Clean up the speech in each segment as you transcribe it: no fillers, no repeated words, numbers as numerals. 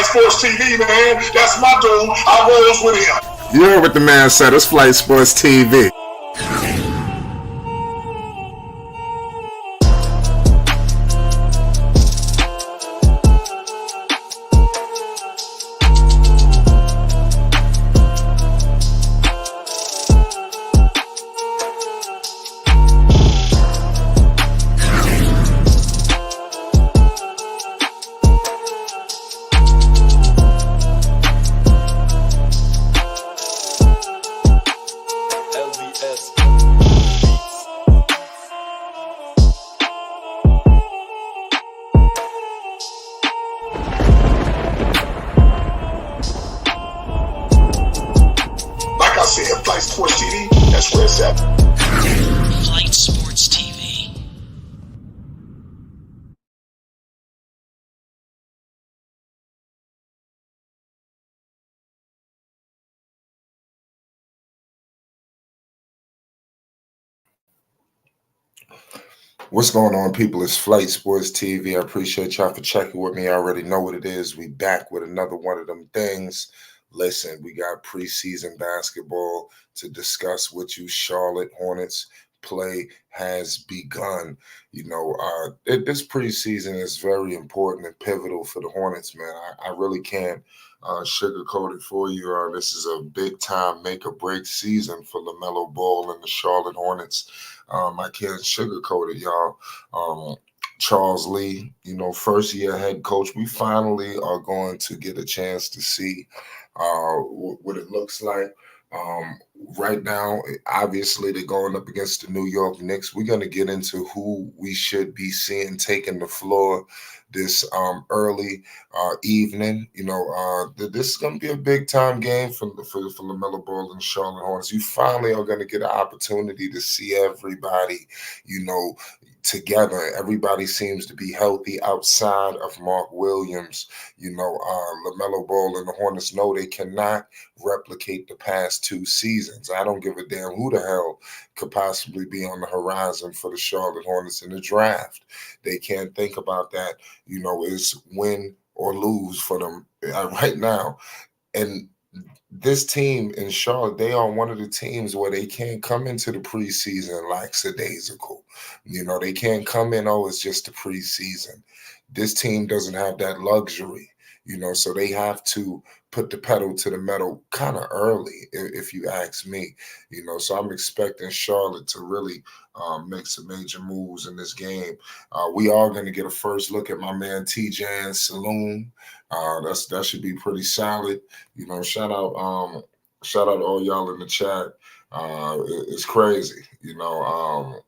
Sports TV, man. That's my dude. I rolls with him. You heard what the man said. It's Flight Sports TV. Flight Sports TV, that's where it's at. Flight Sports TV. What's going on, people? It's Flight Sports TV. I appreciate y'all for checking with me. I already know what it is. We back with another one of them things. Listen, we got preseason basketball to discuss with you. Charlotte Hornets play has begun. You know, this preseason is very important and pivotal for the Hornets, man. I really can't sugarcoat it for you. This is a big-time make-or-break season for Lamelo Ball and the Charlotte Hornets. I can't sugarcoat it, y'all. Charles Lee, you know, first-year head coach. We finally are going to get a chance to see what it looks like. Right now, obviously, they're going up against the New York Knicks. We're going to get into who we should be seeing taking the floor this early evening. You know, this is going to be a big-time game for Lamelo Ball and Charlotte Hornets. You finally are going to get an opportunity to see everybody, you know, together. Everybody seems to be healthy outside of Mark Williams. You know, Lamelo Ball and the Hornets know they cannot replicate the past two seasons. I don't give a damn who the hell could possibly be on the horizon for the Charlotte Hornets in the draft. They can't think about that. You know, it's win or lose for them right now. And this team in Charlotte, they are one of the teams where they can't come into the preseason lackadaisical. You know, they can't come in, oh, it's just the preseason. This team doesn't have that luxury, you know, so they have to put the pedal to the metal kind of early, if you ask me, you know. So I'm expecting Charlotte to really make some major moves in this game. We are going to get a first look at my man T-Jan's Saloon. That should be pretty solid. You know, shout out to all y'all in the chat. It's crazy, you know.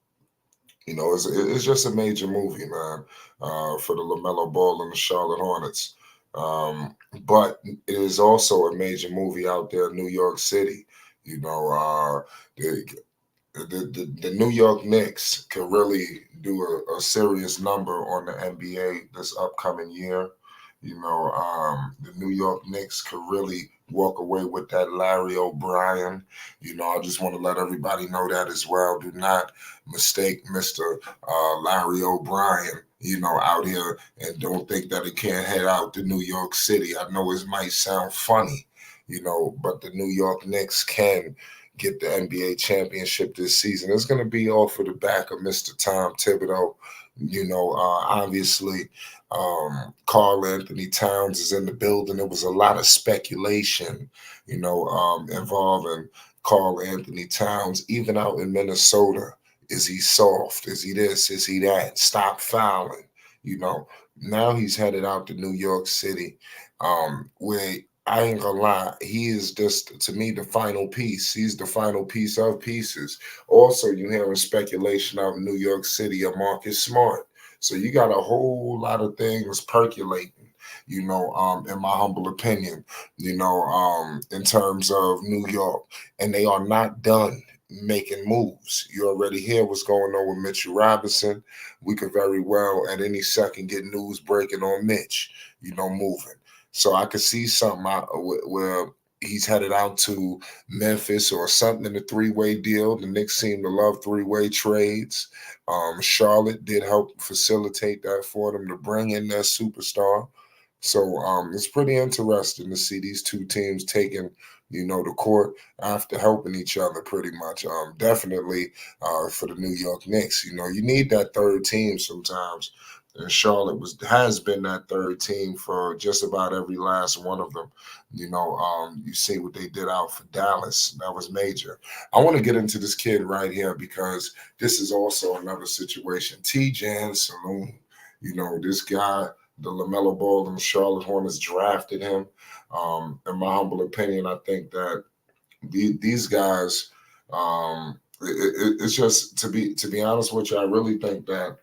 It's just a major movie, man, for the Lamelo Ball and the Charlotte Hornets. But it is also a major movie out there in New York City. You know, the New York Knicks could really do a serious number on the NBA this upcoming year. You know, the New York Knicks could really walk away with that Larry O'Brien. You know, I just want to let everybody know that as well. Do not mistake Mr. Larry O'Brien, you know, out here, and don't think that it can't head out to New York City. I know it might sound funny, you know, but the New York Knicks can get the NBA championship this season. It's going to be all for the back of Mr. Tom Thibodeau. You know, obviously, Karl Anthony Towns is in the building. There was a lot of speculation, you know, involving Karl Anthony Towns, even out in Minnesota. Is he soft? Is he this? Is he that? Stop fouling. You know, now he's headed out to New York City, where I ain't gonna lie, he is just, to me, the final piece. He's the final piece of pieces. Also, you're hearing speculation out in New York City of Marcus Smart. So you got a whole lot of things percolating, you know, in my humble opinion, you know, in terms of New York. And they are not done making moves. You already hear what's going on with Mitchell Robinson. We could very well at any second get news breaking on Mitch, you know, moving. So I could see something where he's headed out to Memphis or something in a three-way deal. The Knicks seem to love three-way trades. Charlotte did help facilitate that for them to bring in their superstar. So it's pretty interesting to see these two teams taking, the court after helping each other pretty much. Definitely for the New York Knicks. You need that third team sometimes. And Charlotte has been that third team for just about every last one of them. You see what they did out for Dallas. That was major. I want to get into this kid right here because this is also another situation. T. Saloon. This guy, the Lamelo Ball and the Charlotte Hornets drafted him. In my humble opinion, I think that these guys, it's just to be honest with you, I really think that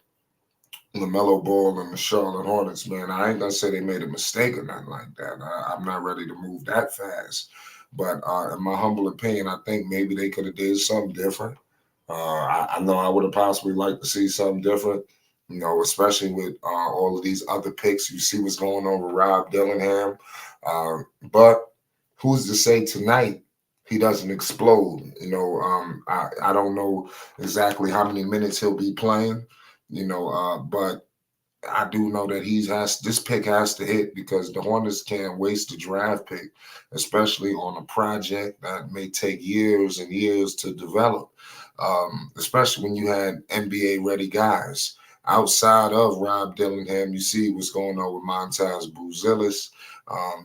Lamelo Ball and the Charlotte Hornets, man, I ain't gonna say they made a mistake or nothing like that. I'm not ready to move that fast. But in my humble opinion, I think maybe they could have did something different. I know I would have possibly liked to see something different, especially with all of these other picks. You see what's going on with Rob Dillingham. But who's to say tonight he doesn't explode? I don't know exactly how many minutes he'll be playing, but I do know that this pick has to hit because the Hornets can't waste a draft pick, especially on a project that may take years and years to develop. Especially when you had NBA ready guys. Outside of Rob Dillingham, you see what's going on with Montez Buzelis,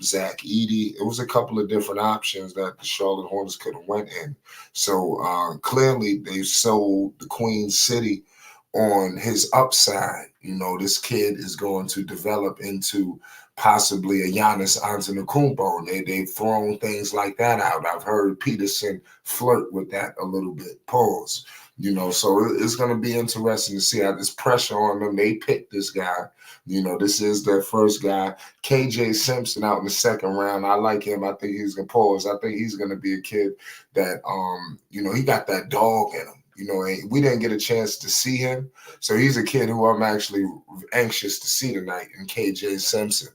Zach Edey. It was a couple of different options that the Charlotte Hornets could have went in. So clearly they sold the Queen City on his upside. This kid is going to develop into possibly a Giannis Antetokounmpo. They've thrown things like that out. I've heard Peterson flirt with that a little bit. Pause. So it's going to be interesting to see how this pressure on them. They picked this guy. This is their first guy. KJ Simpson out in the second round. I like him. I think he's going to pause. I think he's going to be a kid that, he got that dog in him. We didn't get a chance to see him. So he's a kid who I'm actually anxious to see tonight in KJ Simpson.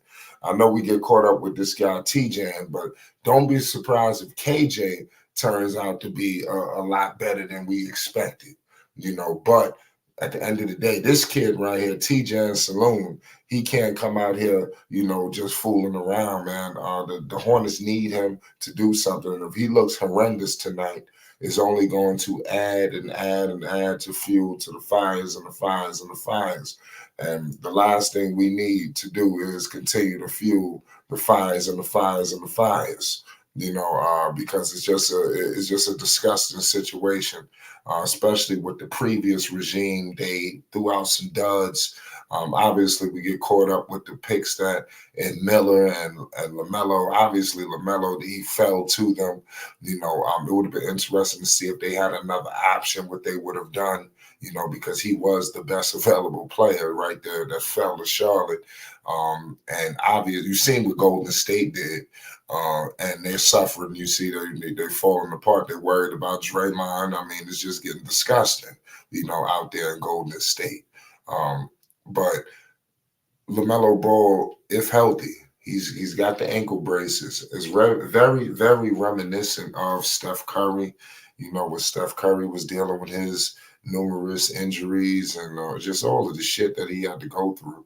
I know we get caught up with this guy, T-Jan, but don't be surprised if KJ turns out to be a lot better than we expected, But at the end of the day, this kid right here, T-Jan Saloon, he can't come out here, just fooling around, man. The Hornets need him to do something. And if he looks horrendous tonight, it's only going to add and add and add to fuel to the fires and the fires and the fires. And the last thing we need to do is continue to fuel the fires and the fires and the fires. Because it's just a disgusting situation, especially with the previous regime. They threw out some duds. Obviously, we get caught up with the picks in Miller and Lamelo. Obviously, Lamelo, he fell to them. It would have been interesting to see if they had another option, what they would have done, because he was the best available player right there that fell to Charlotte. And obviously, you've seen what Golden State did. And they're suffering. You see, they're falling apart. They're worried about Draymond. I mean, it's just getting disgusting, out there in Golden State. But LaMelo Ball, if healthy, he's got the ankle braces. It's very, very reminiscent of Steph Curry. When Steph Curry was dealing with his numerous injuries and just all of the shit that he had to go through.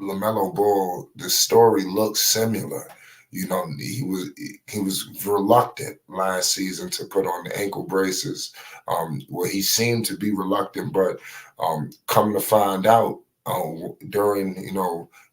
LaMelo Ball, the story looks similar. He was reluctant last season to put on the ankle braces. Where he seemed to be reluctant, but come to find out during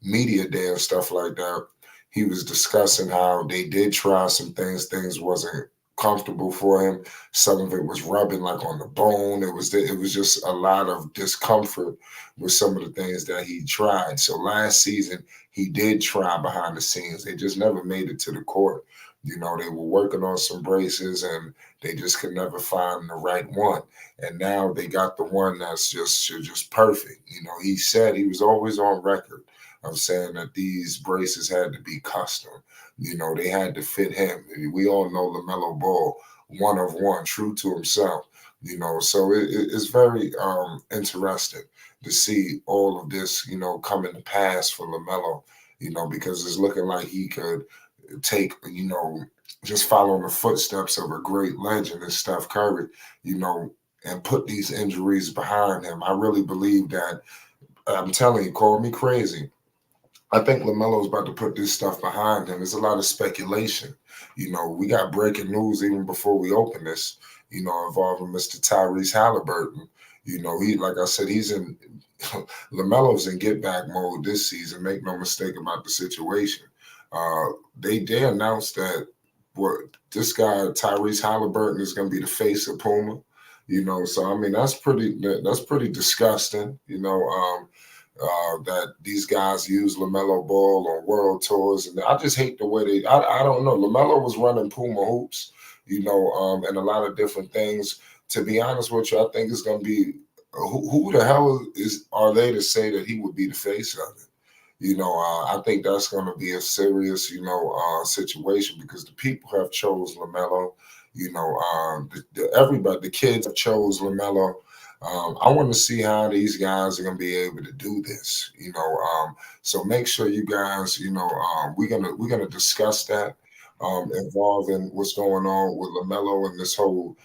media day and stuff like that, he was discussing how they did try some things. Things wasn't comfortable for him. Some of it was rubbing like on the bone. It was just a lot of discomfort with some of the things that he tried. So last season he did try behind the scenes. They just never made it to the court. They were working on some braces and they just could never find the right one. And now they got the one that's just perfect. He said he was always on record of saying that these braces had to be custom. They had to fit him. We all know LaMelo Ball, one of one, true to himself. So it's very interesting to see all of this, coming to pass for LaMelo, because it's looking like he could take, just follow in the footsteps of a great legend as Steph Curry, and put these injuries behind him. I really believe that, I'm telling you, call me crazy, I think LaMelo's about to put this stuff behind him. There's a lot of speculation. We got breaking news even before we open this, involving Mr. Tyrese Halliburton. He, like I said, he's in LaMelo's in get back mode this season. Make no mistake about the situation. They announced that what this guy Tyrese Halliburton is going to be the face of Puma. So I mean that's pretty disgusting. That these guys use LaMelo Ball on world tours, and I just hate the way they. I don't know. LaMelo was running Puma hoops, and a lot of different things. To be honest with you, I think it's going to be who the hell are they to say that he would be the face of it? I think that's going to be a serious, situation because the people have chose LaMelo. Everybody, the kids have chose LaMelo. I want to see how these guys are going to be able to do this. So make sure you guys, we're gonna discuss that involving what's going on with LaMelo and this whole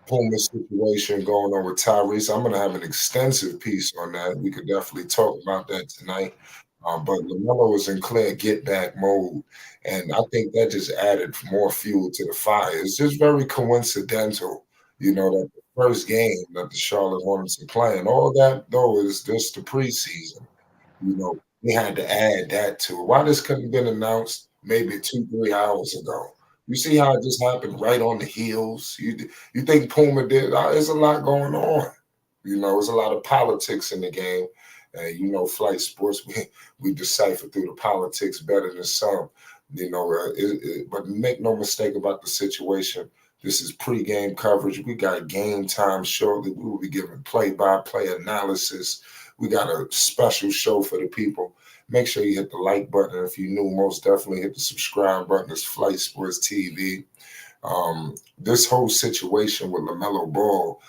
Puma situation going on with Tyrese. I'm going to have an extensive piece on that. We could definitely talk about that tonight. But LaMelo is in clear get back mode. And I think that just added more fuel to the fire. It's just very coincidental, that the first game that the Charlotte Hornets are playing, all that, though, is just the preseason. We had to add that to it. Why this couldn't have been announced maybe 2-3 hours ago? You see how it just happened right on the heels? You think Puma did? There's a lot going on. There's a lot of politics in the game. And flight sports, we decipher through the politics better than some. But make no mistake about the situation. This is pregame coverage. We got game time shortly. We will be giving play-by-play analysis. We got a special show for the people. Make sure you hit the like button. If you're new, most definitely hit the subscribe button. It's Flight Sports TV. This whole situation with LaMelo Ball,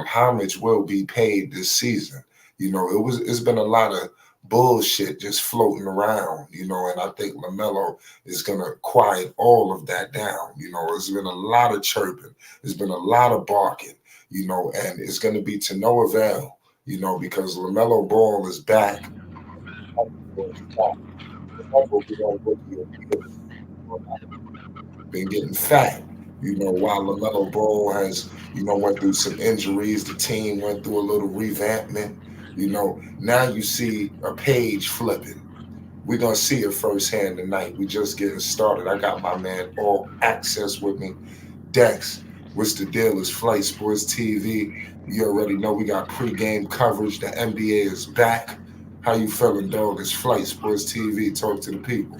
homage will be paid this season. It's been a lot of bullshit just floating around, and I think LaMelo is gonna quiet all of that down. There's been a lot of chirping, there's been a lot of barking, and it's gonna be to no avail, because LaMelo Ball is back. Been getting fat. While LaMelo Ball has, went through some injuries, the team went through a little revampment. Now you see a page flipping. We're gonna see it firsthand tonight. We just getting started. I got my man All Access with me. Dex, what's the deal? It's Flight Sports TV. You already know we got pregame coverage. The NBA is back. How you feeling, dog? It's Flight Sports TV. Talk to the people.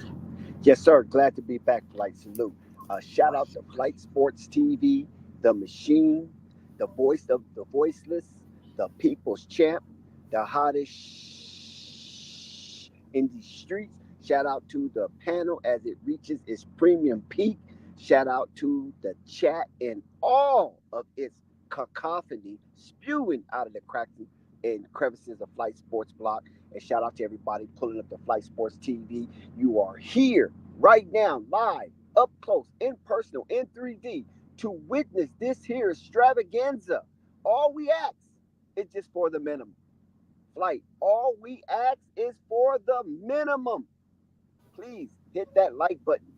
Yes, sir. Glad to be back. Flight salute. Shout out to Flight Sports TV, the machine, the voice of the voiceless, the people's champ, the hottest in the streets. Shout out to the panel as it reaches its premium peak. Shout out to the chat and all of its cacophony spewing out of the cracks and crevices of Flight Sports Block. And shout out to everybody pulling up the Flight Sports TV. You are here right now, live, up close, in personal, in 3D, to witness this here extravaganza. All we ask is just for the minimum. Flight, all we ask is for the minimum. Please hit that like button,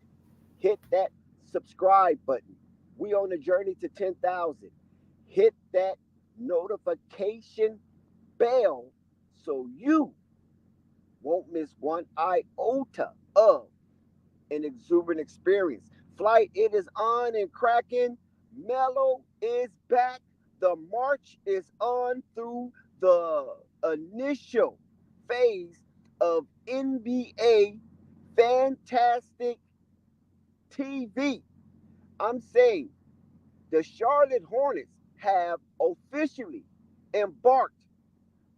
hit that subscribe button. We on a journey to 10,000. Hit that notification bell so you won't miss one iota of an exuberant experience. Flight, it is on and cracking. Mellow is back. The march is on through the initial phase of NBA Fantastic TV. I'm saying the Charlotte Hornets have officially embarked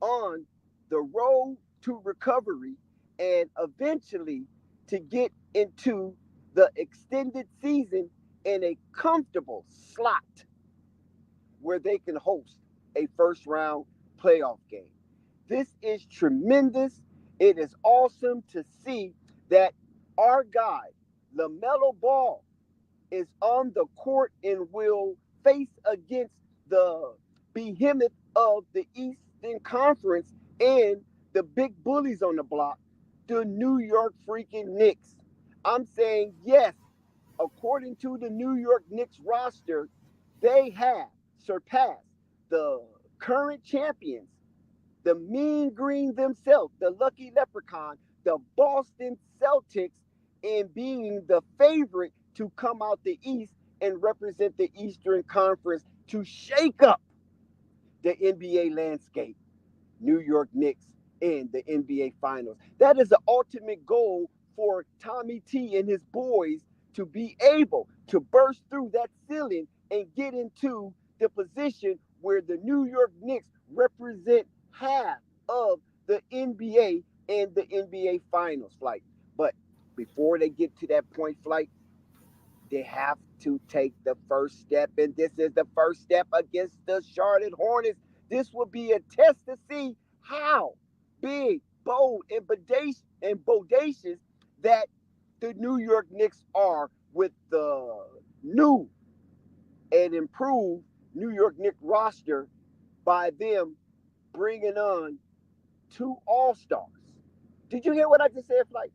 on the road to recovery and eventually to get into the extended season in a comfortable slot where they can host a first round playoff game. This is tremendous. It is awesome to see that our guy, LaMelo Ball, is on the court and will face against the behemoth of the Eastern Conference and the big bullies on the block, the New York freaking Knicks. I'm saying yes, according to the New York Knicks roster, they have surpassed the current champions, the Mean Green themselves, the Lucky Leprechaun, the Boston Celtics, in being the favorite to come out the East and represent the Eastern Conference to shake up the NBA landscape. New York Knicks in the NBA Finals. That is the ultimate goal for Tommy T and his boys to be able to burst through that ceiling and get into the position where the New York Knicks represent half of the NBA and the NBA Finals, Flight. But before they get to that point, Flight, they have to take the first step, and this is the first step against the Charlotte Hornets. This will be a test to see how big, bold, and bodacious that the New York Knicks are with the new and improved New York Knicks roster by them bringing on two All Stars. Did you hear what I just said, Flight?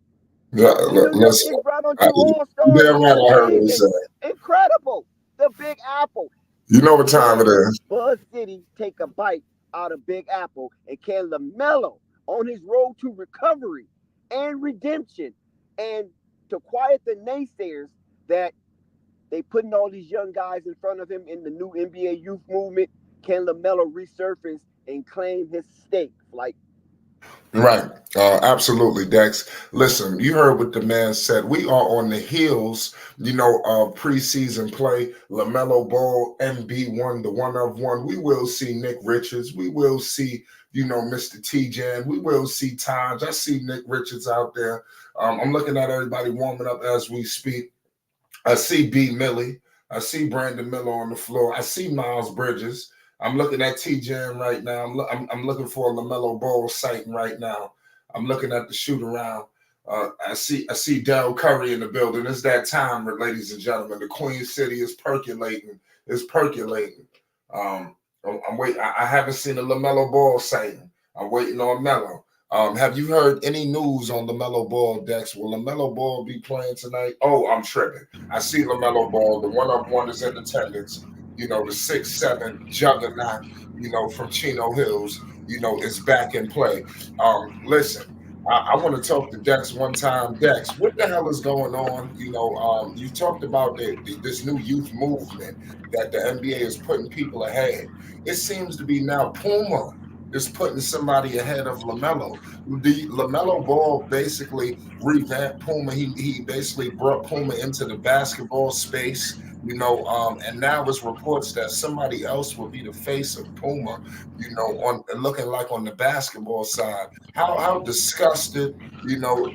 Yeah, The New York listen. Knicks brought on I, two All Stars damn right last I heard what you season. said. Incredible. The Big Apple. You know what time it Can is. Buzz City take a bite out of Big Apple? And can Lamelo, on his road to recovery and redemption, and to quiet the naysayers that they putting all these young guys in front of him in the new NBA youth movement, can Lamelo resurface and claim his stake? Like, Right. Absolutely, Dex. Listen, you heard what the man said. We are on the heels, of preseason play. LaMelo Ball, MB1, the one of one. We will see Nick Richards. We will see, Mr. T-Jan. We will see Taj. I see Nick Richards out there. I'm looking at everybody warming up as we speak. I see B. Millie. I see Brandon Miller on the floor. I see Miles Bridges. I'm looking at T-Jam right now. I'm looking for a LaMelo Ball sighting right now. I'm looking at the shoot around. I see Daryl Curry in the building. It's that time, ladies and gentlemen. The Queen City is percolating. It's percolating. I'm waiting. I haven't seen a LaMelo Ball sighting. I'm waiting on Melo. Have you heard any news on LaMelo Ball, Dex? Will LaMelo Ball be playing tonight? Oh, I'm tripping. I see LaMelo Ball. The one of one is in attendance. The 6'7" juggernaut, from Chino Hills, is back in play. Listen, I want to talk to Dex one time. Dex, what the hell is going on? You talked about this new youth movement that the NBA is putting people ahead. It seems to be now Puma is putting somebody ahead of LaMelo. The LaMelo Ball basically revamped Puma. He basically brought Puma into the basketball space, and now it's reports that somebody else will be the face of Puma, on looking like on the basketball side. How disgusted,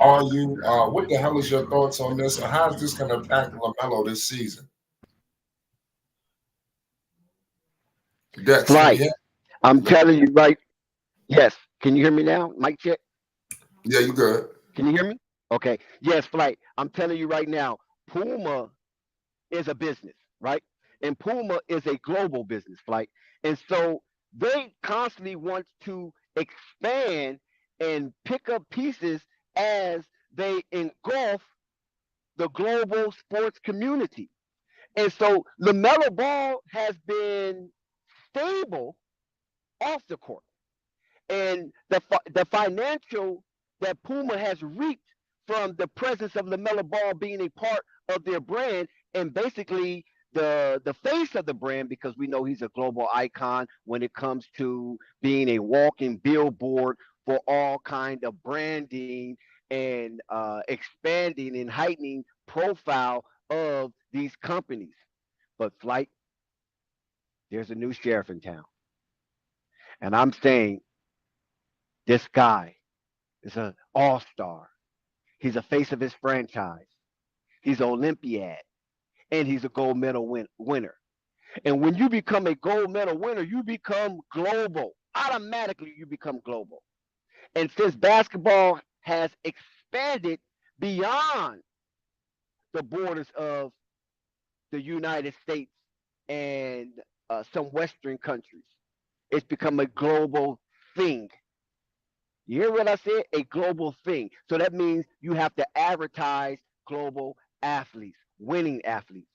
are you? What the hell is your thoughts on this? And how is this going to impact LaMelo this season? Dex, can you Flight, hear? I'm telling you right. Yes. Can you hear me now? Mic check. Yeah, you good. Can you hear me? Okay. Yes, Flight. I'm telling you right now, Puma is a business, right? And Puma is a global business, Flight. And so they constantly want to expand and pick up pieces as they engulf the global sports community. And so LaMelo Ball has been stable off the court. And the financial that Puma has reaped from the presence of LaMelo Ball being a part of their brand and basically the face of the brand, because we know he's a global icon when it comes to being a walking billboard for all kind of branding and expanding and heightening profile of these companies. But Flight, there's a new sheriff in town, and I'm saying this guy is an all-star. He's a face of his franchise. He's an Olympiad, and he's a gold medal winner. And when you become a gold medal winner, you become global. Automatically, you become global. And since basketball has expanded beyond the borders of the United States and some Western countries, it's become a global thing. You hear what I said? A global thing. So that means you have to advertise global athletes, winning athletes.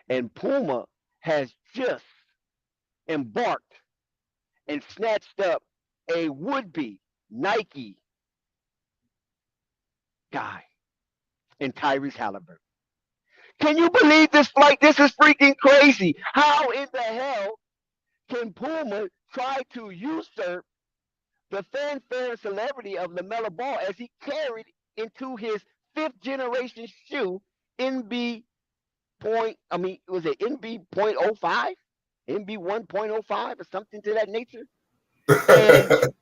And Puma has just embarked and snatched up a would-be Nike guy in Tyrese Halliburton. Can you believe this flight? This is freaking crazy. How in the hell can Puma try to usurp the fanfare and celebrity of LaMelo Ball as he carried into his fifth generation shoe NB was it NB.05? NB 1.05 or something to that nature? And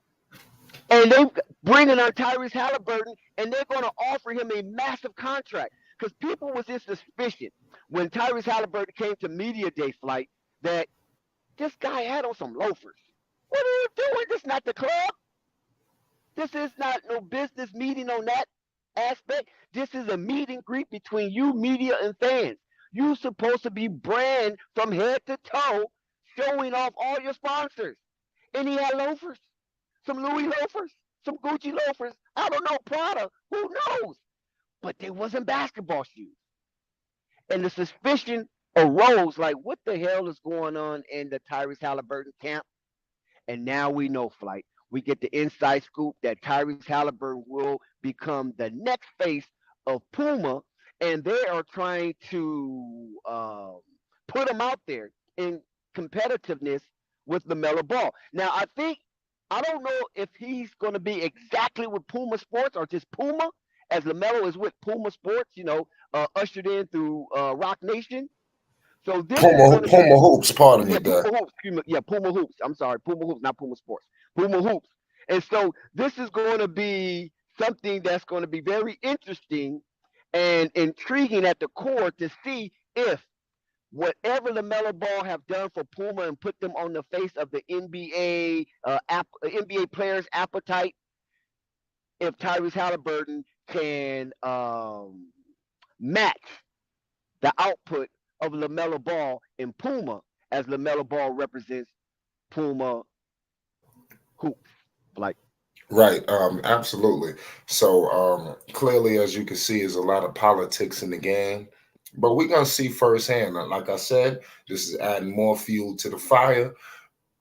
and they bringing on Tyrese Halliburton, and they're going to offer him a massive contract because people was in suspicion when Tyrese Halliburton came to media day flight that this guy had on some loafers. What are you doing? This is not the club. This is not no business meeting on that aspect. This is a meet and greet between you, media, and fans. You supposed to be brand from head to toe, showing off all your sponsors. And he had loafers, some Louis loafers, some Gucci loafers. I don't know, Prada. Who knows? But they wasn't basketball shoes. And the suspicion arose like, what the hell is going on in the Tyrese Halliburton camp? And now we know, Flight. We get the inside scoop that Tyrese Halliburton will become the next face of Puma, and they are trying to put him out there in competitiveness with LaMelo Ball. Now, I don't know if he's going to be exactly with Puma Sports or just Puma, as LaMelo is with Puma Sports, ushered in through Rock Nation. So this is going to be Puma hoops. Pardon me, yeah, Dad. Puma Hoops. Yeah, Puma Hoops. I'm sorry, Puma Hoops, not Puma Sports. Puma Hoops. And so this is going to be something that's going to be very interesting and intriguing at the core to see if whatever LaMelo Ball have done for Puma and put them on the face of the NBA NBA players' appetite, if Tyrese Halliburton can match the output of LaMelo Ball in Puma, as LaMelo Ball represents Puma hoops. Like, Right, absolutely. So clearly, as you can see, is a lot of politics in the game. But we're gonna see firsthand. Like I said, this is adding more fuel to the fire.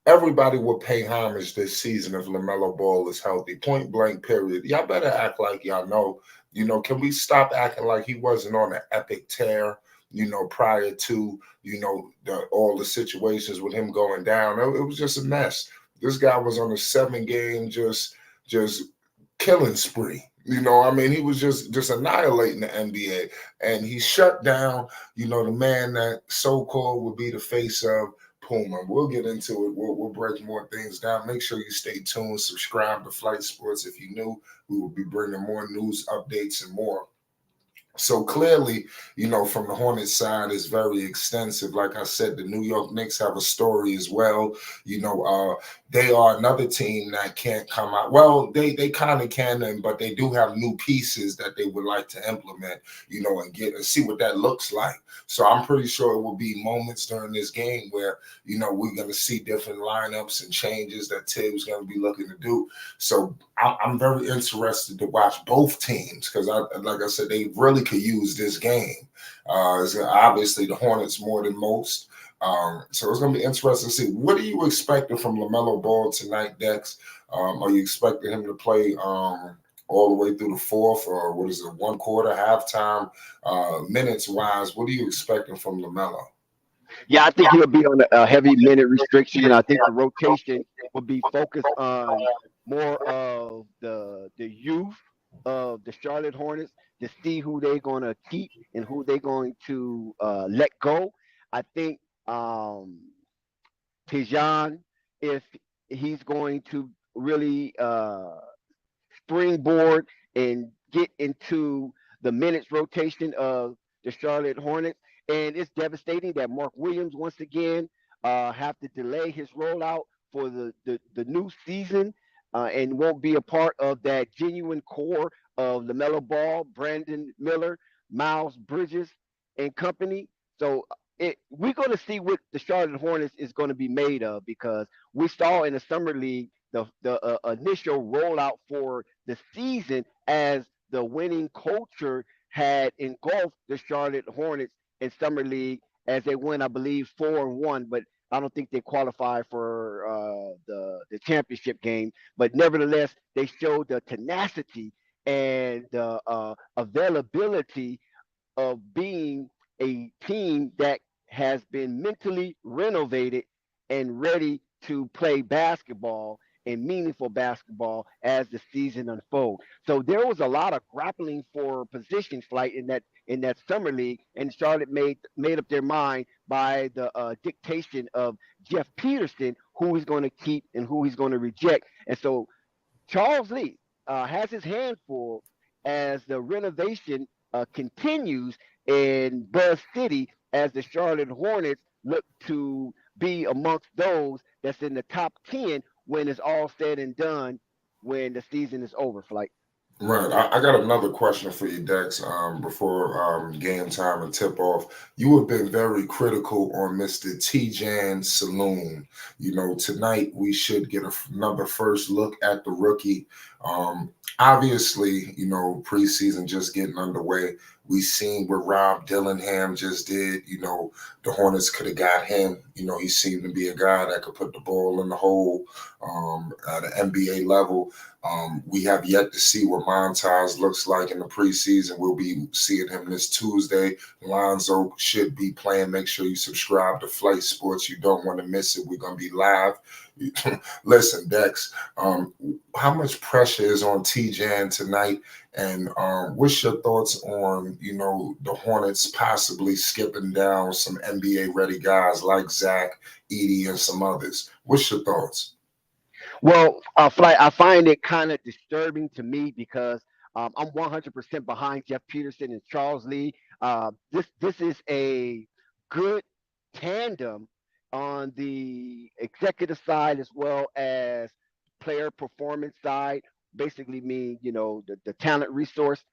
Everybody will pay homage this season if LaMelo Ball is healthy. Point blank, period. Y'all better act like y'all know. Can we stop acting like he wasn't on an epic tear? Prior to all the situations with him going down, it was just a mess. This guy was on a 7 game just killing spree. I mean, he was just annihilating the NBA, and he shut down. The man that so-called would be the face of Puma. We'll get into it. We'll break more things down. Make sure you stay tuned. Subscribe to Flight Sports if you're new. We will be bringing more news updates and more. So clearly, from the Hornets side is very extensive. Like I said, the New York Knicks have a story as well. They are another team that can't come out. Well, they kind of can, but they do have new pieces that they would like to implement, and get and see what that looks like. So I'm pretty sure it will be moments during this game where, we're going to see different lineups and changes that Tibbs going to be looking to do. So I'm very interested to watch both teams because, like I said, they really could use this game. It's obviously the Hornets more than most. So it's going to be interesting to see. What are you expecting from LaMelo Ball tonight, Dex? Are you expecting him to play all the way through the fourth, or what is it, one quarter, halftime, minutes-wise? What are you expecting from LaMelo? yeah, I think he'll be on a heavy minute restriction. I think the rotation will be focused on more of the youth of the Charlotte Hornets to see who they're going to keep and who they're going to let go. I think Tijan, if he's going to really springboard and get into the minutes rotation of the Charlotte Hornets. And it's devastating that Mark Williams once again have to delay his rollout for the new season and won't be a part of that genuine core of LaMelo Ball, Brandon Miller, Miles Bridges, and company. So we're going to see what the Charlotte Hornets is going to be made of because we saw in the summer league the initial rollout for the season, as the winning culture had engulfed the Charlotte Hornets in summer league as they went, I believe, 4-1, but I don't think they qualified for the championship game. But nevertheless, they showed the tenacity and the availability of being a team that has been mentally renovated and ready to play basketball and meaningful basketball as the season unfolds. So there was a lot of grappling for position flight in that summer league, and Charlotte made up their mind by the dictation of Jeff Peterson, who he's going to keep and who he's going to reject. And so Charles Lee has his hand full as the renovation continues in Buzz City, as the Charlotte Hornets look to be amongst those that's in the top 10 when it's all said and done, when the season is over, Flight. Right. I got another question for you, Dex, before game time and tip off. You have been very critical on Mr. T-Jan Saloon. Tonight we should get another first look at the rookie. Obviously, preseason just getting underway. We seen what Rob Dillingham just did. The Hornets could have got him. He seemed to be a guy that could put the ball in the hole at an NBA level. We have yet to see what Montage looks like in the preseason. We'll be seeing him this Tuesday. Lonzo should be playing. Make sure you subscribe to Flight Sports. You don't want to miss it. We're going to be live. Listen, Dex, how much pressure is on T-Jan tonight? And what's your thoughts on, the Hornets possibly skipping down some NBA-ready guys like Zach, Edey, and some others? What's your thoughts? Well, Flight, I find it kind of disturbing to me because I'm 100% behind Jeff Peterson and Charles Lee. This is a good tandem on the executive side as well as player performance side. Basically, mean the talent resource,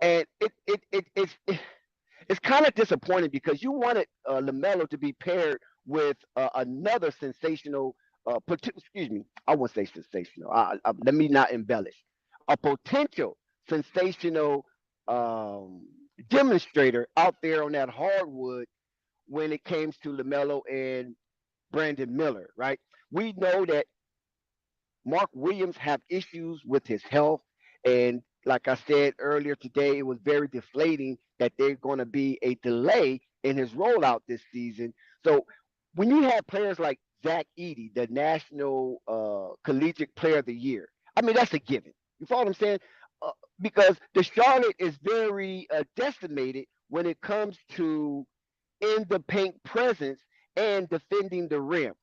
and it's kind of disappointing because you wanted Lamelo to be paired with another sensational. Excuse me, I won't say sensational. Let me not embellish. A potential sensational demonstrator out there on that hardwood when it comes to Lamelo and Brandon Miller, right? We know that Mark Williams have issues with his health, and like I said earlier today, it was very deflating that there's going to be a delay in his rollout this season. So when you have players like Zach Edey, the National Collegiate Player of the Year, I mean that's a given. You follow what I'm saying? Because the Charlotte is very decimated when it comes to in the paint presence and defending the rim.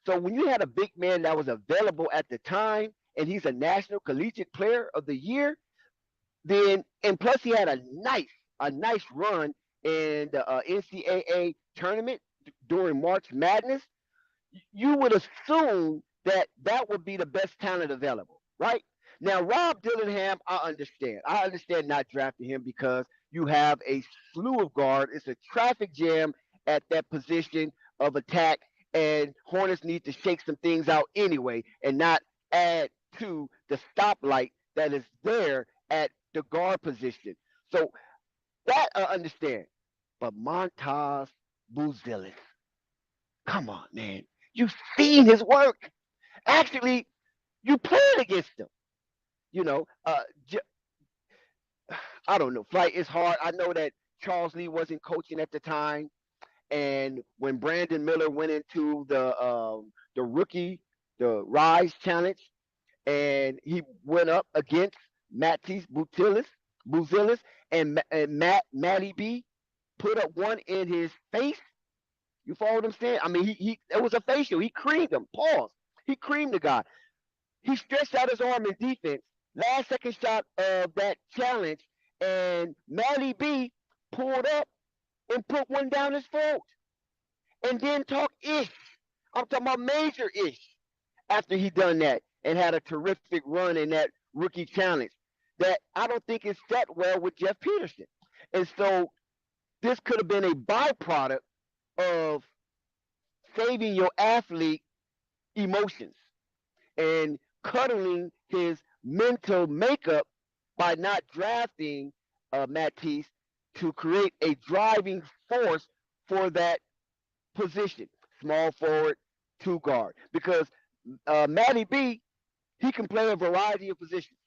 So when you had a big man that was available at the time and he's a National Collegiate Player of the Year, then and plus he had a nice run in the NCAA tournament during March Madness, you would assume that that would be the best talent available, right? Now, Rob Dillingham, I understand. I understand not drafting him because you have a slew of guard. It's a traffic jam at that position of attack, and Hornets need to shake some things out anyway and not add to the stoplight that is there at the guard position. So that I understand. But Montaz Buzelis, come on, man. You've seen his work. Actually, you played against him. You know, I don't know. Flight is hard. I know that Charles Lee wasn't coaching at the time, and when Brandon Miller went into the rookie, the Rise Challenge, and he went up against Matisse Buzelis, and Matty B put up one in his face. You follow what I'm saying? I mean, he it was a facial. He creamed him. Pause. He creamed the guy. He stretched out his arm in defense. Last second shot of that challenge, and Matty B pulled up and put one down his throat. And then talk ish. I'm talking about major ish after he done that and had a terrific run in that rookie challenge that I don't think is set well with Jeff Peterson. And so this could have been a byproduct of saving your athlete emotions and cuddling his mental makeup by not drafting Matisse to create a driving force for that position, small forward, two guard, because Matty B, he can play a variety of positions.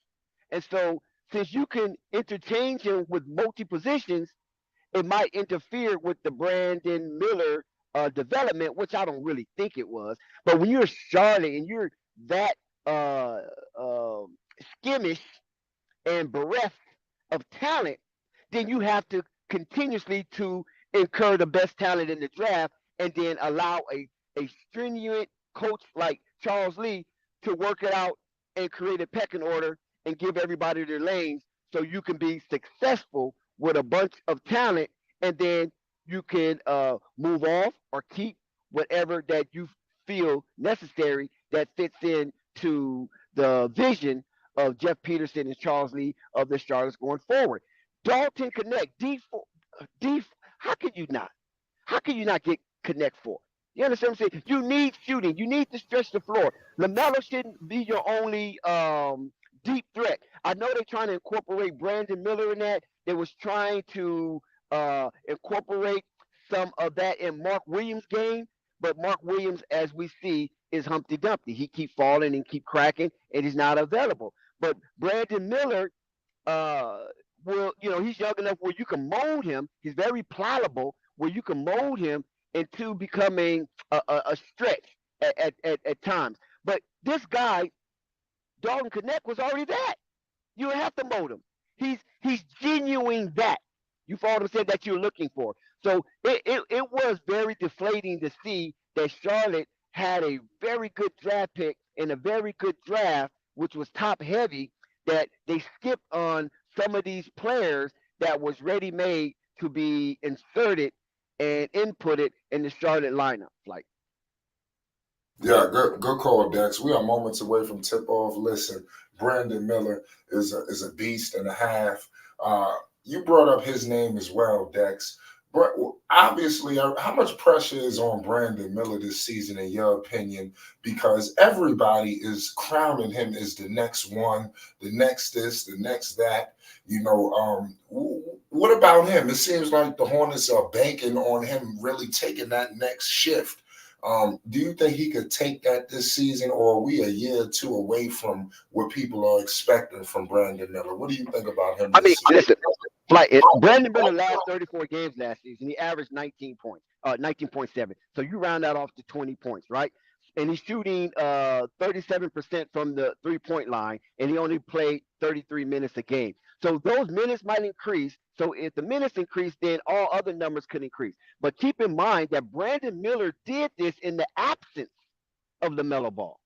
And so, since you can interchange him with multi positions, it might interfere with the Brandon Miller development, which I don't really think it was. But when you're Charlotte and you're that uh, uh, skimmish and bereft of talent, then you have to continuously to incur the best talent in the draft and then allow a stringent coach like Charles Lee to work it out and create a pecking order and give everybody their lanes so you can be successful with a bunch of talent, and then you can move off or keep whatever that you feel necessary that fits in to the vision of Jeff Peterson and Charles Lee of the Charlottes going forward. Dalton Connect, D, how can you not? How can you not get Connect for? You understand what I'm saying? You need shooting. You need to stretch the floor. LaMelo shouldn't be your only deep threat. I know they're trying to incorporate Brandon Miller in that. They was trying to incorporate some of that in Mark Williams' game, but Mark Williams, as we see, is Humpty Dumpty. He keep falling and keep cracking, and he's not available. But Brandon Miller, uh, he's young enough where you can mold him. He's very pliable, where you can mold him into becoming a stretch at times. But this guy, Dalton Connect, was already that. You have to mold him. He's genuine that. You follow what I'm saying, that you're looking for. So it was very deflating to see that Charlotte had a very good draft pick and a very good draft, which was top heavy, that they skipped on some of these players that was ready made to be inserted and inputted in the Charlotte lineup. Like, Yeah, good call, Dex. We are moments away from tip off. Listen, Brandon Miller is a beast and a half. You brought up his name as well, Dex. But obviously, how much pressure is on Brandon Miller this season, in your opinion? Because everybody is crowning him as the next one, the next this, the next that. What about him? It seems like the Hornets are banking on him really taking that next shift. Do you think he could take that this season, or are we a year or two away from what people are expecting from Brandon Miller? What do you think about him I this mean, season? listen, Brandon Miller last 34 games last season, he averaged 19 points, 19.7. So you round that off to 20 points, right? And he's shooting 37% from the 3-point line, and he only played 33 minutes a game. So those minutes might increase. So if the minutes increase, then all other numbers could increase. But keep in mind that Brandon Miller did this in the absence of LaMelo Ball.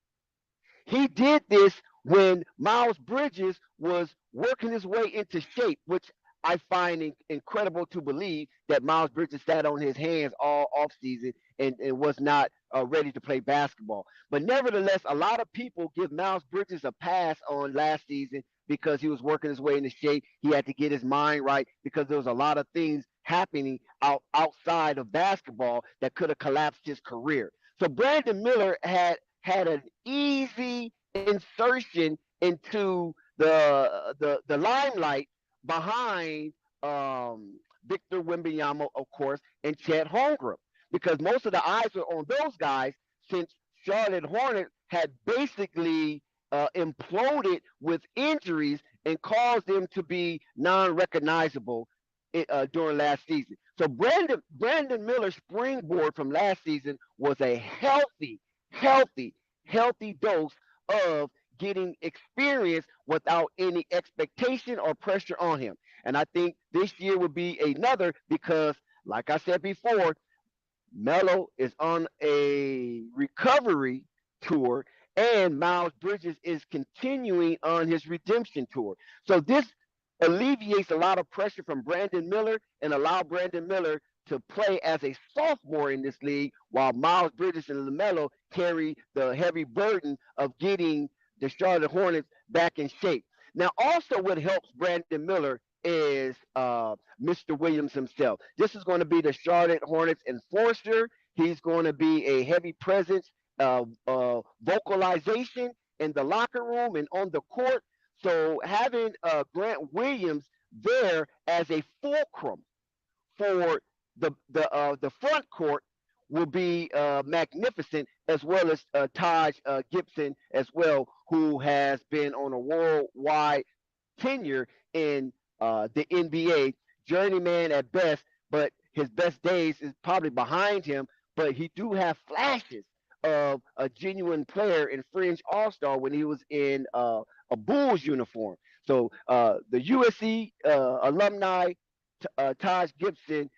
He did this when Miles Bridges was working his way into shape, which I find incredible to believe that Miles Bridges sat on his hands all offseason and was not ready to play basketball. But nevertheless, a lot of people give Miles Bridges a pass on last season because he was working his way into shape. He had to get his mind right because there was a lot of things happening outside of basketball that could have collapsed his career. So Brandon Miller had an easy insertion into the limelight behind Victor Wembanyama, of course, and Chet Holmgren, because most of the eyes were on those guys since Charlotte Hornets had basically imploded with injuries and caused them to be non-recognizable during last season. So Brandon Miller's springboard from last season was a healthy, healthy dose of getting experience without any expectation or pressure on him. And I think this year would be another because, like I said before, Melo is on a recovery tour and Miles Bridges is continuing on his redemption tour. So this alleviates a lot of pressure from Brandon Miller and allow Brandon Miller to play as a sophomore in this league while Miles Bridges and LaMelo carry the heavy burden of getting the Charlotte Hornets back in shape. Now, also what helps Brandon Miller is Mr. Williams himself. This is going to be the Charlotte Hornets enforcer. He's going to be a heavy presence, vocalization, in the locker room and on the court. So having Grant Williams there as a fulcrum for the front court will be magnificent, as well as Taj Gibson as well, who has been on a worldwide tenure in the NBA, journeyman at best, but his best days is probably behind him. But he do have flashes of a genuine player and fringe all-star when he was in a Bulls uniform. So the USC alumni, Taj Gibson,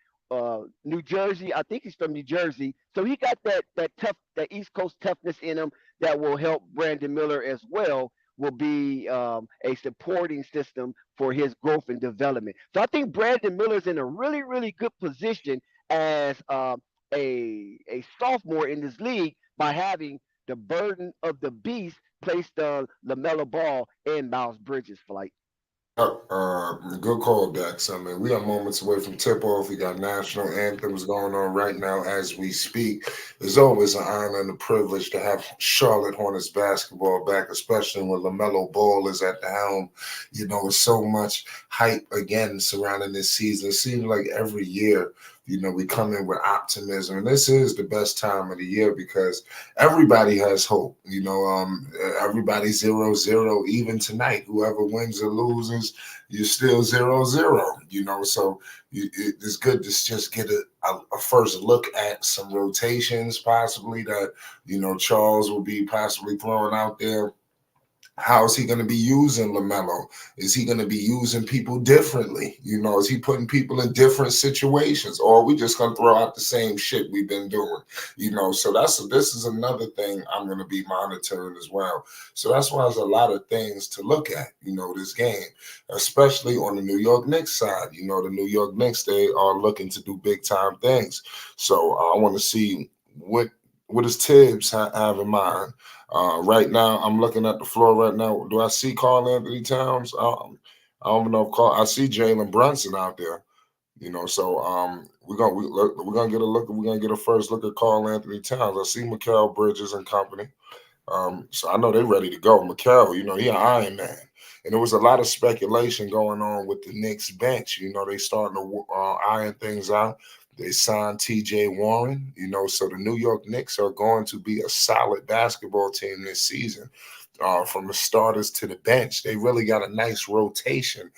New Jersey. I think he's from New Jersey, so he got that East Coast toughness in him that will help Brandon Miller as well. Will be a supporting system for his growth and development. So I think Brandon Miller's in a really good position as a sophomore in this league by having the burden of the beast placed on Lamelo Ball and Miles Bridges' flight. Good call, Dex. I mean, we are moments away from tip off. We got national anthems going on right now as we speak. It's always an honor and a privilege to have Charlotte Hornets basketball back, especially when LaMelo Ball is at the helm. You know, it's so much hype again surrounding this season. It seems like every year, you know, we come in with optimism. And this is the best time of the year because everybody has hope. You know, everybody's 0-0, even tonight. Whoever wins or loses, you're still 0-0. You know, so it's good to just get a first look at some rotations, possibly that, you know, Charles will be possibly throwing out there. How is he going to be using LaMelo? Is he going to be using people differently? You know, is he putting people in different situations? Or are we just going to throw out the same shit we've been doing? You know, so this is another thing I'm going to be monitoring as well. So that's why there's a lot of things to look at, you know, this game, especially on the New York Knicks side. You know, the New York Knicks, they are looking to do big time things. So I want to see what does Tibbs have in mind. Right now, I'm looking at the floor right now. Do I see Karl Anthony Towns? I don't know if I see Jalen Brunson out there. You know, so we're gonna get a look. We're gonna get a first look at Karl Anthony Towns. I see Mikal Bridges and company. So I know they're ready to go. Mikal, you know, he an Iron Man. And there was a lot of speculation going on with the Knicks bench. You know, they starting to iron things out. They signed T.J. Warren, you know, so the New York Knicks are going to be a solid basketball team this season. From the starters to the bench, they really got a nice rotation,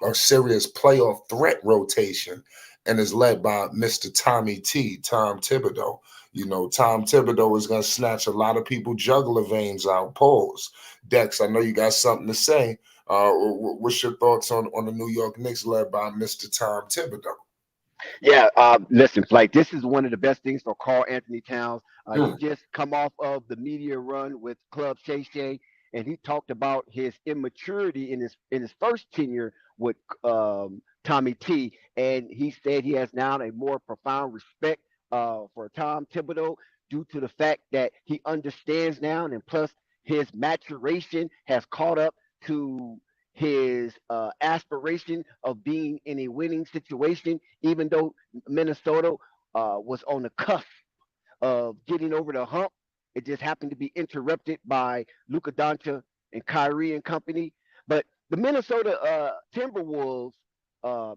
a serious playoff threat rotation, and is led by Mr. Tom Thibodeau. You know, Tom Thibodeau is going to snatch a lot of people jugular veins out. Pause. Dex, I know you got something to say. What's your thoughts on the New York Knicks led by Mr. Tom Thibodeau? Yeah, listen, Flight, this is one of the best things for Karl Anthony Towns. He just come off of the media run with Club Shay Shay, and he talked about his immaturity in his first tenure with Tommy T, and he said he has now a more profound respect for Tom Thibodeau due to the fact that he understands now, and plus his maturation has caught up to his aspiration of being in a winning situation, even though Minnesota was on the cusp of getting over the hump. It just happened to be interrupted by Luka Doncic and Kyrie and company. But the Minnesota Timberwolves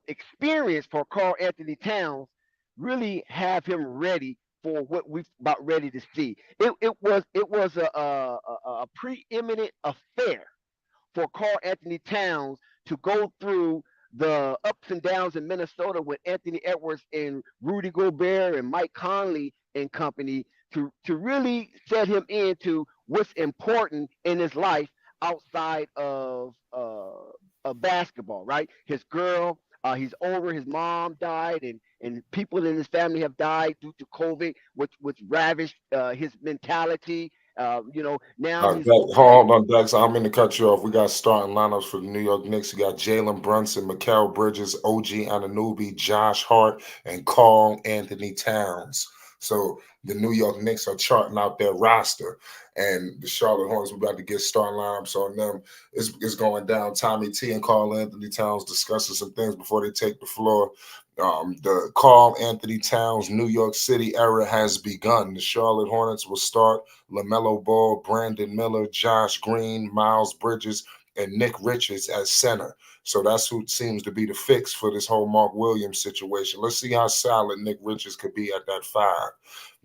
experience for Karl Anthony Towns really have him ready for what we've about ready to see. It was a preeminent affair for Karl Anthony Towns to go through the ups and downs in Minnesota with Anthony Edwards and Rudy Gobert and Mike Conley and company to really set him into what's important in his life outside of basketball, right? His girl, he's over. His mom died, and people in his family have died due to COVID, which ravished his mentality. You know, now he's Hold on, Dex. I'm going to cut you off. We got starting lineups for the New York Knicks. We got Jalen Brunson, Mikal Bridges, OG Anunoby, Josh Hart, and Karl Anthony Towns. So the New York Knicks are charting out their roster, and the Charlotte Hornets, we're about to get starting lineups on them. It's going down. Tommy T and Karl Anthony Towns discussing some things before they take the floor. The Karl Anthony Towns New York City era has begun. The Charlotte Hornets will start Lamelo Ball, Brandon Miller, Josh Green, Miles Bridges, and Nick Richards as center. So that's who seems to be the fix for this whole Mark Williams situation. Let's see how solid Nick Richards could be at that 5.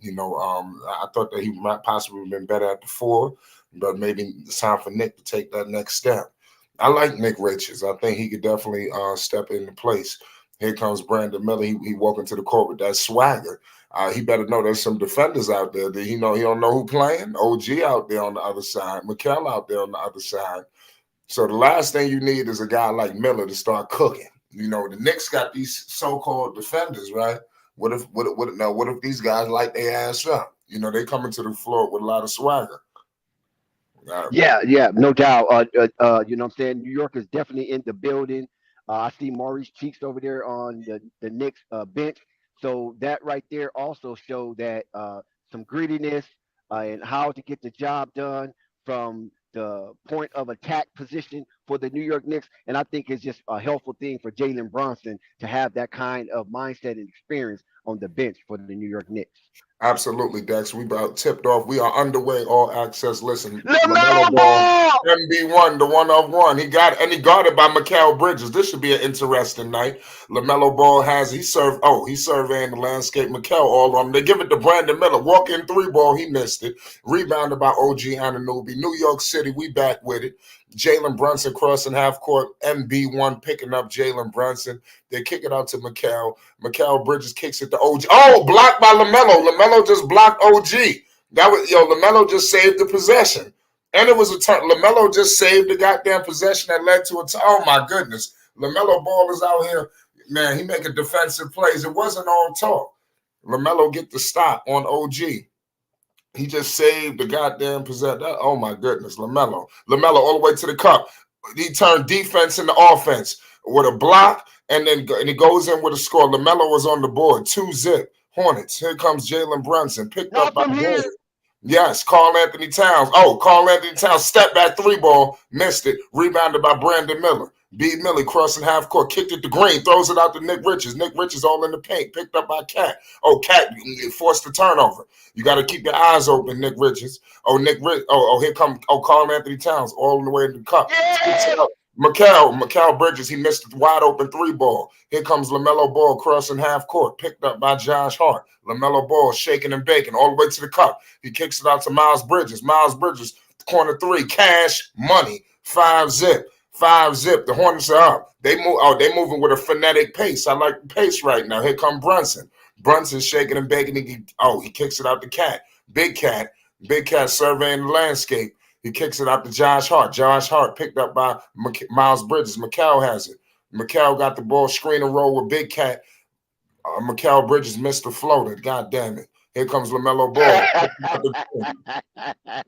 I thought that he might possibly have been better at the 4, but maybe it's time for Nick to take that next step. I like Nick Richards. I think he could definitely step into place. Here comes Brandon Miller. He walked into the court with that swagger. He better know there's some defenders out there that he don't know who playing. OG out there on the other side. Mikal out there on the other side. So the last thing you need is a guy like Miller to start cooking. The Knicks got these so-called defenders, right? What if these guys light their ass up? They come into the floor with a lot of swagger. Yeah, no doubt. You know what I'm saying? New York is definitely in the building. I see Maurice Cheeks over there on the Knicks bench. So that right there also showed that some grittiness and how to get the job done from the point of attack position for the New York Knicks. And I think it's just a helpful thing for Jalen Brunson to have that kind of mindset and experience on the bench for the New York Knicks. Absolutely, Dex. We about tipped off. We are underway. All access. Listen, Lamelo Ball, MB1, the 1 of 1. He guarded by Mikal Bridges. This should be an interesting night. Lamelo Ball he's surveying the landscape. Mikal all on him. They give it to Brandon Miller. Walk in 3 ball. He missed it. Rebounded by OG Anunoby. New York City. We back with it. Jalen Brunson crossing half court. MB1 picking up Jalen Brunson. They kick it out to Mikal. Mikal Bridges kicks it to OG. Oh, blocked by Lamelo. Lamelo just blocked OG. Lamelo just saved the possession. And it was a turn. Lamelo just saved the goddamn possession that led to a turn. Oh, my goodness. Lamelo Ball is out here. Man, he making defensive plays. It wasn't all talk. Lamelo get the stop on OG. He just saved the goddamn possession. Oh, my goodness. Lamelo all the way to the cup. He turned defense into offense with a block, and he goes in with a score. Lamelo was on the board. 2-zip. Hornets. Here comes Jalen Brunson. Picked up by Gordon. Yes, Karl Anthony Towns. Oh, Karl Anthony Towns. Step back 3 ball. Missed it. Rebounded by Brandon Miller. B. Millie crossing half court. Kicked it to Green. Throws it out to Nick Richards. Nick Richards all in the paint. Picked up by Cat. Oh, Cat forced the turnover. You got to keep your eyes open, Nick Richards. Oh, here come Karl Anthony Towns all the way to the cup. Yeah. Mikal Bridges, he missed a wide open 3 ball. Here comes Lamelo Ball crossing half court, picked up by Josh Hart. Lamelo Ball shaking and baking all the way to the cup. He kicks it out to Miles Bridges. Miles Bridges, corner 3, cash, money, 5-zip. 5-zip. The Hornets are up. They moving with a frenetic pace. I like the pace right now. Here come Brunson. Brunson shaking and baking. He kicks it out to Cat. Big Cat surveying the landscape. He kicks it out to Josh Hart. Josh Hart picked up by Miles Bridges. Mikal has it. Mikal got the ball, screen and roll with Big Cat. Mikal Bridges missed the floater. God damn it. Here comes Lamelo Ball.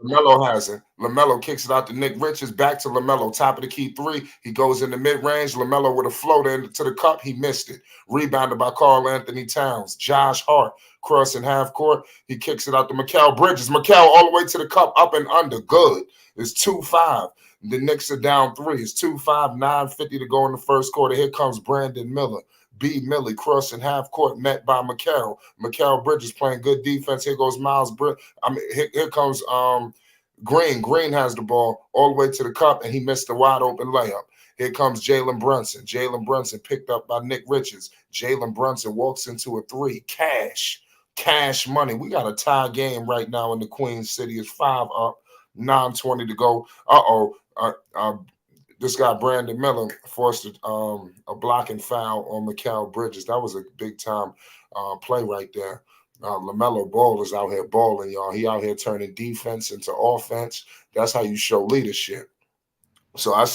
Lamelo has it. Lamelo kicks it out to Nick Richards. Back to Lamelo. Top of the key 3. He goes in the mid-range. Lamelo with a floater into the cup. He missed it. Rebounded by Karl Anthony Towns. Josh Hart crossing half court. He kicks it out to Mikal Bridges. Mikal all the way to the cup. Up and under. Good. It's 2-5. The Knicks are down 3. It's 2-5. 9:50 to go in the first quarter. Here comes Brandon Miller. B. Millie crossing half court, met by Mikal. Mikal Bridges playing good defense. Here goes Miles Bridges. Here comes Green. Green has the ball all the way to the cup, and he missed a wide open layup. Here comes Jalen Brunson. Jalen Brunson picked up by Nick Richards. Jalen Brunson walks into a 3. Cash money. We got a tie game right now in the Queen City. It's 5 up, 9:20 to go. This guy, Brandon Miller, forced a blocking foul on Mikal Bridges. That was a big-time play right there. Lamelo Ball is out here balling, y'all. He out here turning defense into offense. That's how you show leadership. So I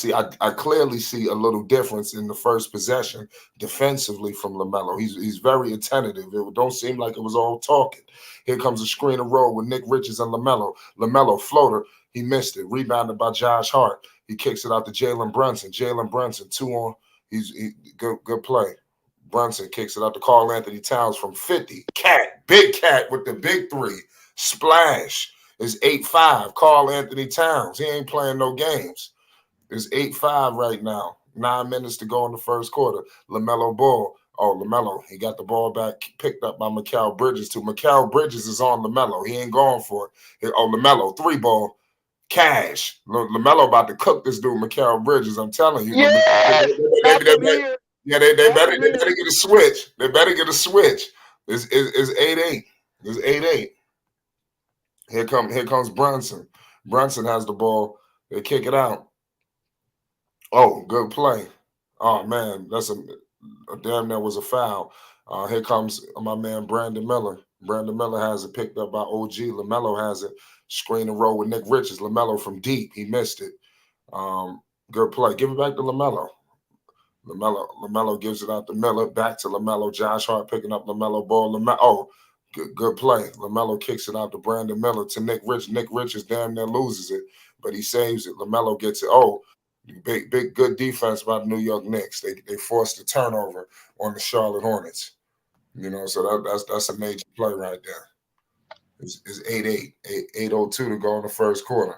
clearly see a little difference in the first possession defensively from Lamelo. He's very attentive. It don't seem like it was all talking. Here comes a screen and roll with Nick Richards and Lamelo. Lamelo floater. He missed it. Rebounded by Josh Hart. He kicks it out to Jalen Brunson. Jalen Brunson, 2 on. He's good play. Brunson kicks it out to Karl Anthony Towns from 50. Big cat with the big three. Splash. It's 8-5. Karl Anthony Towns. He ain't playing no games. It's 8-5 right now. 9 minutes to go in the first quarter. Lamelo Ball. Oh, Lamelo. He got the ball back, picked up by Mikal Bridges, too. Mikal Bridges is on Lamelo. He ain't going for it. Oh, Lamelo, 3-ball. Cash. Lamelo about to cook this dude, Mikal Bridges. I'm telling you. Yes! They better get a switch. They better get a switch. It's 8-8. It's 8-8. Here comes Brunson. Brunson has the ball. They kick it out. Oh, good play. Oh man, that's a damn, that was a foul. Here comes my man Brandon Miller. Brandon Miller has it picked up by OG. Lamelo has it. Screen and roll with Nick Richards. Lamelo from deep. He missed it. Good play. Give it back to Lamelo. Lamelo gives it out to Miller. Back to Lamelo. Josh Hart picking up Lamelo ball. Good play. Lamelo kicks it out to Brandon Miller to Nick Richards. Nick Richards damn near loses it, but he saves it. Lamelo gets it. Oh, big good defense by the New York Knicks. They forced a turnover on the Charlotte Hornets. You know, so that's a major play right there. It's 8-8. 8:02 to go in the first quarter.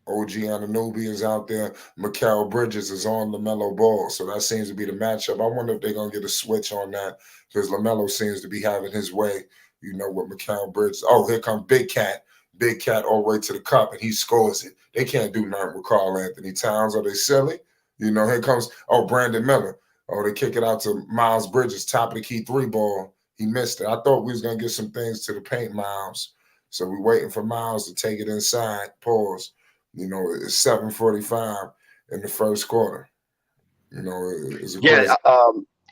OG Anunoby is out there. Mikal Bridges is on LaMelo Ball. So that seems to be the matchup. I wonder if they're going to get a switch on that because LaMelo seems to be having his way, you know, with Mikal Bridges. Oh, here comes Big Cat. Big Cat all the way to the cup, and he scores it. They can't do nothing with Karl Anthony Towns. Are they silly? You know, here comes, Brandon Miller. Oh, they kick it out to Miles Bridges, top of the key 3-ball. He missed it. I thought we was going to get some things to the paint, Miles. So we're waiting for Miles to take it inside. Pause. You know, it's 7:45 in the first quarter. You know,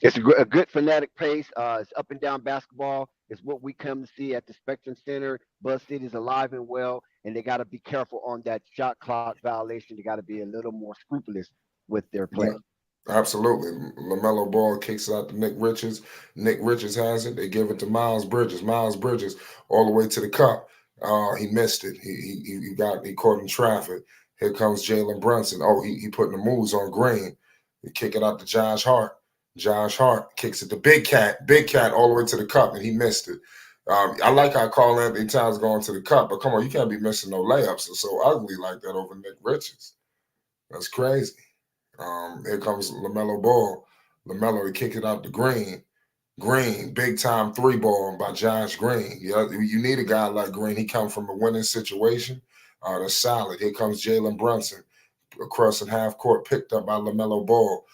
it's a good frenetic pace. It's up and down basketball. It's what we come to see at the Spectrum Center. Buzz City's alive and well, and they got to be careful on that shot clock violation. They got to be a little more scrupulous with their play. Yeah. Absolutely. LaMelo Ball kicks it out to Nick Richards. Nick Richards has it. They give it to Miles Bridges. Miles Bridges all the way to the cup. He missed it. He caught in traffic. Here comes Jalen Brunson. Oh, he putting the moves on Green. He kick it out to Josh Hart. Josh Hart kicks it to Big Cat. Big Cat all the way to the cup, and he missed it. I like how Karl Anthony Towns going to the cup, but come on, you can't be missing no layups. It's so ugly like that over Nick Richards. That's crazy. Here comes LaMelo Ball. LaMelo, he kick it out to Green. Green, big time 3-ball by Josh Green. You need a guy like Green. He come from a winning situation. That's solid. Here comes Jalen Brunson across in half court, picked up by LaMelo Ball.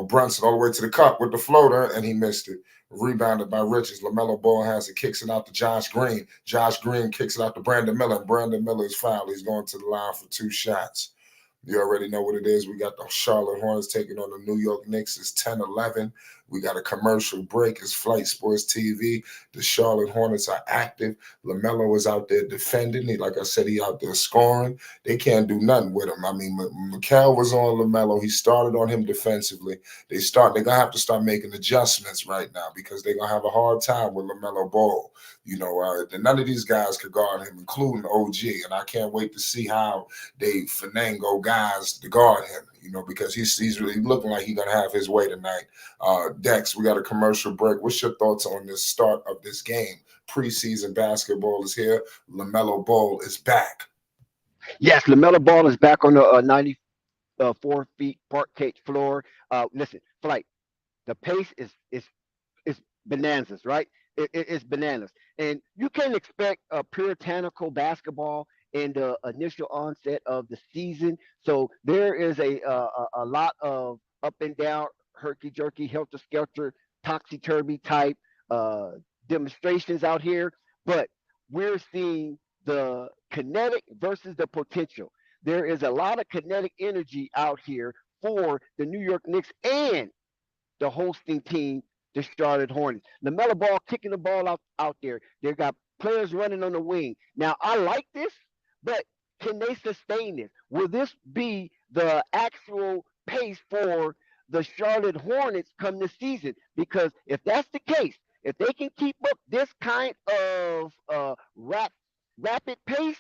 Brunson all the way to the cup with the floater, and he missed it. Rebounded by Richards. LaMelo Ball has it, kicks it out to Josh Green. Josh Green kicks it out to Brandon Miller. Brandon Miller is fouled. He's going to the line for 2 shots. You already know what it is. We got the Charlotte Hornets taking on the New York Knicks. It's 10-11. We got a commercial break. It's Flight Sports TV. The Charlotte Hornets are active. LaMelo is out there defending. Like I said, he out there scoring. They can't do nothing with him. I mean, Mikal was on LaMelo. He started on him defensively. They're going to have to start making adjustments right now because they're going to have a hard time with LaMelo Ball. You know, none of these guys could guard him, including OG. And I can't wait to see how they finagle guys to guard him, you know, because he's really looking like he's going to have his way tonight. Dex, we got a commercial break. What's your thoughts on the start of this game? Preseason basketball is here. LaMelo Ball is back. Yes, LaMelo Ball is back on the 94 feet parquet floor. Listen, Flight, the pace is bonanzas, right? It's bananas. And you can expect a puritanical basketball in the initial onset of the season. So there is a lot of up and down, herky-jerky, helter-skelter, topsy-turvy type demonstrations out here. But we're seeing the kinetic versus the potential. There is a lot of kinetic energy out here for the New York Knicks and the hosting team, the Charlotte Hornets. LaMelo Ball kicking the ball out there. They got players running on the wing. Now, I like this, but can they sustain this? Will this be the actual pace for the Charlotte Hornets come this season? Because if that's the case, if they can keep up this kind of rapid pace,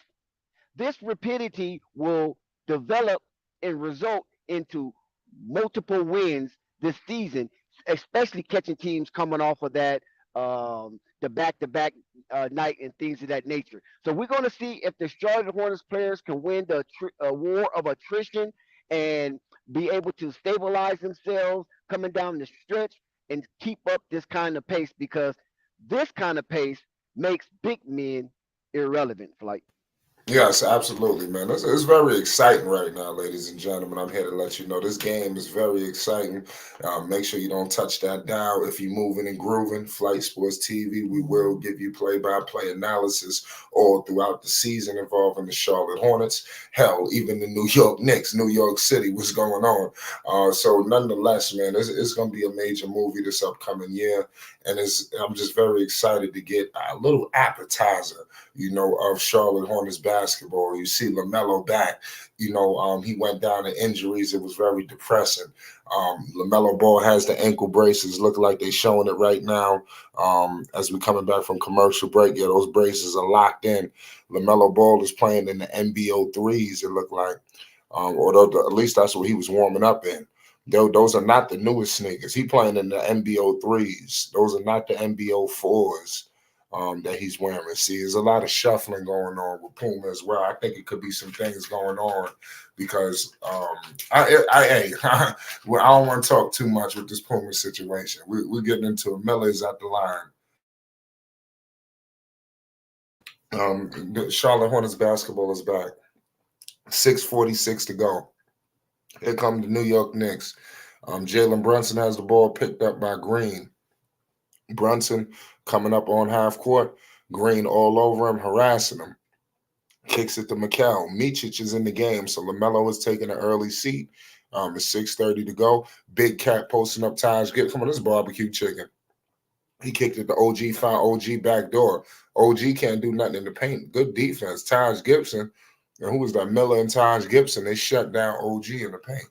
this rapidity will develop and result into multiple wins this season, especially catching teams coming off of that the back-to-back night and things of that nature. So we're going to see if the Charlotte Hornets players can win the war of attrition and be able to stabilize themselves coming down the stretch and keep up this kind of pace, because this kind of pace makes big men irrelevant. Flight. Yes, absolutely, man. It's very exciting right now, ladies and gentlemen. I'm here to let you know this game is very exciting. Make sure you don't touch that dial. If you're moving and grooving, Flight Sports TV, we will give you play-by-play analysis all throughout the season involving the Charlotte Hornets. Hell, even the New York Knicks, New York City, what's going on. So nonetheless, man, it's going to be a major movie this upcoming year. And I'm just very excited to get a little appetizer, of Charlotte Hornets basketball. You see Lamelo back. He went down to injuries. It was very depressing. Lamelo Ball has the ankle braces. Look like they're showing it right now as we're coming back from commercial break. Yeah, those braces are locked in. Lamelo Ball is playing in the NBO threes, it looked like. At least that's what he was warming up in. Those are not the newest sneakers. He playing in the NBO threes. Those are not the NBO fours that he's wearing. See, there's a lot of shuffling going on with Puma as well. I think it could be some things going on because I don't want to talk too much with this Puma situation. We're getting into it. Miller's at the line. The Charlotte Hornets basketball is back. 6:46 to go. Here come the New York Knicks. Jalen Brunson has the ball picked up by Green. Brunson coming up on half court. Green all over him, harassing him. Kicks it to Mikal. Micic is in the game, so Lamelo is taking an early seat. It's 6:30 to go. Big Cat posting up Taj Gibbs. Come on, this is barbecue chicken. He kicked it to OG, found OG back door. OG can't do nothing in the paint. Good defense. Taj Gibson. And who was that? Miller and Taj Gibson. They shut down OG in the paint.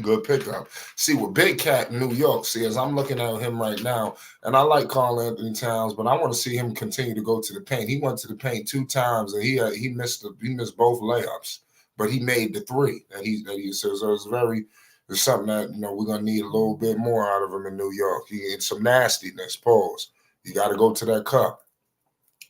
Good pickup. See, with Big Cat in New York, as I'm looking at him right now, and I like Karl Anthony Towns, but I want to see him continue to go to the paint. He went to the paint 2 times, and he missed both layups, but he made the 3 that he says. So it's something that we're gonna need a little bit more out of him in New York. He needs some nastiness. Pause. You got to go to that cup.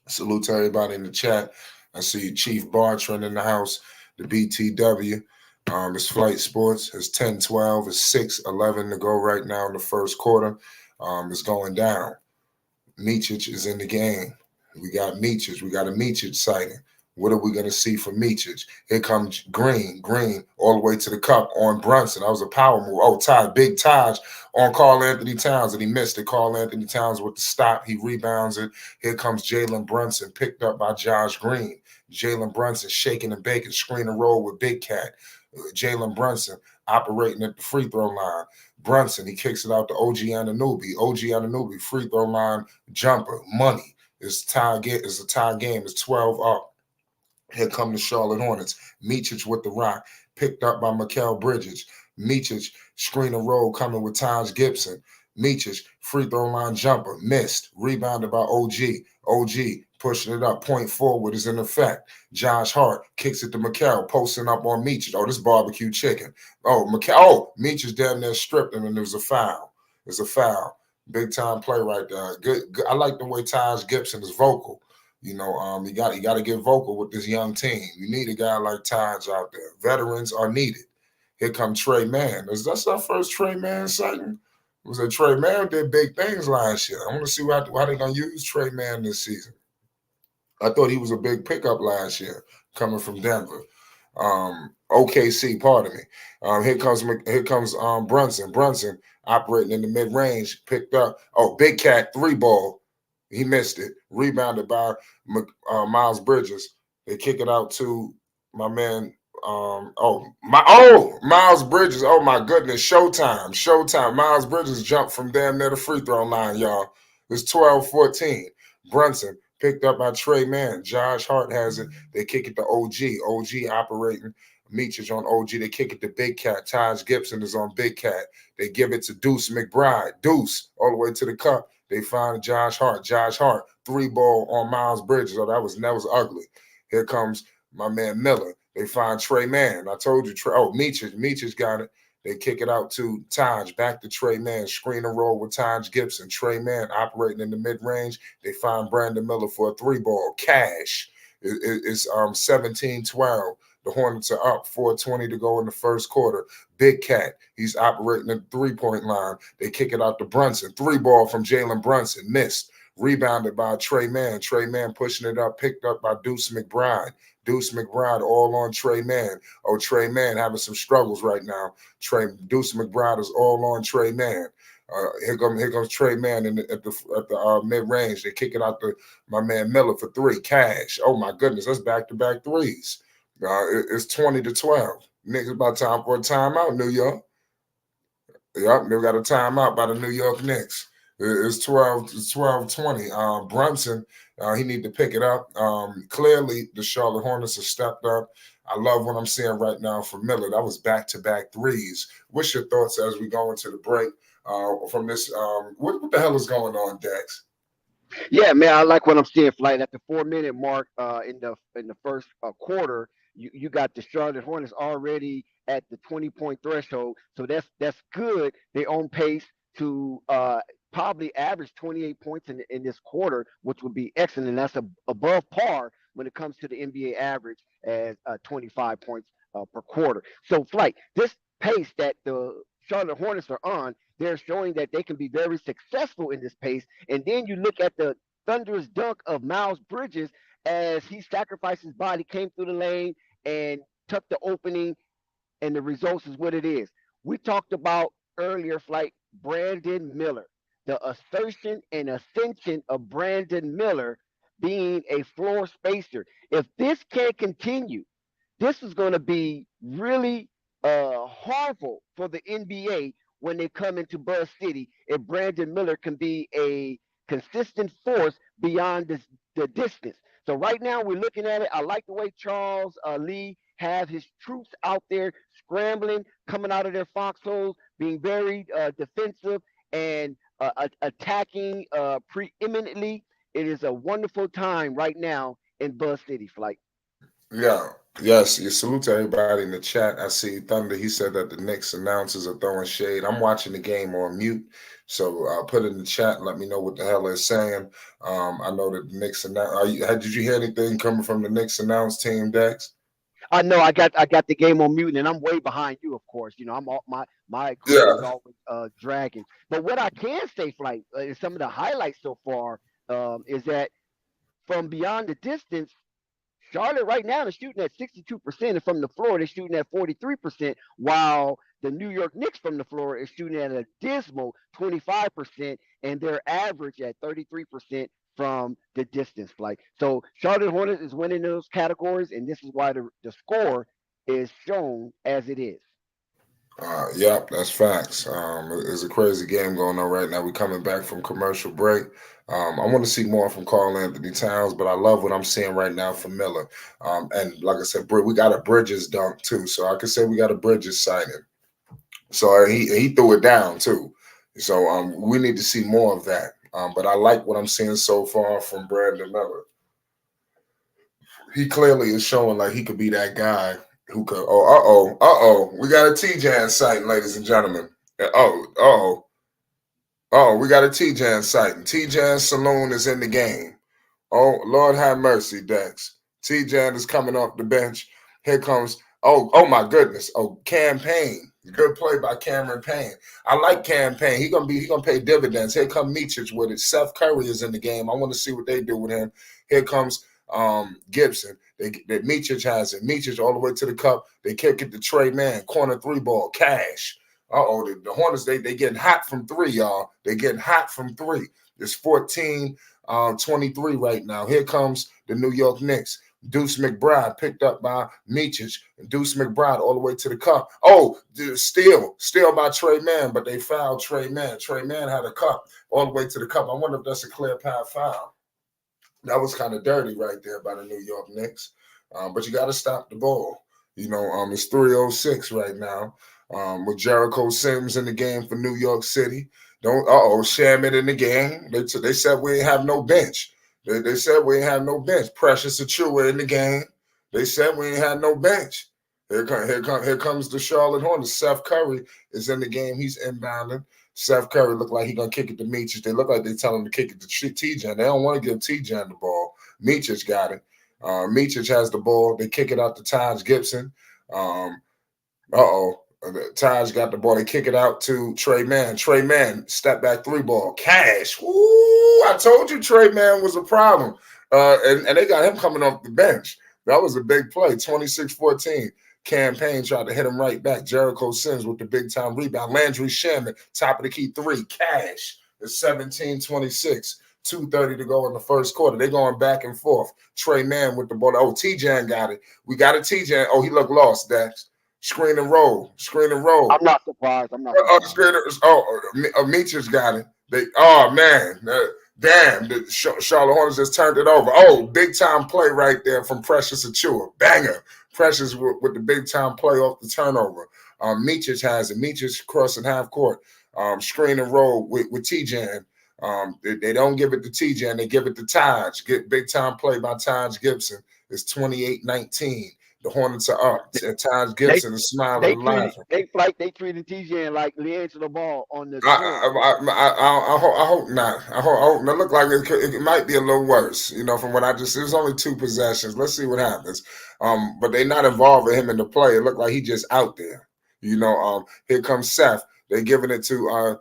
Salute to everybody in the chat. I see Chief Bartran in the house, the BTW. It's Flight Sports. It's 10-12. It's 6:11 to go right now in the first quarter. It's going down. Micic is in the game. We got Micic. We got a Micic sighting. What are we going to see from Micic? Here comes Green all the way to the cup on Brunson. That was a power move. Oh, Big Taj on Karl Anthony Towns, and he missed it. Karl Anthony Towns with the stop. He rebounds it. Here comes Jalen Brunson, picked up by Josh Green. Jalen Brunson shaking and baking, screen and roll with Big Cat. Jalen Brunson operating at the free throw line. Brunson, he kicks it out to OG Anunoby. OG Anunoby, free throw line jumper, money. It's a tie game. It's 12 up. Here come the Charlotte Hornets. Micic with the rock, picked up by Mikal Bridges. Micic, screen and roll coming with Taj Gibson. Micic, free throw line jumper, missed. Rebounded by OG. OG pushing it up. Point forward is in effect. Josh Hart kicks it to Mikal, posting up on Micic. Oh, this barbecue chicken. Oh, Micic damn near stripped him, and there was a foul. There's a foul. Big time play right there. Good. I like the way Taj Gibson is vocal. You got to get vocal with this young team. You need a guy like Taj out there. Veterans are needed. Here comes Trey Mann. That's our first Trey Mann sighting. It was a Trey Mann did big things last year. I want to see how they're going to use Trey Mann this season. I thought he was a big pickup last year coming from Denver. OKC, pardon me. Here comes Brunson. Brunson operating in the mid-range, picked up. Oh, Big Cat 3-ball. He missed it. Rebounded by Miles Bridges. They kick it out to my man. Miles Bridges. Oh my goodness. Showtime. Miles Bridges jumped from damn near the free throw line, y'all. It's 12-14. Brunson picked up by Trey Mann. Josh Hart has it. They kick it to OG. OG operating. Micic on OG. They kick it to Big Cat. Taj Gibson is on Big Cat. They give it to Deuce McBride. Deuce all the way to the cup. They find Josh Hart. Josh Hart, 3-ball on Miles Bridges. Oh, that was ugly. Here comes my man Miller. They find Trey Mann. I told you, Micic got it. They kick it out to Taj, back to Trey Mann, screen and roll with Taj Gibson. Trey Mann operating in the mid-range. They find Brandon Miller for a 3-ball. Cash. It's 17-12. The Hornets are up, 4:20 to go in the first quarter. Big Cat, he's operating at the 3-point line. They kick it out to Brunson. 3-ball from Jalen Brunson, missed. Rebounded by Trey Mann. Trey Mann pushing it up, picked up by Deuce McBride. Deuce McBride all on Trey Mann. Oh, Trey Mann having some struggles right now. Deuce McBride is all on Trey Mann. Here comes Trey Mann at the mid range. They kick it out to my man Miller for 3. Cash. Oh my goodness, that's back-to-back threes. It's 20-12. Niggas about time for a timeout, New York. Yep, they got a timeout by the New York Knicks. It's 12-20. Brunson, he need to pick it up. Clearly, the Charlotte Hornets have stepped up. I love what I'm seeing right now from Miller. That was back-to-back threes. What's your thoughts as we go into the break from this? What the hell is going on, Dex? Yeah, man, I like what I'm seeing. Flight at the 4-minute mark in the first quarter, you got the Charlotte Hornets already at the 20-point threshold, so that's good. They on pace to probably average 28 points in this quarter, which would be excellent. And that's above par when it comes to the NBA average as 25 points per quarter. So, Flight, this pace that the Charlotte Hornets are on, they're showing that they can be very successful in this pace. And then you look at the thunderous dunk of Miles Bridges as he sacrificed his body, came through the lane, and took the opening, and the results is what it is. We talked about earlier, Flight, Brandon Miller, the assertion and ascension of Brandon Miller being a floor spacer. If this can't continue, this is going to be really harmful for the NBA when they come into Buzz City if Brandon Miller can be a consistent force beyond the distance. So right now we're looking at it. I like the way Charles Lee have his troops out there scrambling, coming out of their foxholes, being very defensive and attacking preeminently. It is a wonderful time right now in Buzz City, Flight. Yeah. Yes, you salute to everybody in the chat. I see Thunder. He said that the Knicks announcers are throwing shade. I'm watching the game on mute, so put it in the chat and let me know what the hell they're saying. I know that the Knicks did you hear anything coming from the Knicks announced team, Dex? I know I got the game on mute, and I'm way behind you, of course. You know, I'm all, my equipment is always dragging. But what I can say, Flight, is some of the highlights so far is that from beyond the distance, Charlotte right now is shooting at 62%, and from the floor they're shooting at 43%, while the New York Knicks from the floor is shooting at a dismal 25%, and their average at 33% from the distance. Like, so Charlotte Hornets is winning those categories, and this is why the score is shown as it is. Yep, that's facts. It's a crazy game going on right now. We're coming back from commercial break. I want to see more from Karl Anthony Towns, but I love what I'm seeing right now from Miller. And like I said, we got a Bridges dunk too, so I could say we got a Bridges signing. So he threw it down too. So we need to see more of that. But I like what I'm seeing so far from Brandon Miller. He clearly is showing like he could be that guy who could. We got a T-Jan sighting, ladies and gentlemen. We got a T-Jan sighting. T-Jan Saloon is in the game. Oh, Lord have mercy, Dex. T-Jan is coming off the bench. Here comes, oh my goodness. Oh, Cam Payne. Good play by Cameron Payne. I like Cam Payne. He gonna pay dividends. Here come Mičić with it. Seth Curry is in the game. I want to see what they do with him. Here comes Gibson. Mičić has it. Mičić all the way to the cup. They kick it to Trey Mann. Corner 3-ball. Cash. The Hornets, they getting hot from 3, y'all. They getting hot from 3. It's 14-23 right now. Here comes the New York Knicks. Deuce McBride picked up by Mičić. And Deuce McBride all the way to the cup. Oh, steal by Trey Mann, but they fouled Trey Mann. Trey Mann had a cup all the way to the cup. I wonder if that's a clear path foul. That was kind of dirty right there by the New York Knicks. But you got to stop the ball. You know, it's 3:06 right now. With Jericho Sims in the game for New York City. Shaman in the game. They said we ain't have no bench. They said we ain't have no bench. Precious Achua in the game. They said we ain't had no bench. Here comes the Charlotte Hornets. Seth Curry is in the game. He's inbounding. Seth Curry look like he's gonna kick it to Meechich. They look like they tell him to kick it to TJ. They don't want to give TJ the ball. Meechich got it. Meechich has the ball. They kick it out to Taj Gibson. Taj got the ball. They kick it out to Trey Mann. Trey Mann, step back three ball. Cash. Woo! I told you Trey Mann was a problem. And they got him coming off the bench. That was a big play. 26-14. Campaign tried to hit him right back. Jericho Sims with the big time rebound. Landry Shaman, top of the key three. Cash. It's 17-26. 2:30 to go in the first quarter. They're going back and forth. Trey Mann with the ball. Oh, TJ got it. We got a TJ. Oh, he looked lost, Dax. Screen and roll. I'm not surprised. Meechers got it. Damn, the Charlotte Hornets just turned it over. Oh, big time play right there from Precious Achua. Banger. Precious with the big time play off the turnover. Meechers has it. Meechers crossing half court. Screen and roll with TJ. They don't give it to TJ and they give it to Taj. Get big time play by Taj Gibson. It's 28-19. The Hornets are up. And Taj Gibson is smiling and laughing. They treated TJ like LeAngelo Ball on the. I hope not. I hope not. Look like it might be a little worse. From what I just see, there's only 2 possessions. Let's see what happens. But they're not involving him in the play. It looked like he just out there. Here comes Seth. They're giving it to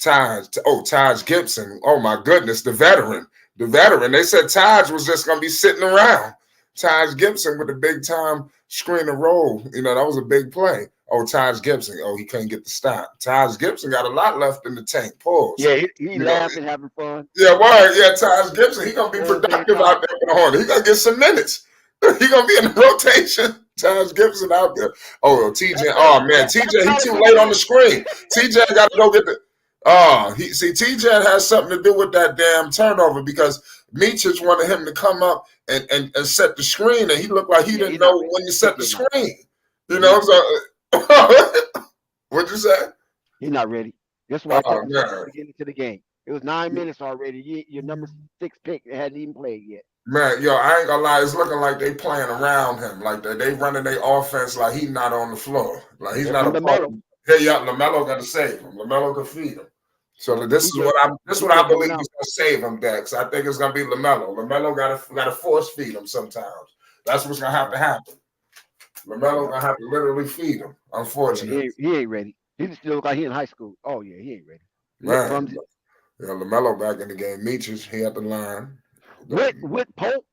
Taj Gibson. Oh my goodness, the veteran. They said Taj was just gonna be sitting around. Taj Gibson with the big time screen and roll. That was a big play. Oh, Taj Gibson. Oh, he couldn't get the stop. Taj Gibson got a lot left in the tank. Pause. Yeah, he laughing, having fun. Yeah, word. Yeah, Taj Gibson. He gonna be productive out there for the Hornets. He gonna get some minutes. He gonna be in the rotation. Taj Gibson out there. Oh, TJ. Oh man, TJ. He too late on the screen. TJ got to go get the. TJ has something to do with that damn turnover because Meechich wanted him to come up and set the screen, and he looked like he didn't know when you set the screen. So what'd you say? He's not ready. That's why I to get into the game. It was 9 minutes already. Your number 6 pick hadn't even played yet. Man, I ain't gonna lie. It's looking like they playing around him, like they running their offense like he's not on the floor, like he's not a part of it. Lamelo got to save him. Lamelo can feed him. So this is what I believe is gonna save him, Dex. I think it's gonna be Lamelo. Lamelo gotta force feed him sometimes. That's what's gonna have to happen. Lamelo gonna have to literally feed him. Unfortunately, he ain't ready. He still look like he in high school. Oh yeah, he ain't ready. Man, Lamelo back in the game. Meechers, he at the line. What Pope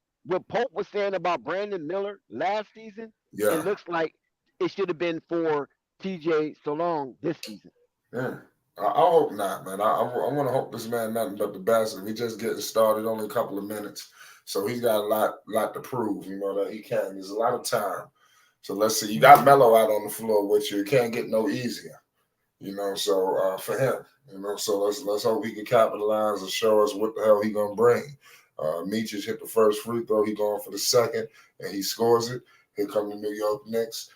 was saying about Brandon Miller last season, it looks like it should have been for TJ so long this season. Yeah. I hope not, man. I want to hope this man nothing but the best. We just getting started, only a couple of minutes, so he's got a lot to prove. That he can. There's a lot of time. So let's see. You got Melo out on the floor with you. It can't get no easier. So for him, So let's hope he can capitalize and show us what the hell he gonna bring. Meechich hit the first free throw. He going for the second, and he scores it. Here come the New York Knicks.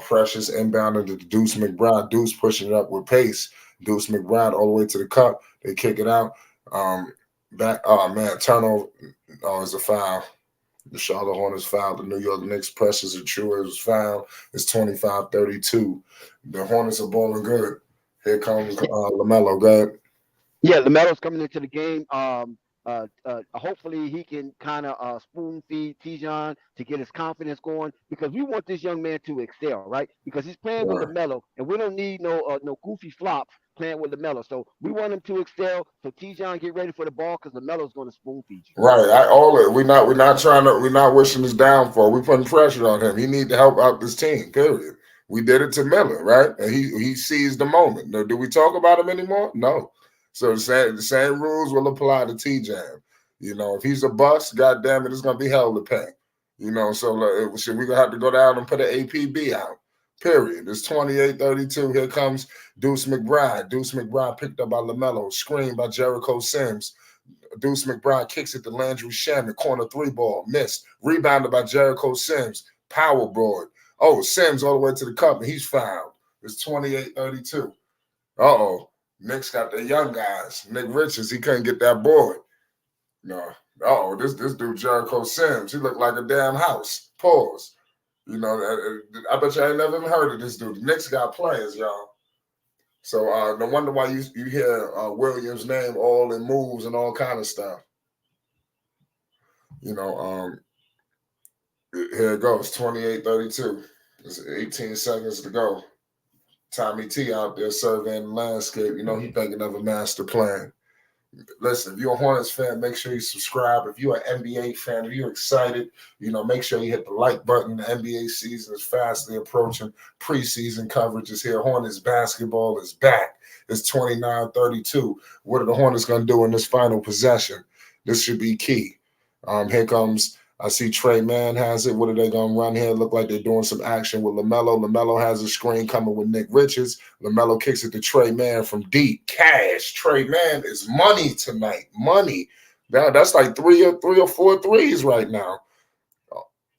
Precious inbounded to Deuce McBride. Deuce pushing it up with pace. Deuce McBride all the way to the cup. They kick it out. Turnover. Oh, it's a foul. The Charlotte Hornets fouled. The New York Knicks. Precious Achua was fouled. It's 25-32. The Hornets are bowling good. Here comes Lamelo. Go ahead. Yeah, Lamelo's coming into the game. Hopefully he can kind of spoon feed Tijon to get his confidence going, because we want this young man to excel, right? Because he's playing with Lamelo, and we don't need no goofy flops playing with Lamelo. So we want him to excel. So Tijon, get ready for the ball, because Lamelo's going to spoon feed you. Right. We're not wishing his downfall. We're putting pressure on him. He need to help out this team. Period. We did it to Miller, right? And he seized the moment. Now, do we talk about him anymore? No. So the same rules will apply to TJ. If he's a bust, goddamn it, it's gonna be hell to pay. So we're gonna have to go down and put an APB out. Period. It's 28-32. Here comes Deuce McBride. Deuce McBride picked up by Lamelo, screened by Jericho Sims. Deuce McBride kicks it to Landry Shaman, corner 3-ball, missed. Rebounded by Jericho Sims, power board. Oh, Sims all the way to the cup, and he's fouled. It's 28-32. Knicks got the young guys. Nick Richards, he couldn't get that board. No. This dude Jericho Sims, he looked like a damn house. Pause. You know, I bet you ain't never even heard of this dude. The Knicks got players, y'all. So no wonder why you hear Williams' name all in moves and all kind of stuff. You know, here it goes, 28-32. There's 18 seconds to go. Tommy T out there surveying the landscape. You know, he thinking of a master plan. Listen, if you're a Hornets fan, make sure you subscribe. If you're an NBA fan, if you're excited, you know, make sure you hit the like button. The NBA season is fastly approaching. Preseason coverage is here. Hornets basketball is back. It's 29-32. What are the Hornets going to do in this final possession? This should be key. Here comes, I see Trey Mann has it. What are they going to run here? Look like they're doing some action with Lamelo. Lamelo has a screen coming with Nick Richards. Lamelo kicks it to Trey Mann from deep. Cash. Trey Mann is money tonight. Money. That's like three or four threes right now.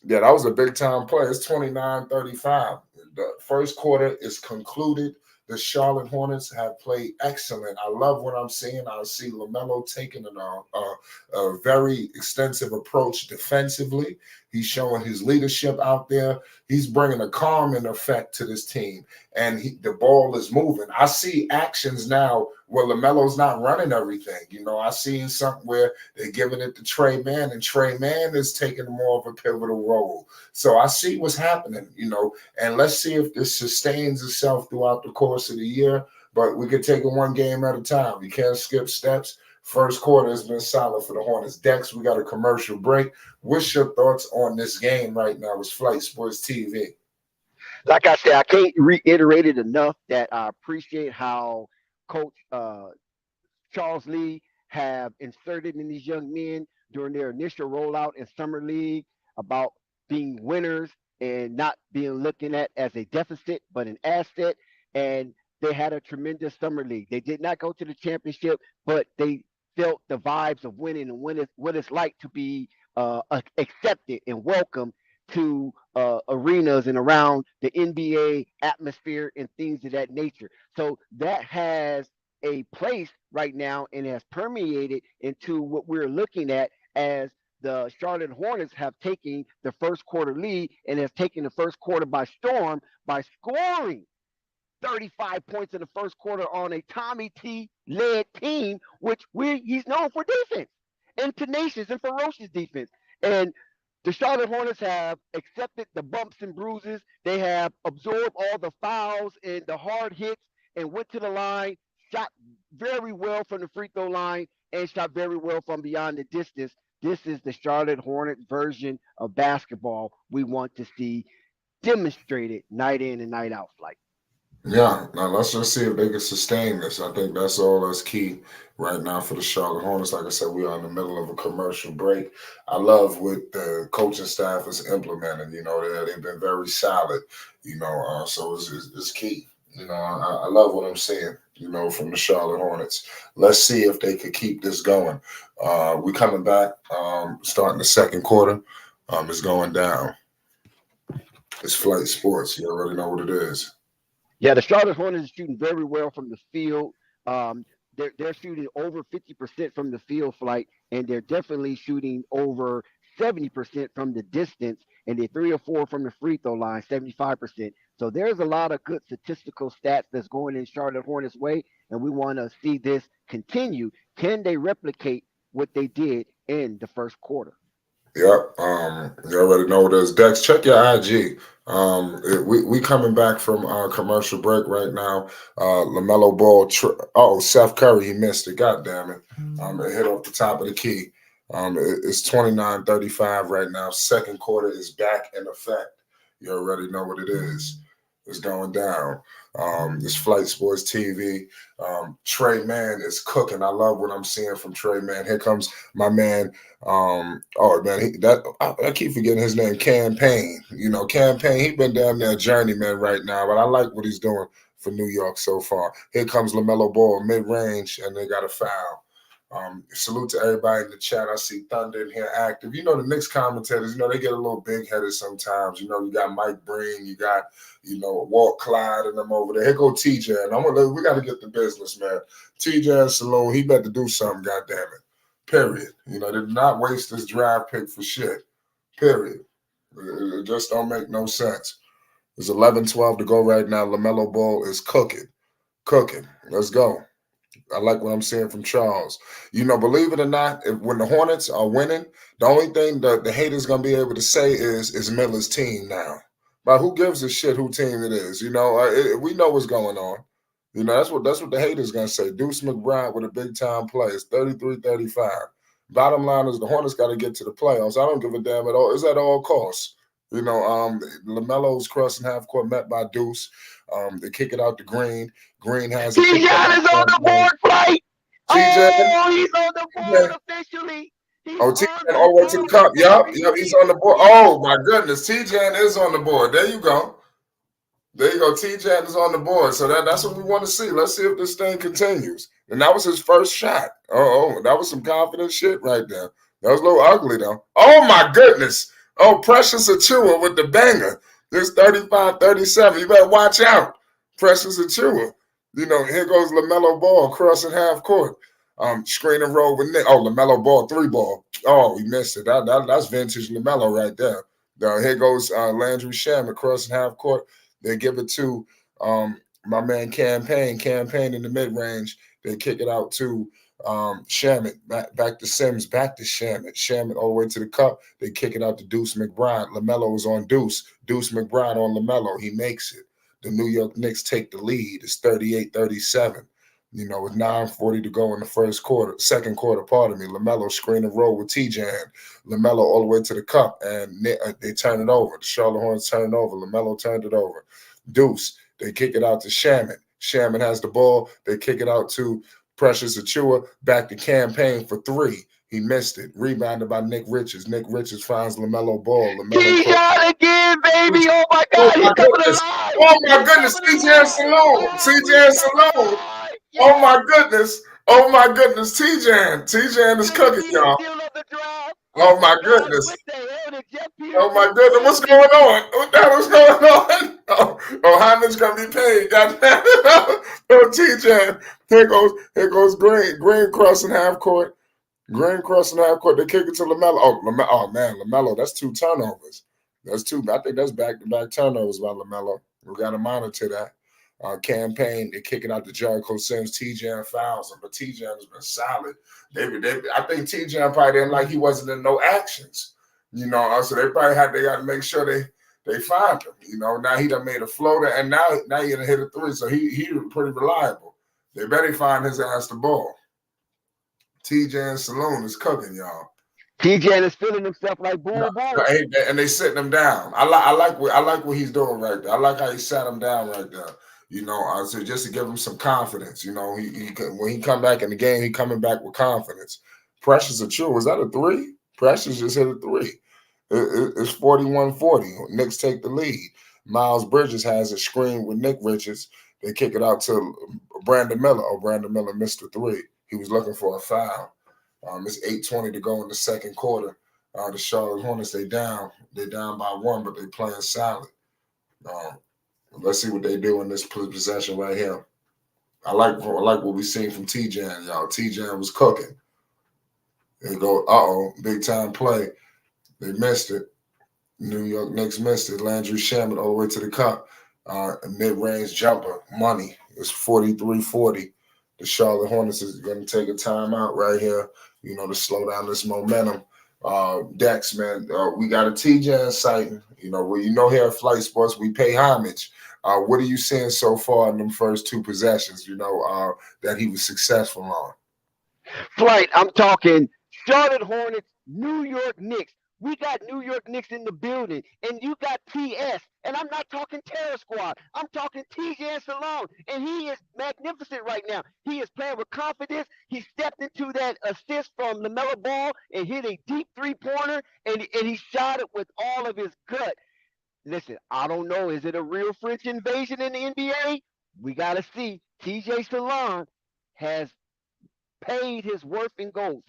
Yeah, that was a big-time play. It's 29-35. The first quarter is concluded. The Charlotte Hornets have played excellent. I love what I'm seeing. I see Lamelo taking a very extensive approach defensively. He's showing his leadership out there. He's bringing a calming effect to this team, and the ball is moving. I see actions now where LaMelo's not running everything. You know, I see something where they're giving it to Trey Mann, and Trey Mann is taking more of a pivotal role. So I see what's happening, you know, and let's see if this sustains itself throughout the course of the year. But we can take it one game at a time. You can't skip steps. First quarter has been solid for the Hornets. Dex, we got a commercial break. What's your thoughts on this game right now? It's Flight Sports TV. Like I said, I can't reiterate it enough that I appreciate how Coach Charles Lee have inserted in these young men during their initial rollout in summer league about being winners and not being looking at as a deficit but an asset. And they had a tremendous summer league. They did not go to the championship, but they felt the vibes of winning and what it's like to be accepted and welcome to arenas and around the NBA atmosphere and things of that nature. So that has a place right now and has permeated into what we're looking at as the Charlotte Hornets have taken the first quarter lead and has taken the first quarter by storm by scoring 35 points in the first quarter on a Tommy T led team, which he's known for defense and tenacious and ferocious defense. And the Charlotte Hornets have accepted the bumps and bruises. They have absorbed all the fouls and the hard hits and went to the line, shot very well from the free throw line, and shot very well from beyond the distance. This is the Charlotte Hornets version of basketball we want to see demonstrated night in and night out, Flight. Yeah, now let's just see if they can sustain this. I think that's all that's key right now for the Charlotte Hornets. Like I said, we are in the middle of a commercial break. I love what the coaching staff is implementing. You know, they've been very solid, you know, so it's key. You know, I love what I'm seeing, you know, from the Charlotte Hornets. Let's see if they could keep this going. We coming back, starting the second quarter. It's going down. It's Flight Sports. You already know what it is. Yeah, the Charlotte Hornets are shooting very well from the field. They're shooting over 50% from the field, Flight, and they're definitely shooting over 70% from the distance, and they're 3 or 4 from the free throw line, 75%. So there's a lot of good statistical stats that's going in Charlotte Hornets' way, and we want to see this continue. Can they replicate what they did in the first quarter? Yep. You already know what it is. Dex, check your IG. We coming back from commercial break right now. LaMelo Ball. Seth Curry, he missed it. God damn it. It hit off the top of the key. It's 29-35 right now. Second quarter is back in effect. You already know what it is. It's going down. It's Flight Sports TV. Trey Mann is cooking. I love what I'm seeing from Trey Mann. Here comes my man. I keep forgetting his name. Campaign. You know, Campaign. He been down there journeyman right now, but I like what he's doing for New York so far. Here comes LaMelo Ball, mid range, and they got a foul. Salute to everybody in the chat. I see Thunder in here active. You know, the Knicks commentators, you know, they get a little big-headed sometimes. You know, you got Mike Breen, you got, you know, Walt Clyde and them over there. Here go TJ, and we got to get the business, man. TJ Saloon, he better do something, goddammit. Period. You know, they did not waste this draft pick for shit. Period. It just don't make no sense. There's 11-12 to go right now. LaMelo Ball is cooking. Let's go. I like what I'm seeing from Charles. Believe it or not, when the Hornets are winning, the only thing that the haters gonna be able to say is Miller's team now. But who gives a shit who team it is? We know what's going on. That's what the haters gonna say. Deuce McBride with a big time play. It's 33-35. Bottom line is the Hornets got to get to the playoffs. I don't give a damn at all. It's at all costs. LaMelo's crossing half court, met by Deuce. They kick it out to Green. Green has a T-John is on the board, Flight. Oh, he's on the board officially. T-Jan all the way to the cup. Yep, he's on the board. Oh, my goodness. T-Jan is on the board. There you go. T-Jan is on the board. So that's what we want to see. Let's see if this thing continues. And that was his first shot. Oh, that was some confident shit right there. That was a little ugly, though. Oh, my goodness. Oh, Precious Achua with the banger. It's 35-37. You better watch out. Precious Achua. Here goes LaMelo Ball crossing half court. Screen and roll with Nick. Oh, LaMelo Ball, 3-ball. Oh, he missed it. That's vintage LaMelo right there. Here goes Landry Shamet crossing half court. They give it to my man Campaign in the mid-range. They kick it out to Shamet, back to Sims, back to Shamet all the way to the cup. They kick it out to Deuce McBride. LaMelo is on Deuce McBride on LaMelo. He makes it. The New York Knicks take the lead. It's 38-37. With 9:40 to go in the second quarter, pardon me. LaMelo screen and roll with T-Jan. LaMelo all the way to the cup, and they turn it over. The Charlotte Hornets turn it over. LaMelo turned it over. Deuce, they kick it out to Shamet. Shamet has the ball. They kick it out to Precious Achua, back to Campaign for 3. He missed it. Rebounded by Nick Richards. Nick Richards finds LaMelo Ball. He shot again, baby. Oh, my God. Oh, my goodness. Oh, my goodness. T-Jan Salone. Oh, my goodness. Oh, my goodness. T-Jan is cooking, y'all. Oh, my goodness. Oh, my goodness. What's going on? What the hell is going on? Oh, Hyman's going to be paid. Goddamn. Oh, T-Jan. Here goes Green. Green crossing half court. They kick it to LaMelo. Oh, man, LaMelo. That's 2 turnovers. That's 2. I think that's back-to-back turnovers by LaMelo. We got to monitor that. Campaign, they kick it out to Jericho Sims. T-Jan fouls him, but T-Jan has been solid. I think T-Jan probably didn't like he wasn't in no actions. So they probably got to make sure they find him. Now he done made a floater, and now he done hit a 3, so he pretty reliable. They better find his ass the ball. T-Jan Salone is cooking, y'all. T-Jan is feeling himself like boom, boom. And they sitting him down. I like what he's doing right there. I like how he sat him down right there. So just to give him some confidence. When he come back in the game, he coming back with confidence. Precious Achua, was that a 3? Precious just hit a 3. It's 41-40. Knicks take the lead. Miles Bridges has a screen with Nick Richards. They kick it out to Brandon Miller. Oh, Brandon Miller missed a 3. He was looking for a foul. It's 8:20 to go in the second quarter. The Charlotte Hornets, they down by 1, but they playing solid. Let's see what they do in this possession right here. I like what we seen from T-Jan, y'all. T-Jan was cooking. They go, big time play. They missed it. New York Knicks missed it. Landry Shamet all the way to the cup. A mid-range jumper, money. It's 43-40. The Charlotte Hornets is going to take a timeout right here, to slow down this momentum. Dex, man, we got a T-Jan sighting. Here at Flight Sports, we pay homage. What are you seeing so far in them first 2 possessions, that he was successful on? Flight, I'm talking Charlotte Hornets, New York Knicks. We got New York Knicks in the building, and you got PS, and I'm not talking Terror Squad. I'm talking T-Jan Salone, and he is magnificent right now. He is playing with confidence. He stepped into that assist from LaMelo Ball and hit a deep 3-pointer, and he shot it with all of his gut. Listen, I don't know. Is it a real French invasion in the NBA? We got to see. T.J. Salone has paid his worth in gold.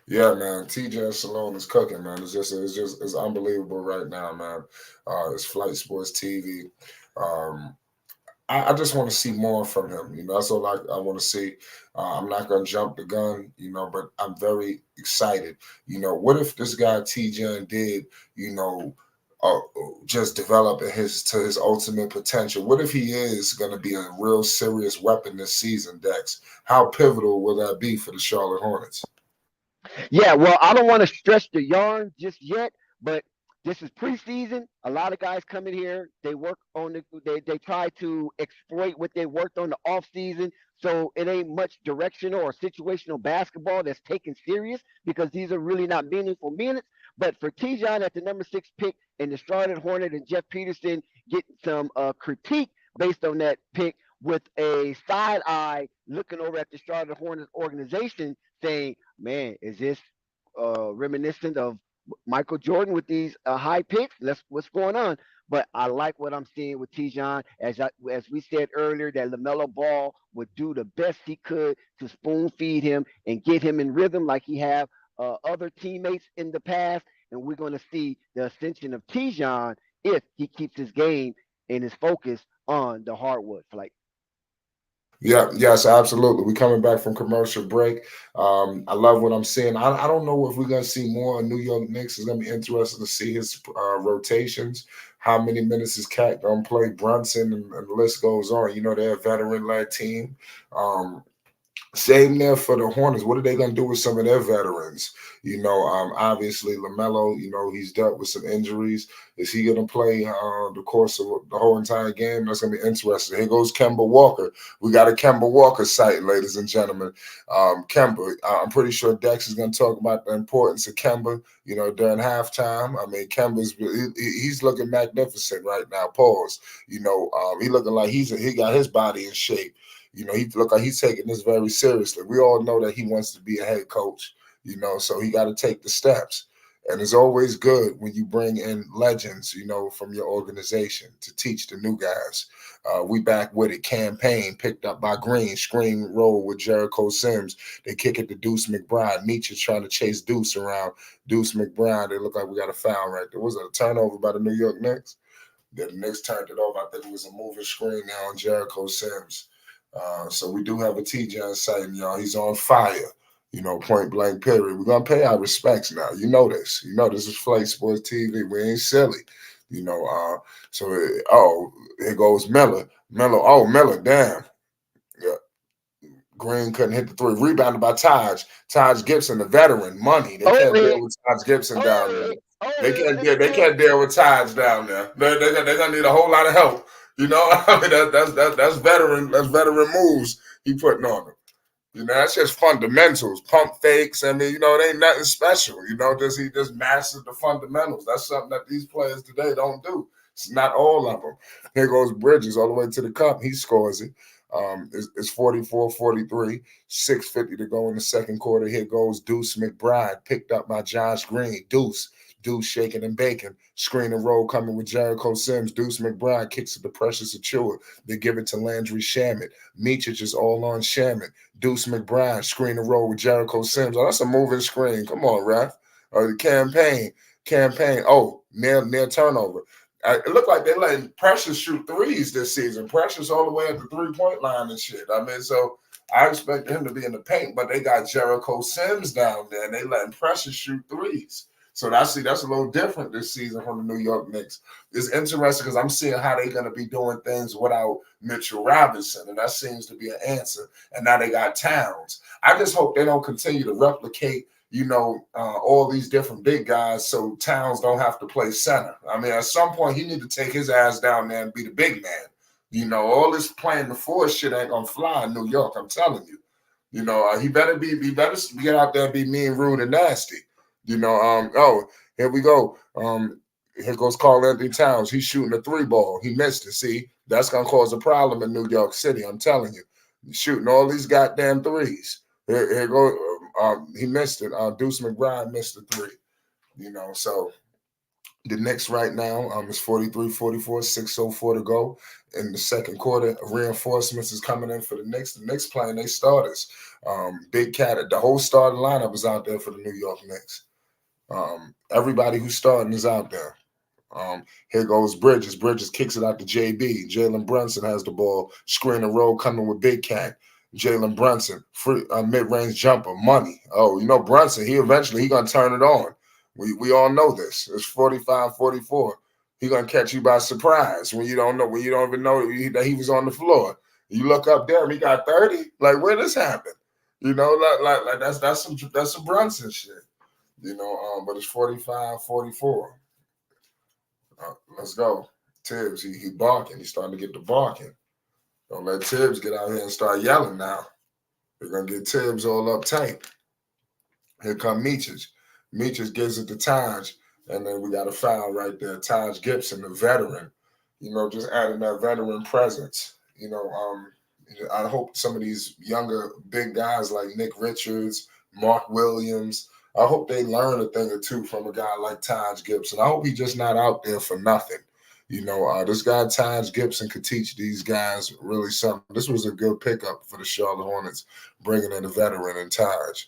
Yeah, man. T.J. Salone is cooking, man. It's unbelievable right now, man. It's Flight Sports TV. I just want to see more from him. That's all I want to see. I'm not going to jump the gun, but I'm very excited. What if this guy T. John did, you know, uh, just develop to his ultimate potential? What if he is going to be a real serious weapon this season, Dex? How pivotal will that be for the Charlotte Hornets? Yeah, well, I don't want to stretch the yarn just yet, but this is preseason. A lot of guys come in here, they work on they try to exploit what they worked on the off season. So it ain't much directional or situational basketball that's taken serious because these are really not meaningful minutes. But for Tijon at the number 6 pick and the Charlotte Hornet and Jeff Peterson getting some critique based on that pick with a side eye looking over at the Charlotte Hornets organization saying, man, is this reminiscent of Michael Jordan with these high picks? What's going on? But I like what I'm seeing with Tijon. As we said earlier, that Lamelo Ball would do the best he could to spoon feed him and get him in rhythm like he have other teammates in the past. And we're going to see the ascension of Tijon if he keeps his game and his focus on the hardwood flight. Yeah, yes, absolutely. We're coming back from commercial break. I love what I'm seeing. I don't know if we're going to see more New York Knicks. It's going to be interesting to see his rotations. How many minutes is Cat going to play? Brunson, and the list goes on. They're a veteran-led team. Same there for the Hornets. What are they going to do with some of their veterans? Obviously Lamelo. He's dealt with some injuries. Is he going to play the course of the whole entire game? That's going to be interesting. Here goes Kemba Walker. We got a Kemba Walker site, ladies and gentlemen. Kemba. I'm pretty sure Dex is going to talk about the importance of Kemba. During halftime. I mean, he's looking magnificent right now. Pause. He looking like he got his body in shape. He look like he's taking this very seriously. We all know that he wants to be a head coach, so he got to take the steps. And it's always good when you bring in legends, from your organization to teach the new guys. We back with it. Campaign picked up by Green, screen roll with Jericho Sims. They kick it to Deuce McBride. Nietzsche trying to chase Deuce around. Deuce McBride. They look like we got a foul right there. Was it a turnover by the New York Knicks? The Knicks turned it over. I think it was a moving screen now on Jericho Sims. So we do have a TJ sighting, y'all. He's on fire, point blank period. We're going to pay our respects now. You know this. This is Flight Sports TV. We ain't silly, here goes Miller. Miller, damn. Yeah. Green couldn't hit the three. Rebounded by Taj. Taj Gibson, the veteran. Money. They can't deal with Taj Gibson down there. They can't deal with Taj down there. They're gonna need a whole lot of help. I mean that's veteran moves he putting on them. That's just fundamentals, pump fakes. I mean, it ain't nothing special. He just mastered the fundamentals. That's something that these players today don't do. It's not all of them. Here goes Bridges all the way to the cup. He scores it. It's 44-43, 6:50 to go in the second quarter. Here goes Deuce McBride, picked up by Josh Green. Deuce shaking and baking. Screen and roll coming with Jericho Sims. Deuce McBride kicks it to Precious Achua. They give it to Landry Shamet. Meechich is all on Shamet. Deuce McBride, screen and roll with Jericho Sims. Oh, that's a moving screen. Come on, ref. The campaign. Oh, near turnover. It looked like they letting Precious shoot threes this season. Precious all the way at the 3-point line and shit. I mean, so I expect him to be in the paint, but they got Jericho Sims down there, and they letting Precious shoot threes. So that's a little different this season from the New York Knicks. It's interesting because I'm seeing how they're going to be doing things without Mitchell Robinson, and that seems to be an answer. And now they got Towns. I just hope they don't continue to replicate, all these different big guys so Towns don't have to play center. I mean, at some point, he need to take his ass down there and be the big man. All this playing the four shit ain't going to fly in New York, I'm telling you. He better get out there and be mean, rude, and nasty. Here we go. Here goes Karl-Anthony Towns. He's shooting a 3-ball. He missed it. See, that's going to cause a problem in New York City. I'm telling you. He's shooting all these goddamn threes. Here goes. He missed it. Deuce McBride missed the 3. So the Knicks right now is 43-44, 6:04 to go in the second quarter. Reinforcements is coming in for the Knicks. The Knicks playing their starters. Big Cat, the whole starting lineup is out there for the New York Knicks. Everybody who's starting is out there. Here goes Bridges. Bridges kicks it out to JB. Jalen Brunson has the ball. Screen and roll coming with Big Cat. Jalen Brunson, free mid-range jumper, money. Oh, Brunson, he going to turn it on. We all know this. It's 45-44. He going to catch you by surprise when you don't even know that he was on the floor. You look up there, he got 30. Like, where this happened? Like that's some Brunson shit. But it's 45-44. Let's go. Tibbs, he barking. He's starting to get the barking. Don't let Tibbs get out here and start yelling now. They're going to get Tibbs all uptight. Here come Meechich. Meechich gives it to Taj, and then we got a foul right there. Taj Gibson, the veteran, just adding that veteran presence. I hope some of these younger big guys like Nick Richards, Mark Williams, I hope they learn a thing or two from a guy like Taj Gibson. I hope he's just not out there for nothing. This guy Taj Gibson could teach these guys really something. This was a good pickup for the Charlotte Hornets, bringing in a veteran in Taj.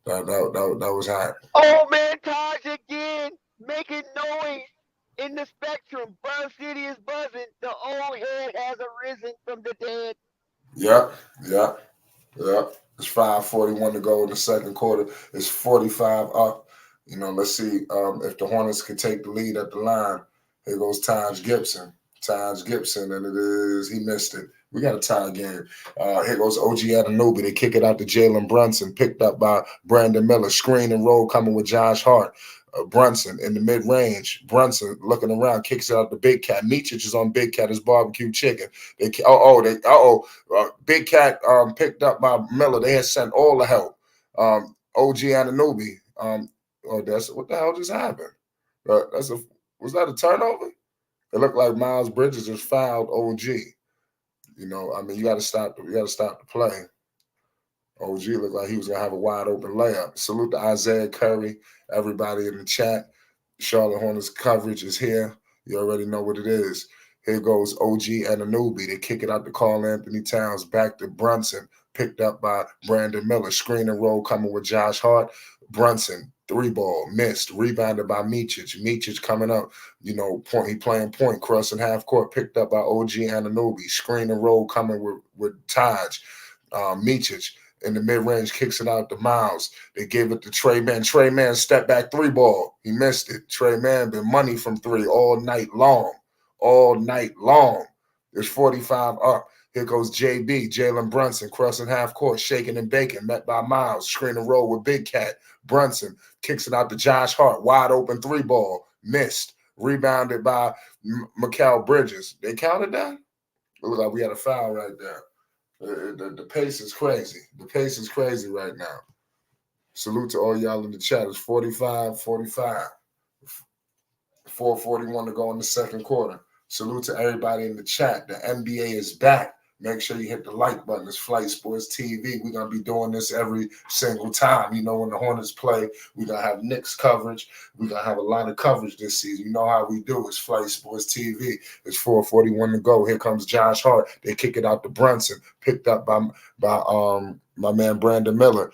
That was hot. Oh man, Taj again making noise in the spectrum. Buzz City is buzzing. The old head has arisen from the dead. Yep. It's 5:41 to go in the second quarter. It's 45 up. Let's see if the Hornets can take the lead at the line. Here goes Taj Gibson. And he missed it. We got a tie game. Here goes OG Anunoby. They kick it out to Jalen Brunson, picked up by Brandon Miller. Screen and roll coming with Josh Hart. Brunson in the mid-range. Brunson looking around, kicks it out to Big Cat. Meechich is on Big Cat, his barbecue chicken. Big Cat picked up by Miller. They had sent all the help. OG Anunoby. What the hell just happened? Was that a turnover? It looked like Miles Bridges just fouled OG. You got to stop the play. OG looked like he was going to have a wide open layup. Salute to Isaiah Curry, everybody in the chat. Charlotte Hornets coverage is here. You already know what it is. Here goes OG Anunoby. They kick it out to Karl Anthony Towns, back to Brunson, picked up by Brandon Miller. Screen and roll coming with Josh Hart. Brunson, 3-ball, missed, rebounded by Meechich. Meechich coming up, he playing point, crossing half court, picked up by OG Anunoby. Screen and roll coming with Taj. Meechich in the mid-range kicks it out to Miles. They gave it to Trey Mann. Trey Mann step back 3-ball. He missed it. Trey Mann been money from 3 all night long. There's 45 up. Here goes JB, Jalen Brunson, crossing half court, shaking and baking, met by Miles. Screen and roll with Big Cat. Brunson kicks it out to Josh Hart. Wide open 3-ball. Missed. Rebounded by Mikal Bridges. They counted that? It looked like we had a foul right there. The pace is crazy. The pace is crazy right now. Salute to all y'all in the chat. It's 45-45. 4:41 to go in the second quarter. Salute to everybody in the chat. The NBA is back. Make sure you hit the like button. It's Flight Sports TV. We're going to be doing this every single time. When the Hornets play, we're going to have Knicks coverage. We're going to have a lot of coverage this season. You know how we do. It's Flight Sports TV. It's 4:41 to go. Here comes Josh Hart. They kick it out to Brunson. Picked up by my man Brandon Miller.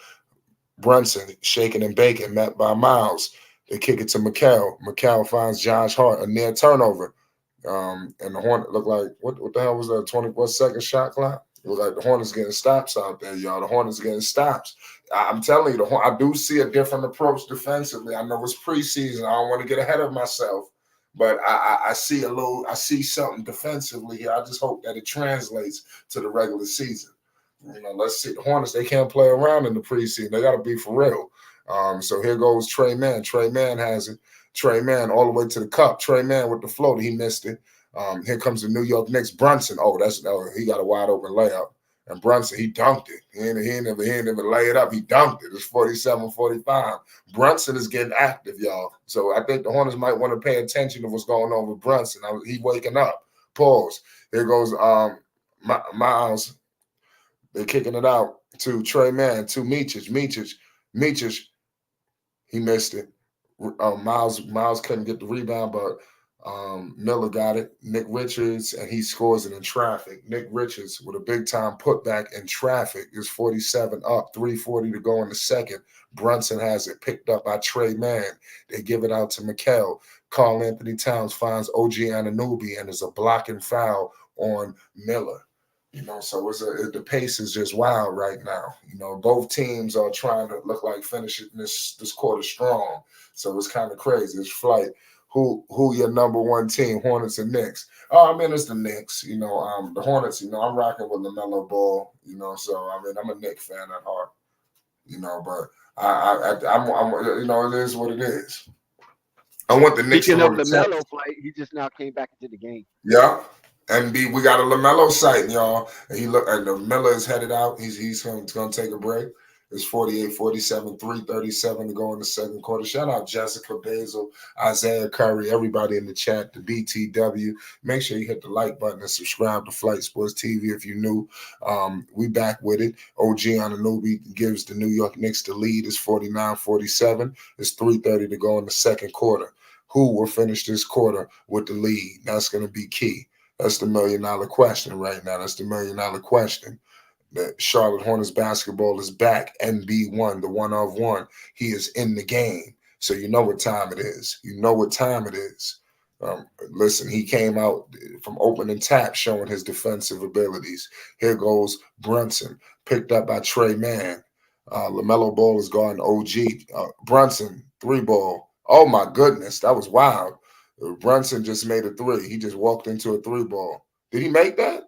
Brunson shaking and baking, met by Miles. They kick it to Mikal. Mikal finds Josh Hart, a near turnover. And the Hornet looked like, what the hell was that, 24-second shot clock? It was like the Hornets getting stops out there, y'all. The Hornets getting stops. I'm telling you, I do see a different approach defensively. I know it's preseason. I don't want to get ahead of myself, but I see something defensively here. I just hope that it translates to the regular season. Let's see. The Hornets, they can't play around in the preseason. They got to be for real. So here goes Trey Mann. Trey Mann has it. Trey Mann all the way to the cup. Trey Mann with the floater. He missed it. Here comes the New York Knicks. Brunson. He got a wide open layup. And Brunson, he dunked it. He ain't never lay it up. He dunked it. It's 47-45. Brunson is getting active, y'all. So I think the Hornets might want to pay attention to what's going on with Brunson. He waking up. Pause. Here goes Miles. They're kicking it out to Trey Mann, to Meechich. Meechich, he missed it. Miles couldn't get the rebound, but Miller got it. Nick Richards, and he scores it in traffic. Nick Richards with a big time putback in traffic is 47 up, 3:40 to go in the second. Brunson has it picked up by Trey Mann. They give it out to Mikal. Karl Anthony Towns finds OG Anunoby, and there's a blocking foul on Miller. So the pace is just wild right now. Both teams are trying to look like finishing this quarter strong. So it's kind of crazy. It's flight. Who your number one team, Hornets and Knicks? Oh, I mean, it's the Knicks. The Hornets, I'm rocking with LaMelo Ball, so I mean, I'm a Knicks fan at heart, but it is what it is. I want the Knicks to Speaking of win the LaMelo championship. play, he just now came back into the game. Yeah. We got a LaMelo sighting, y'all. And the Miller is headed out. He's going to take a break. It's 48-47, 3:37 to go in the second quarter. Shout out Jessica Basil, Isaiah Curry, everybody in the chat, the BTW. Make sure you hit the like button and subscribe to Flight Sports TV if you're new. We back with it. OG Anunoby gives the New York Knicks the lead. It's 49-47. It's 3:30 to go in the second quarter. Who will finish this quarter with the lead? That's going to be key. That's the $1 million question right now. That's the $1 million question. The Charlotte Hornets basketball is back. NB1, the one of one. He is in the game. So you know what time it is. Listen, he came out from opening tap showing his defensive abilities. Here goes Brunson, picked up by Trey Mann. LaMelo Ball is guarding OG. Brunson, 3-ball. Oh, my goodness. That was wild. Brunson just made a 3. He just walked into a 3-ball. Did he make that?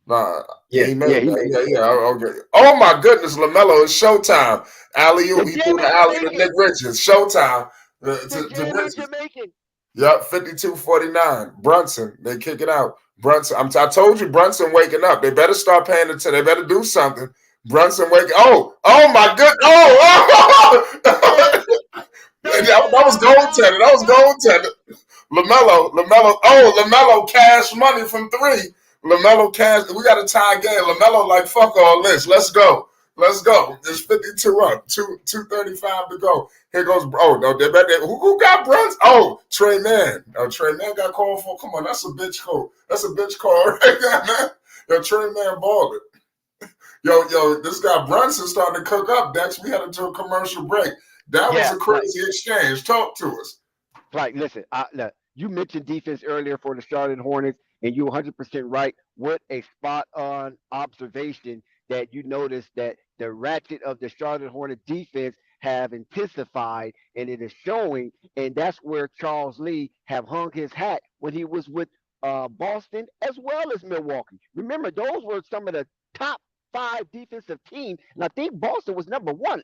Nah. Yeah, he made he that. made Yeah. Okay. Oh my goodness, LaMelo, it's showtime. Alley-oop, he threw the alley to Jamaican. Nick Richards. Showtime. The To Richards. Jamaican. Yep, 52-49. Brunson, they kick it out. Brunson, I told you Brunson waking up. They better start paying attention. They better do something. Brunson waking. Oh my good. That was goaltender. That was goaltender. LaMelo cash money from 3. LaMelo cash. We got a tie game. LaMelo like fuck all this. Let's go. There's 52 up. 2:35 to go. Here goes. Oh no, who got Brunson? Oh, Trey Mann. Trey Mann got called for. Come on, that's a bitch call. That's a bitch call right there, man. Yo, Trey Mann balled it. Yo, this guy Brunson starting to cook up. Dex, we had to do a commercial break. That was a crazy exchange. Talk to us. Like, listen, look, you mentioned defense earlier for the Charlotte Hornets, and you're 100% right. What a spot-on observation that you noticed that the ratchet of the Charlotte Hornet defense have intensified, and it is showing, and that's where Charles Lee have hung his hat when he was with Boston as well as Milwaukee. Remember, those were some of the top 5 defensive teams, and I think Boston was number 1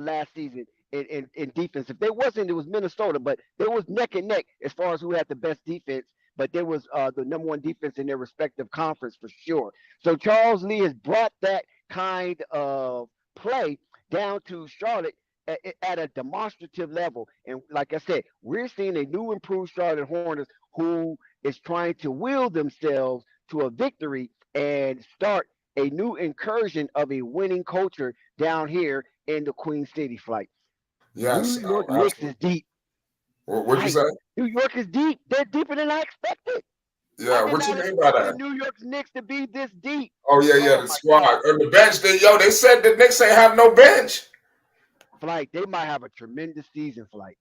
last season in defense. If there wasn't, it was Minnesota, but there was neck and neck as far as who had the best defense. But there was the number 1 defense in their respective conference for sure. So Charles Lee has brought that kind of play down to Charlotte at a demonstrative level. And like I said, we're seeing a new improved Charlotte Hornets who is trying to will themselves to a victory and start a new incursion of a winning culture down here in the Queen City Flight. Yes. New York Knicks is deep. What'd you say? New York is deep. They're deeper than I expected. Yeah, what you mean by that? The New York Knicks to be this deep. Oh, yeah, the squad. On the bench, they said the Knicks ain't have no bench. Flight, they might have a tremendous season, Flight.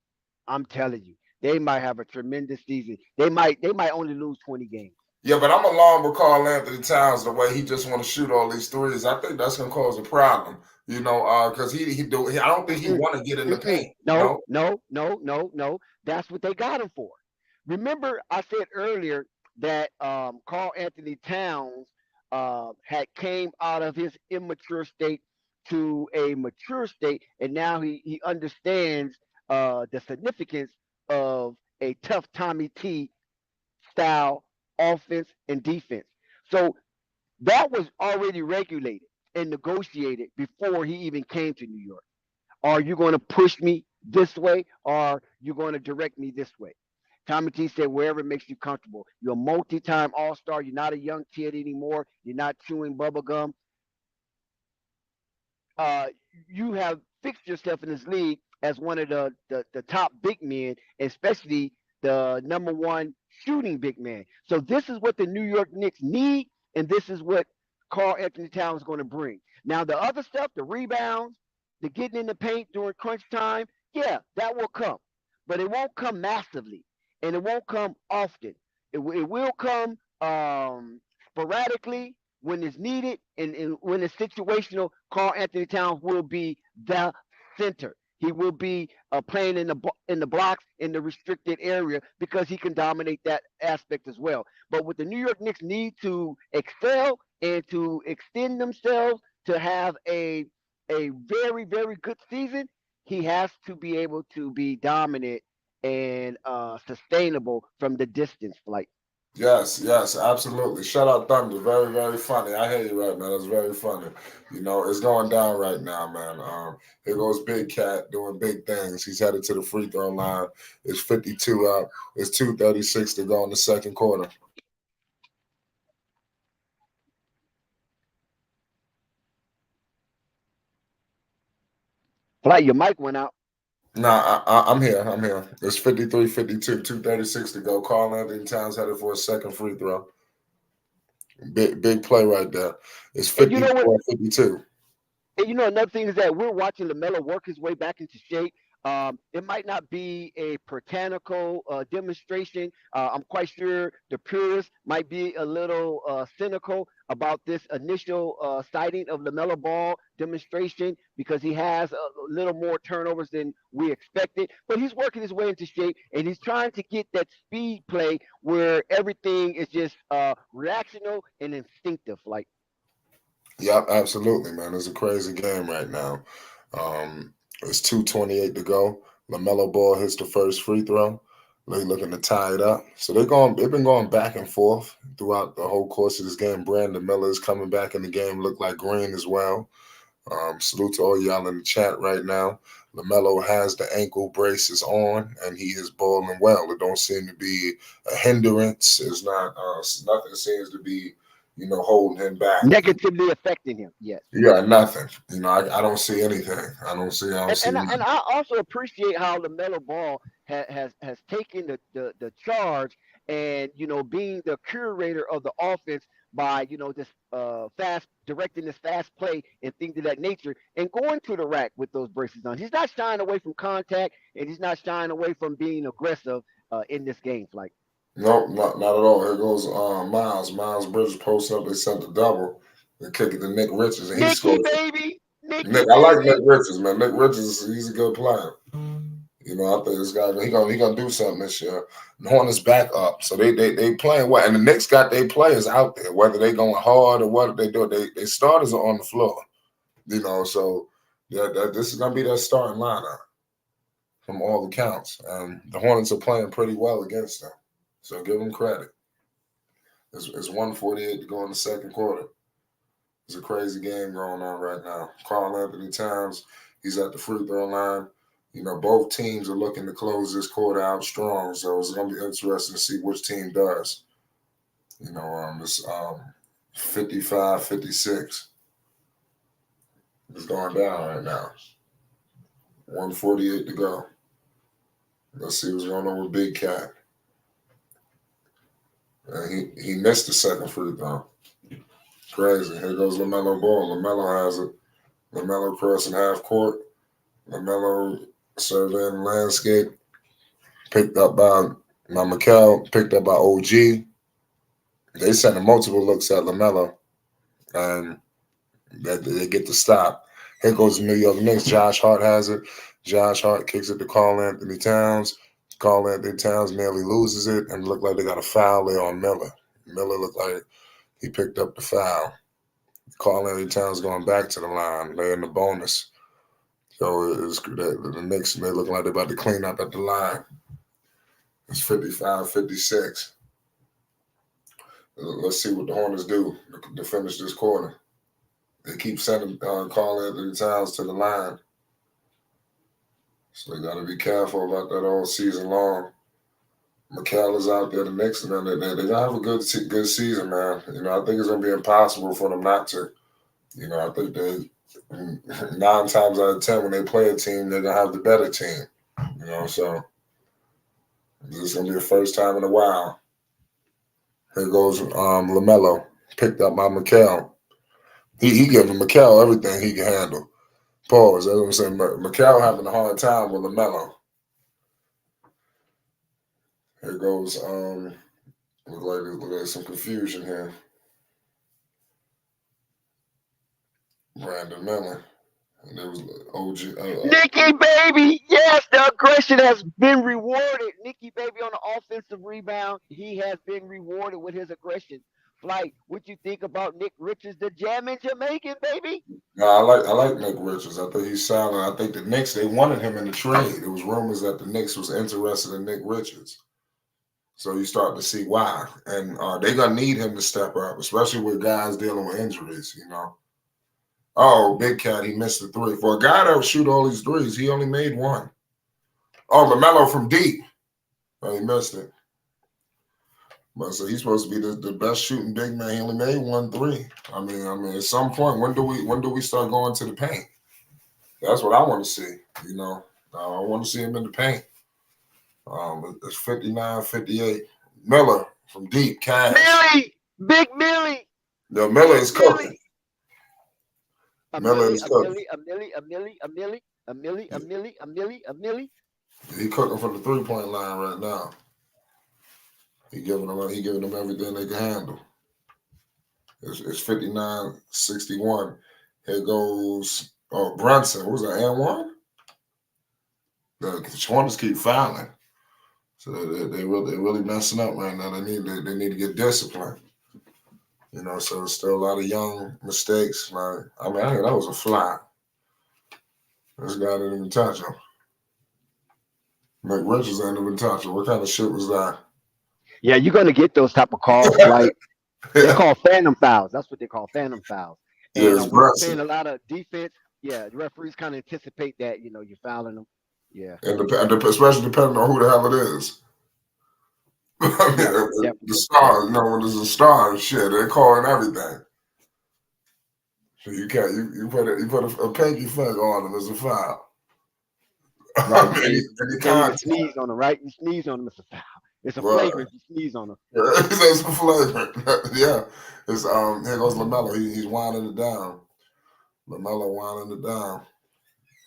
I'm telling you. They might have a tremendous season. They might only lose 20 games. Yeah, but I'm along with Karl Anthony Towns the way he just want to shoot all these threes. I think that's gonna cause a problem, because I don't think he want to get in the paint. No. That's what they got him for. Remember, I said earlier that Karl Anthony Towns had came out of his immature state to a mature state, and now he understands the significance of a tough Tommy T style offense and defense. So that was already regulated and negotiated before he even came to New York. Are you going to push me this way, or are you going to direct me this way? Tommy T said, wherever it makes you comfortable. You're a multi-time all-star. You're not a young kid anymore. You're not chewing bubble gum. You have fixed yourself in this league as one of the top big men, especially the number one shooting big man. So this is what the New York Knicks need, and this is what Karl Anthony Towns is going to bring. Now the other stuff, the rebounds, the getting in the paint during crunch time, yeah, that will come, but it won't come massively, and it won't come often. It will come sporadically when it's needed, and when it's situational. Karl Anthony Towns will be the center. He will be playing in the blocks in the restricted area because he can dominate that aspect as well. But what the New York Knicks need to excel and to extend themselves to have a very very good season, he has to be able to be dominant and sustainable from the distance flight. Yes, yes, absolutely. Shout out Thunder. Very, very funny. I hear you right, man. That's very funny. It's going down right now, man. Here goes Big Cat doing big things. He's headed to the free throw line. It's 52 out. It's 2:36 to go in the second quarter. Flight, your mic went out. Nah, I'm here. I'm here. It's 53-52, 2:36 to go. Karl Anthony Towns headed for a second free throw. Big play right there. It's And you know what? 54-52. And another thing is that we're watching Lamelo work his way back into shape. It might not be a botanical demonstration. I'm quite sure the purists might be a little cynical about this initial sighting of Lamelo Ball demonstration because he has a little more turnovers than we expected. But he's working his way into shape, and he's trying to get that speed play where everything is just reactional and instinctive. Like, Yep, absolutely, man. It's a crazy game right now. It's 2:28 to go. LaMelo Ball hits the first free throw. They looking to tie it up. So they've been going back and forth throughout the whole course of this game. Brandon Miller is coming back in the game, look like green as well. Salute to all y'all in the chat right now. LaMelo has the ankle braces on, and he is balling well. It don't seem to be a hindrance. It's not nothing seems to be, holding him back. negatively affecting him. Yes. Yeah, nothing. I don't see anything. I don't see And nothing. I also appreciate how Lamelo Ball has taken the charge and being the curator of the offense by this fast directing this fast play and things of that nature and going to the rack with those braces on. He's not shying away from contact and he's not shying away from being aggressive in this game. Like, Nope, not at all. Here goes Miles. Miles Bridges posts up. They sent the double. They kick it to Nick Richards, and he Nicky scores. baby, Nicky I like baby. Nick Richards, man. Nick Richards, he's a good player. I think this guy he gonna do something this year. The Hornets back up, so they playing well, and the Knicks got their players out there. Whether they going hard or what they do, they starters are on the floor. So this is gonna be their starting lineup from all accounts. The Hornets are playing pretty well against them, so give them credit. It's 1:48 to go in the second quarter. It's a crazy game going on right now. Karl Anthony Towns, he's at the free throw line. Both teams are looking to close this quarter out strong, so it's going to be interesting to see which team does. It's 55-56. It's going down right now. 1:48 to go. Let's see what's going on with Big Cat. He missed the second free throw. Crazy. Here goes LaMelo Ball. LaMelo has it. LaMelo crossing half court. LaMelo surveying the landscape. Picked up by Mikel. Picked up by OG. They sending multiple looks at LaMelo. And they get the stop. Here goes the New York Knicks. Josh Hart has it. Josh Hart kicks it to Karl Anthony Towns. Karl Anthony Towns nearly loses it. And looked like they got a foul there on Miller. Miller looked like he picked up the foul. Karl Anthony Towns going back to the line. They're in the bonus. So the Knicks, they look like they're about to clean up at the line. It's 55-56. Let's see what the Hornets do to finish this quarter. They keep sending Karl Anthony Towns to the line. So they got to be careful about that all season long. Mikel is out there. The Knicks, man, they're going to have a good season, man. I think it's going to be impossible for them not to. I think they 9 times out of 10 when they play a team, they're going to have the better team. So This is gonna be the first time in a while. Here goes Lamelo, picked up by Mikal. He giving Mikal everything he can handle. Pause. That's what I'm saying. Mikal having a hard time with Lamelo. Here goes look like some confusion here. Brandon Miller. And there was OG. Nikki Baby, yes, the aggression has been rewarded. Nikki Baby on the offensive rebound, he has been rewarded with his aggression. Flight, what you think about Nick Richards, the Jammin' Jamaican, baby? No, I like Nick Richards. I think he's solid. I think the Knicks, they wanted him in the trade. There was rumors that the Knicks was interested in Nick Richards. So you start to see why. And they're gonna need him to step up, especially with guys dealing with injuries, you know. Oh, Big Cat, he missed the three. For a guy that would shoot all these threes, he only made one. Oh, Lamelo from deep. Oh, he missed it. But so he's supposed to be the best shooting big man. He only made 1 3. I mean, at some point, when do we start going to the paint? That's what I want to see. You know, I want to see him in the paint. It's 59-58. Miller from deep, Cash. Millie, Big Millie. No, Miller is cooking. A Miller Millie, is a cooking. Millie, a Millie, a Millie, a Millie, a Millie, a Millie, a Millie, a Millie. He cooking from the 3-point line right now. He giving them everything they can handle. It's 59-61. Here goes Brunson. What was that? And one? The Hornets keep fouling. So they really messing up right now. They need to get disciplined. You know, so there's still a lot of young mistakes. Like, I think that was a fly. This guy didn't even touch him. Nick Richards ain't even touch him. What kind of shit was that? Yeah, you're gonna get those type of calls. Like they call phantom fouls. That's what they call phantom fouls. Yeah, And it's when you're Brunson. playing a lot of defense, yeah, the referees kind of anticipate that you're fouling them. Yeah, And especially depending on who the hell it is. I mean, the star, you know, when there's a star and shit, they're calling everything. So you can't you put a pinky finger on them as a foul. right. I mean, You sneeze on them, right? You sneeze on them, it's a foul. It's a flagrant. You sneeze on them. It's a flagrant. Yeah. It's here goes Lamelo. He's winding it down. Lamelo winding it down.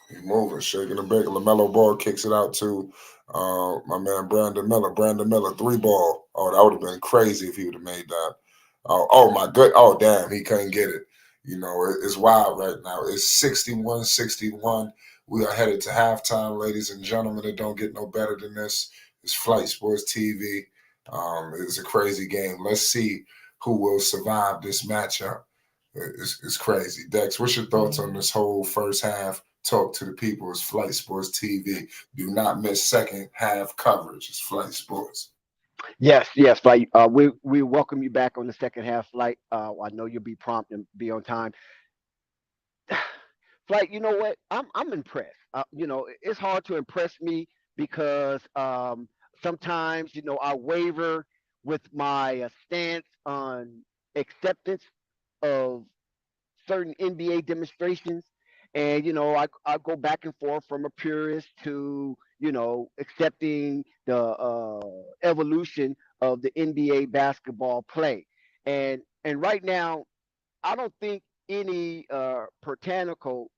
He's moving, shaking the bacon. LaMelo Ball kicks it out to my man Brandon Miller. Brandon Miller, 3-ball. Oh, that would have been crazy if he would have made that. Oh, my good. Oh, damn, he couldn't get it. You know, it's wild right now. It's 61-61. We are headed to halftime, ladies and gentlemen. It don't get no better than this. It's Flight Sports TV. It's a crazy game. Let's see who will survive this matchup. It's crazy. Dex, what's your thoughts on this whole first half? Talk to the people. It's Flight Sports TV. Do not miss second half coverage. It's Flight Sports. Yes, Flight. We welcome you back on the second half, Flight. I know you'll be prompt and be on time. Flight, you know what? I'm impressed. It's hard to impress me because sometimes I waver with my stance on acceptance of certain NBA demonstrations. And I go back and forth from a purist to accepting the evolution of the NBA basketball play. And right now, I don't think any puritanical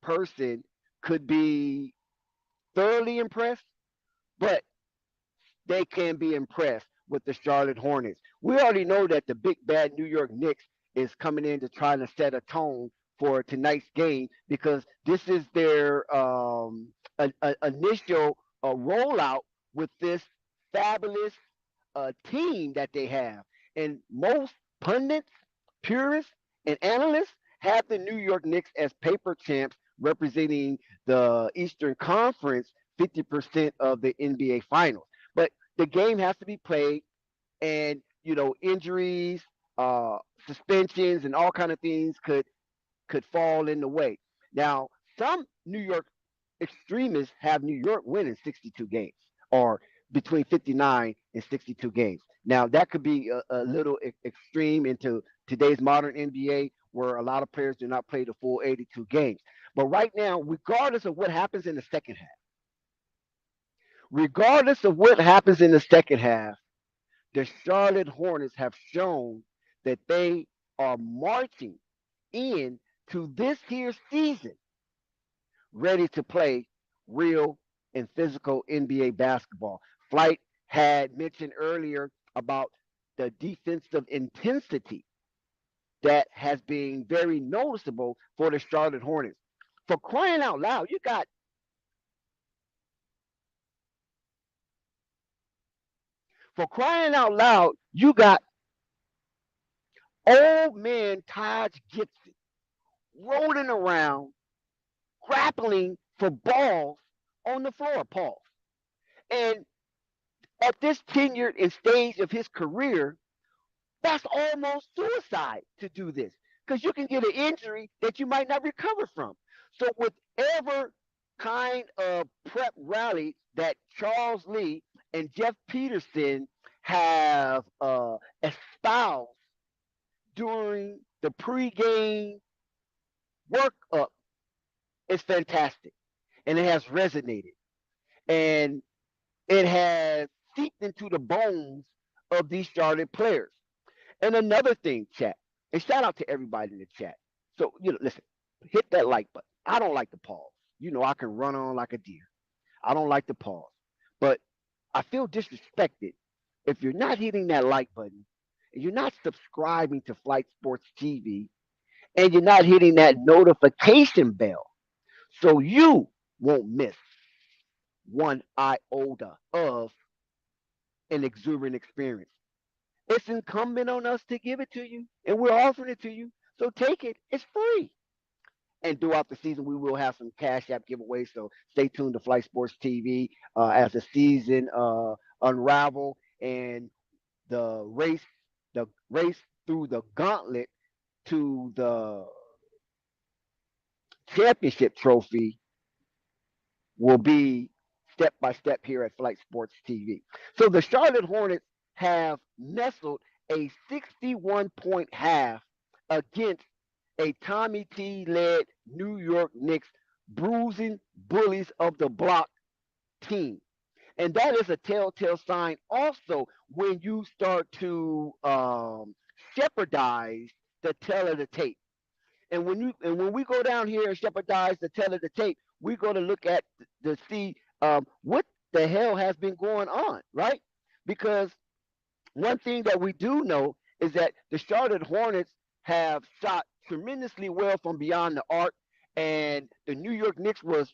person could be thoroughly impressed, but they can be impressed with the Charlotte Hornets. We already know that the big bad New York Knicks is coming in to try to set a tone for tonight's game because this is their initial rollout with this fabulous team that they have. And most pundits, purists, and analysts have the New York Knicks as paper champs representing the Eastern Conference 50% of the NBA Finals. But the game has to be played, and injuries, suspensions, and all kind of things could fall in the way. Now, some New York extremists have New York winning 62 games or between 59 and 62 games. Now, that could be a little extreme into today's modern NBA where a lot of players do not play the full 82 games. But right now, regardless of what happens in the second half, Regardless of what happens in the second half, the Charlotte Hornets have shown that they are marching in to this here season ready to play real and physical NBA basketball. Flight had mentioned earlier about the defensive intensity that has been very noticeable for the Charlotte Hornets. For crying out loud, you got old man Taj Gibson rolling around, grappling for balls on the floor, Paul. And at this tenure and stage of his career, that's almost suicide to do this because you can get an injury that you might not recover from. So, whatever kind of prep rally that Charles Lee and Jeff Peterson have espoused during the pregame workup is fantastic, and it has resonated, and it has seeped into the bones of these Charlotte players. And another thing, chat, and shout out to everybody in the chat. So, listen, hit that like button. I don't like the pause. I can run on like a deer. I don't like the pause. But I feel disrespected if you're not hitting that like button and you're not subscribing to Flight Sports TV and you're not hitting that notification bell so you won't miss one iota of an exuberant experience. It's incumbent on us to give it to you, and we're offering it to you. So take it. It's free. And throughout the season, we will have some Cash App giveaways. So stay tuned to Flight Sports TV as the season unravel and the race through the gauntlet to the championship trophy will be step by step here at Flight Sports TV. So the Charlotte Hornets have nestled a 61-point half against a Tommy T led New York Knicks bruising bullies of the block team. And that is a telltale sign also when you start to shepherdize the tell of the tape. And when we go down here and shepherdize the tell of the tape, we're going to look at to see what the hell has been going on, right? Because one thing that we do know is that the Charlotte Hornets have shot tremendously well from beyond the arc, and the New York Knicks was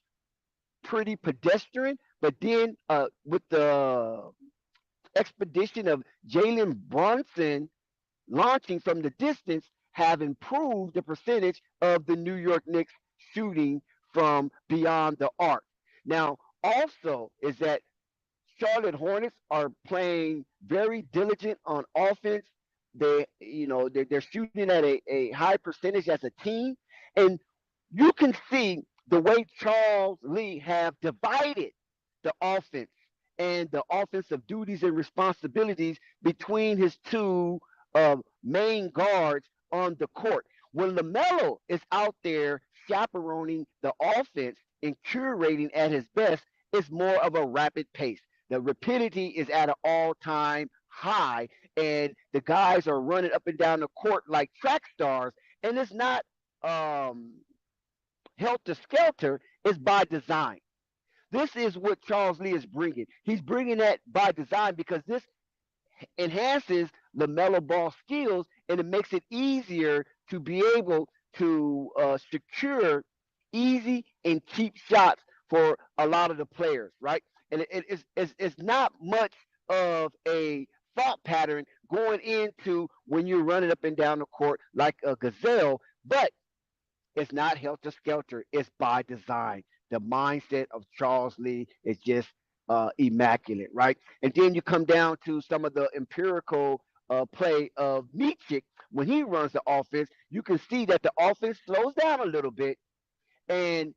pretty pedestrian. But then with the expedition of Jalen Brunson launching from the distance, have improved the percentage of the New York Knicks shooting from beyond the arc. Now, also is that Charlotte Hornets are playing very diligent on offense. They're shooting at a high percentage as a team, and you can see the way Charles Lee have divided the offense and the offensive duties and responsibilities between his two main guards on the court. When Lamelo is out there chaperoning the offense and curating at his best, it's more of a rapid pace. The rapidity is at an all-time high, and the guys are running up and down the court like track stars. And it's not helter skelter; it's by design. This is what Charles Lee is bringing. He's bringing that by design because this enhances LaMelo Ball skills and it makes it easier to be able to secure easy and cheap shots for a lot of the players, right? And it's not much of a thought pattern going into when you're running up and down the court like a gazelle, but it's not helter skelter. It's by design. The mindset of Charles Lee is just immaculate, right? And then you come down to some of the empirical play of Nietzsche when he runs the offense. You can see that the offense slows down a little bit, and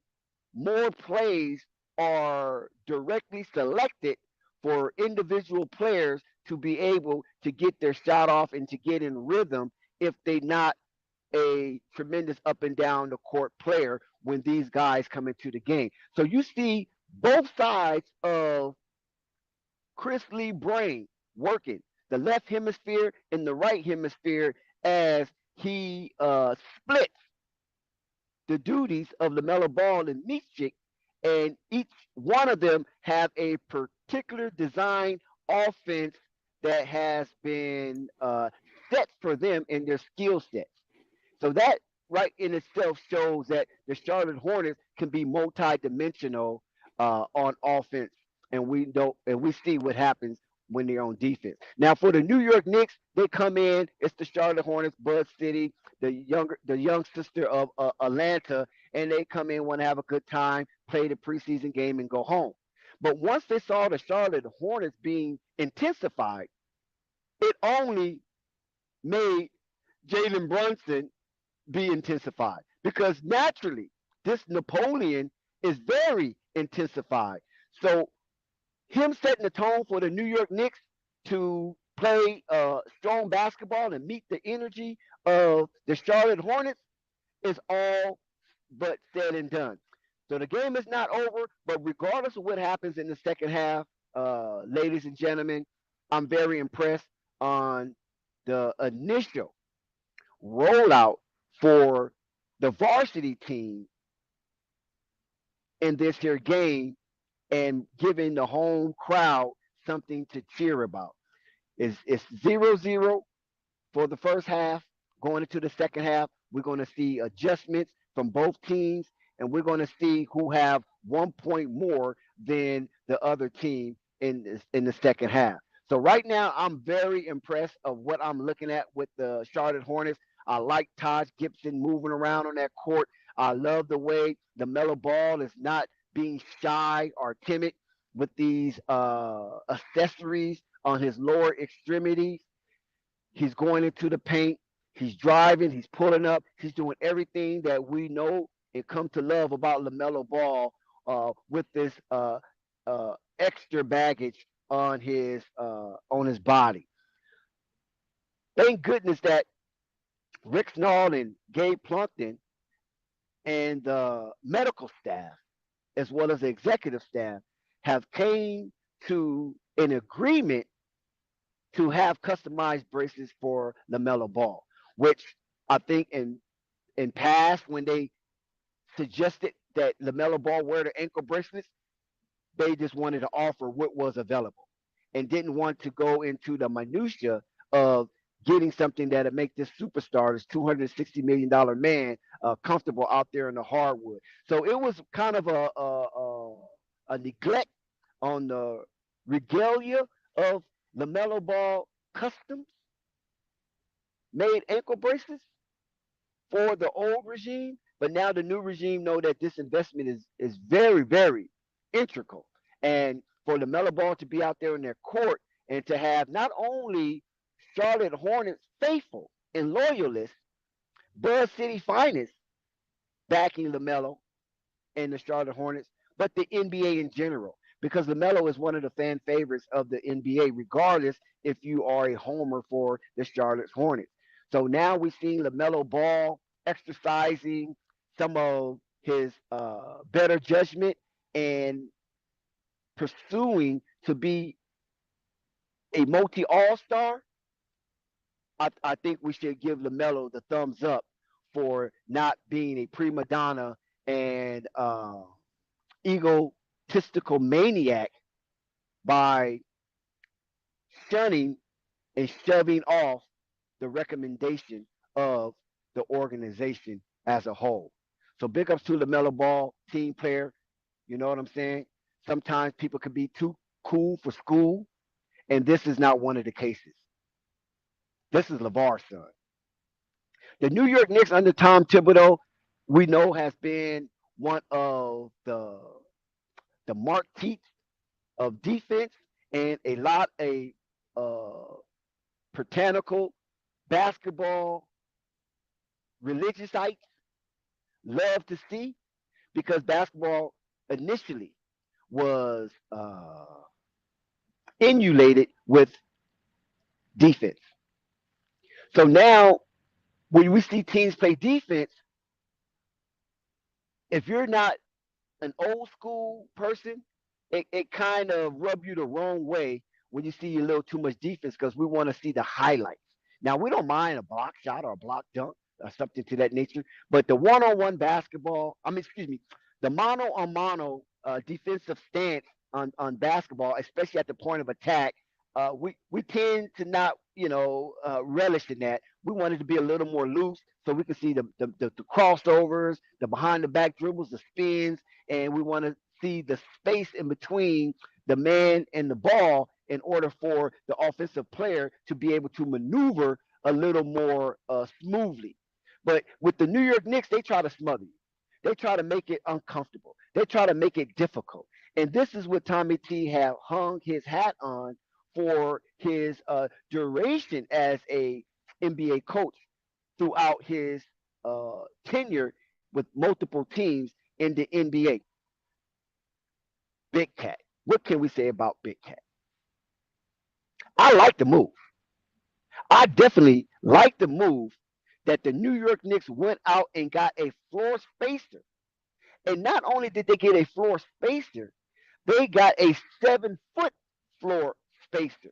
more plays are directly selected for individual players to be able to get their shot off and to get in rhythm if they not a tremendous up and down the court player when these guys come into the game. So you see both sides of Chris Lee brain working, the left hemisphere and the right hemisphere, as he splits the duties of LaMelo Ball and Michik, and each one of them have a particular design offense that has been set for them in their skill sets. So that right in itself shows that the Charlotte Hornets can be multi-dimensional on offense, and we know and we see what happens when they're on defense. Now for the New York Knicks, they come in. It's the Charlotte Hornets, Bud City, the young sister of Atlanta, and they come in, want to have a good time, play the preseason game, and go home. But once they saw the Charlotte Hornets being intensified, it only made Jalen Brunson be intensified because naturally this Napoleon is very intensified. So him setting the tone for the New York Knicks to play strong basketball and meet the energy of the Charlotte Hornets is all but said and done. So the game is not over, but regardless of what happens in the second half, ladies and gentlemen, I'm very impressed on the initial rollout for the varsity team in this here game and giving the home crowd something to cheer about. It's 0-0 for the first half. Going into the second half, we're going to see adjustments from both teams, and we're going to see who have 1 point more than the other team in the second half. So right now, I'm very impressed of what I'm looking at with the Charlotte Hornets. I like Taj Gibson moving around on that court. I love the way the Mellow Ball is not being shy or timid with these accessories on his lower extremities. He's going into the paint. He's driving. He's pulling up. He's doing everything that we know and come to love about LaMelo Ball with this extra baggage on his body. Thank goodness that Rick Snall and Gabe Plumpton and the medical staff, as well as the executive staff, have came to an agreement to have customized braces for LaMelo Ball, which I think in past when they suggested that LaMelo Ball wear the ankle bracelets, they just wanted to offer what was available and didn't want to go into the minutia of getting something that'd make this superstar, this $260 million man, comfortable out there in the hardwood. So it was kind of a neglect on the regalia of LaMelo Ball customs made ankle bracelets for the old regime, but now the new regime know that this investment is very, very integral. And for LaMelo Ball to be out there in their court and to have not only Charlotte Hornets faithful and loyalists, Buzz City finest backing LaMelo and the Charlotte Hornets, but the NBA in general. Because LaMelo is one of the fan favorites of the NBA, regardless if you are a homer for the Charlotte Hornets. So now we're seeing LaMelo Ball exercising some of his better judgment and pursuing to be a multi All Star. I think we should give LaMelo the thumbs up for not being a prima donna and egotistical maniac by shunning and shoving off the recommendation of the organization as a whole. So big ups to LaMelo Ball, team player. You know what I'm saying? Sometimes people can be too cool for school, and this is not one of the cases. This is LeVar's son. The New York Knicks under Tom Thibodeau, we know has been one of the mark teeth of defense and a lot of puritanical basketball religiousites love to see because basketball initially was emulated with defense. So now when we see teams play defense, if you're not an old school person, it kind of rub you the wrong way when you see a little too much defense because we want to see the highlights. Now, we don't mind a block shot or a block dunk or something to that nature, but the one-on-one basketball, excuse me, the mano-on-mano defensive stance on basketball, especially at the point of attack, we tend to not, relish in that. We want it to be a little more loose so we can see the crossovers, the behind the back dribbles, the spins, and we want to see the space in between the man and the ball in order for the offensive player to be able to maneuver a little more smoothly. But with the New York Knicks, they try to smother you. They try to make it uncomfortable. They try to make it difficult. And this is what Tommy T have hung his hat on for his duration as a NBA coach throughout his tenure with multiple teams in the NBA. Big Cat. What can we say about Big Cat? I like the move. I definitely like the move that the New York Knicks went out and got a floor spacer. And not only did they get a floor spacer, they got a 7-foot floor spacer.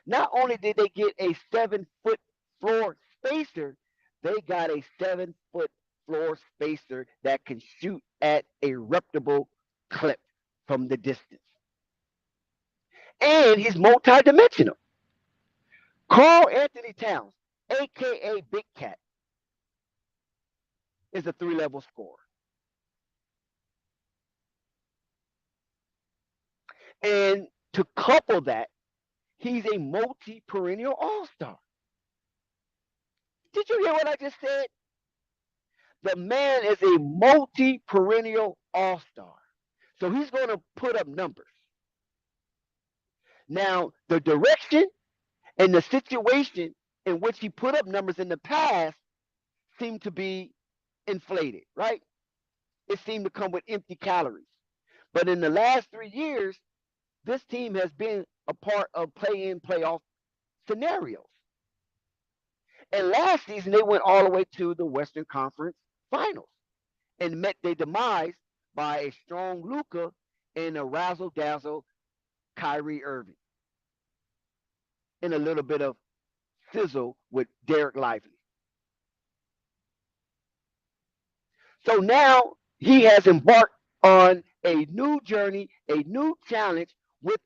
Not only did they get a 7-foot floor spacer, they got a 7-foot floor spacer that can shoot at a reputable clip from the distance. And he's multidimensional. Karl Anthony Towns, a.k.a. Big Cat, is a 3-level scorer. And to couple that, he's a multi-perennial all-star. Did you hear what I just said? The man is a multi-perennial all-star. So he's going to put up numbers. Now, the direction and the situation in which he put up numbers in the past seemed to be inflated, right? It seemed to come with empty calories. But in the last 3 years, this team has been a part of play-in, playoff scenarios. And last season, they went all the way to the Western Conference Finals and met their demise by a strong Luka and a razzle-dazzle Kyrie Irving. And a little bit of sizzle with Derek Lively. So now he has embarked on a new journey, a new challenge with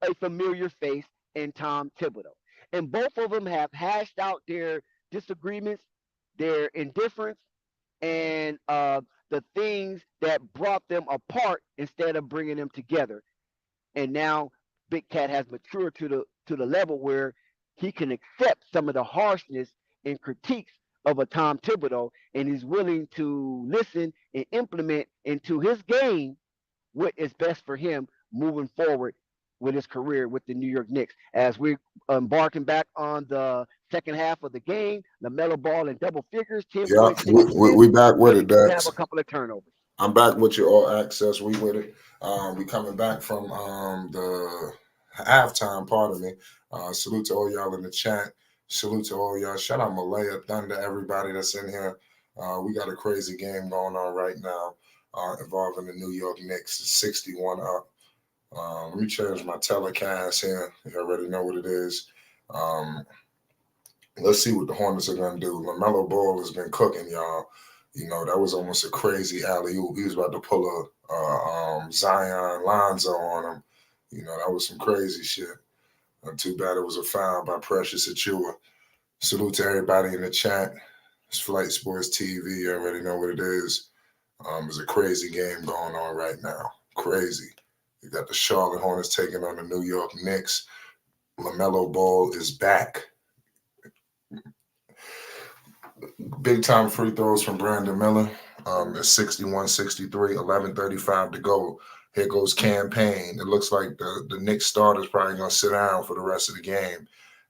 a familiar face in Tom Thibodeau. And both of them have hashed out their disagreements, their indifference, and the things that brought them apart instead of bringing them together. And now Big Cat has matured to the level where he can accept some of the harshness and critiques of a Tom Thibodeau, and he's willing to listen and implement into his game what is best for him moving forward with his career with the New York Knicks. As we're embarking back on the second half of the game, Lamelo Ball in double figures, 10 Yeah, points. we back with it, Dax. Have a couple of turnovers. I'm back with you, all access. We with it. We coming back from the halftime, pardon me. Salute to all y'all in the chat. Salute to all y'all. Shout out Malaya, Thunder, everybody that's in here. We got a crazy game going on right now involving the New York Knicks. 61 up. Let me change my telecast here. You already know what it is. Let's see what the Hornets are going to do. Lamelo Ball has been cooking, y'all. You know, that was almost a crazy alley-oop. He was about to pull a Zion Lonzo on him. You know, that was some crazy shit. Too bad it was a foul by Precious Achua. Salute to everybody in the chat. It's Flight Sports TV. You already know what it is. There's a crazy game going on right now. Crazy. You got the Charlotte Hornets taking on the New York Knicks. LaMelo Ball is back. Big time free throws from Brandon Miller. It's 61-63, 11:35 to go. Here goes Campaign. It looks like the Knicks starter's probably going to sit down for the rest of the game.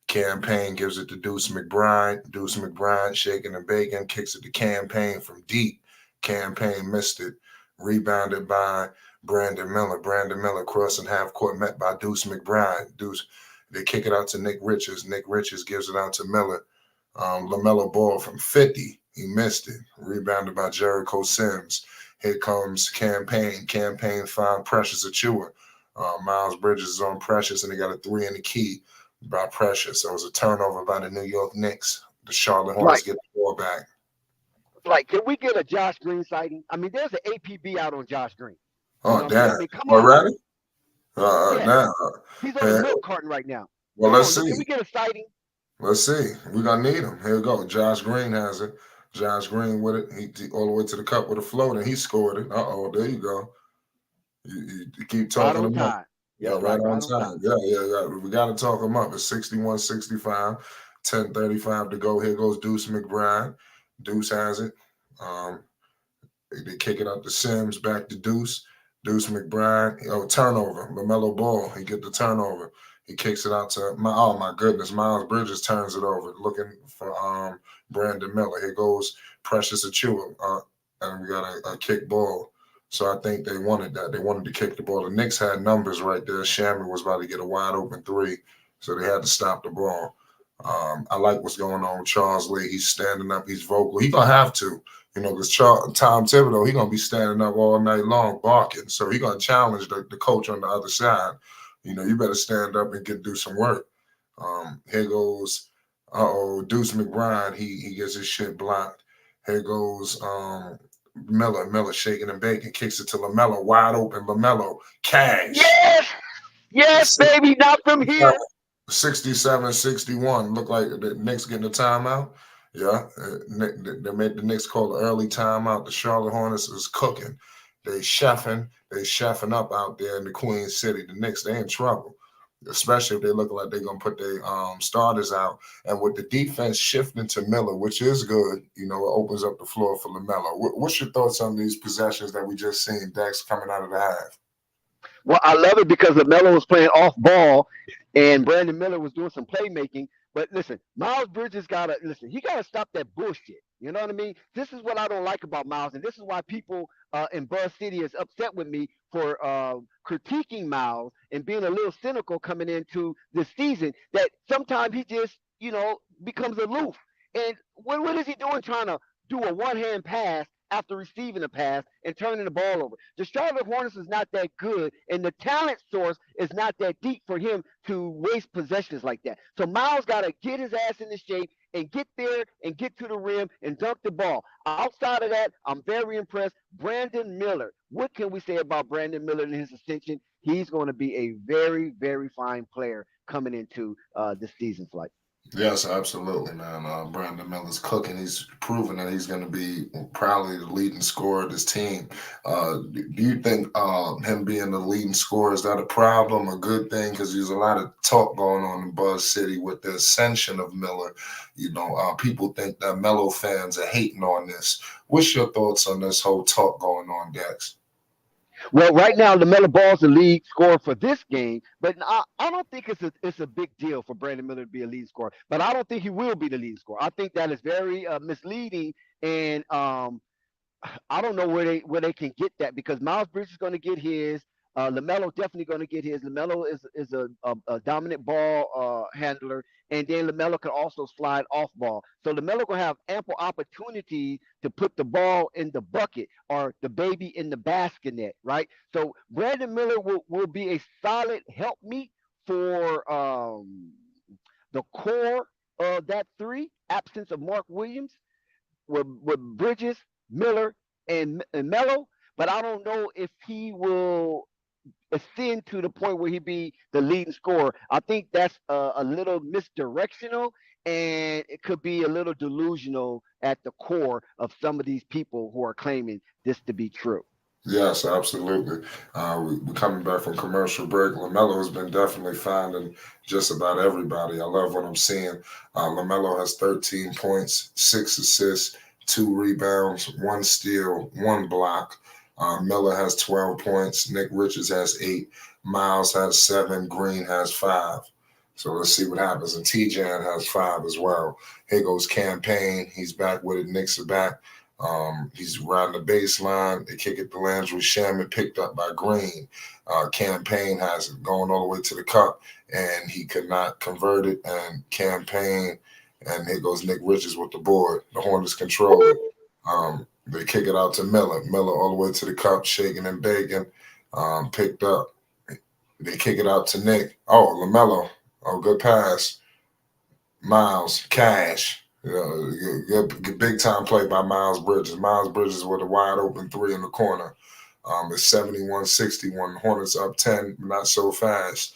Campaign gives it to Deuce McBride. Deuce McBride shaking and baking, kicks it to Campaign from deep. Campaign missed it. Rebounded by Brandon Miller. Brandon Miller crossing half court, met by Deuce McBride. They kick it out to Nick Richards. Nick Richards gives it out to Miller. LaMelo Ball from 50. He missed it. Rebounded by Jericho Sims. Here comes Campaign. Campaign found Precious Achua. Miles Bridges is on Precious, and they got a 3 in the key by Precious. So it was a turnover by the New York Knicks. The Charlotte Hornets Like, get the ball back. can we get a Josh Green sighting? I mean, there's an APB out on Josh Green. You know Oh, what I'm saying? damn. I mean, come on. Already? Yes. Now. He's on the Uh, milk carton right now. well, Come let's on, see. can we get a sighting? Let's see. We're going to need him. Here we go. Josh Green has it. Josh Green with it. He all the way to the cup with a float, and he scored it. Uh-oh, there you go. You keep Right talking on him up. time. Yeah, That's right right, on right on time. time. Yeah. We got to talk him up. It's 61-65, 10:35 to go. Here goes Deuce McBride. Deuce has it. They kick it up to Sims, back to Deuce. Deuce McBride. Turnover. LaMelo Ball. He get the turnover. He kicks it out to my goodness. Miles Bridges turns it over, looking for Brandon Miller. Here goes Precious Achua. And we got a kick ball. So I think they wanted that. They wanted to kick the ball. The Knicks had numbers right there. Shammy was about to get a wide open 3. So they had to stop the ball. I like what's going on with Charles Lee. He's standing up. He's vocal. He's going to have to. Because Tom Thibodeau, he's going to be standing up all night long barking. So he's going to challenge the coach on the other side. You better stand up and do some work. Here goes, Deuce McBride. He gets his shit blocked. Here goes Miller. Miller shaking and baking. Kicks it to LaMelo. Wide open. LaMelo. Cash. Yes, baby. Not from here. 67-61. Look like the Knicks getting a timeout. Yeah, they made the Knicks call the early timeout. The Charlotte Hornets is cooking. They chefing up out there in the Queen City. The Knicks, they in trouble, especially if they look like they're gonna put their starters out. And with the defense shifting to Miller, which is good, it opens up the floor for LaMelo. What's your thoughts on these possessions that we just seen Dex coming out of the half? Well, I love it because LaMelo was playing off ball and Brandon Miller was doing some playmaking. But listen, Miles Bridges he gotta stop that bullshit. You know what I mean? This is what I don't like about Miles, and this is why people in Buzz City is upset with me for critiquing Miles and being a little cynical coming into this season. That sometimes he just, becomes aloof. And what is he doing trying to do a one-hand pass after receiving a pass and turning the ball over? The Charlotte Hornets is not that good, and the talent source is not that deep for him to waste possessions like that. So Miles got to get his ass into shape and get there and get to the rim and dunk the ball. Outside of that, I'm very impressed. Brandon Miller. What can we say about Brandon Miller and his ascension? He's going to be a very, very fine player coming into this season, Flight. Yes, absolutely, man. Brandon Miller's cooking. He's proven that he's going to be probably the leading scorer of this team. Do you think him being the leading scorer, is that a problem, a good thing? Because there's a lot of talk going on in Buzz City with the ascension of Miller. People think that Melo fans are hating on this. What's your thoughts on this whole talk going on, Dex? Well, right now, LaMelo Ball's the lead scorer for this game, but I don't think it's a big deal for Brandon Miller to be a lead scorer. But I don't think he will be the lead scorer. I think that is very misleading, and I don't know where they can get that because Miles Bridges is going to get his. LaMelo definitely going to get his. LaMelo is a dominant ball handler, and then LaMelo can also slide off ball. So LaMelo going to have ample opportunity to put the ball in the bucket or the baby in the basket net, right? So Brandon Miller will be a solid helpmeet for the core of that 3, absence of Mark Williams, with Bridges, Miller, and Melo, but I don't know if he will ascend to the point where he be the leading scorer. I think that's a little misdirectional, and it could be a little delusional at the core of some of these people who are claiming this to be true. Yes, absolutely. We're coming back from commercial break. LaMelo has been definitely finding just about everybody. I love what I'm seeing. LaMelo has 13 points, 6 assists, 2 rebounds, 1 steal, 1 block. Miller has 12 points. Nick Richards has 8. Miles has 7. Green has 5. So let's see what happens. And T-Jan has 5 as well. Here goes Campaign. He's back with it. Knicks are back. He's riding the baseline. They kick it to Landry Shaman, picked up by Green. Campaign has it going all the way to the cup, and he could not convert it. And Campaign, and here goes Nick Richards with the board. The Hornets control it. They kick it out to Miller. Miller all the way to the cup, shaking and baking. Picked up. They kick it out to Nick. Oh, Lamelo. Oh, good pass. Miles, Cash. Good big time play by Miles Bridges. Miles Bridges with a wide open three in the corner. It's 71-61. Hornets up 10, but not so fast.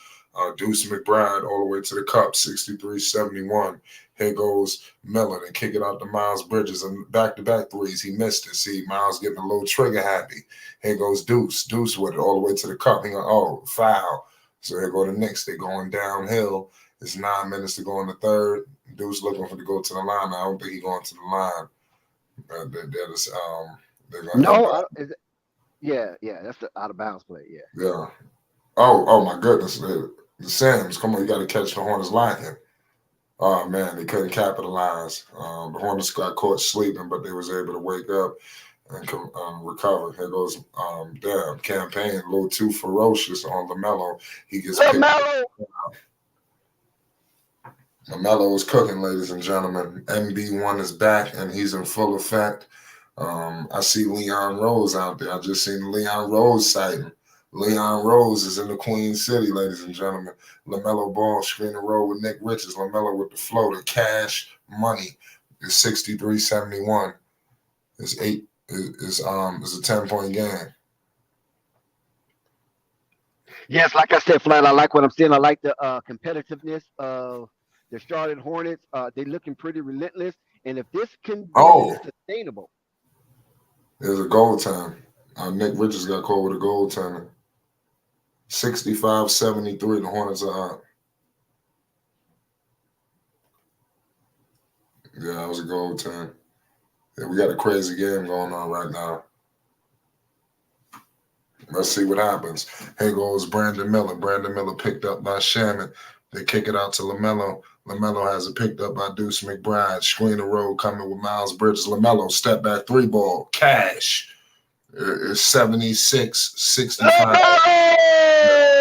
Deuce McBride all the way to the cup, 63-71. Here goes Miller and kick it out to Miles Bridges and back-to-back threes. He missed it. See, Miles getting a little trigger happy. Here goes Deuce. Deuce with it all the way to the cup. He go, foul. So here go the Knicks. They're going downhill. It's 9 minutes to go in the third. Deuce looking for to go to the line. I don't think he's going to the line. That's the out of bounds play. Yeah. Yeah. Oh my goodness. The Sims, come on, you got to catch the Hornets lying. Oh man, they couldn't capitalize. The Hornets got caught sleeping, but they was able to wake up and recover. Here goes campaign a little too ferocious on Lamelo. He gets Lamelo. Lamelo is cooking, ladies and gentlemen. MB1 is back and he's in full effect. I see Leon Rose out there. I just seen Leon Rose sighting. Leon Rose is in the Queen City, ladies and gentlemen. LaMelo Ball screen and roll with Nick Richards. LaMelo with the flow, the cash money is 63-71. It's a 10-point game. Yes, like I said, Flat, I like what I'm seeing. I like the competitiveness of the Charlotte Hornets. They're looking pretty relentless. And if this can be sustainable. There's a goal time. Nick Richards got called with a goal time. 65-73, the Hornets are up. Yeah, that was a goal time. Yeah, we got a crazy game going on right now. Let's see what happens. Here goes Brandon Miller. Brandon Miller picked up by Shannon. They kick it out to LaMelo. LaMelo has it picked up by Deuce McBride. Screen the road coming with Miles Bridges. LaMelo, step back three ball. Cash. It's 76-65.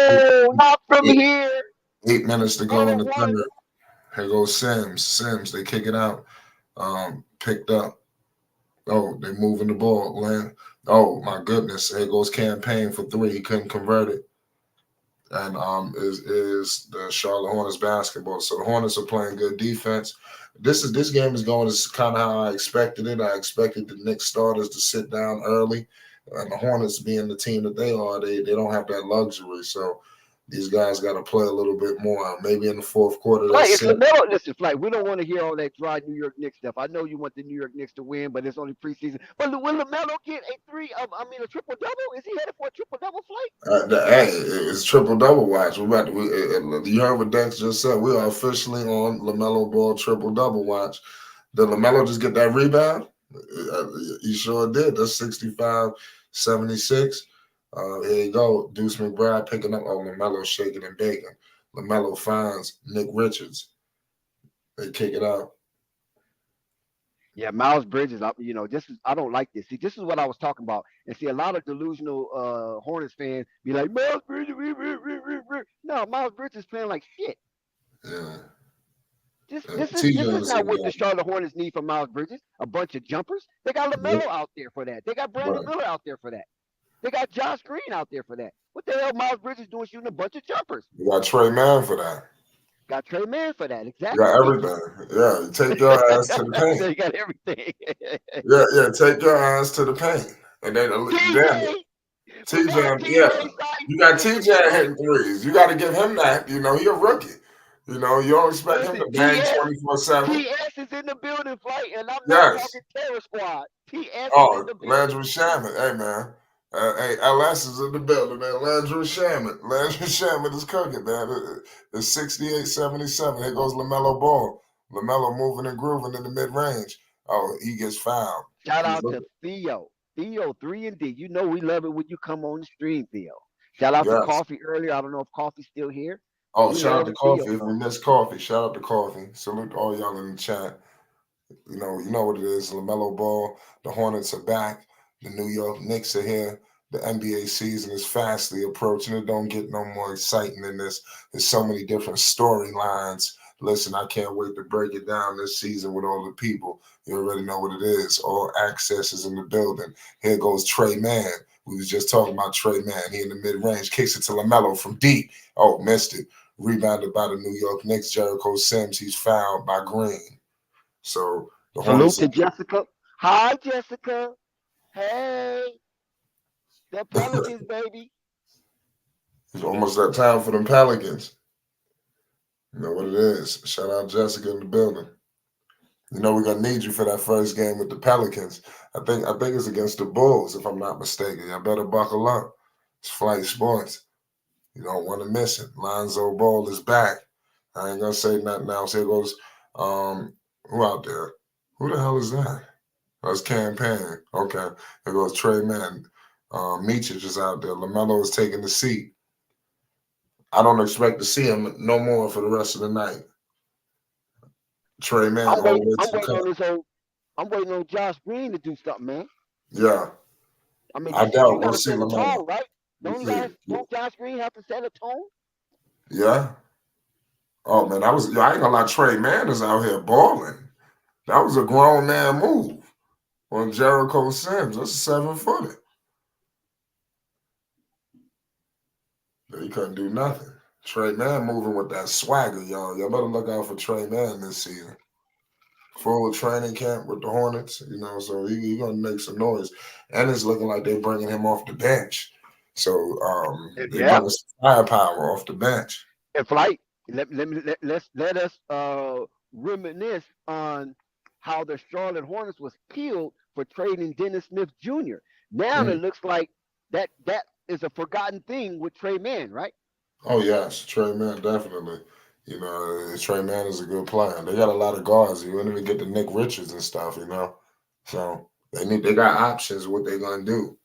No, not from here. 8 minutes to go in the third. Here goes Sims. Sims, they kick it out. Picked up. Oh, they're moving the ball. Oh, my goodness. Here goes campaign for three. He couldn't convert it. And is the Charlotte Hornets basketball. So the Hornets are playing good defense. This game is going as kind of how I expected it. I expected the Knicks starters to sit down early. And the Hornets being the team that they are, they don't have that luxury. So these guys got to play a little bit more. Maybe in the fourth quarter. Listen, Flight, we don't want to hear all that dry New York Knicks stuff. I know you want the New York Knicks to win, but it's only preseason. But will LaMelo get a triple-double? Is he headed for a triple-double, Flight? It's triple-double watch. You heard what Dex just said. We are officially on LaMelo Ball triple-double watch. Did LaMelo just get that rebound? He sure did. That's 65-76. Here you go. Deuce McBride picking up. Oh, LaMelo shaking and baking. LaMelo finds Nick Richards. They kick it out. Yeah, Miles Bridges. I don't like this. See, this is what I was talking about. And see, a lot of delusional Hornets fans be like, Miles Bridges. No, Miles Bridges is playing like shit. Yeah. This is not what the Charlotte Hornets need from Miles Bridges. A bunch of jumpers. They got LaMelo out there for that. They got Brandon Miller out there for that. They got Josh Green out there for that. What the hell Miles Bridges doing shooting a bunch of jumpers? You got Trey Mann for that. Got Trey Mann for that, exactly. You got everything. Yeah, you take your ass to the paint. You got everything. Take your ass to the paint. And then TJ, you got TJ hitting threes. You got to give him that. He a rookie. You don't expect him to bang 24/7. TS is in the building, Flight, and I'm not talking terror squad. TS is in the building. Landry Shaman. Hey, man. LS is in the building, man. Landry Shaman. Landry Shaman is cooking, man. It's 68-77. Here goes LaMelo Ball. LaMelo moving and grooving in the mid-range. Oh, he gets fouled. Shout out to Theo. Theo, 3-and-D. You know we love it when you come on the stream, Theo. Shout out to Coffee earlier. I don't know if Coffee's still here. Oh, shout out to Coffee. If we missed Coffee, shout out to Coffee. Salute to all y'all in the chat. You know what it is. LaMelo Ball. The Hornets are back. The New York Knicks are here. The NBA season is fastly approaching. It don't get no more exciting than this. There's so many different storylines. Listen, I can't wait to break it down this season with all the people. You already know what it is. All access is in the building. Here goes Trey Mann. We was just talking about Trey Man. He in the mid-range, kicks it to Lamelo from deep. Oh, missed it. Rebounded by the New York Knicks. Jericho Sims. He's fouled by Green. So the Salute Hornets. to Jessica. Hi, Jessica. Hey, the Pelicans, baby. It's almost that time for them Pelicans. You know what it is. Shout out Jessica in the building. You know we're gonna need you for that first game with the Pelicans. I think it's against the Bulls, if I'm not mistaken. Y'all better buckle up. It's Flight Sports. You don't want to miss it. Lonzo Ball is back. I ain't gonna say nothing else. Here goes who out there? Who the hell is that? That's Campaign. Okay. Here goes Trey Man. Meechich is out there. LaMelo is taking the seat. I don't expect to see him no more for the rest of the night. Trey Man I'm all the waiting. way I'm to the waiting cup. on this whole. I'm waiting on Josh Green to do something, man. Yeah. I mean, I you doubt got we'll to see set a LaMelo. tone, right? Don't Josh Green have to set a tone? Yeah. Oh man, I ain't gonna lie, Trey Man is out here balling. That was a grown man move on Jericho Sims. That's a 7-footer. He couldn't do nothing. Trey Man moving with that swagger, y'all. Y'all better look out for Trey Man this season. Full training camp with the Hornets, so he gonna make some noise. And it's looking like they're bringing him off the bench. So they Yeah. bringing some firepower off the bench. And Flight. Let us reminisce on how the Charlotte Hornets was killed for trading Dennis Smith Jr. Now it looks like that is a forgotten thing with Trey Man, right? Oh yes, Trey Man definitely. Trey Man is a good player. They got a lot of guards. You wouldn't even get the Nick Richards and stuff, So they got options. What they gonna do?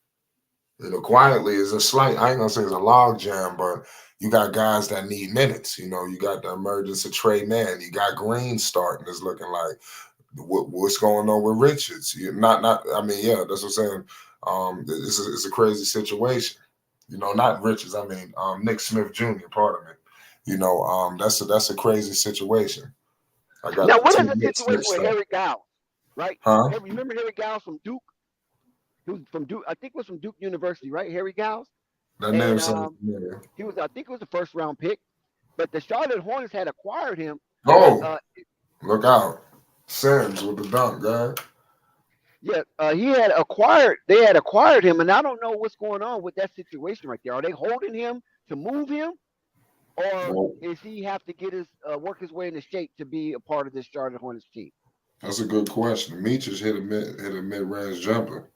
Quietly is a slight. I ain't gonna say it's a log jam, but you got guys that need minutes. You got the emergence of Trey Man. You got Green starting. It's looking like what's going on with Richards. I mean, yeah, that's what I'm saying. It's a crazy situation. Not Richards. I mean, Nick Smith Jr. Pardon me. That's a crazy situation. I got Now, the what is two the Knicks situation mixed with up. Harry Giles, right? Huh? Remember Harry Giles from Duke? He was from Duke. I think it was from Duke University, right? Harry Giles, That name and sounds familiar. he was. I think it was the first round pick, but the Charlotte Hornets had acquired him. But Oh, look out. Sims with the dunk, guy. yeah, he had acquired. They had acquired him, and I don't know what's going on with that situation right there. Are they holding him to move him, or Well, is he have to get his work his way into shape to be a part of this Charlotte Hornets team? that's a good question. Meechers hit a mid-range jumper.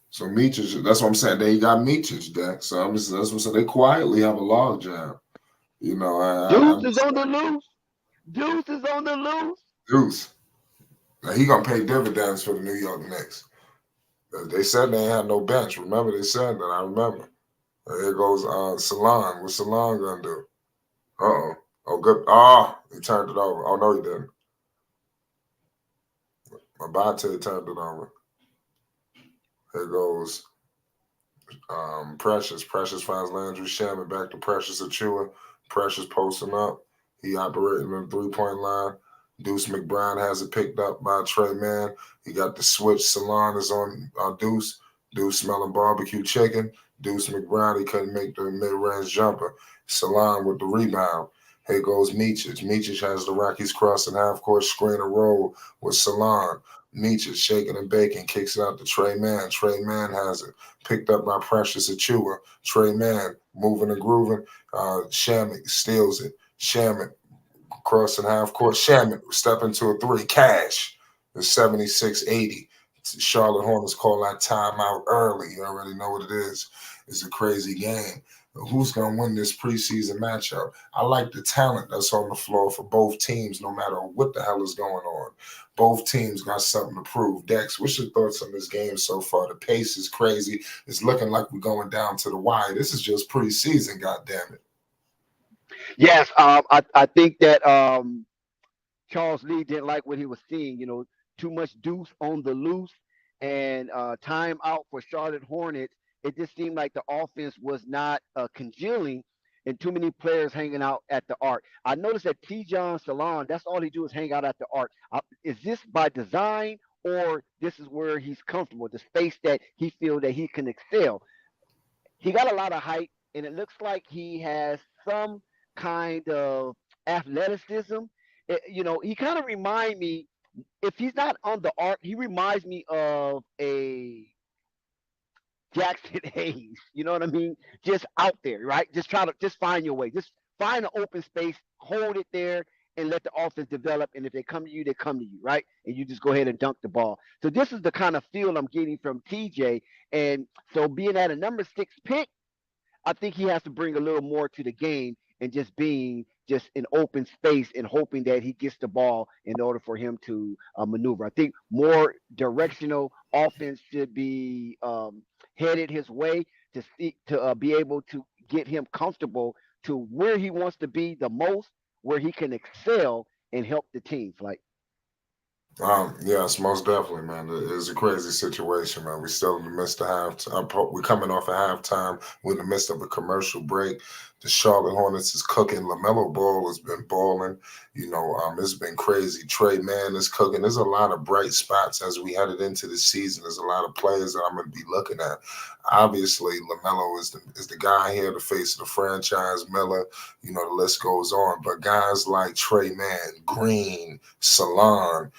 So Meechers, that's what I'm saying. They got Meechers, Deck. So that's what I'm saying. They quietly have a log jam. Deuce is on the loose. Deuce is on the loose. Deuce. Now he gonna pay dividends for the New York Knicks. They said they ain't had no bench. Remember they said that. I remember. Here goes Salon. What's Salon gonna do? Uh-oh. Oh, good. Oh, he turned it over. Oh, no, he didn't. Mabate turned it over. Here goes Precious. Precious finds Landry Shaman back to Precious Achua. Precious posting up. He operating on the three-point line. Deuce McBride has it picked up by Trey Man. He got the switch. Salon is on Deuce. Deuce smelling barbecue chicken. Deuce McBride, he couldn't make the mid-range jumper. Salon with the rebound. Here goes Meechich. Meechich has the Rockies crossing half-court screen and roll with Salon. Meechich shaking and baking, kicks it out to Trey Man. Trey Man has it. Picked up by Precious Achua. Trey Man moving and grooving. Shamit steals it. Shamit crossing half court. Shamit step into a three. Cash is 76-80. Charlotte Hornets call that timeout early. You already know what it is. It's a crazy game. Who's going to win this preseason matchup? I like the talent that's on the floor for both teams, no matter what the hell is going on. Both teams got something to prove. Dex, what's your thoughts on this game so far? The pace is crazy. It's looking like we're going down to the wire. This is just preseason, goddammit. Yes, I think that Charles Lee didn't like what he was seeing. Too much deuce on the loose and time out for Charlotte Hornets. It just seemed like the offense was not congealing and too many players hanging out at the arc. I noticed that T. John Salon, that's all he do is hang out at the arc. Is this by design or this is where he's comfortable, the space that he feels that he can excel? he got a lot of height, and it looks like he has some kind of athleticism. He kind of remind me, if he's not on the art, he reminds me of a Jackson Hayes. You know what I mean? Just out there, right? Just find your way. Just find an open space, hold it there, and let the offense develop. And if they come to you, they come to you, right? And you just go ahead and dunk the ball. So this is the kind of feel I'm getting from TJ. And so being at a number 6 pick, I think he has to bring a little more to the game and just being just in open space and hoping that he gets the ball in order for him to maneuver. I think more directional offense should be headed his way to be able to get him comfortable to where he wants to be the most, where he can excel and help the team. Like, Yes, most definitely, man. It's a crazy situation, man. We're still in the midst of halftime. We're coming off of halftime. We're in the midst of a commercial break. The Charlotte Hornets is cooking. Lamelo Ball has been balling. It's been crazy. Trey Mann is cooking. There's a lot of bright spots as we headed into the season. There's a lot of players that I'm going to be looking at. Obviously, Lamelo is the guy here, the face of the franchise. Miller, the list goes on. But guys like Trey Mann, Green, Salon,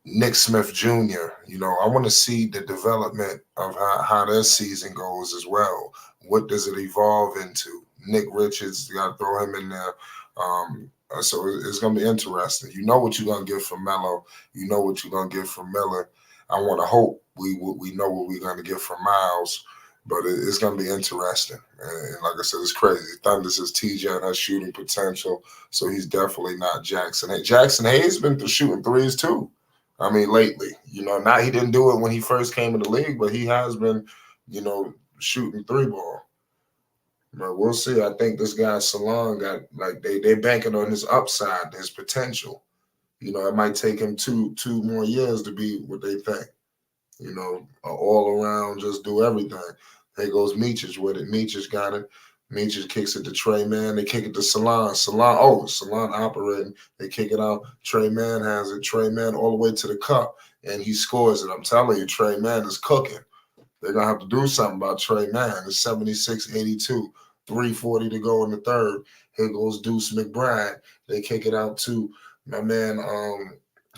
Nick Smith Jr. I want to see the development of how their season goes as well. What does it evolve into? Nick Richards, you got to throw him in there. So it's going to be interesting. You know what you're going to get from Melo. You know what you're going to get from Miller. I want to hope we know what we're going to get from Miles. But it's going to be interesting. And like I said, it's crazy. Thunder says TJ has shooting potential, so he's definitely not Jackson. Jackson Hayes been shooting threes too. I mean, lately. Now he didn't do it when he first came in the league, but he has been, shooting three ball. But we'll see. I think this guy Salon got, like, they banking on his upside, his potential. It might take him two more years to be what they think. All around, just do everything. There goes Meechich with it. Meechich got it. Meechich kicks it to Trey Mann. They kick it to Salon. Salon operating. They kick it out. Trey Mann has it. Trey Mann all the way to the cup, and he scores it. I'm telling you, Trey Mann is cooking. They're going to have to do something about Trey Mann. It's 76-82. 3:40 to go in the third. Here goes Deuce McBride. They kick it out to my man,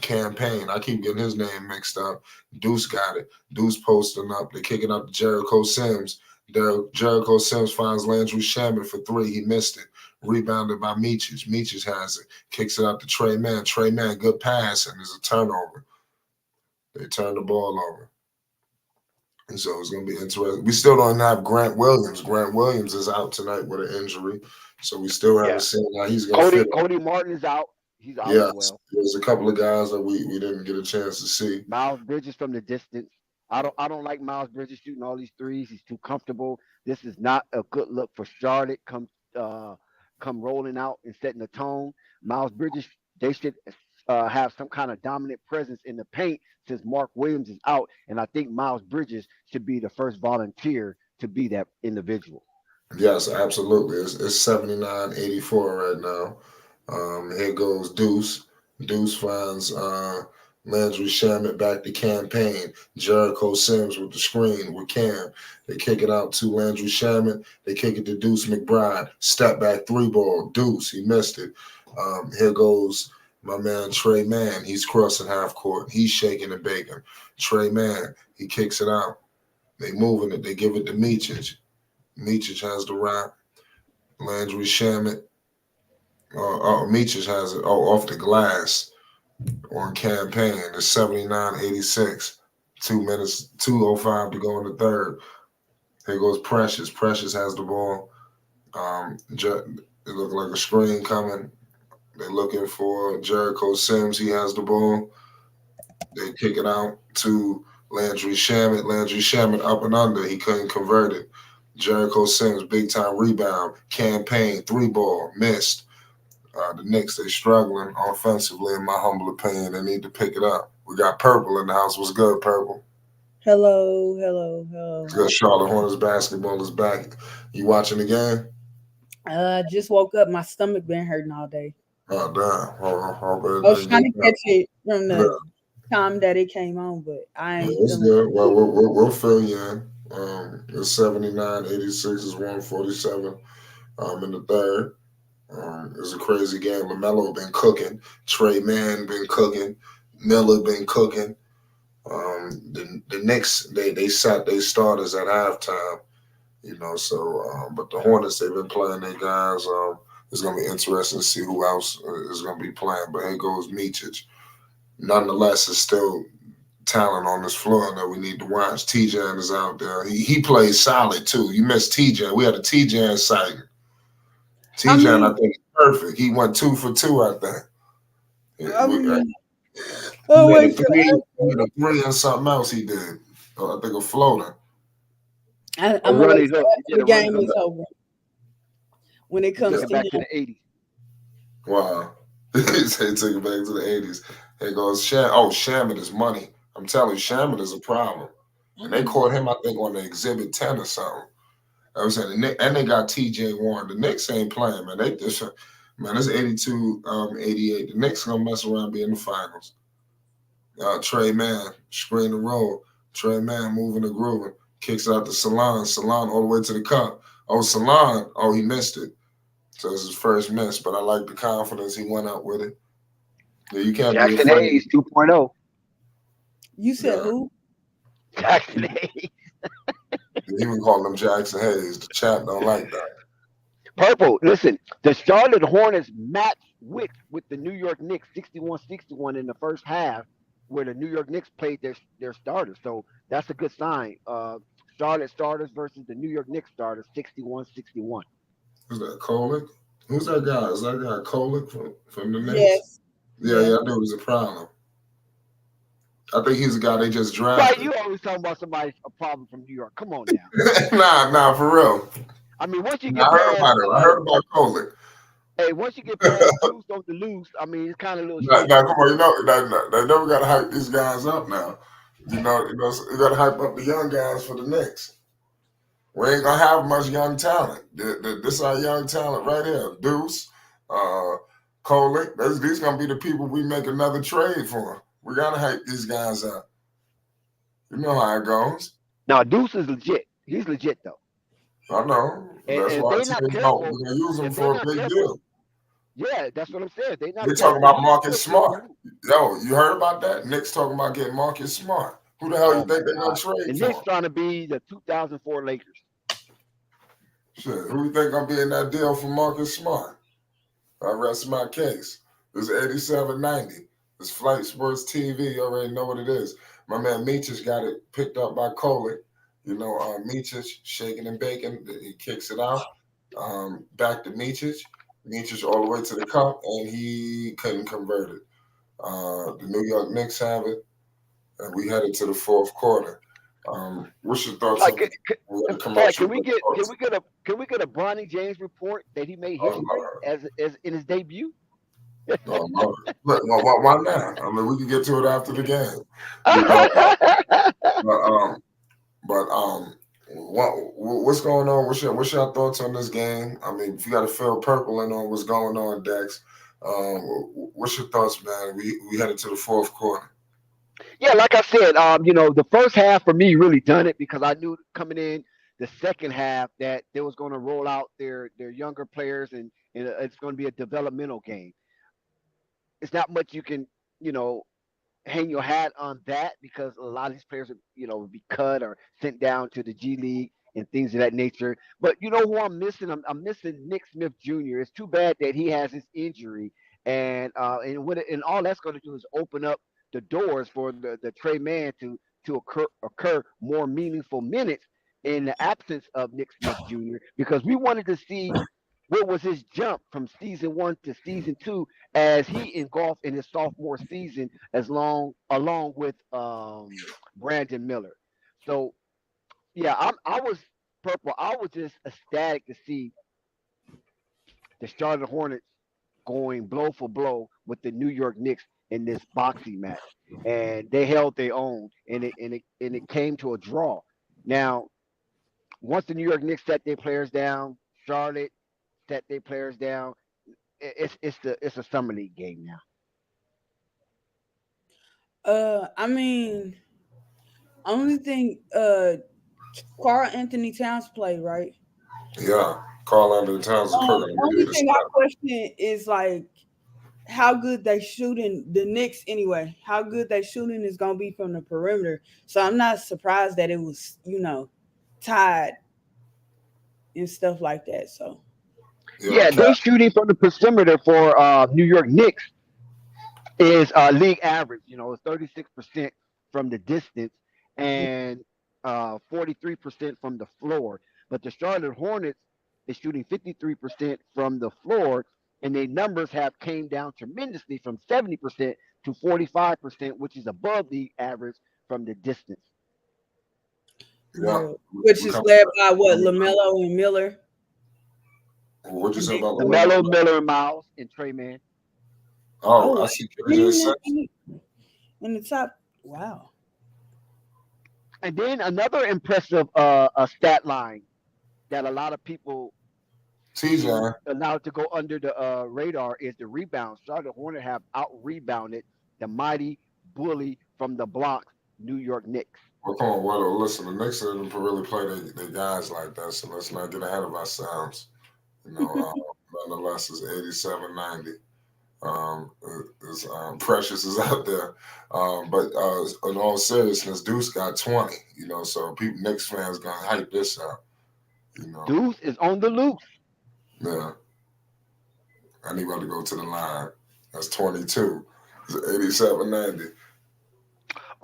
Campaign. I keep getting his name mixed up. Deuce got it. Deuce posting up. They kick it up to Jericho Sims. Jericho Sims finds Landry Shaman for three. He missed it. Rebounded by Meechich. Meechich has it. Kicks it out to Trey Mann. Trey Mann, good pass, and there's a turnover. They turn the ball over. And so it's going to be interesting. We still don't have Grant Williams. Grant Williams is out tonight with an injury. So we still haven't seen how he's going to fit. Cody Martin is out. He's out as well. There's a couple of guys that we didn't get a chance to see. Miles Bridges from the distance. I don't like Miles Bridges shooting all these threes. He's too comfortable. This is not a good look for Charlotte. Come rolling out and setting the tone. Miles Bridges, they should have some kind of dominant presence in the paint since Mark Williams is out. And I think Miles Bridges should be the first volunteer to be that individual. Yes, absolutely. It's 79-84 right now. Here goes Deuce. Deuce finds Landry Shaman back to Campaign. Jericho Sims with the screen with Cam. They kick it out to Landry Shaman. They kick it to Deuce McBride. Step back three ball. Deuce, he missed it. Here goes my man Trey Mann. He's crossing half court. He's shaking and baking. Trey Mann, he kicks it out. They moving it. They give it to Meechich. Meechich has the rock. Landry Shaman. Meechich has it. Off the glass on Campaign. It's 79-86. 2 minutes, 2:05 to go in the third. Here goes Precious. Precious has the ball. It looked like a screen coming. They're looking for Jericho Sims. He has the ball. They kick it out to Landry Shaman. Landry Shaman up and under. He couldn't convert it. Jericho Sims, big time rebound. Campaign, three ball, missed. The Knicks, they struggling offensively, in my humble opinion. They need to pick it up. We got Purple in the house. What's good, Purple? Hello. It's good. Charlotte Hornets basketball is back. You watching the game? Just woke up. My stomach been hurting all day. Oh, damn. I was trying to catch it from the time that it came on, but I ain't. It's good. Well, we'll fill you in. It's 79, 86 is 147 in the third. It's a crazy game. Lamelo been cooking. Trey Mann been cooking. Miller been cooking. The Knicks, they sat their starters at halftime. But the Hornets, they've been playing their guys. It's going to be interesting to see who else is going to be playing. But here goes Micic. Nonetheless, it's still talent on this floor that we need to watch. TJ is out there. He plays solid, too. You missed TJ. We had a TJ sighting. TJ, I think, is perfect. He went 2 for 2, I think. Oh, He wait. had a three and something else he did. I think a floater. I'm going to wait till the game is over. When it comes to back to the 80s. Wow. He said take it back to the 80s. Here goes Shaman is money. I'm telling you, Shaman is a problem. And they caught him, I think, on the Exhibit 10 or something. I was saying, and they got TJ Warren. The Knicks ain't playing, man. It's 82, 88. The Knicks gonna mess around, be in the finals. Trey Mann, screen and roll. Trey Mann moving and grooving. Kicks out to Salon. Salon all the way to the cup. Salon, he missed it. So it's his first miss, but I like the confidence he went out with it. Yeah, you can't be Jackson afraid. Hayes 2.0. You said who? Jackson Hayes. You even call him Jackson Hayes. The chat don't like that. Purple, listen, the Charlotte Hornets matched with the New York Knicks 61-61 in the first half, where the New York Knicks played their starters. So that's a good sign. Charlotte starters versus the New York Knicks starters, 61-61. Who's that, Kolick? Who's that guy? Is that guy Kolick from the Knicks? Yes. Yeah, I knew he was a problem. I think he's the guy they just drafted. Right, you always talking about somebody a problem from New York. Come on now. Nah, for real. I mean, once you get I past, heard about Kolick. Hey, once you get past Deuce on the loose, I mean, it's kind of a little. Now, come on, they never got to hype these guys up now. You got to hype up the young guys for the Knicks. We ain't gonna have much young talent. This is our young talent right here. Deuce, Kolick. These gonna be the people we make another trade for. We gotta hype these guys up. You know how it goes. Now Deuce is legit. He's legit though. I know. That's why we're gonna use him for a big deal. Yeah, that's what I'm saying. They're talking about Marcus Smart. Yo, you heard about that? Knicks talking about getting Marcus Smart. Who the hell you think they're gonna trade the for? Knicks trying to be the 2004 Lakers. Shit, who you think gonna be in that deal for Marcus Smart? I rest my case. It's 87.90. It's Flight Sports TV. You already know what it is. My man Micic got it picked up by Kolick. Micic shaking and baking. He kicks it out. Back to Micic. Micic all the way to the cup, and he couldn't convert it. The New York Knicks have it, and we headed to the fourth quarter. What's your thoughts? Can we get a Bronny James report that he made history as in his debut? Why not? I mean, we can get to it after the game. What's going on? What's your thoughts on this game? I mean, if you got to fill purple in on what's going on, Dex, what's your thoughts, man? We headed to the fourth quarter. Yeah, like I said, the first half for me really done it because I knew coming in the second half that they was going to roll out their younger players and it's going to be a developmental game. It's not much you can, hang your hat on that because a lot of these players, would be cut or sent down to the G League and things of that nature. But you know who I'm missing? I'm missing Nick Smith Jr. It's too bad that he has this injury, and all that's going to do is open up the doors for the Trey Mann to occur more meaningful minutes in the absence of Nick Smith Jr. because we wanted to see what was his jump from season 1 to season 2 as he engulfed in his sophomore season along with Brandon Miller. So yeah, I was purple. I was just ecstatic to see the Charlotte Hornets going blow for blow with the New York Knicks in this boxing match, and they held their own, and it came to a draw. Now, once the New York Knicks set their players down, Charlotte set their players down. It's a summer league game now. I mean, only thing Carl Anthony Towns played, right? Yeah, Carl Anthony Towns is cooking. The only thing I question is like how good they shooting the Knicks anyway. How good they shooting is gonna be from the perimeter. So I'm not surprised that it was, tied and stuff like that. So Yeah, they shooting from the perimeter for New York Knicks is league average. It's 36% from the distance and 43% from the floor. But the Charlotte Hornets is shooting 53% from the floor, and their numbers have came down tremendously from 70% to 45%, which is above the average from the distance. Yeah, which is led by what, Lamelo and Miller. What'd you say about Lamelo, Miller, and Miles, and Trey Man? Oh, I see KJ Simpson in the top. Wow. And then another impressive stat line that a lot of people allowed to go under the radar is the rebounds. Charlotte Hornets have out-rebounded the mighty bully from the block, New York Knicks. Well, come on, well, listen, the Knicks didn't really play their guys like that, so let's not get ahead of ourselves. Nonetheless, it's 87-90. Precious is out there. But in all seriousness, Deuce got 20, so people, Knicks fans gonna hype this up. Deuce is on the loose. Yeah. And he about to go to the line. That's 22. It's 87-90.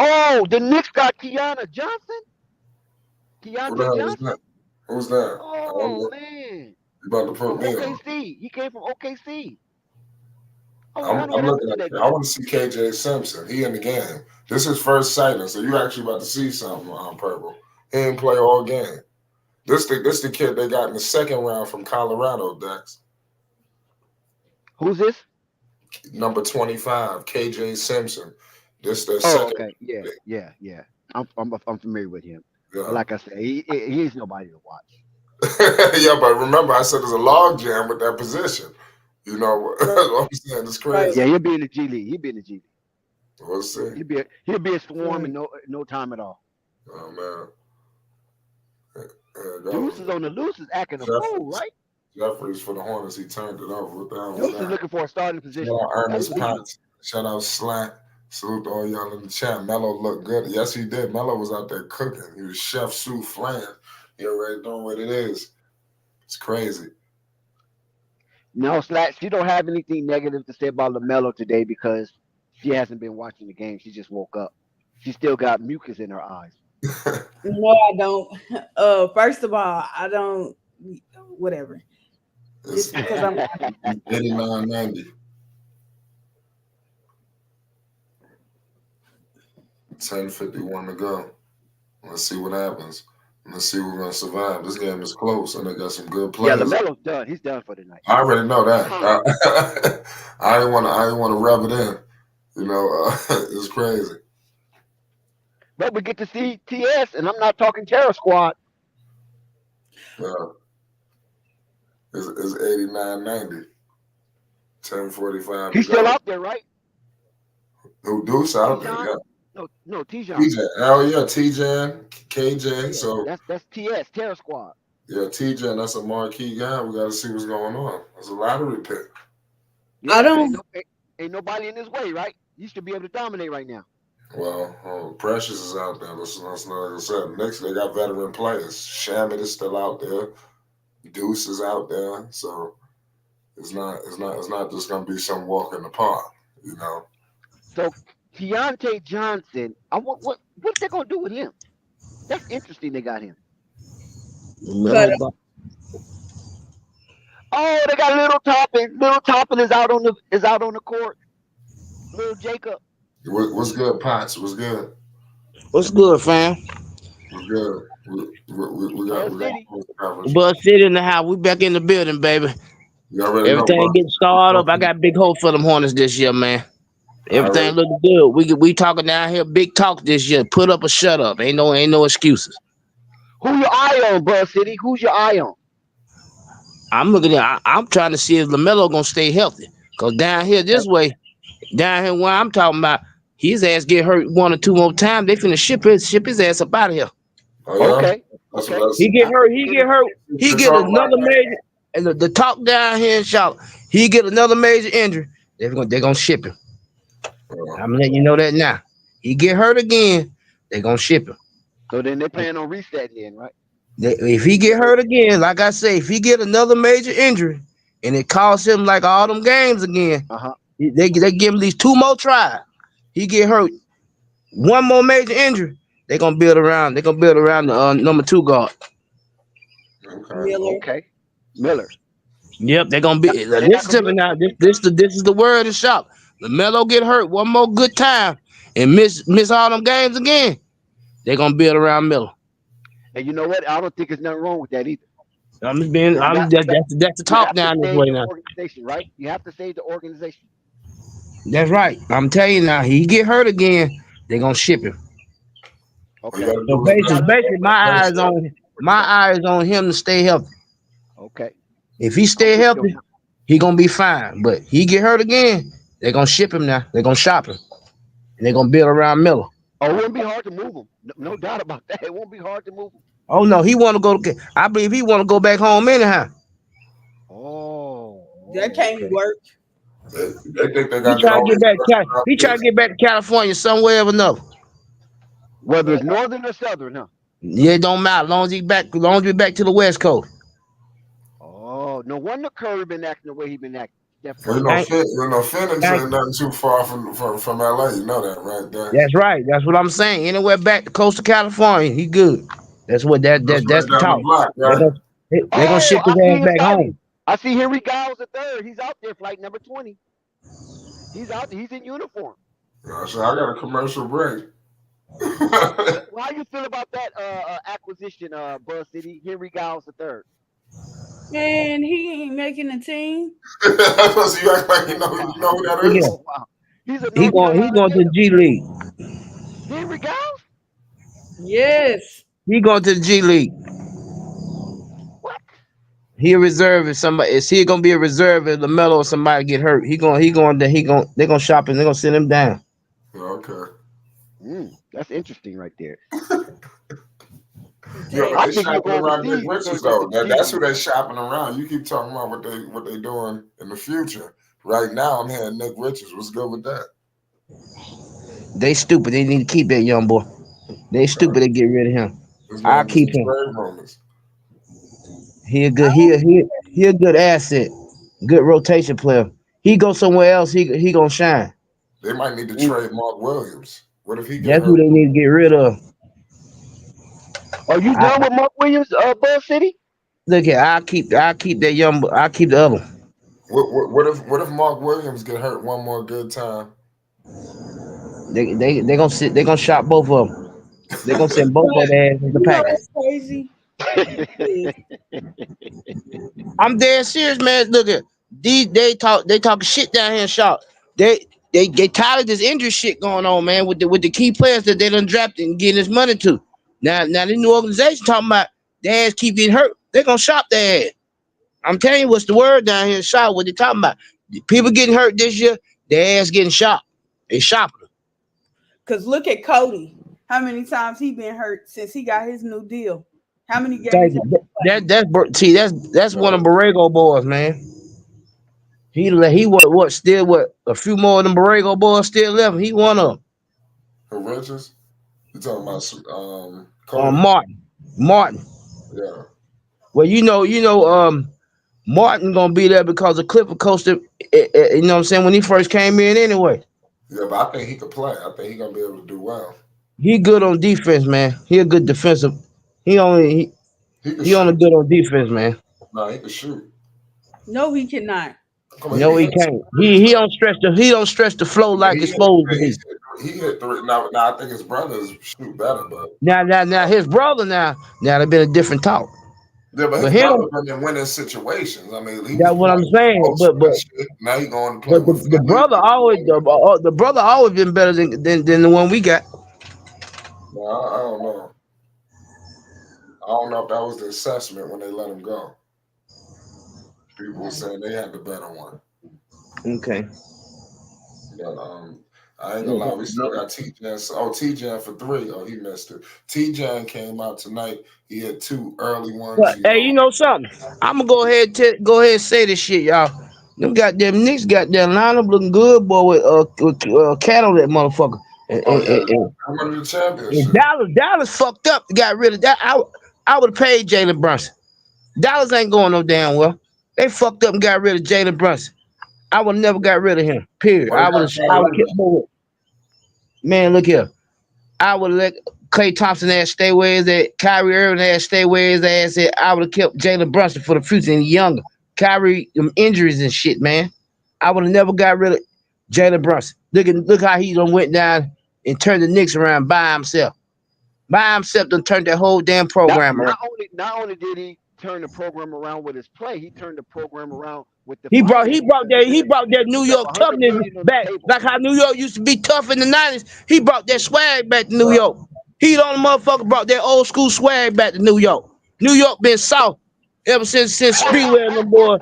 Oh, the Knicks got Keontae Johnson? Keontae Johnson? Who's that? Oh, man. You about to put me OKC. On. He came from OKC. I'm looking at that. I want to see KJ Simpson. He in the game. This is first sighting, so you actually about to see something on Purple. He didn't play all game. This the kid they got in the second round from Colorado, Dex. Who's this? Number 25, KJ Simpson. This the second. Okay. Yeah. I'm familiar with him. Yeah. But like I said, he's nobody to watch. Yeah, but remember, I said there's a log jam with that position. You know what I'm saying? It's crazy. Yeah, he'll be in the G League. He'll be in the G League. We'll see. He'll be a swarm in no time at all. Oh man. Deuce is on the loose, is acting a fool, right? Jeffries for the Hornets, he turned it over. What the hell was that? Deuce is looking for a starting position. Shout out Ernest Potts. Shout out Slack. Salute to all y'all in the chat. Melo looked good. Yes, he did. Melo was out there cooking. He was chef souffle. He already doing what it is. It's crazy. No, Slack, she don't have anything negative to say about Lamelo today because she hasn't been watching the game. She just woke up. She still got mucus in her eyes. No, I don't. First of all, I don't. Whatever. It's because I'm 89-90. 10:51 to go. Let's see what happens. Let's see who's gonna survive. This game is close, and they got some good players. Yeah, Lamelo's done. He's done for the night. I already know that. I didn't want to rub it in. It's crazy. But we get to see TS, and I'm not talking Terror Squad. Yeah. It's 89-90. 10:45. He's still out there, right? Who Deuce out there? Yeah. No, T-Jan. Hell yeah, T-Jan, KJ. Yeah, so that's TS, Terror Squad. Yeah, T-Jan, that's a marquee guy. We got to see what's going on. It's a lottery pick. Yeah, I don't. Ain't nobody in his way, right? You should be able to dominate right now. Well, Precious is out there. Let's like I said, Knicks, they got veteran players. Shamit is still out there. Deuce is out there. So it's not just gonna be some walk in the park, So Keontae Johnson, what they gonna do with him? That's interesting. They got him. Oh, they got Little Toppin. Little Toppin is out on the court. Little Jacob. What's good, Potts? What's good? What's good, fam? What's good? We got Buzz City in the house. We back in the building, baby. Everything getting started up. I got big hope for them Hornets this year, man. Everything looking good. We talking down here big talk this year. Put up or shut up. Ain't no excuses. Who your eye on, Buzz City? Who's your eye on? I'm looking at. I'm trying to see if Lamelo gonna stay healthy. Cause down here this way, down here where I'm talking about, his ass get hurt one or two more times. They finna ship his ass up out of here. Okay. Okay. He get hurt. He get hurt. He get another major. And the talk down here and shout. He get another major injury. They're gonna ship him. I'm letting you know that now. He get hurt again. They're gonna ship him. So then they plan on resetting in, right? If he get hurt again, like I say, if he get another major injury and it costs him like all them games again, they give him these 2 more tries. He get hurt, 1 more major injury. They're gonna build around. They're gonna build around the number 2 guard. Miller. Yep, they're gonna be. Listen to me now. This is the word of the shop. Lamelo get hurt 1 more good time and miss all them games again. They're gonna build around Miller. And you know what? I don't think there's nothing wrong with that either. That's the talk down this way now. Organization, right? You have to save the organization. That's right. I'm telling you now. He get hurt again, they're gonna ship him. Okay. So basically, my eyes on him to stay healthy. Okay. If he stay healthy, he gonna be fine. But he get hurt again, they're gonna ship him now. They're gonna shop him, and they're gonna build around Miller. Oh, it won't be hard to move him. No doubt about that. It won't be hard to move him. Oh no, he want to go. I believe he want to go back home anyhow. Oh, that can't work. They think they He got. trying to get back to California some way or another. Whether it's northern or southern, huh? Yeah, it don't matter. As long as we back to the West Coast. Oh, no wonder Curry been acting the way he been acting. Phoenix ain't nothing too far from LA. You know that, right? That's right. That's what I'm saying. Anywhere back to coastal California, he good. That's the talk. Block, right? They're gonna ship his ass back home. I see Henry Giles III. He's out there, flight number 20. He's out there. He's in uniform. So I got a commercial break. Well, how you feel about that acquisition, Buzz City, Henry Giles III? Man, he ain't making the team. So you act like you know who that is? Yeah. Oh, wow. He going to the G League. Henry Giles? Yes. He going to the G League. What? He a reserve if somebody is he gonna be a reserve if Lamelo or somebody get hurt. They're gonna shop him, they're gonna send him down. Okay. That's interesting right there. Yo, they shopping around Nick Richards though. That's who they shopping around. You keep talking about what they doing in the future. Right now, I'm hearing Nick Richards. What's good with that? They stupid. They need to keep that young boy. They stupid to get rid of him. I'll keep him. He a good asset. Good rotation player. He go somewhere else, he gonna shine. They might need to trade Mark Williams. What if he gets That's who they need to get rid of. Are you done with Mark Williams, Buzz City? Look here, I'll keep that young. I'll keep the other one. What if Mark Williams get hurt one more good time? They gonna shop both of them. They gonna send both of their ass in the package. That's crazy. I'm dead serious, man. Look at they talking shit down here in shop. They tired of this injury shit going on, man. With the key players that they done drafted and getting this money to. Now the new organization talking about their ass keep getting hurt. They gonna shop their ass. I'm telling you what's the word down here in shop. What they talking about? People getting hurt this year. Their ass getting shopped. They shopping them. Cause look at Cody. How many times he been hurt since he got his new deal? How many games? That's one of Borrego boys, man. He what a few more of them Borrego boys still left. He one of them. Who, Richards? You talking about Martin. Yeah. Well, Martin gonna be there because the Clipper coasted. You know what I'm saying, when he first came in anyway. Yeah, but I think he could play. I think he gonna be able to do well. He good on defense, man. He a good defensive. He only good on defense, man. No, he can shoot. No, he cannot. No, he can't. He don't stretch the flow like it's supposed to be. He hit three. Now I think his brothers shoot better, but now his brother now they've been a different talk. Yeah, but his brother been in winning situations. I mean, that's what I'm saying. But now he going to play. But the brother always been better than the one we got. No, I don't know. I don't know if that was the assessment when they let him go. People were saying they had the better one. Okay. But I ain't gonna lie, we still got TJ. Oh, TJ for 3. Oh, he missed it. TJ came out tonight. He had 2 early ones. But, hey, you know something? I'm gonna go ahead and say this shit, y'all. Them goddamn Knicks goddamn lineup looking good, boy, with Cat on that motherfucker. And I'm the championship. Dallas fucked up. Got rid of that. I would have paid Jalen Brunson. Dallas ain't going no damn well. They fucked up and got rid of Jalen Brunson. I would never got rid of him. Period. I would kept moving. Man, look here. I would let Klay Thompson ass stay where he's at. Kyrie Irving ass stay where his ass at. I would have kept Jalen Brunson for the future and younger. Kyrie, them injuries and shit, man. I would have never got rid of Jalen Brunson. Look how he done went down and turned the Knicks around by himself. By himself, done turned that whole damn program around. Not only did he turn the program around with his play, he turned the program around with the. He brought that New York toughness back, like how New York used to be tough in the 90s. He brought that swag back to New York. He the only motherfucker brought that old school swag back to New York. New York been soft ever since Sprewell and them boys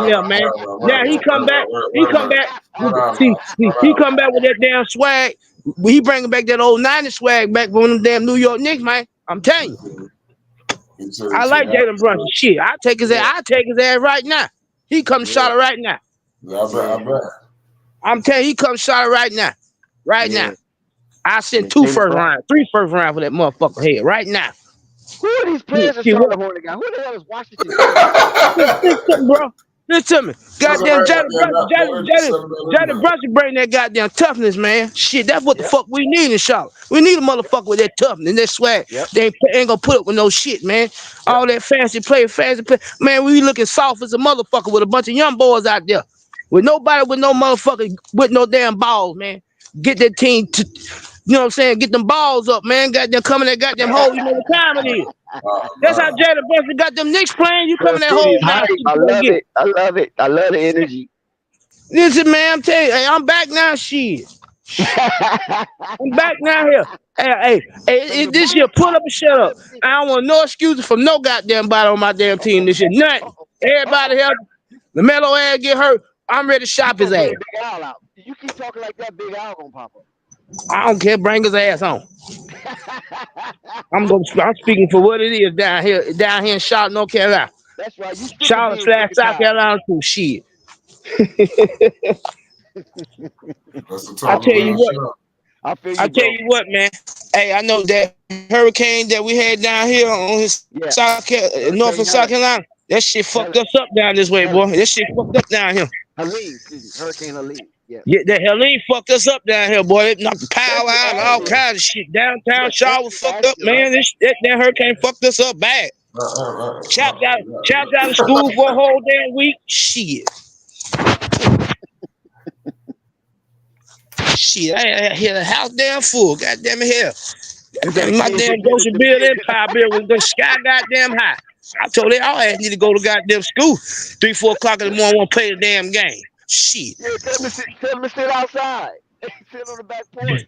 there, man. Now he come back. He come back with that damn swag. He bringing back that old 90s swag back from them damn New York Knicks, man. I'm telling you. I like Jalen Brunson. Shit, I take his ass right now. He come shot it right now. I bet. I'm telling you, he come shot it right now. Right now. I sent 3 first rounds for that motherfucker head right now. Who are these players that Charlotte Hornet got? Who the hell is Washington? Listen, bro. Listen to me. Goddamn Jalen Brunson bring that goddamn toughness, man. Shit, that's what the fuck we need in Charlotte. We need a motherfucker with that toughness and that swag. They ain't gonna put up with no shit, man. All that fancy play. Man, we looking soft as a motherfucker with a bunch of young boys out there. With nobody with no motherfucker with no damn balls, man. Get that team to, you know what I'm saying? Get them balls up, man. Goddamn coming that goddamn hole. You know what time it is. That's how Jalen Brunson got them Knicks playing. You coming that hole now. I love it. I love the energy. Listen, man, I'm telling you, hey, I'm back now. Shit. I'm back now here. Hey, this year, pull up and shut up. I don't want no excuses from no goddamn body on my damn team this year. Nothing. Everybody here, Lamelo ass get hurt. I'm ready to shop his ass. You keep talking like that, Big Al gonna pop up. I don't care. Bring his ass on. I'm speaking for what it is down here in Charlotte, North Carolina. That's right. Charlotte / South Carolina too. Shit. I tell you what. I tell you what, man. Hey, I know that hurricane that we had down here on North and South Carolina. That shit fucked us up down this way, boy. That shit fucked up down here. Hurricane Helene. Yeah, that Helene fucked us up down here, boy. It knocked the power out and all kinds of shit. Downtown Charlotte was fucked up, man. That hurricane fucked us up bad. Chopped out of school for a whole damn week. Shit. Shit, I had a house damn full. Goddamn it, hell. My damn Goshen Bill Empire bill was the sky goddamn high. I told they all ass need to go to goddamn school. 3-4 o'clock in the morning, won't play the damn game. Shit. Yeah, tell them to sit outside. Sit on the back porch.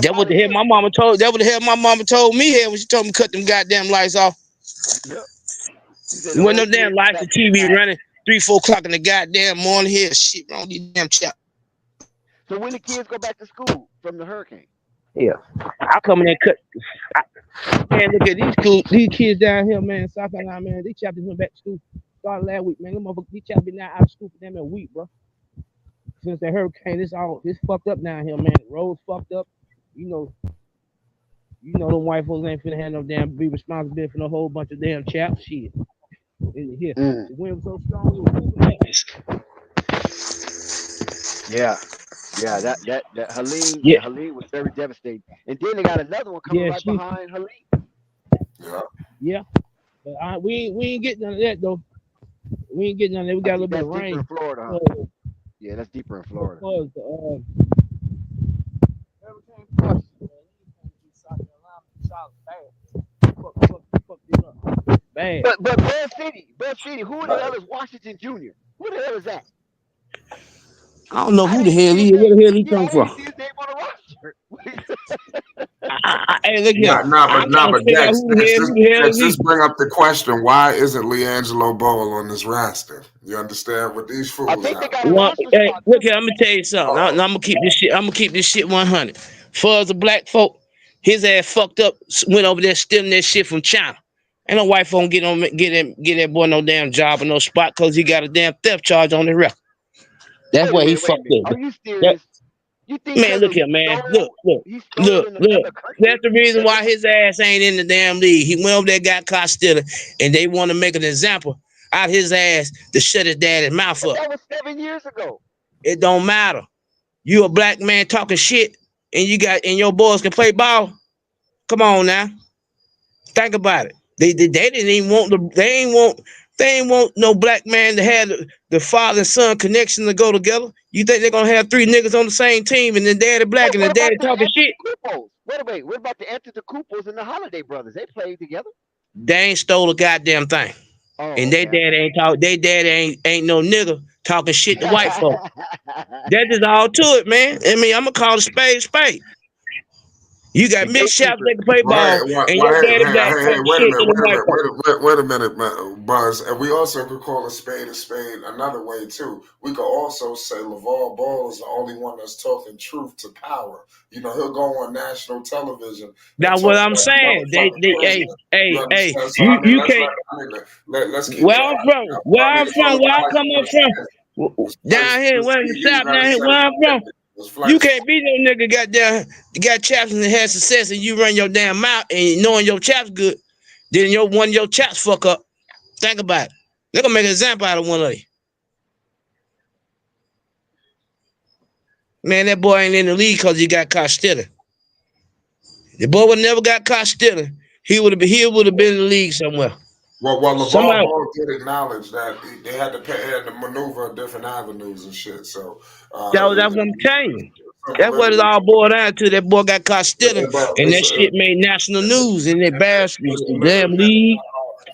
That what the hell my mama told. That what the hell my mama told me here when she told me to cut them goddamn lights off. Yep. When no damn lights and TV running 3-4 o'clock in the goddamn morning here. Shit wrong these damn chap. So when the kids go back to school from the hurricane? Yeah, I come in and cut. Man, look at these kids down here, man. South Carolina, man. These chapters went back to school. Started last week, man. These chapters been out of school for them in a week, bro. Since the hurricane, this fucked up down here, man. The roads fucked up. You know them white folks ain't finna have no damn be responsible for no whole bunch of damn chaps. Shit. Here, the wind was so strong. Yeah, that Helene. Yeah, Helene was very devastating. And then they got another one coming behind Helene. Yeah. But we ain't getting none of that though. We ain't getting none of that. We got a little bit of rain. In Florida, huh? Yeah, that's deeper in Florida. Bad. But Bud City, who the hell is Washington Jr.? Who the hell is that? I don't know who the hell he is. Where the hell he come from? shirt. Hey, look here. I'm trying to But figure out Dex, who the hell is this he. bring up the question: why isn't LiAngelo Ball on this roster? You understand what these I fools think they out? got a Well, roster hey, spot look too. here. I'm gonna tell you something. I'm gonna keep this shit. I'm gonna keep this shit 100. For as a black folk, his ass fucked up. Went over there stealing that shit from China. Ain't no white folk get that boy no damn job or no spot because he got a damn theft charge on the record. That's why he Wait a fucked minute. up. Are you That, serious? You think man, because look here, man. Look, look, he stole look, in look. another country? That's the reason why his ass ain't in the damn league. He went over there, got caught stealing, and they want to make an example out his ass to shut his daddy's mouth But up. that was 7 years ago. It don't matter. You a black man talking shit, and your boys can play ball. Come on now, think about it. They didn't even want they ain't want no black man to have the father and son connection to go together. You think they're gonna have three niggas on the same team and then daddy black and What the about daddy the talking shit? Antetokounmpos? Wait. What about the Antetokounmpos and the Holiday brothers? They played together. They ain't stole a goddamn thing. Oh, And they okay. daddy ain't talk. They daddy ain't no nigga talking shit to white folk. That is all to it, man. I mean, I'm gonna call a spade a spade. You got The mixed shots gatekeeper. that can play ball, and your daddy black talking Wait a shit to minute, the white folk. wait a minute, Buzz. And we also could call a spade another way too. We could also say LeVar Ball is the only one that's talking truth to power. You know, he'll go on national television and That's talk what I'm about saying. motherfucking president. You Hey, understand? So I mean, you can't. let's keep it. Where I'm It's from, only where I flight come up sports. from, down here, where in the TV, south, down here, where I'm from, you can't be no nigga got chaps and had success, and you run your damn mouth and knowing your chaps good, then one of your chaps fuck up. Think about it. They're gonna make an example out of one of you. Man, that boy ain't in the league because he got caught stealing. The boy would never got caught stealing. He would have been in the league somewhere. Well, LeVar Somebody. Ball did acknowledge that they had to maneuver different avenues and shit. So That's what I'm telling you. That's what it all boiled down to. That boy got caught stealing, and that shit made national news. And they bashed the damn league.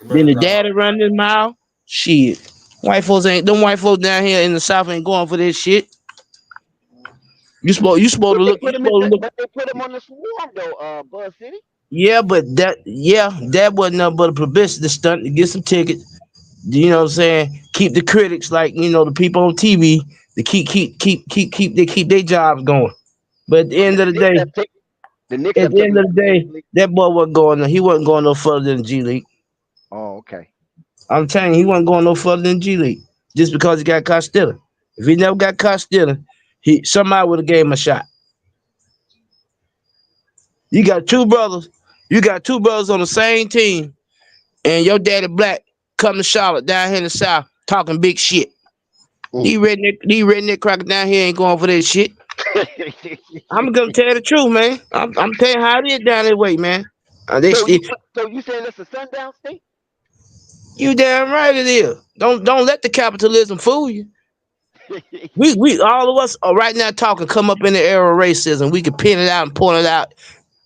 Then the daddy running his mouth. Shit. Them white folks down here in the South ain't going for this shit. You supposed to look. But they put him on the swarm though, Buzz City. Yeah, but that wasn't nothing but a publicity stunt to get some tickets. You know what I'm saying? Keep the critics, like, the people on TV, to keep their jobs going. But at the end of the day, The Knicks have taken that boy wasn't going. He wasn't going no further than G League. Oh, okay. I'm telling you, he wasn't going no further than G League just because he got caught stealing. If he never got caught stealing, somebody would have gave him a shot. You got two brothers. You got two brothers on the same team, and your daddy black come to Charlotte down here in the South talking big shit. These redneck crackers down here ain't going for that shit. I'm gonna tell you the truth, man. I'm telling you how it is down that way, man. So you saying it's a sundown state? You damn right it is. Don't let the capitalism fool you. We all of us are right now talking come up in the era of racism. We can pin it out and point it out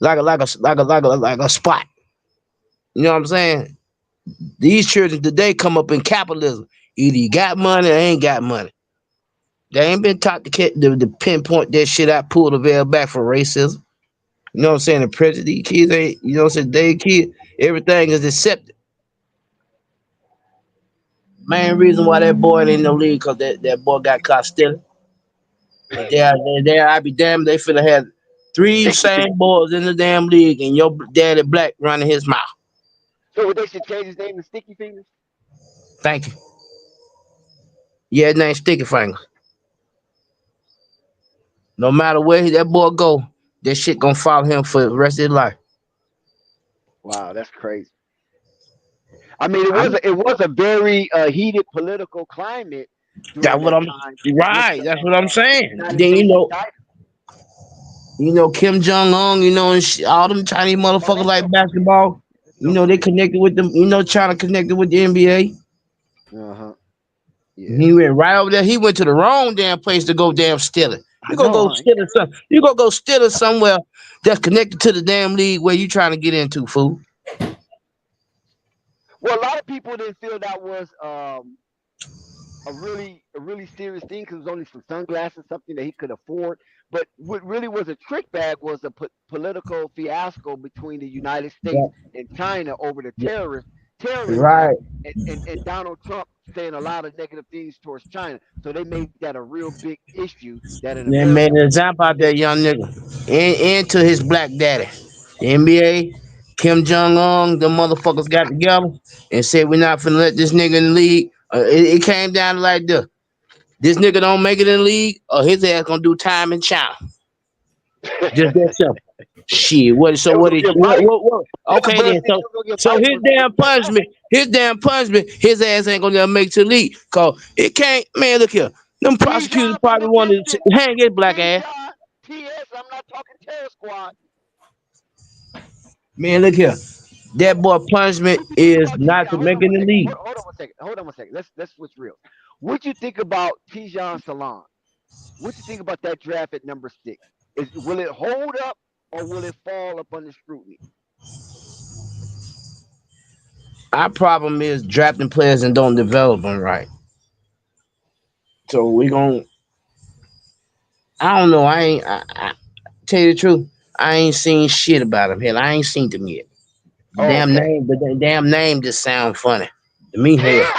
like a spot. You know what I'm saying? These children today come up in capitalism. Either you got money or ain't got money. They ain't been taught to pinpoint that shit out, pull the veil back for racism. You know what I'm saying? The prejudice, these kids ain't, you know what I'm saying? They kid, everything is accepted. Main reason why that boy ain't in the league because that boy got caught stealing. There, I be damned, they finna have three same boys in the damn league and your daddy black running his mouth. So they should change his name to Sticky Fingers? Thank you. Yeah, his name Sticky Fingers. No matter where that boy go, that shit gonna follow him for the rest of his life. Wow, that's crazy. I mean, it was a very heated political climate That's during what that I'm time. right. That's what I'm saying. United Then States Kim Jong Un, and all them Chinese motherfuckers like basketball. They connected with them. China connected with the NBA. Yeah. He went right over there. He went to the wrong damn place to go damn stealing. You gonna go stealing something? You gonna go stealing somewhere that's connected to the damn league where you trying to get into, fool? Well, a lot of people didn't feel that was a really serious thing because it was only some sunglasses, something that he could afford. But what really was a trick bag was a political fiasco between the United States Yeah. and China over the Yeah. terrorism Right. and Donald Trump saying a lot of negative things towards China. So they made that a real big issue that an They made American an example out that young nigga. And to his black daddy. The NBA, Kim Jong Un, the motherfuckers got together and said we're not finna let this nigga in the league. It came down to like this. This nigga don't make it in the league, or his ass gonna do time in China. Just that simple. Shit. What? So They was what? gonna get punished. What? Okay But then. they was gonna get So punished his for damn punishment. His ass ain't gonna never make it to the league. Cause it can't. Man, look here. Them prosecutors T-John from probably the wanted to distance. hang his black ass. T-John, TS, I'm not talking terror squad. Man, look here. That boy punishment What you think is about T-John? not to Hold on make it one in the second. league. Hold on one second. Let's switch real. What you think about T-John Salon? What you think about that draft at number 6? Will it hold up or will it fall up under scrutiny? Our problem is drafting players and don't develop them right. So we gon' I don't know. I tell you the truth. I ain't seen shit about him. Hell, I ain't seen them yet. The Oh, damn okay. name, the damn name just sound funny to me. Hell,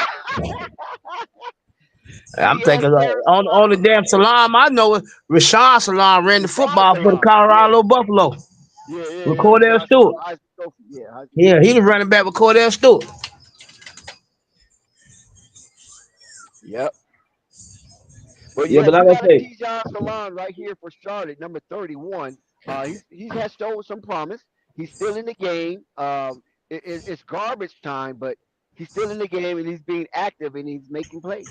I'm TS thinking like, Terror on the Squad. damn Salam. I know it. Rashawn Salam ran the football for the Salon. Colorado Buffalo Yeah. with Cordell Josh Stewart. Heisman Trophy. Yeah. Heisman Yeah, Trophy. he was running back with Cordell Stewart. Yep. But Yeah, yeah, but we like I got a say, T-John Salon right here for Charlotte, number 31. He has shown some promise. He's still in the game. It's garbage time, but he's still in the game and he's being active and he's making plays.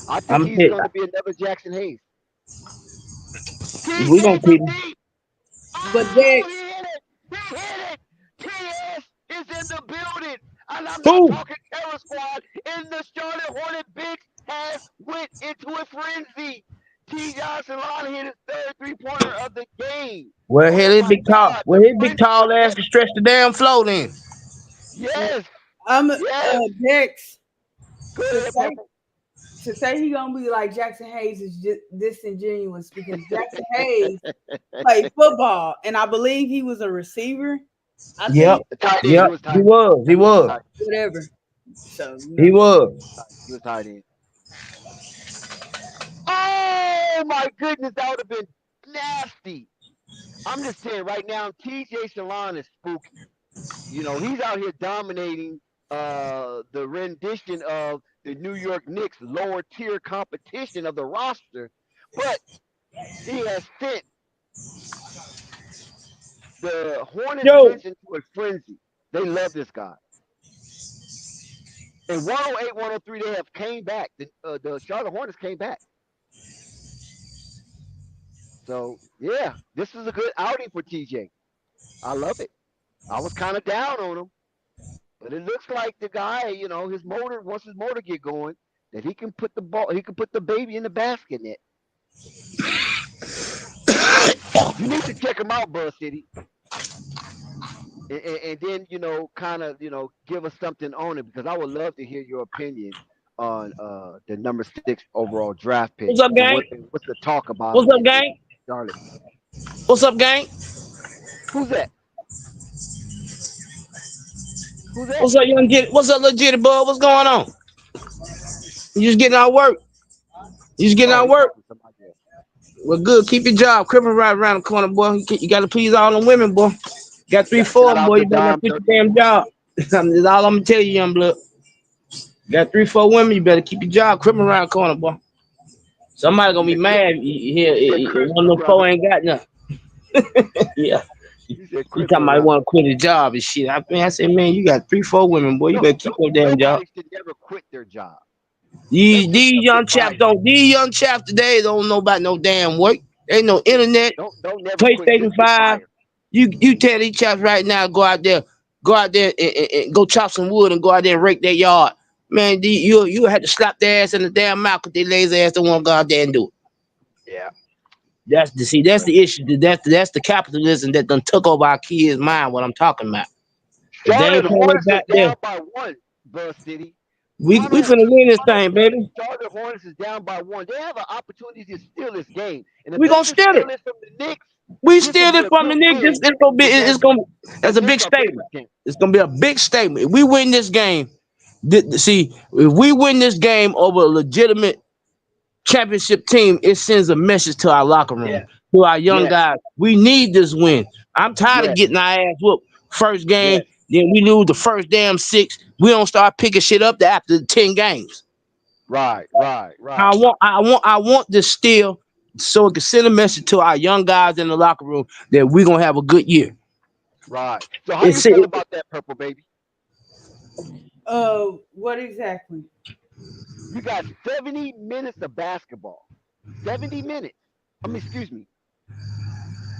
I think I'm he's hit. going to be another Jackson Hayes. We gonna TJ keep from him. deep. But Oh, Dex, he hit it. He hit it. TS is in the building. And I'm not Who? talking terror squad. In the Charlotte Hornet Bigs has went into a frenzy. T.J. Salon hit his third three-pointer of the game. Well, hell, Oh his my big tall. God, Well, the his big frenzy tall of ass can Dex. stretch the damn floor then. Yes, I'm yes. Dex Go to ahead, say Papa. to say he gonna be like Jackson Hayes is just disingenuous because Jackson Hayes played football and I believe he was a receiver. I Yep. think The tight end. Yep. He was tight end. He was. whatever. So He was. He was tight end. Oh my goodness, that would have been nasty. I'm just saying right now, T.J. Salon is spooky. You know, he's out here dominating the rendition of the New York Knicks lower tier competition of the roster, but he has sent the Hornets Yo, bench into a frenzy. They love this guy. In 108, 103, they have came back. The Charlotte Hornets came back. So yeah, this is a good outing for TJ. I love it. I was kind of down on him, but it looks like the guy, you know, once his motor get going, that he can put the baby in the basket net. You need to check him out, Buzz City, and then kind of give us something on it because I would love to hear your opinion on the number 6 overall draft pick. what's up, gang? What's the talk about What's him up, gang? Charlotte? What's up, gang? Who's that? Who's that? What's up, young get? What's up, legit bud? What's going on? You just getting out work? He's talking to somebody else. Well, good. Keep your job. Crippin' right around the corner, boy. You got to please all them women, boy. Got 3, 4 Shout out boy. to You better Dom quit your damn job. That's all I'm gonna tell you, young blood. Got 3, 4 women. You better keep your job. Crippin' around the corner, boy. Somebody gonna be mad here. One of them 4 ain't got nothing. Yeah. He said, You talking about want to quit his job and shit. I said, man, you got 3, 4 women, boy. You better keep your damn job. Nobody should never quit their job. These young chaps today don't know about no damn work. Ain't no internet, Don't never PlayStation quit. Just get 5. fired. You tell these chaps right now, go out there and go chop some wood and go out there and rake their yard. Man, you had to slap their ass in the damn mouth because they lazy ass don't want to go out there and do it. Yeah. That's the issue. That's the capitalism that done took over our kids' mind. What I'm talking about. If they Charlotte ain't paying Hornets their are back there, down by 1, Buzz City. We finna win this thing, baby. Charlotte Hornets is down by 1. They have an opportunity to steal this game, and if We they gonna can steal steal it. it from the Knicks, We this will steal be it a from the good Knicks. win It's gonna be. because It's gonna. the That's a Knicks big are papers statement. game. It's gonna be a big statement. If we win this game, see, if we win this game over a legitimate championship team, it sends a message to our locker room, Yes, to our young yes, guys. We need this win. I'm tired of yes, getting our ass whooped first game, yes. then we lose the first damn 6. We don't start picking shit up after 10 games. Right, right, I right, want, I want this still, so it can send a message to our young guys in the locker room that we're gonna have a good year. right. So how you It's feel about that, Purple Baby? What exactly? You got 70 minutes of basketball. 70 minutes. I mean, excuse me.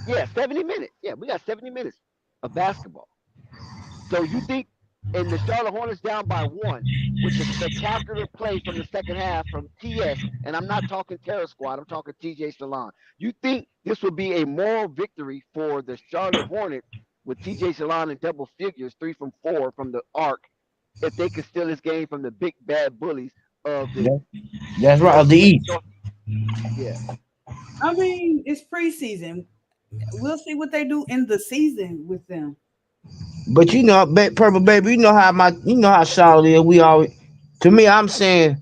Yeah, 70 minutes. Yeah, we got 70 minutes of basketball. So you think, and the Charlotte Hornets down by 1, with the spectacular play from the second half from TS, and I'm not talking Terror Squad, I'm talking TJ Salon. You think this would be a moral victory for the Charlotte Hornets with TJ Salon in double figures, 3 from 4 from the arc, if they could steal this game from the big bad bullies of the that's right, of the Northwest? East. Yeah. I mean, it's preseason. We'll see what they do in the season with them. But you know, Purple Baby, you know how Charlotte is. We always, to me, I'm saying,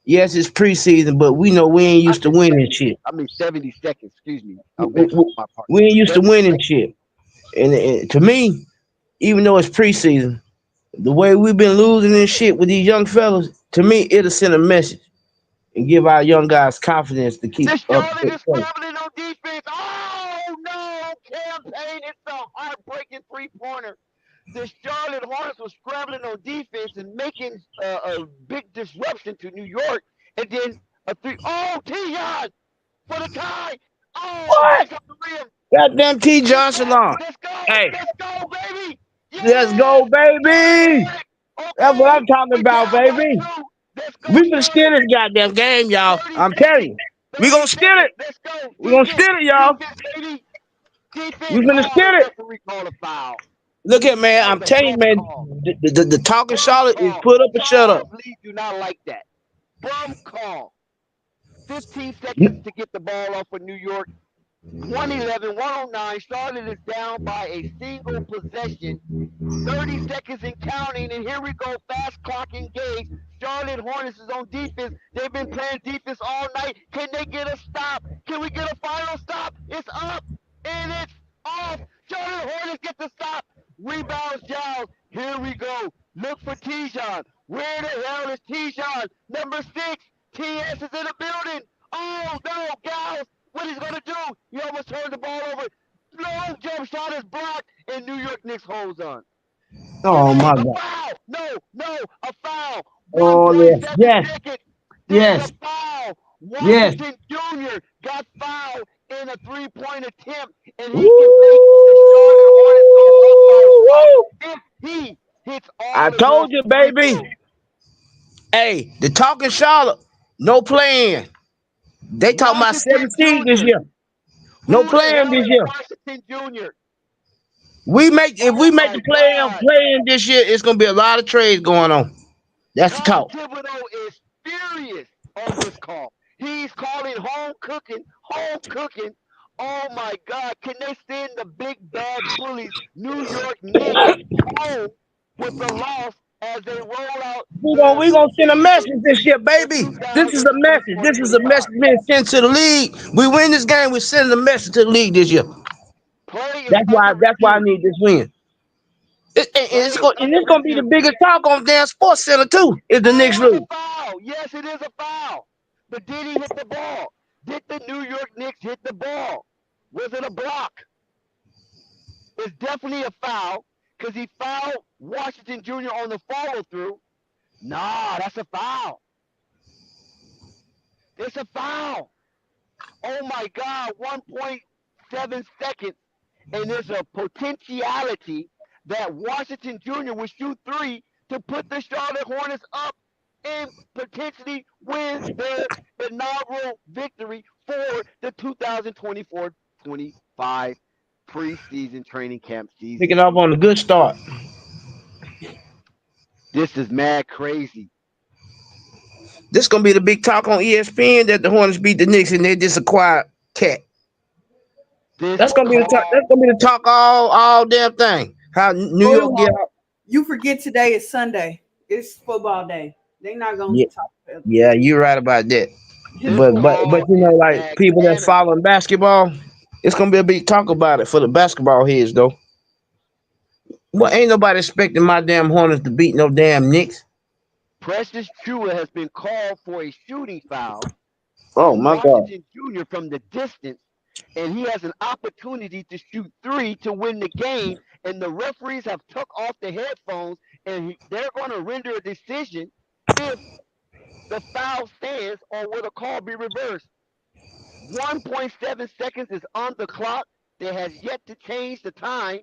yes, it's preseason, but we know we ain't I used to said winning 70. shit. I mean 70 seconds. Excuse me. I'm We, going to we- my part. we ain't used to 70 winning seconds. shit. And to me, even though it's preseason, the way we've been losing this shit with these young fellas, to me, it'll send a message and give our young guys confidence to keep The up. Charlotte is scrambling on defense. Oh no! Campaign. It's a heartbreaking 3-pointer. The Charlotte Hornets was scrambling on defense and making a big disruption to New York, and then a 3. Oh, Tijon for the tie. Oh, What? back up the rim. Goddamn T. Get Johnson back. on. Let's go. Hey, Let's go, baby. let's Yes. go, baby. That's what Okay. I'm talking We about, down by baby. 2. Let's go, We can steal Charlotte. this goddamn game, y'all. 30 I'm telling seconds. you. We 30 gonna steal seconds. it. Let's go. We gonna Defense. steal it, y'all. Defense, baby. We Defense. finna Oh, steal the it. referee called a foul. Look at man, That I'm was a telling you, bum man, call. the talking Bum Charlotte is call. put up or shut up. Charlotte Lee do not like that. Bum call. 15 seconds to get the ball off of New York. 111, 109. Charlotte is down by a single possession. 30 seconds and counting, and here we go. Fast clock engaged. Charlotte Hornets is on defense. They've been playing defense all night. Can they get a stop? Can we get a final stop? It's up, and it's off. Charlotte Hornets get the stop. Rebounds, Giles. Here we go. Look for Tijon. Where the hell is Tijon? Number 6. TS is in the building. Oh, no, Giles. What he's going to do? He almost turned the ball over. Long jump shot is blocked, and New York Knicks holds on. Oh my A God. foul. No, a foul. Oh yes, 1.7 yes, seconds. There's yes, a foul. yes. Washington Jr. got fouled in a 3-point attempt, and Woo! he can make the Charlotte Hornets go up by 1 if he hits I all of those told you, free baby. throws. Hey, the talking Charlotte, no playing. They talking about Washington 17 this Jr. year. No Who the playing hell this is year. Washington Jr.? If we Oh make the my God. playing this year, it's gonna be a lot of trades going on. That's the Tom talk. Thibodeau is furious on this call. He's calling home cooking, home cooking. Oh my God. Can they send the big bad bullies, New York Knicks, home with the loss as they roll out the We gonna send a season message this year, for baby. This is a message. This is a 2024-25? message being sent to the league. We win this game, we send a message to the league this year. Play is That's why. under That's why I review. need this win. Play is And under it's gonna be the review. biggest talk on damn Sports Center too. If the Knicks Oh, it's a lose, foul. Yes, it is a foul. But did he hit the ball? Did the New York Knicks hit the ball? Was it a block? It's definitely a foul because he fouled Washington Jr. on the follow through. Nah, that's a foul. It's a foul. Oh my God, 1.7 seconds. And there's a potentiality that Washington Jr. will shoot 3 to put the Charlotte Hornets up and potentially win their inaugural victory for the 2024-25 preseason training camp season. picking up on a good start. This is mad crazy. This gonna be the big talk on ESPN that the Hornets beat the Knicks and they just acquired Cat. That's gonna be the talk. That's gonna be the talk all damn thing. How New York get out. You forget today is Sunday. It's football day. They're not gonna talk about this. Yeah, you're right about that. But you know, like people that following basketball, it's gonna be a big talk about it for the basketball heads though. Well, ain't nobody expecting my damn Hornets to beat no damn Knicks. Precious Chua has been called for a shooting foul Oh on my God. Washington Jr. from the distance, and he has an opportunity to shoot 3 to win the game. And the referees have took off the headphones, and they're going to render a decision if the foul stands or will the call be reversed. 1.7 seconds is on the clock. They has yet to change the time,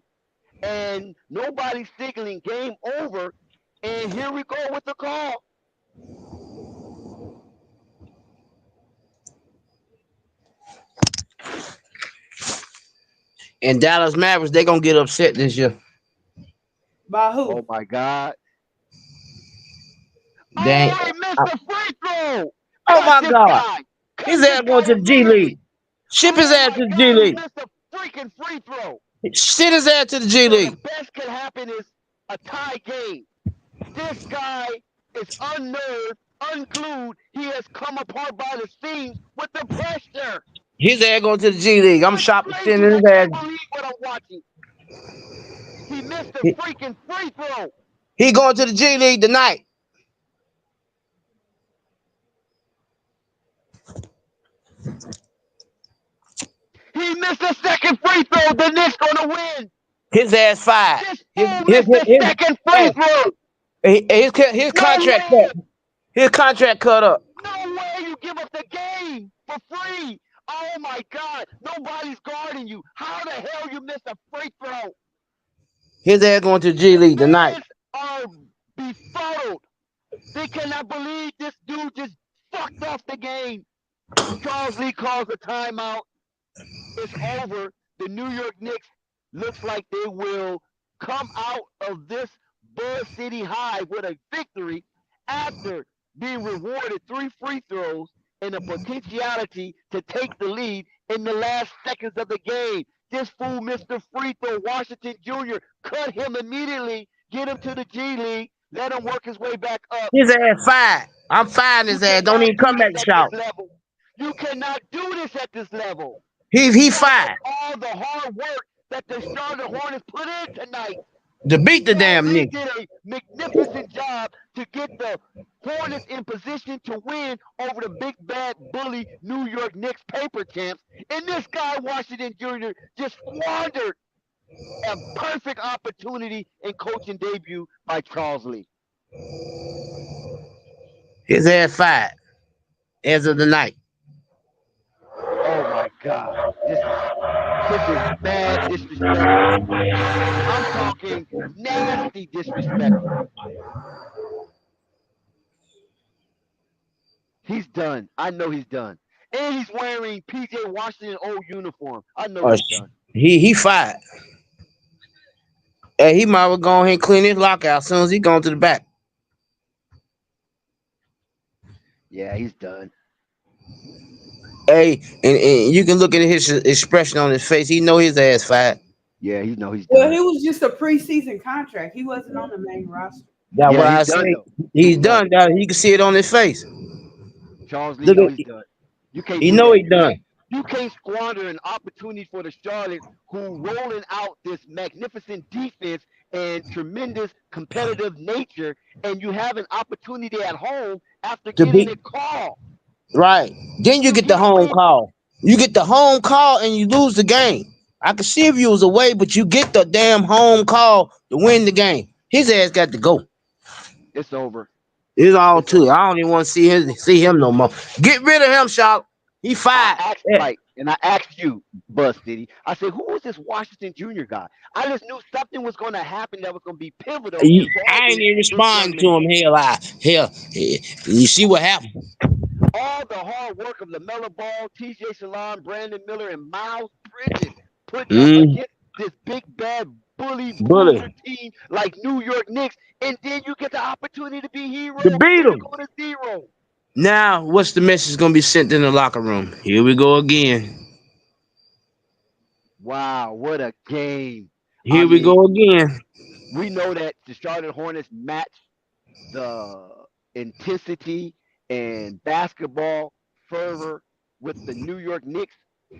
and nobody's signaling game over. And here we go with the call. And Dallas Mavericks, they gonna get upset this year. By who? Oh my God! Dang. Oh, he missed the free throw. Oh my God! Guy. His ass going to the G League. Ship his ass to the G League. He missed a freaking free throw. Send his ass to the G So League. the best can happen is a tie game. This guy is unnerved, unglued. He has come apart by the seams with the pressure. His ass going to the G League. I'm shocked to send his ass. I can't believe what I'm watching. He missed the freaking free throw. He going to the G League tonight. He missed the second free throw. The Knicks gonna win. His ass fired. His second free throw. His contract cut. His contract cut up. No way you give up the game for free. Oh my God. Nobody's guarding you. How the hell you miss a free throw? His ass going to the G League tonight. Are befuddled. They cannot believe this dude just fucked off the game. Charles Lee calls a timeout. It's over. The New York Knicks looks like they will come out of this Buzz City high with a victory after being rewarded 3 free throws and a potentiality to take the lead in the last seconds of the game. This fool missed the free throw. Washington Jr. cut him immediately, get him to the G League, let him work his way back up. His ass fired. I'm firing his ass. Don't even come back to shout. You cannot do this at this level. He fired. All the hard work that the Charlotte Hornets put in tonight to beat the damn Knicks. He did a magnificent job to get the Hornets in position to win over the big bad bully New York Knicks paper champs. And this guy, Washington Jr., just squandered a perfect opportunity in coaching debut by Charles Lee. His ass fired as of the night. Oh my God. This is bad disrespect. I'm talking nasty disrespect. He's done. I know he's done. And he's wearing PJ Washington old uniform. I know he's done. He fired. Hey, he might well go ahead and clean his lockout as soon as he going to the back. Yeah, he's done. Hey, and you can look at his expression on his face. He know his ass fired. Yeah, he know he's done. Well, he was just a preseason contract. He wasn't on the main roster. That's what I say. He's done. You can see it on his face. Charles Lee knows he's done. You can't. He know he's done. You can't squander an opportunity for the Charlotte, who rolling out this magnificent defense and tremendous competitive nature, and you have an opportunity at home after getting a call. Right. Then you get the home call. You get the home call and you lose the game. I can see if you was away, but you get the damn home call to win the game. His ass got to go. It's over. It's all too. I don't even want to see him no more. Get rid of him, Sharp. He fired. And I asked you, Buzz City. I said, who was this Washington Jr. guy? I just knew something was going to happen that was going to be pivotal. I ain't even respond to him. Hell, you see what happened? All the hard work of Lamelo Ball, T.J. Salon, Brandon Miller, and Miles Bridges putting up against this big bad bully team like New York Knicks, and then you get the opportunity to be hero. To beat them. Go to zero. Now, what's the message gonna be sent in the locker room? Here we go again. Wow, what a game. I Here we mean, go again. we know that the Charlotte Hornets match the intensity and basketball fervor with the New York Knicks,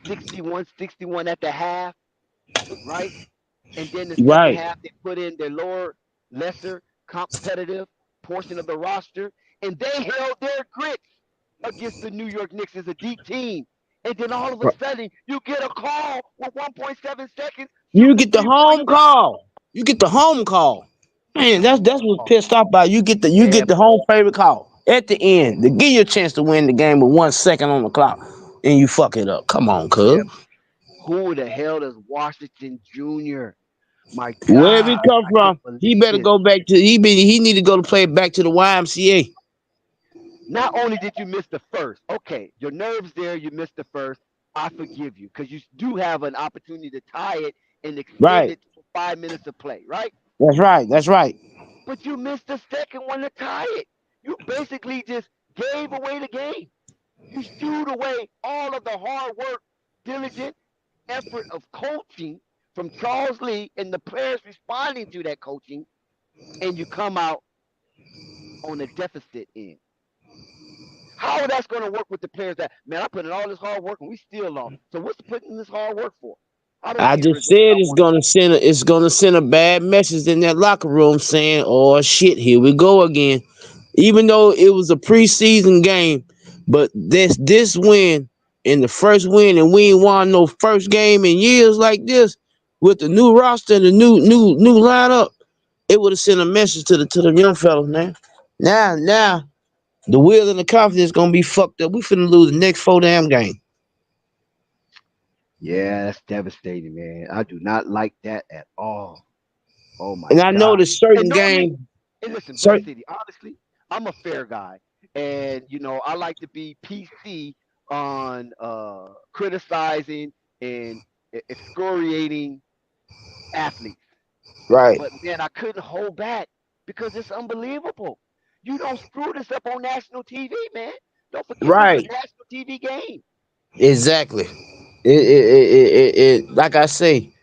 61-61 at the half, right? And then the second Right. half, they put in their lower, lesser competitive portion of the roster, and they held their grits against the New York Knicks as a deep team. And then all of a sudden, you get a call with 1.7 seconds, You shoot the get the 3-point home shot. call. You get the home call. Man, that's what's pissed off about. You get Yeah, the home favorite call at the end to give you a chance to win the game with 1 second on the clock, and you fuck it up. Come on, yeah. cuz. Who the hell is Washington Jr.? My Wherever he God, come I from, can't he believe better this. go back to he need to go to play back to the YMCA. Not only did you miss the first, okay, your nerves there, you missed the first. I forgive you because you do have an opportunity to tie it and extend Right. it to 5 minutes of play, right? That's right. That's right. But you missed the second one to tie it. You basically just gave away the game. You shooed away all of the hard work, diligent effort of coaching from Charles Lee and the players responding to that coaching, and you come out on a deficit end. How that's going to work with the players that, man, I put in all this hard work and we still lost. So what's putting in this hard work for? I don't I see the just results said I want. it's gonna send a bad message in that locker room saying, "Oh shit, here we go again." Even though it was a preseason game, but this win and the first win, and we ain't won no first game in years like this with the new roster and the new lineup. It would have sent a message to the young fellas, man. Now the will and the confidence gonna be fucked up. We finna lose the next 4 damn game. Yeah, that's devastating, man. I do not like that at all. Oh my And I know God. the And certain normally, game, and listen, Bud certain City, honestly, I'm a fair guy. And I like to be PC on criticizing and excoriating athletes. right, But man, I couldn't hold back because it's unbelievable. You don't screw this up on national TV, man. Don't forget this is a right, national TV game. exactly. Like I say,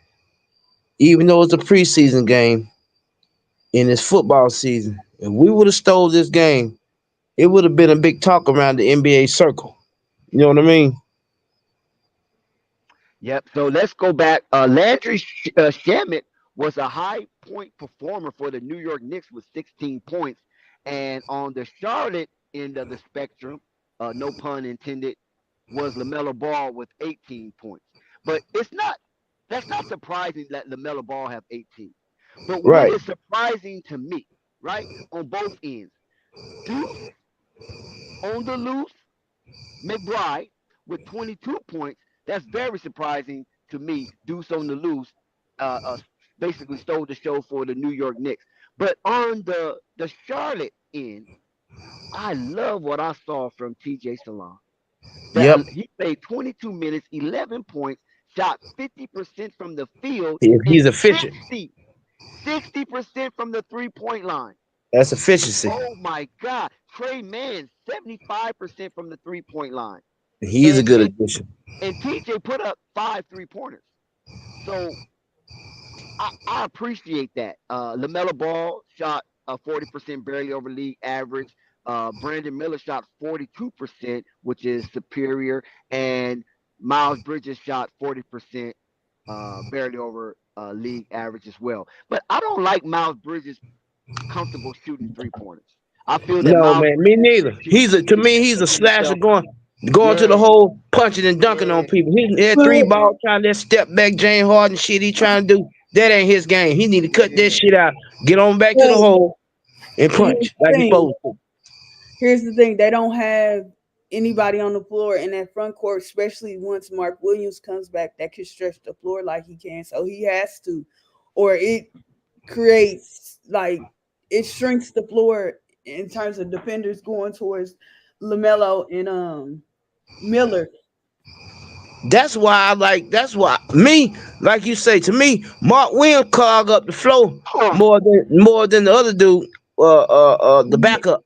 even though it's a preseason game and it's football season, if we would have stole this game, it would have been a big talk around the NBA circle. You know what I mean? Yep. So let's go back. Landry Shamet was a high point performer for the New York Knicks with 16 points. And on the Charlotte end of the spectrum, no pun intended, was Lamelo Ball with 18 points. But that's not surprising that Lamelo Ball have 18. But what Right, is surprising to me, right, on both ends, Deuce on the loose, McBride with 22 points. That's very surprising to me. Deuce on the loose, uh, uh, basically stole the show for the New York Knicks. But on the Charlotte end, I love what I saw from TJ Salon. yep. That he played 22 minutes, 11 points, shot 50% from the field, and He's efficient. 60% from the 3-point line. That's efficiency. Oh my God. Trey Mann, 75% from the 3-point line. He's a And good and addition. and TJ put up 5 3-pointers. So I appreciate that. LaMelo Ball shot 40% barely over league average. Brandon Miller shot 42%, which is superior. And Miles Bridges shot 40%, barely over league average as well. But I don't like Miles Bridges comfortable shooting 3-pointers. I feel that No Miles man, me Bridges neither. To should me, be he's a pushing slasher himself. going to the Yeah, hole, punching and dunking on yeah, people. He had three But balls trying that step back Jane Harden shit he trying to do. That ain't his game. He need to cut that yeah. shit out. Get on back to the but hole and here's punch the like he thing. supposed to. Here's the thing. They don't have anybody on the floor in that front court, especially once Mark Williams comes back, that can stretch the floor like he can. So he has to, or it creates like it shrinks the floor in terms of defenders going towards Lamelo and Miller. That's why me, like you say, to me, Mark Williams clog up the floor Huh. more than the other dude, the backup.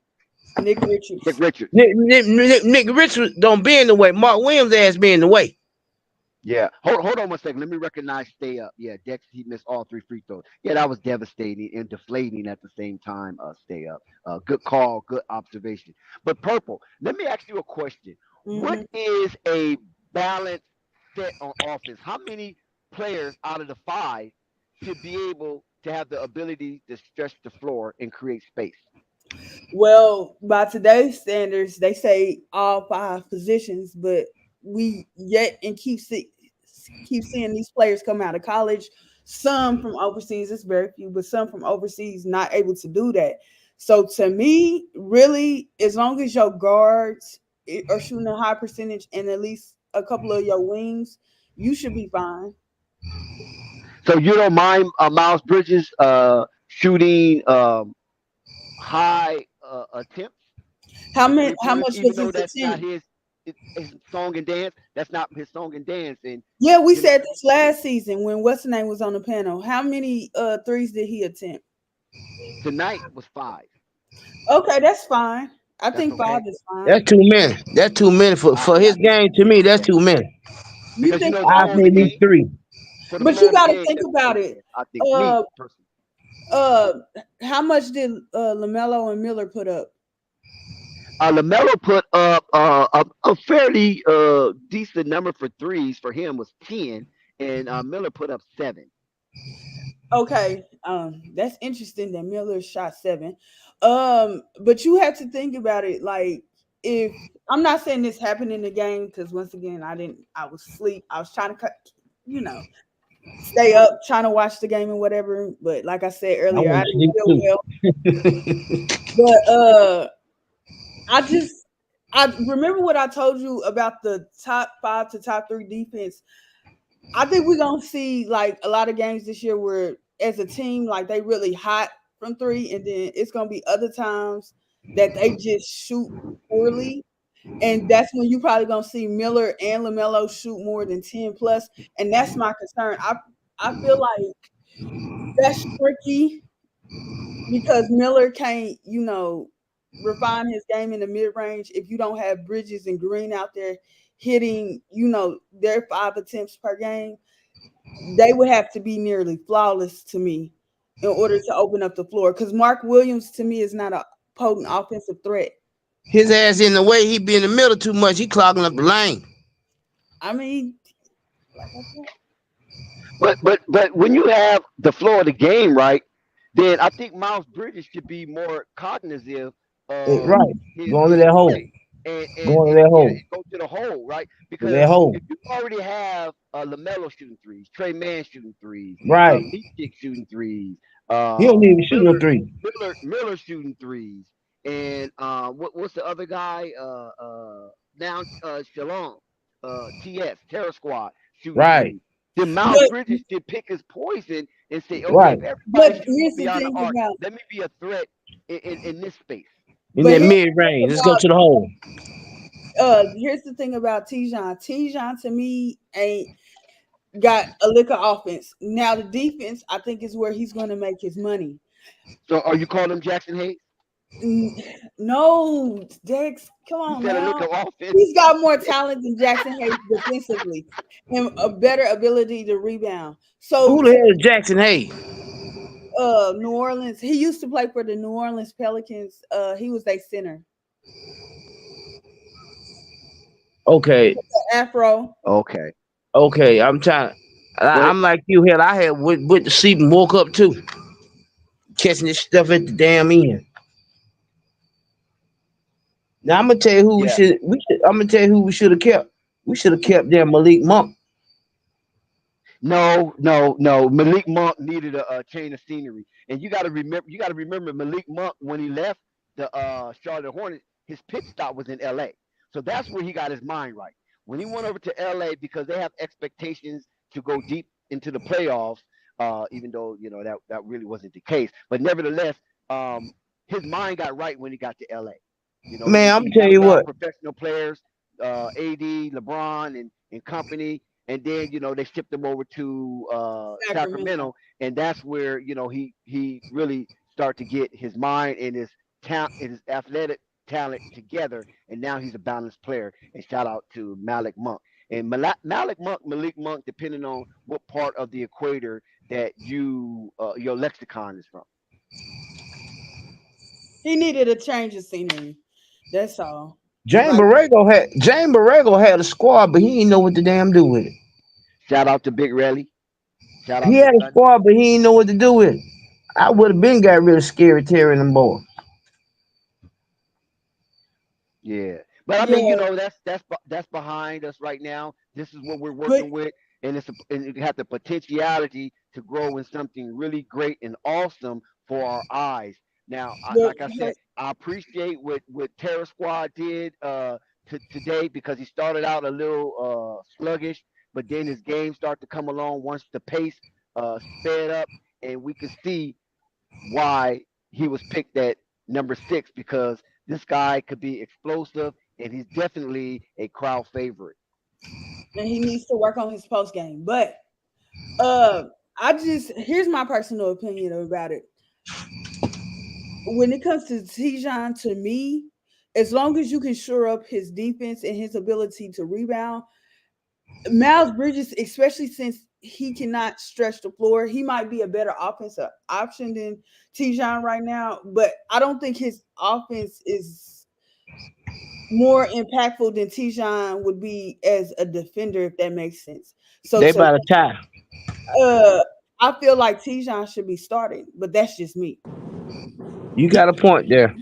Nick Richards. Nick Richards. Nick Richards don't be in the way. Mark Williams' ass be in the way. Yeah. Hold on one second. Let me recognize stay up. Yeah, Dex, he missed all 3 free throws. Yeah, that was devastating and deflating at the same time. Stay up. Good call, good observation. But Purple, let me ask you a question. What is a balanced set on offense? How many players out of the 5 should be able to have the ability to stretch the floor and create space? Well, by today's standards, they say all 5 positions, but we yet and keep seeing these players come out of college. Some from overseas, it's very few, but some from overseas not able to do that. So to me, really, as long as your guards are shooting a high percentage and at least a couple of your wings, you should be fine. So you don't mind Miles Bridges shooting high attempts? How With much even was though his that's not attempt? his song and dance. That's not his song and dance. And Yeah, we you know, said this last season when what's the name was on the panel. How many threes did he attempt? tonight was 5. Okay, that's fine. I That's think okay. 5 is fine. That's too many. That's too many for his game. To me, that's too many. You Because think the I flow of say the at least game. 3. For the but flow you of the gotta game, think that's about too it. bad. I think me personally. How much did Lamelo and Miller put up? Lamelo put up a fairly decent number for threes. For him was 10, and Miller put up 7. Okay, that's interesting that Miller shot 7. But you have to think about it. Like, if I'm not saying this happened in the game, because once again, I was asleep. I was trying to stay up, trying to watch the game and whatever. But like I said I earlier, I want to didn't sleep feel too. well. But I remember what I told you about the top 5 to top 3 defense. I think we're gonna see like a lot of games this year where as a team, like they really hot from 3, and then it's gonna be other times that they just shoot poorly. And that's when you probably gonna see Miller and LaMelo shoot more than 10 plus. And that's my concern. I feel like that's tricky because Miller can't, refine his game in the mid range if you don't have Bridges and Green out there hitting, their 5 attempts per game. They would have to be nearly flawless to me in order to open up the floor. Because Mark Williams to me is not a potent offensive threat. His ass in the way. He be in the middle too much. He clogging up the lane. I mean, like I said. But when you have the flow of the game right, then I think Miles Bridges should be more cognizant of Right. Going to his that hole. play Going to that hole. and go to the hole, right? To Because that hole. if you already have Lamelo shooting threes, Trey Mann shooting threes, Right. Meek shooting threes, He don't even shoot no 3. Miller shooting threes, and what's the other guy? Now Shalom, Terror Squad shooting Right. threes. Then Miles Bridges should pick his poison and say, okay, Right. if But everybody's shooting here's the beyond the thing arc, about let me be a threat in this space. In But that here's mid range. Let's go to the hole. here's the thing about Tijon. Tijon to me ain't got a lick of offense. Now the defense, I think, is where he's going to make his money. So are you calling him Jackson Hayes? No, Dex, come You on said a now. lick of offense. He's got more talent than Jackson Hayes defensively and a better ability to rebound. So Who the hell is Jackson Hayes? New Orleans, he used to play for the New Orleans Pelicans. He was their center. Okay. Afro. Okay. I'm trying. I'm like you. Hell, I had went to sleep and woke up too, catching this stuff at the damn end. Now I'm gonna tell you who we should. I'm gonna tell you who we should have kept. We should have kept there Malik Monk. No. Malik Monk needed a change of scenery, and you got to remember Malik Monk when he left the Charlotte Hornets, his pit stop was in L.A. So that's where he got his mind right. When he went over to L.A. because they have expectations to go deep into the playoffs, even though that really wasn't the case. But nevertheless, his mind got right when he got to L.A. Man, I'm he tell got you around what. professional players, AD, LeBron, and company. And then they shipped him over to Sacramento, and that's where he really started to get his mind and his talent and his athletic talent together, and now he's a balanced player. And shout out to Malik Monk. And Malik Monk, depending on what part of the equator that your lexicon is from. He needed a change of scenery. That's all. James Borrego had a squad, but he didn't know what to damn do with it. Shout out to Big Relly. Shout He out to had a Thunder. squad, but he didn't know what to do with it. I would have been got rid of Scary Terry and them boys. Yeah, but I mean, that's behind us right now. This is what we're working with, and and it has the potentiality to grow in something really great and awesome for our eyes. Now, like I said, I appreciate what Terror Squad did today, because he started out a little sluggish, but then his game started to come along once the pace sped up, and we could see why he was picked at number 6, because this guy could be explosive, and he's definitely a crowd favorite. And he needs to work on his post game. But here's my personal opinion about it. When it comes to Tijon, to me, as long as you can shore up his defense and his ability to rebound, Miles Bridges, especially since he cannot stretch the floor, he might be a better offensive option than Tijon right now. But I don't think his offense is more impactful than Tijon would be as a defender, if that makes sense. So they about to tie. I feel like Tijon should be starting, but that's just me. You got a point there.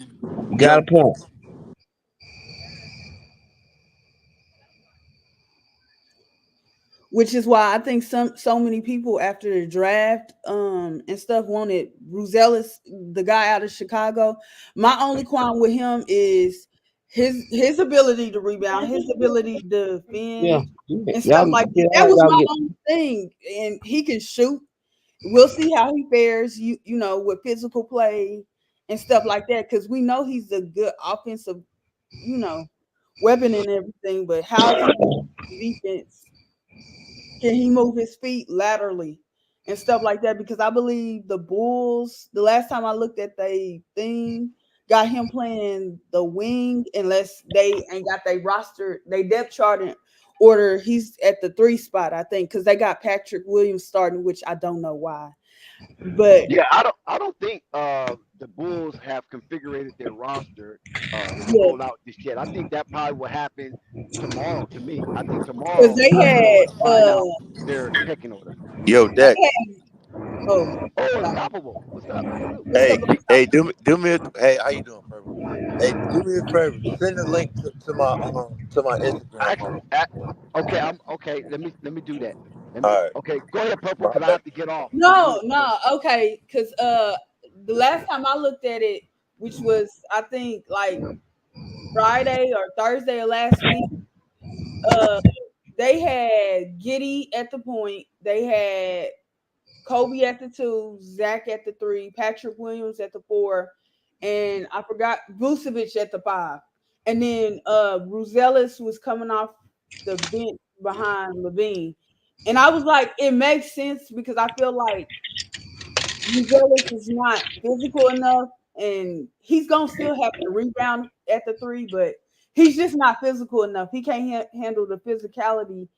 You got a point. Which is why I think so many people after the draft and stuff wanted Ruzelis, the guy out of Chicago. My only qualm with him is his ability to rebound, his ability to defend, and stuff like that. That was my only thing. And he can shoot. We'll see how he fares, you know, with physical play and stuff like that, because we know he's a good offensive, weapon and everything. But how defense? Can he move his feet laterally and stuff like that? Because I believe the Bulls, the last time I looked at the thing, got him playing the wing, unless they ain't got their roster, they depth chart in order. He's at the 3 spot, I think, because they got Patrick Williams starting, which I don't know why. But yeah, I don't think the Bulls have configured their roster to roll out this yet. I think that probably will happen tomorrow. To me, I think tomorrow because they had find out their pecking order. Yo, Dex. Unstoppable. What's up? Hey, do me hey, how you doing, Purple? Hey, do me a favor. Send a link to my Instagram. Okay. Let me do that. All right. Okay, go ahead, Purple, because I have to get off. No, okay, because the last time I looked at it, which was I think like Friday or Thursday of last week, they had Giddey at the point, they had Kobe at the 2, Zach at the 3, Patrick Williams at the 4, and I forgot Vucevic at the 5. And then Ruzelis was coming off the bench behind Levine. And I was like, it makes sense, because I feel like Ruzelis is not physical enough, and he's going to still have to rebound at the 3, but he's just not physical enough. He can't handle the physicality,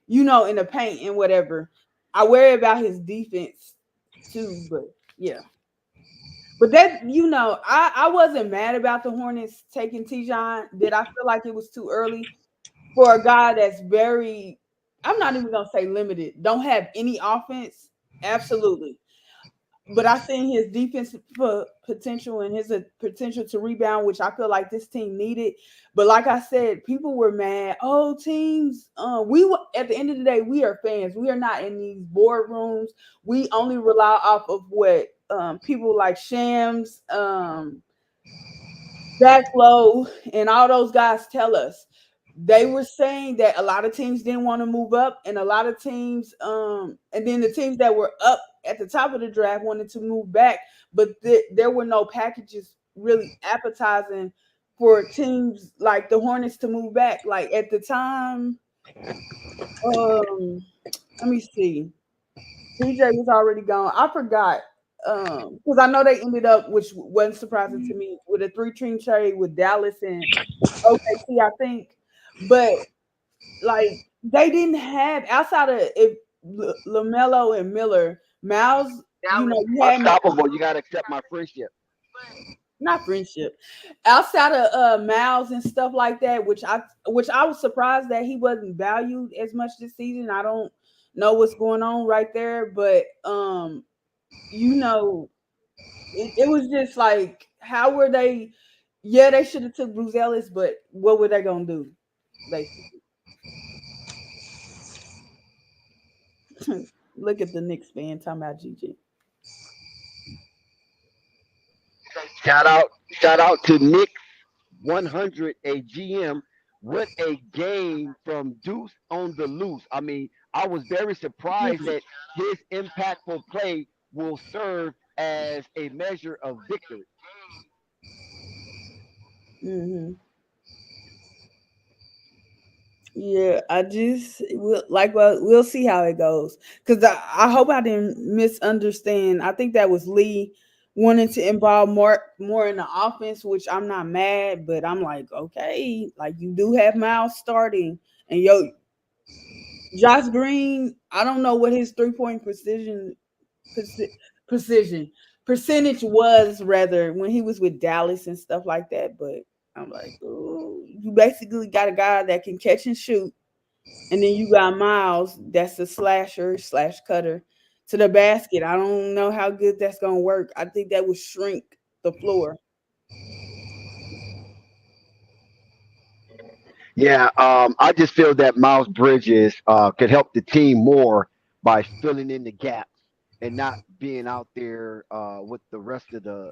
in the paint and whatever. I worry about his defense too, but yeah. But that, I wasn't mad about the Hornets taking Tijon. Did I feel like it was too early for a guy that's very, I'm not even going to say limited, don't have any offense? Absolutely. But I seen his defensive potential and his potential to rebound, which I feel like this team needed. But like I said, people were mad. Oh, teams, at the end of the day, we are fans. We are not in these boardrooms. We only rely off of what people like Shams, Backlow, and all those guys tell us. They were saying that a lot of teams didn't want to move up, and a lot of teams, and then the teams that were up at the top of the draft wanted to move back, but there were no packages really appetizing for teams like the Hornets to move back. Like at the time, let me see. CJ was already gone. I forgot. because I know they ended up, which wasn't surprising to me, with a 3-team trade with Dallas and OKC, I think. But like they didn't have outside of if Lamelo and Miller, Miles, Dallas, you had unstoppable. You gotta accept my friendship. not friendship. Outside of Miles and stuff like that, which I was surprised that he wasn't valued as much this season. I don't know what's going on right there, but it was just like, how were they? Yeah, they should have took Bruce Ellis, but what were they gonna do? Basically, look at the Knicks fan talking about GG. Shout out to Nick 100 a GM. What a game from Deuce on the loose. I mean, I was very surprised that his impactful play will serve as a measure of victory. Mm-hmm. Yeah, we'll see how it goes. Because I hope I didn't misunderstand. I think that was Lee wanting to involve more in the offense, which I'm not mad, but I'm like, okay, like you do have Miles starting, and Josh Green. I don't know what his 3-point percentage was rather when he was with Dallas and stuff like that, but I'm like, oh, you basically got a guy that can catch and shoot, and then you got Miles that's a slasher / cutter to the basket. I don't know how good that's gonna work. I think that would shrink the floor. Yeah, I just feel that Miles Bridges could help the team more by filling in the gaps and not being out there with the rest of the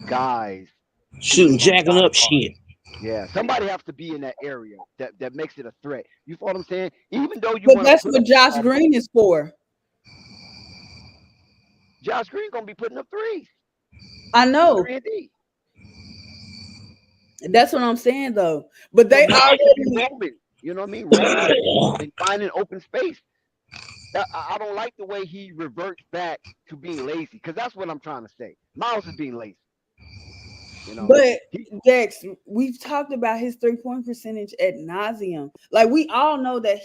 guys who Shooting, just want to jacking guard up hard. shit. Yeah, somebody has to be in that area that makes it a threat. You follow what I'm saying? Even though you But want to that's put what up Josh Green is for. Josh Green gonna be putting up threes. I He's know. 3 and D. That's what I'm saying though. But So they Miles should be already roaming. You know what I mean? Roaming and finding open space. I don't like the way he reverts back to being lazy because that's what I'm trying to say. Miles is being lazy. You know, But Dex, we've talked about his 3-point percentage ad nauseum. Like we all know that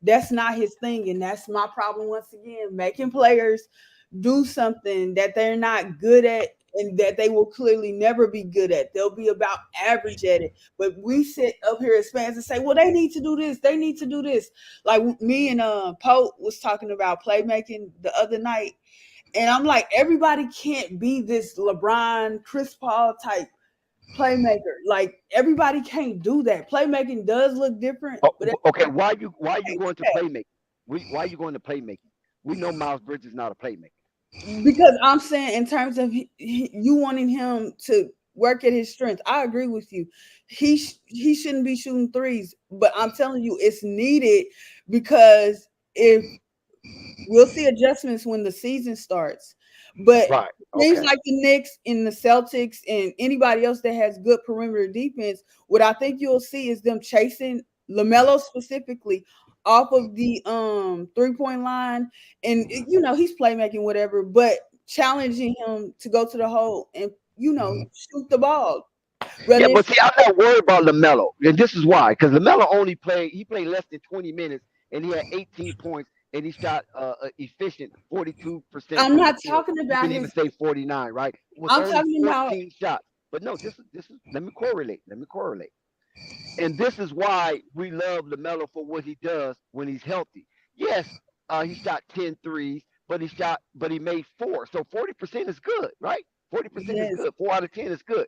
that's not his thing, and that's my problem once again. Making players do something that they're not good at and that they will clearly never be good at. They'll be about average at it. But we sit up here as fans and say, well, they need to do this, they need to do this. Like me and Pope was talking about playmaking the other night. And I'm like, everybody can't be this LeBron, Chris Paul type playmaker. Like everybody can't do that. Playmaking does look different. But okay, why you going to playmaking? Why are you going to playmaking? We know Miles Bridges is not a playmaker. Because I'm saying in terms of you wanting him to work at his strength, I agree with you. He shouldn't be shooting threes, but I'm telling you, it's needed because if we'll see adjustments when the season starts. But Right. teams Okay. like the Knicks and the Celtics and anybody else that has good perimeter defense, what I think you'll see is them chasing Lamelo specifically off of the 3-point line. And he's playmaking, whatever, but challenging him to go to the hole and shoot the ball. Yeah, Whether but see, I'm not worried about Lamelo, and this is why. Because Lamelo played less than 20 minutes, and he had 18 points, and he shot efficient 42% I'm from the not field. talking You about can even his. say 49, right? With I'm only talking about 14 shots. But no, this is. Let me correlate. And this is why we love Lamelo for what he does when he's healthy. Yes, he shot 10 threes, but he made 4. So 40% is good, right? 40% is yes. good. 4 out of 10 is good.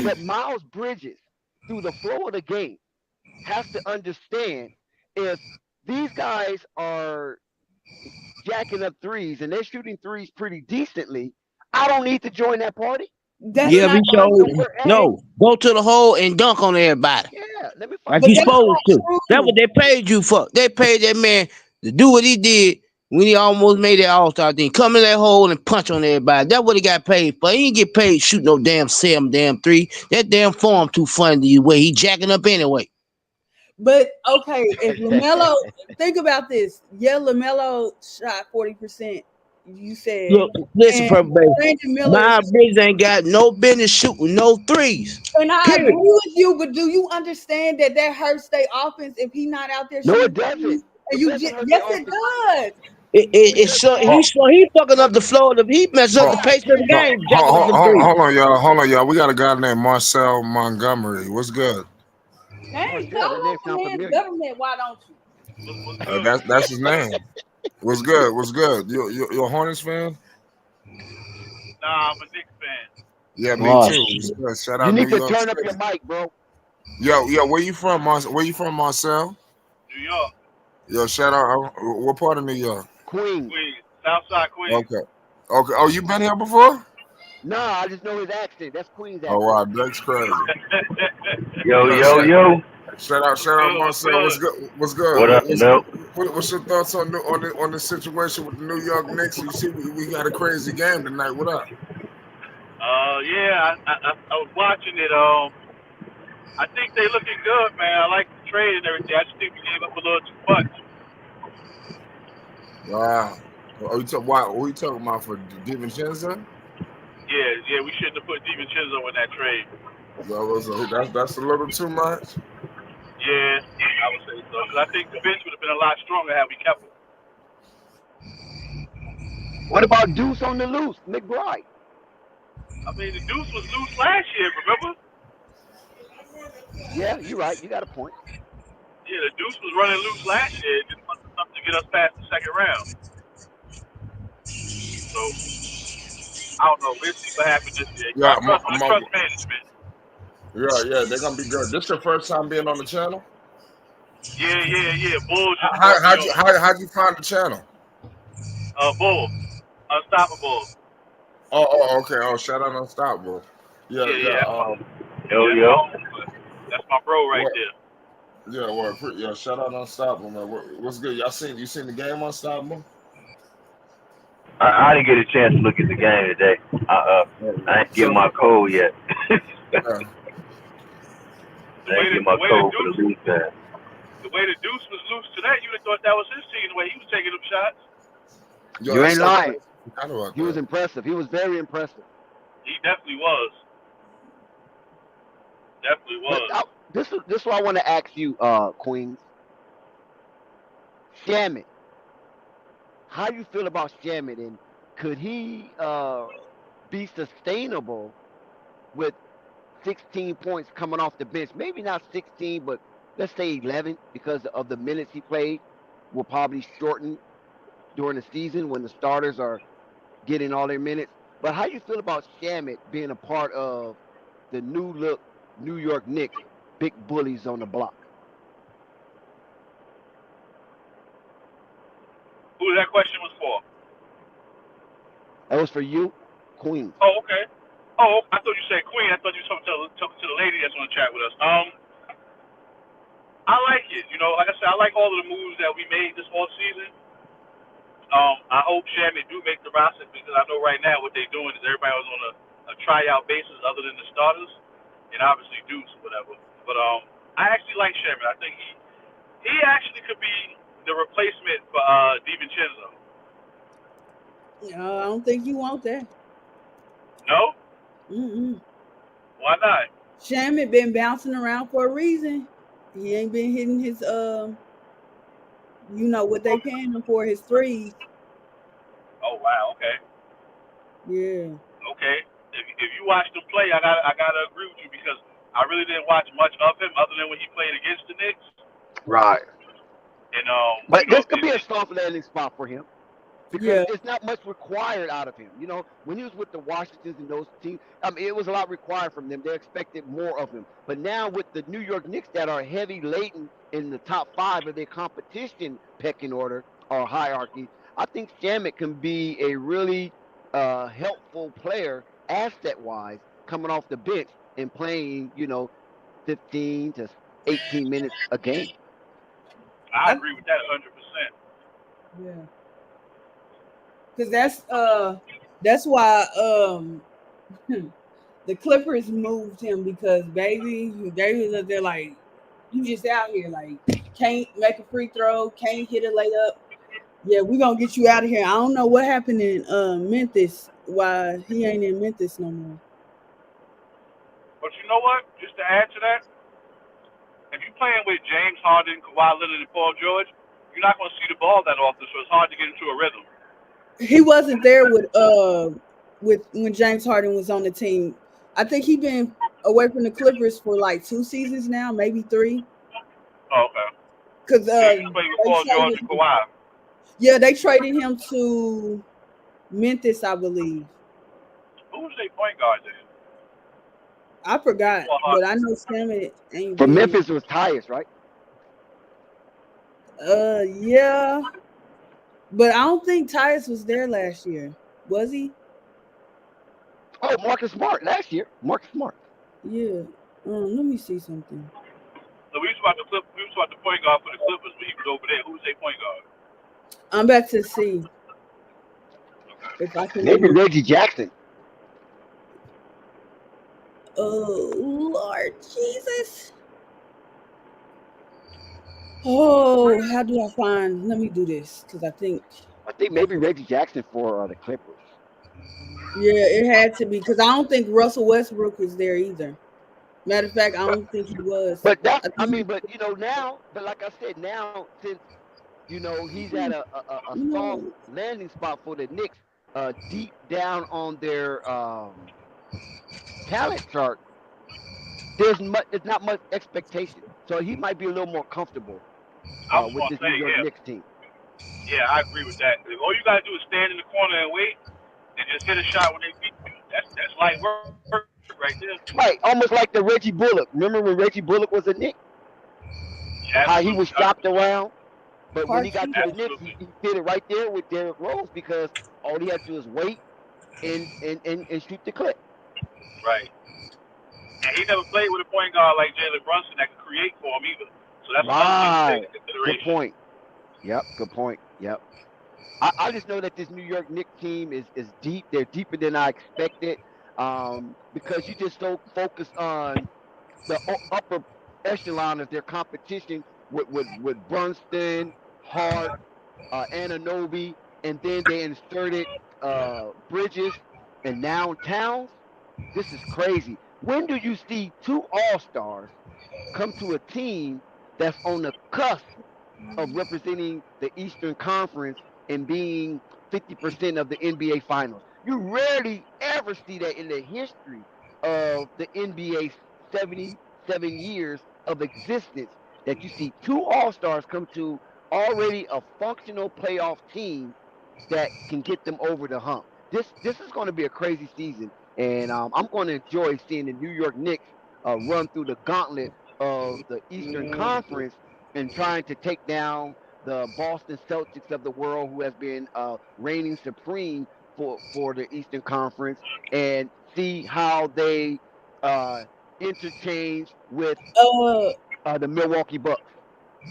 But Miles Bridges, through the flow of the game, has to understand if these guys are jacking up threes and they're shooting threes pretty decently, I don't need to join that party. That's Yeah, Let we me not find showed. somewhere else. No, go to the hole and dunk on everybody Yeah, let me like find but you that's somewhere else. supposed not to. That's what true. they paid you for. They paid that man to do what he did when he almost made that All-Star thing. Come in that hole and punch on everybody. That's what he got paid for. He didn't get paid to shoot no damn 3. That damn form too funny to you. Where he jacking up anyway. But okay, if Lamelo, think about this. Yeah, Lamelo shot 40%. You said, Look, listen, and Purple Baby. Brandon Miller. Miles Bridges ain't got no business shooting no threes. And I Period. agree with you, but do you understand that hurts their offense if he's not out there No, shooting? it doesn't. And you just, yes, it does. It's so he fucking up the flow. He messed up the pace of the game. Hold on, y'all. We got a guy named Marcel Montgomery. What's good? Hey, Marcel, that name sound man's familiar. government. Why don't you? That's his name. What's good? You a Hornets fan? Nah, I'm a Knicks fan. Yeah, me too. Shout out You need New to York turn up City. your mic, bro. Yo, where you from, Marcel? New York. Yo, shout out. What part of New York? Queens. Southside Queens. Okay. Oh, you been here before? Nah, I just know his accent. That's Queens accent. Oh wow, that's crazy. Yo. Shout out, Marcel. What's good? What up, Mel? What's your thoughts on the situation with the New York Knicks? You see, we got a crazy game tonight. What up? Yeah, I was watching it. I think they looking good, man. I like the trade and everything. I just think we gave up a little too much. Wow. What are you talking about for DiVincenzo? Yeah, we shouldn't have put DiVincenzo in that trade. That's a little too much. Yeah, I would say so. Because I think the bench would have been a lot stronger had we kept him. What about Deuce on the loose, McBride? I mean, the Deuce was loose last year, remember? Yeah, you're right. You got a point. Yeah, the Deuce was running loose last year. It just wasn't enough to get us past the second round. So, I don't know. We'll see what happens this year. Yeah, trust management. Yeah, they're gonna be good. This your first time being on the channel? Yeah. Bull just how'd you find the channel? Bull. Unstoppable. Oh, okay. Oh, shout out Unstoppable. Yeah. Yo. That's my bro right there. Yeah, shout out Unstoppable, man. What's good? You seen the game Unstoppable? I didn't get a chance to look at the game today. I ain't get my code yet. The way the Deuce was loose today, you would have thought that was his team, the way he was taking them shots. You ain't lying. He was impressive. He was very impressive. He definitely was. This is what I want to ask you, Queens. Shamet. How do you feel about Shamet, and could he be sustainable with 16 points coming off the bench? Maybe not 16, but let's say 11, because of the minutes he played will probably shorten during the season when the starters are getting all their minutes. But how do you feel about Shamet being a part of the new look New York Knicks, big bullies on the block? Who that question was for? That was for you, Queen. Oh, okay. Oh, I thought you said Queen. I thought you were talking to the lady that's on the chat with us. I like it. You know, like I said, I like all of the moves that we made this whole season. I hope Shamet do make the roster, because I know right now what they're doing is everybody was on a tryout basis other than the starters, and obviously Deuce or whatever. But I actually like Shamet. I think he actually could be the replacement for DiVincenzo. No, I don't think you want that. No? Mm-mm. Why not? Shamet been bouncing around for a reason. He ain't been hitting his what they paying him for, his threes. Oh wow, okay. Yeah. Okay. If you watched him play, I gotta agree with you, because I really didn't watch much of him other than when he played against the Knicks. Right. And but this could be a soft landing spot for him, because it's not much required out of him. You know, when he was with the Washingtons and those teams, it was a lot required from them. They expected more of him. But now with the New York Knicks that are heavy laden in the top 5 of their competition pecking order or hierarchy, I think Shamet can be a really helpful player asset-wise coming off the bench and playing, 15 to 18 minutes a game. I agree with that 100%. Yeah. Because that's why the Clippers moved him, because baby, they was up there like, you just out here like can't make a free throw, can't hit a layup. Yeah, we're gonna get you out of here. I don't know what happened in Memphis. Why he ain't in Memphis no more. But you know what? Just to add to that, if you're playing with James Harden, Kawhi Leonard, and Paul George, you're not going to see the ball that often, so it's hard to get into a rhythm. He wasn't there with when James Harden was on the team. I think he been away from the Clippers for like 2 seasons now, maybe 3. Oh, okay. Because He's playing with Paul George and Kawhi. Yeah, they traded him to Memphis, I believe. Who was their point guard then? I forgot, but I know Scammon ain't For been. Memphis, it was Tyus, right? Yeah, but I don't think Tyus was there last year. Was he? Oh, Marcus Smart last year. Marcus Smart. Yeah. Let me see something. So we was about the point guard for the Clippers when he was over there. Who was their point guard? I'm about to see if I can. Maybe Reggie Jackson. Oh Lord Jesus! Oh, how do I find? Let me do this because I think maybe Reggie Jackson for the Clippers. Yeah, it had to be because I don't think Russell Westbrook was there either. Matter of fact, I don't think he was. But but now, but like I said, now since he's at a soft landing spot for the Knicks, deep down on their talent chart, there's not much expectation. So he might be a little more comfortable with this New York Knicks team. Yeah, I agree with that. All you gotta do is stand in the corner and wait, and just hit a shot when they beat you. That's light work right there. Right, almost like the Reggie Bullock. Remember when Reggie Bullock was a Knick? How he was shopped around, but when he got to the Knicks, he did it right there with Derrick Rose because all he had to do is wait and shoot the clip. Right. And he never played with a point guard like Jalen Brunson that could create for him either. So that's another thing to take into consideration. Good point. Yep, good point. Yep. I just know that this New York Knicks team is deep. They're deeper than I expected because you just so focused on the upper echelon of their competition with Brunson, Hart, Anunoby, and then they inserted Bridges and now Towns. This is crazy. When do you see 2 All-Stars come to a team that's on the cusp of representing the Eastern Conference and being 50% of the NBA Finals? You rarely ever see that in the history of the NBA 77 years of existence, that you see 2 All-Stars come to already a functional playoff team that can get them over the hump. This is going to be a crazy season, and I'm going to enjoy seeing the New York Knicks run through the gauntlet of the Eastern Conference and trying to take down the Boston Celtics of the world, who has been reigning supreme for the Eastern Conference, and see how they interchange with the Milwaukee Bucks.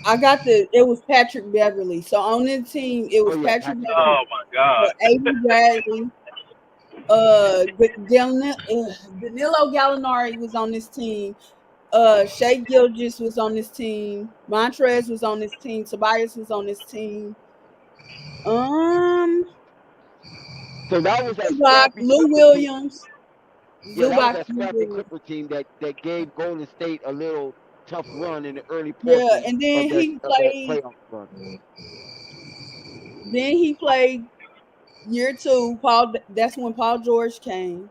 I got it was Patrick Beverly. So on the team, it was Patrick Beverly. Oh my God. Avery Bradley. Danilo Gallinari was on this team. Shai Gilgeous was on this team. Montrez was on this team. Tobias was on this team. So that was that Lou Williams. Yeah, that was that scrappy Clipper team that gave Golden State a little tough run in the early portion. Yeah, and then he played. Then he played year 2. That's when Paul George came,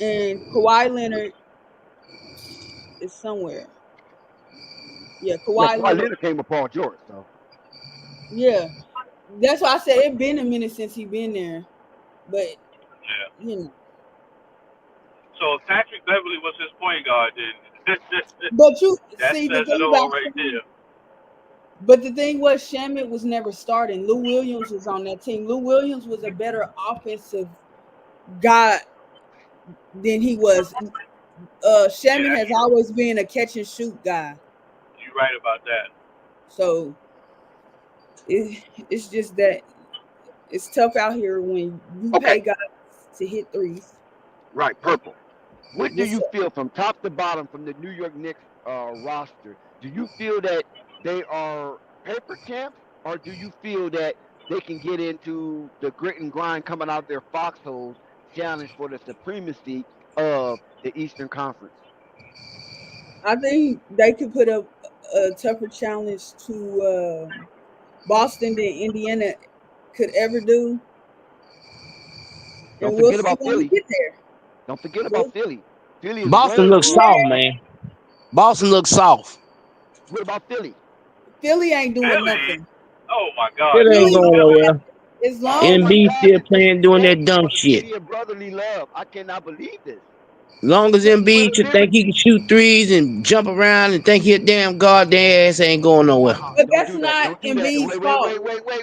and Kawhi Leonard is somewhere. Yeah, Kawhi Leonard came with Paul George, so. Yeah, that's why I said it's been a minute since he been there, but So if Patrick Beverly was his point guard, then but you that see says the thing it all about right there. But the thing was, Shamet was never starting. Lou Williams was on that team. Lou Williams was a better offensive guy than he was. Shamet has always been a catch and shoot guy. You're right about that. So it's just that it's tough out here when you pay guys to hit threes. Right, purple. What do you feel from top to bottom from the New York Knicks roster? Do you feel that they are paper champs, or do you feel that they can get into the grit and grind coming out of their foxholes, challenge for the supremacy of the Eastern Conference? I think they could put up a tougher challenge to Boston than Indiana could ever do, and Don't we'll forget see about when we Philly. get there. Don't forget about Philly. Philly is Boston well. looks soft, man. Boston looks soft. What about Philly? Philly ain't doing Philly? nothing. Oh my God, Philly no. ain't Philly, going nowhere. as Oh long my Embiid God! still It's the playing doing that Cincinnati dumb for the shit. city of brotherly love. I cannot believe this. Long as Philly with Embiid a should think he liberty. can shoot threes and jump around and think he a damn goddamn ass ain't going nowhere. but Don't that's do that. not Don't do that. Embiid's fault.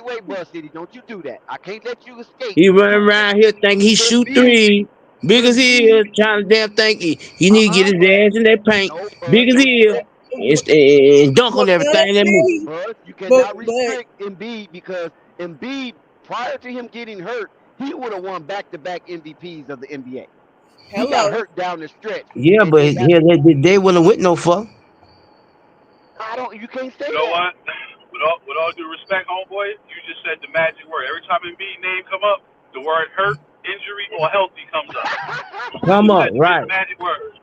Wait, Buzz City. Don't you do that. I can't let you escape. He running around here thinking he shoot Embiid, threes. Big as he Embiid. is, trying to damn think he need to get his Buzz. ass in that paint. No, Buzz. Big as Don't he do is, that. and dunk on But everything that moves. Buzz, you but cannot restrict Embiid because Embiid, prior to him getting hurt, he would have won back-to-back MVPs of the NBA. He got hello. hurt down the stretch, Yeah, and but they got. yeah, they wouldn't win no fuck. I don't. You can't say You know that. what? With all due respect, homeboy, you just said the magic word. Every time Embiid name come up, the word hurt, injury, or healthy comes up. You Come just on, said the right? magic word.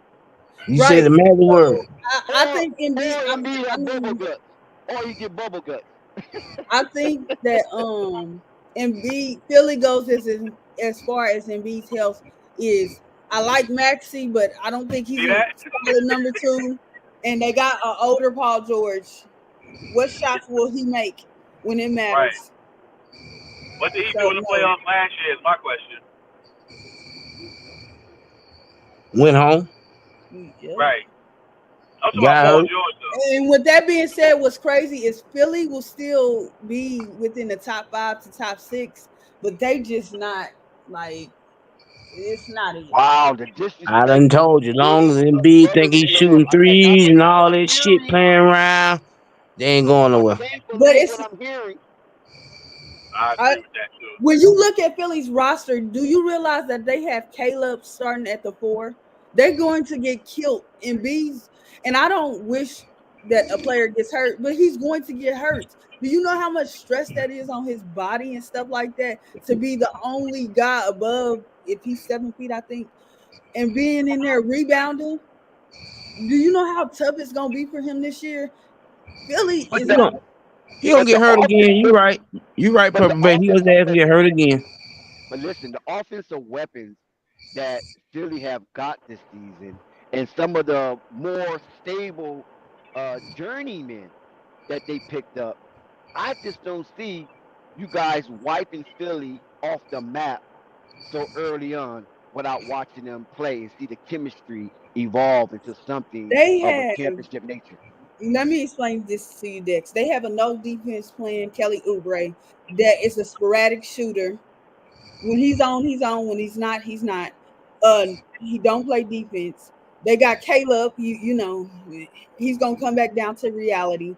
You say Right. the magic word. So I think Embiid. Or Embiid I have bubble mean, guts, or he get bubble guts. I think that Embiid Philly goes as far as Embiid's health is. I like Maxey, but I don't think he's See a that? solid number two. And they got an older Paul George. What shots will he make when it Right. matters? What did he do So in the no. playoffs last year is my question. Went home, Yeah. Right. I'm talking about got Paul hurt. George, though. And with that being said, what's crazy is Philly will still be within the top 5 to top 6, but they just not like it's not it. Wow, the I disrespect done told you. Long as of Embiid think brotherly he's love. shooting I cannot threes and believe what all I'm that shit hearing. playing around, they ain't going I nowhere. can't But believe it's what I'm hearing. I I, agree with that, too. when you look at Philly's roster, do you realize that they have Caleb starting at the 4? They're going to get killed in B's, and I don't wish that a player gets hurt, but he's going to get hurt. Do you know how much stress that is on his body and stuff like that to be the only guy above, if he's 7 feet, I think, and being in there rebounding? Do you know how tough it's going to be for him this year? Philly But is the He gonna but the get hurt offense, again. You right. You right, but the Purple Bay. He offensive gonna have to get hurt again. but listen, the offensive weapons that Philly have got this season, and some of the more stable journeymen that they picked up, I just don't see you guys wiping Philly off the map so early on without watching them play and see the chemistry evolve into something they of a have. championship nature. Let me explain this to you, Dex. They have a no defense plan, Kelly Oubre, that is a sporadic shooter. When he's on, he's on. When he's not, he's not. He don't play defense. They got Caleb. You know, he's gonna come back down to reality.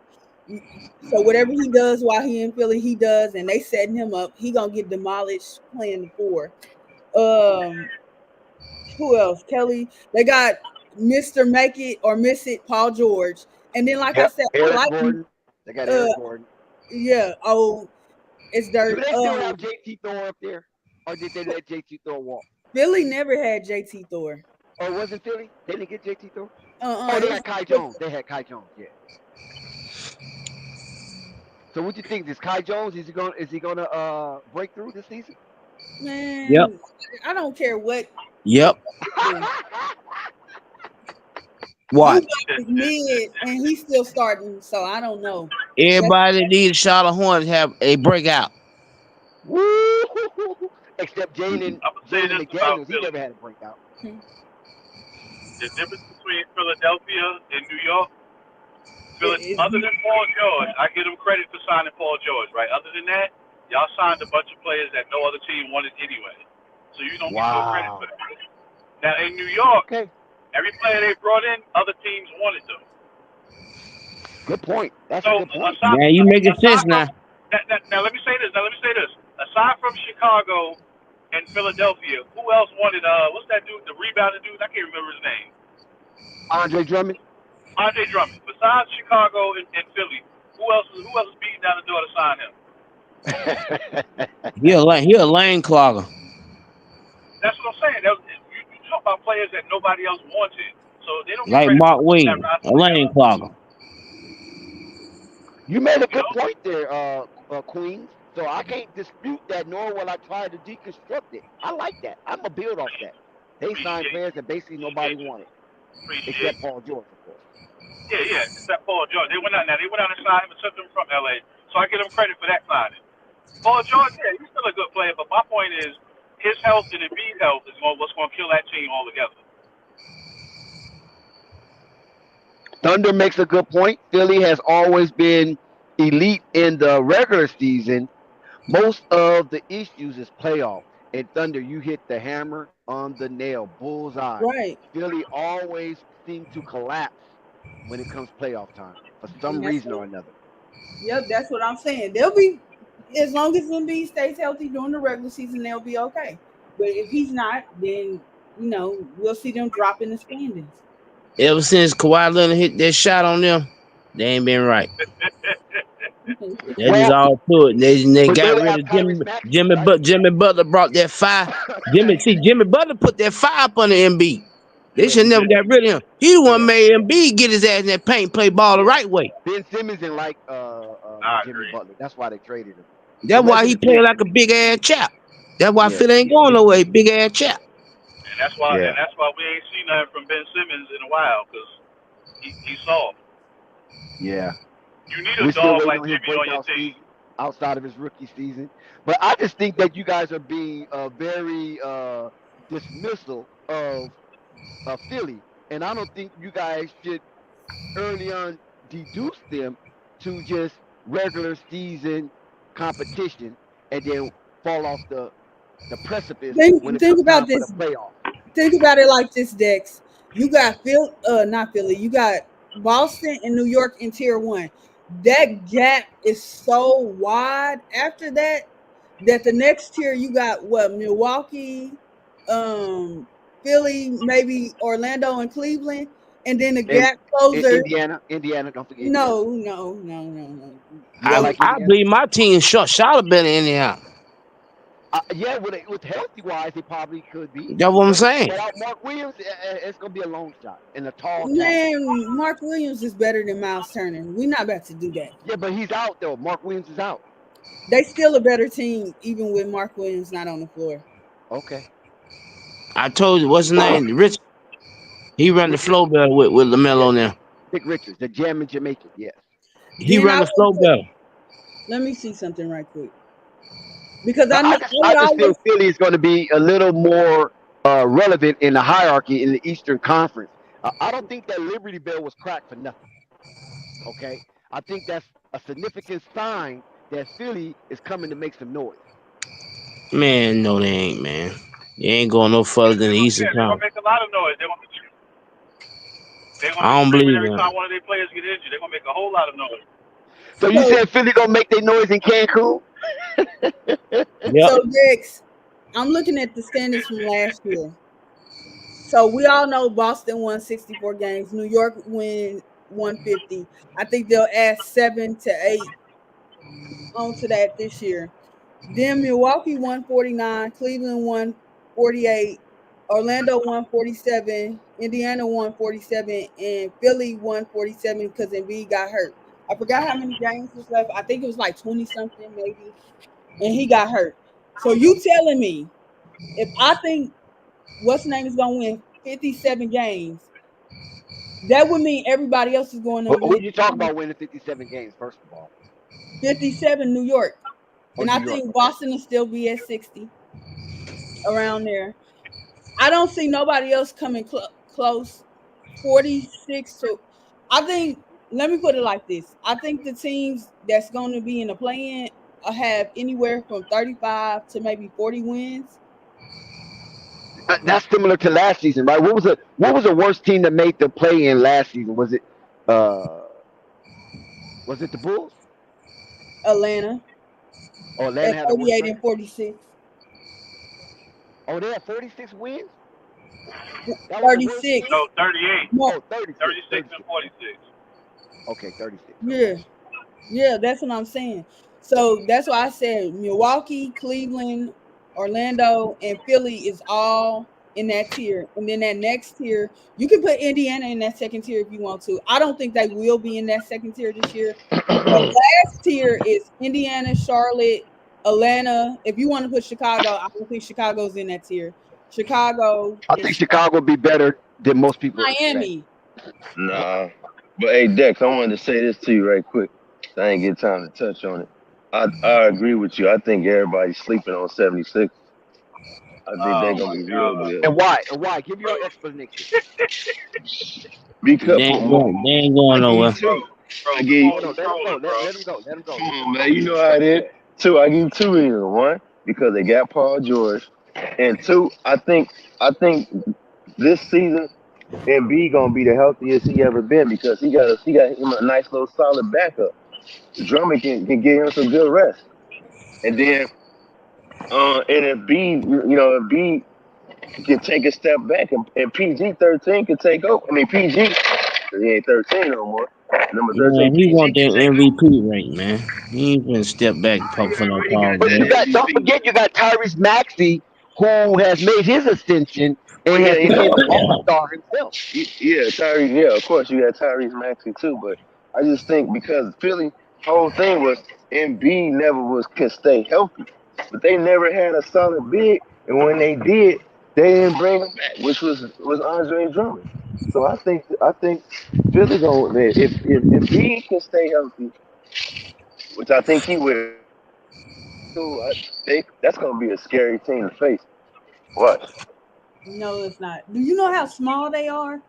So whatever he does while he in Philly, he does, and they setting him up. He gonna get demolished playing the 4. Um, who else? Kelly. They got Mr. Make It or Miss It, Paul George. And then, like I said, I Eric like Gordon. They got uh Eric Gordon. yeah, oh, it's Do dirt. they still have JT Thor up there? Or did they let JT Thor walk? Philly never had JT Thor. Or wasn't Philly? They didn't get JT Thor? Uh-uh. Oh, they It had Kai was Jones. They had Kai Jones, yeah. So what you think? Is Kai Jones, is he gonna break through this season? man, Yep. I don't care what. Yep. Watch. Duke is mid and he's still starting, so I don't know. Everybody that needs Charlotte Hornets have a breakout. Woo! Except Jaden I'm going to say this about McDaniels, he Philly. never had a breakout. The difference between Philadelphia and New York, It's other than Paul George, I give them credit for signing Paul George, right? Other than that, y'all signed a bunch of players that no other team wanted anyway. So you don't get no credit for that. Now, in New York, Okay, every player they brought in, other teams wanted them. good point. That's a So good point. Now you making sense now. now let me say this. Aside from Chicago and Philadelphia, who else wanted? What's that dude? The rebounding dude? I can't remember his name. Andre Drummond. Andre Drummond. Besides Chicago and Philly, Who else is beating down the door to sign him? He a lane clogger. That's what I'm saying. You talk about players that nobody else wanted, so they don't get Like credit for Mark putting that Williams, roster a lane together. clogger. You made a You good know, point there, Queens. So I can't dispute that, nor will I try to deconstruct it. I like that. I'm gonna build off that. They signed appreciate players that basically nobody wanted, except you. Paul George, of course. Yeah. Except Paul George. They went out and signed him and took him from LA. So I give him credit for that signing. Paul George, yeah, he's still a good player, but my point is his health and Embiid's health is what's going to kill that team altogether. Thunder makes a good point. Philly has always been elite in the regular season. Most of the issues is playoff. And Thunder, you hit the hammer on the nail, bullseye. Right. Philly always seem to collapse when it comes playoff time for some reason or another. Yep, that's what I'm saying. They'll be, as long as Embiid stays healthy during the regular season, they'll be okay. But if he's not, then we'll see them drop in the standings. Ever since Kawhi Leonard hit that shot on them, they ain't been right. That is all to it. They got rid of Jimmy. Right? Jimmy Butler brought that fire. Jimmy Butler put that fire up on the Embiid. They should never got rid of him. He the one made Embiid get his ass in that paint, play ball the right way. Ben Simmons didn't like Jimmy Butler. That's why they traded him. That's why he played like a big ass chap. That's why Phil ain't going nowhere. Big ass chap. And that's why we ain't seen nothing from Ben Simmons in a while because he's soft. Yeah. You need a dog like Jimmy on your team. Outside of his rookie season. But I just think that you guys are being very dismissal of Philly. And I don't think you guys should early on deduce them to just regular season competition and then fall off the precipice when it comes time for the playoffs. Think about it like this, Dex. You got not Philly. You got Boston and New York in tier 1. That gap is so wide after that the next tier you got Milwaukee, Philly, maybe Orlando and Cleveland, and then the gap closer. Indiana, don't forget. No. I believe my team shot better than Indiana. With healthy wise, it probably could be. That's what I'm saying. Without Mark Williams, it's gonna be a long shot and a tall. Man, Mark Williams is better than Miles Turner. We're not about to do that. Yeah, but he's out though. Mark Williams is out. They still a better team, even with Mark Williams not on the floor. Okay. I told you, what's his name? Rich. He run the flow better with Lamelo now. Dick Richards, the German Jamaican. Yes. He run the flow better. Let me see something right quick. Because I just feel Philly is going to be a little more relevant in the hierarchy in the Eastern Conference. I don't think that Liberty Bell was cracked for nothing. Okay? I think that's a significant sign that Philly is coming to make some noise. Man, no, they ain't, man. They ain't going no further than the Eastern Conference. They're going to make a lot of noise. I don't believe every time one of their players get injured, they're going to make a whole lot of noise. So you said Philly going to make their noise in Cancun? Yep. So, Dex, I'm looking at the standings from last year. So we all know Boston won 64 games. New York won 150. I think they'll add 7 to 8 onto that this year. Then Milwaukee won 49, Cleveland won 48, Orlando won 47, Indiana won 47, and Philly won 47 because Embiid got hurt. I forgot how many games was left. I think it was like 20-something maybe. And he got hurt. So you telling me if I think what's name is going to win 57 games, that would mean everybody else is going to win. What you talking about winning 57 games, first of all? 57 New York. And I think Boston will still be at 60, around there. I don't see nobody else coming close. 46 to, I think, let me put it like this. I think the teams that's going to be in the play-in have anywhere from 35 to maybe 40 wins. That's similar to last season, right? What was the worst team that made the play-in last season? Was it the Bulls? Atlanta. Oh, Atlanta had 38 and 46. Oh, they had 36 wins? 36. No, 38. No, 36 and 46. Okay, 36. Yeah. Yeah, that's what I'm saying. So that's why I said Milwaukee, Cleveland, Orlando, and Philly is all in that tier. And then that next tier, you can put Indiana in that second tier if you want to. I don't think they will be in that second tier this year. The last tier is Indiana, Charlotte, Atlanta. If you want to put Chicago, I don't think Chicago's in that tier. Chicago, I think Chicago will be better than most people expect. Miami. Nah. But hey, Dex, I wanted to say this to you right quick. I ain't get time to touch on it. I agree with you. I think everybody's sleeping on 76. I think they're Oh gonna my be real God. good. And why? And why? Give your explanation. Because They ain't going I give you nowhere. two. Bro, I give come you, on, No, you let him go. trolling, bro. Let him go. Let him go. come on, man. You know how it is. Two, I give you two reasons. One, because they got Paul George, and two, I think this season Embiid gonna be the healthiest he ever been because he got him a nice little solid backup. Drummond can get him some good rest, and then and if B can take a step back, and PG 13 can take over. I mean PG, 'cause he ain't 13 no more. Number 13, Man, he PG want can that take over. MVP rank, man. He ain't gonna step back He for no already got Paul But that you George. got don't MVP. forget you got Tyrese Maxey who has made his ascension Well, and yeah, has you became know, an all-star himself. yeah, Tyrese. Yeah, of course you got Tyrese Maxey too, but I just think because Philly whole thing was Embiid never could stay healthy, but they never had a solid big, and when they did, they didn't bring him back, which was Andre Drummond. So I think Philly gonna if Embiid can stay healthy, which I think he will. So that's gonna be a scary team to face. What? No, it's not. Do you know how small they are?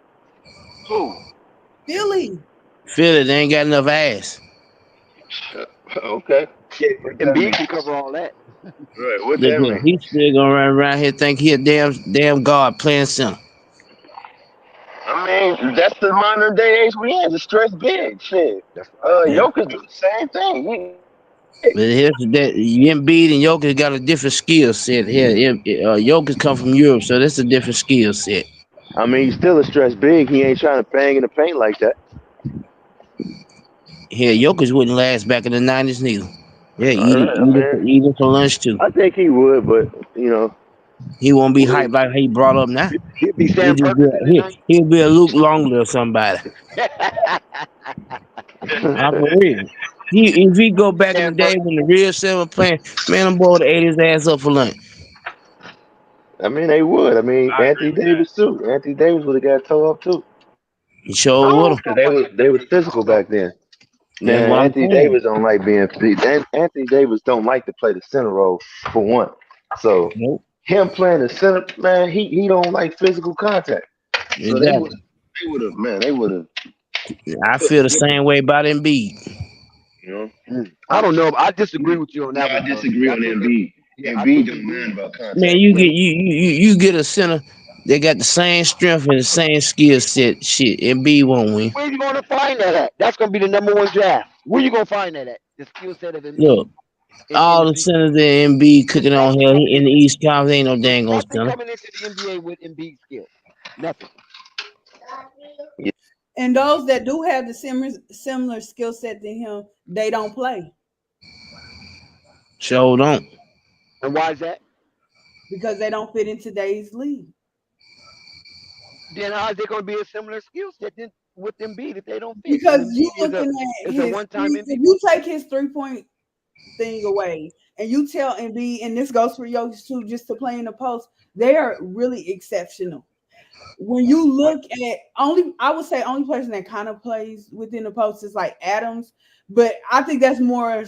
Who? Philly. Philly, they ain't got enough ass. Okay. Yeah, What that Embiid mean? can cover all that. Right. What Look that here, mean? he still gonna run around here think he a damn god playing center. I mean, that's the modern day HBN, the stress big shit. That's right. Yeah. Jokic do the same thing. But here's that Embiid and Jokic got a different skill set. Here, Jokic come from Europe, so that's a different skill set. I mean, he's still a stress big. He ain't trying to bang in the paint like that. Here, Jokic wouldn't last back in the '90s neither. Yeah, All right. I mean, eat it for lunch too. I think he would, but He won't be we hyped like he brought up now. He'd be He Sam just be Perkins in the he'll be a Luke Longley or somebody. 90s. I'm for real. If he go back in the Sam day Perkins. when the real seven playing, man, I'm boy would have ate his ass up for lunch. I mean, they would. I mean, I agree Anthony with that. Davis too. Anthony Davis would have got towed up too. He sure I would don't have. Cause know about they Anthony was Davis. I physical don't know. back then. Now That's what I'm Anthony saying. Davis don't like being. Anthony Davis don't like to play the center role for one. So Nope. him playing the center, man, he don't like physical contact. So Exactly. they would have I put feel him the with same way about Embiid. you know. I don't know. I disagree with you on No, that I one, though. disagree I on think Embiid. I think Embiid don't Embiid. mind about Man, contact. you Yeah, you get a center. They got the same strength and the same skill set. Shit, Embiid won't win. where you gonna find that at? That's gonna be the number one draft. Where you gonna find that at? The skill set of Embiid Look, in all the the big. centers that Embiid There's cooking on nothing here coming in the into East Conference ain't no there's dang on nothing center. coming into the NBA with Embiid skills. Nothing. Yeah. And those that do have the similar skill set to him, they don't play Sure don't. And why is that? because they don't fit in today's league. Then how is there gonna be a similar skill set then with Embiid if they don't fit? And Because you Embiid looking at is a his one-time if MVP. you take his 3 point thing away and you tell Embiid, and this goes for Jokic too, just to play in the post, they are really exceptional. When you look at I would say only person that kind of plays within the post is like Adams, but I think that's more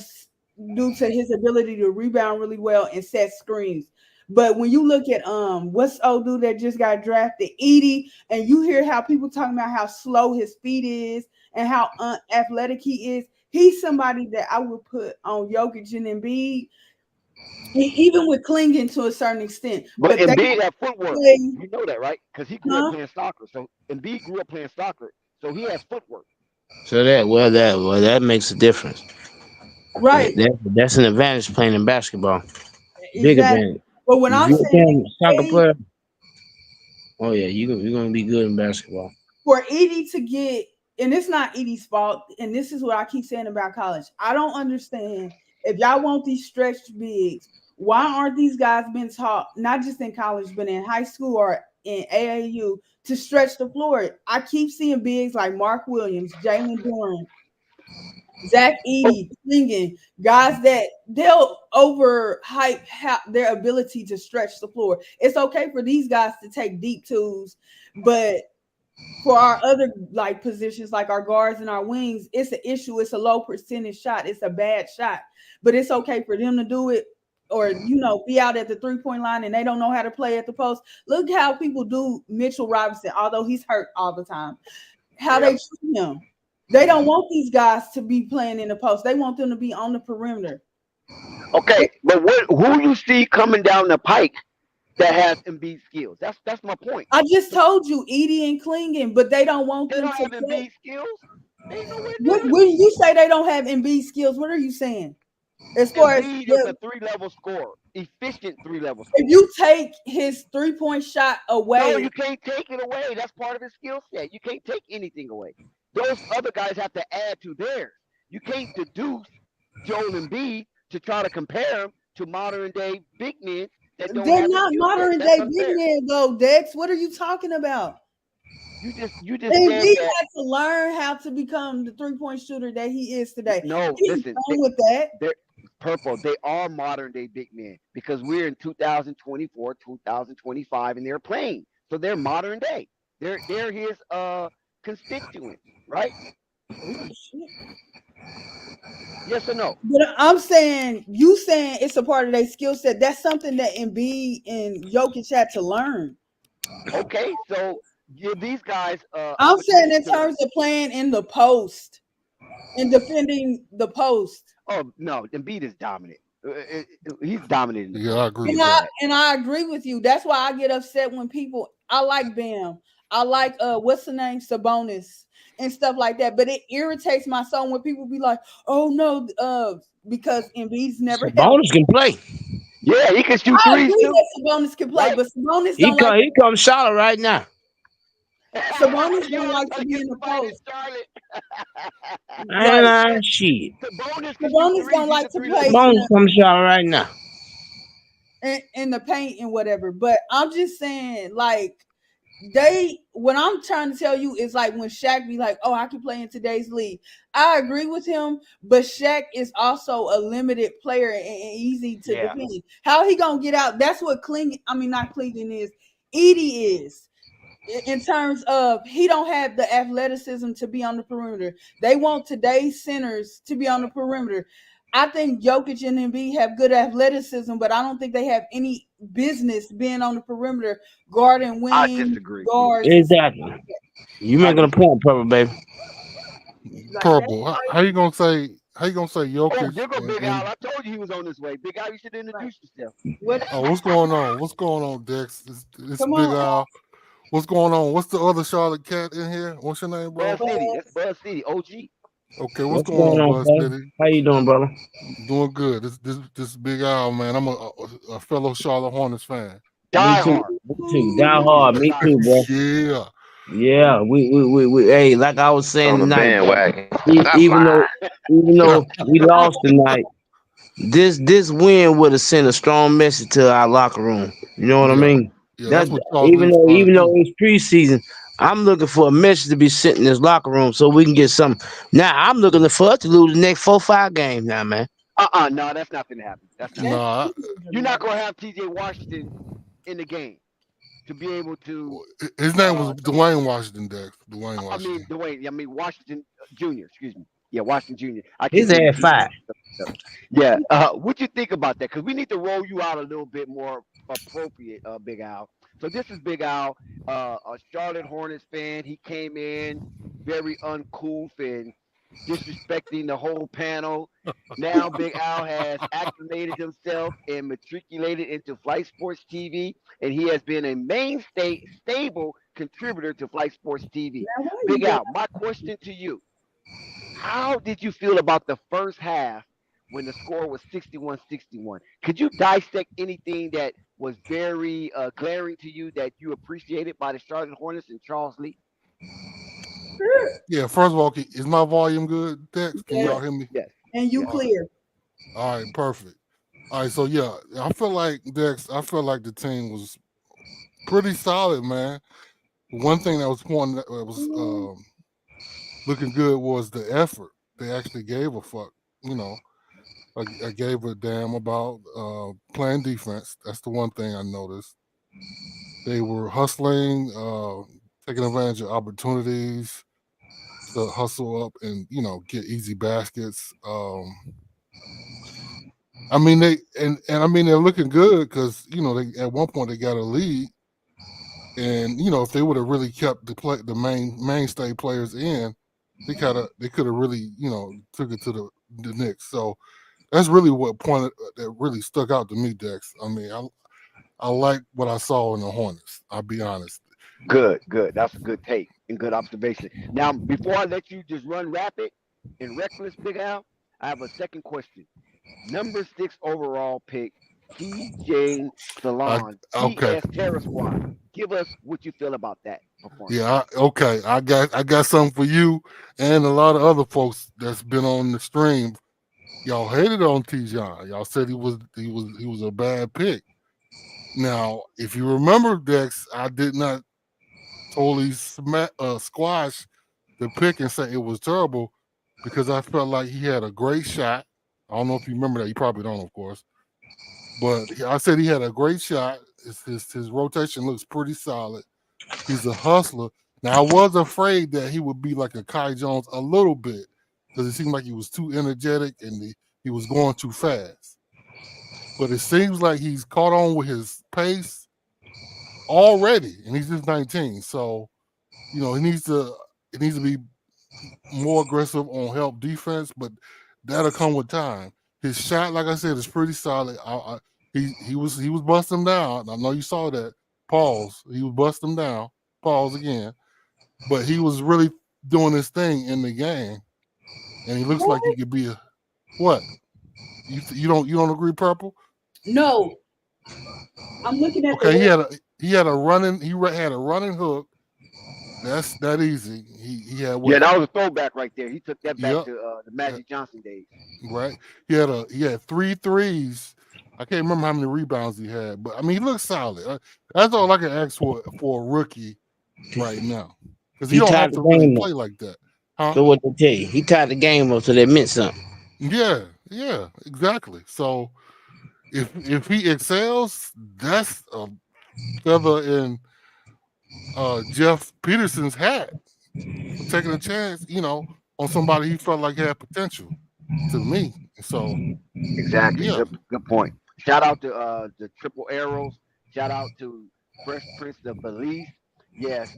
due to his ability to rebound really well and set screens. But when you look at what's old dude that just got drafted, Edie, and you hear how people talking about how slow his feet is and how athletic he is, he's somebody that I would put on Jokic and Embiid, even with clinging to a certain extent. But But they Embiid have footwork. play, You know that, right? Because he grew up huh? playing soccer. So Embiid grew up playing soccer. So he has footwork. So that makes a difference. Right, That's an advantage playing in basketball. Big exactly. advantage. But when If I'm you're a saying damn soccer Ed, player, oh yeah, you're gonna be good in basketball. for Edie to get and it's not Edie's fault, and this is what I keep saying about college. I don't understand if y'all want these stretched bigs, why aren't these guys been taught, not just in college, but in high school or in AAU, to stretch the floor? I keep seeing bigs like Mark Williams, Jalen Duran, Zach Edey, Singing, guys that they'll overhype their ability to stretch the floor. It's okay for these guys to take deep twos, but for our other like positions, like our guards and our wings, it's an issue. It's a low percentage shot. It's a bad shot, but it's okay for them to do it, or be out at the 3-point line and they don't know how to play at the post. Look how people do Mitchell Robinson, although he's hurt all the time. How they treat him. They don't want these guys to be playing in the post. They want them to be on the perimeter. Okay, but who you see coming down the pike that has Embiid skills? That's my point. I just told you, Edey and Klingon, but they don't want them to have Embiid skills. When you say they don't have Embiid skills, what are you saying? As far as Embiid is a 3-level scorer, efficient 3-level scorer. If you take his 3-point shot away, no, you can't take it away. That's part of his skill set. You can't take anything away. Those other guys have to add to theirs. You can't deduce Joel Embiid to try to compare him to modern day big men. They're not modern day big men, though, Dex. What are you talking about? You just Embiid had to learn how to become the 3-point shooter that he is today. No, listen, with that. Purple, they are modern day big men because we're in 2024, 2025, and they're playing. So they're modern day. They're his constituents, right? Yes or no? But I'm saying, you saying it's a part of their skill set. That's something that Embiid and Jokic had to learn. Okay, so give these guys. I'm saying in terms of playing in the post and defending the post. Oh no, Embiid is dominant. He's dominating. Yeah, I agree with that. And I agree with you. That's why I get upset when people. I like Bam. I like what's the name, Sabonis and stuff like that. But it irritates my soul when people be like, "Oh no," because Embiid's never. Sabonis can play. Yeah, he can shoot I threes agree too. that Sabonis can play, but Sabonis He comes Charlotte right now. Sabonis don't like to be in the post. Shit. Sabonis don't like to play. Sabonis comes Charlotte right now. In the paint and whatever. But I'm just saying, like, what I'm trying to tell you is like when Shaq be like, "Oh, I can play in today's league." I agree with him, but Shaq is also a limited player and easy to defend. How he gonna get out? That's what not Cleveland is. Edey is. In terms of he don't have the athleticism to be on the perimeter. They want today's centers to be on the perimeter. I think Jokic and Embiid have good athleticism, but I don't think they have any business being on the perimeter, guarding wing. I disagree. Guards. Exactly. You making a point, Purple, baby. Purple. How you gonna say Jokic? Oh, there go Big Al. I told you he was on this way. Big Al, you should introduce yourself. What's going on? What's going on, Dex? It's Big Al. What's going on? What's the other Charlotte cat in here? What's your name, bro? Buzz City. That's Buzz City. OG. Okay, what's going on, Buzz City? How you doing, brother? Doing good. This Big Al, man. I'm a fellow Charlotte Hornets fan. Me too. Die hard. Me too, bro. Yeah. Yeah. We hey, like I was saying tonight, even though we lost tonight, this win would have sent a strong message to our locker room. You know what I mean? Yeah, even though it's preseason, I'm looking for a message to be sent in this locker room so we can get something. Now I'm looking for us to lose the next 4-5 games now, man. No, that's not gonna happen. You're not gonna have TJ Washington in the game to be able to. His name was Dwayne Washington, Dex. Dwayne Washington. I mean Washington Jr. Excuse me. Yeah, Washington Jr. His ass 5. Yeah. What you think about that? Because we need to roll you out a little bit more appropriate, Big Al. So this is Big Al, a Charlotte Hornets fan. He came in very uncouth and disrespecting the whole panel. Now Big Al has acclimated himself and matriculated into Flight Sports TV, and he has been a stable contributor to Flight Sports TV. Big Al, my question to you: how did you feel about the first half when the score was 61-61? Could you dissect anything that was very glaring to you that you appreciated by the Charlotte Hornets and Charles Lee? Yeah, first of all, is my volume good, Dex? Can y'all hear me? Yes. And you clear. All right, perfect. All right, so yeah, I feel like Dex, I feel like the team was pretty solid, man. One thing that was looking good was the effort. They actually gave a fuck, you know. I gave a damn about playing defense. That's the one thing I noticed. They were hustling, taking advantage of opportunities to hustle up and, you know, get easy baskets. I mean, they're looking good because, you know, they at one point they got a lead. And, you know, if they would have really kept the mainstay players in, they could have really, you know, took it to the Knicks. So that's really what that really stuck out to me, Dex. I mean, I like what I saw in the Hornets. I'll be honest. Good. That's a good take and good observation. Now, before I let you just run rapid and reckless, Big Al, I have a second question. Number 6 overall pick, TJ Salon, Okay. TS Terror Squad. Give us what you feel about that performance. Yeah, okay. I got something for you and a lot of other folks that's been on the stream. Y'all hated on Tijon. Y'all said he was a bad pick. Now, if you remember, Dex, I did not totally squash the pick and say it was terrible because I felt like he had a great shot. I don't know if you remember that. You probably don't, of course. But I said he had a great shot. His rotation looks pretty solid. He's a hustler. Now, I was afraid that he would be like a Kai Jones a little bit because it seemed like he was too energetic and he was going too fast. But it seems like he's caught on with his pace already, and he's just 19. So, you know, he needs to be more aggressive on help defense, but that'll come with time. His shot, like I said, is pretty solid. He was busting him down. I know you saw that. Pause. He was busting him down. Pause again. But he was really doing his thing in the game, and he looks like he could be a what? You don't agree, Purple? No. I'm looking at okay. He had a running hook. That's that easy. He had what? Yeah, that was a throwback right there. He took that back to the Magic Johnson days. Right. He had 3 threes. I can't remember how many rebounds he had, but I mean he looks solid. That's all I can ask for a rookie right now. Because he don't have to really play like that. Huh? So what they tell you? He tied the game up so that meant something. Yeah, exactly. So if he excels, that's a feather in Jeff Peterson's hat for taking a chance, you know, on somebody he felt like had potential to me. So exactly, yeah. Good point. Shout out to the Triple Arrows. Shout out to Fresh Prince of Belize. Yes,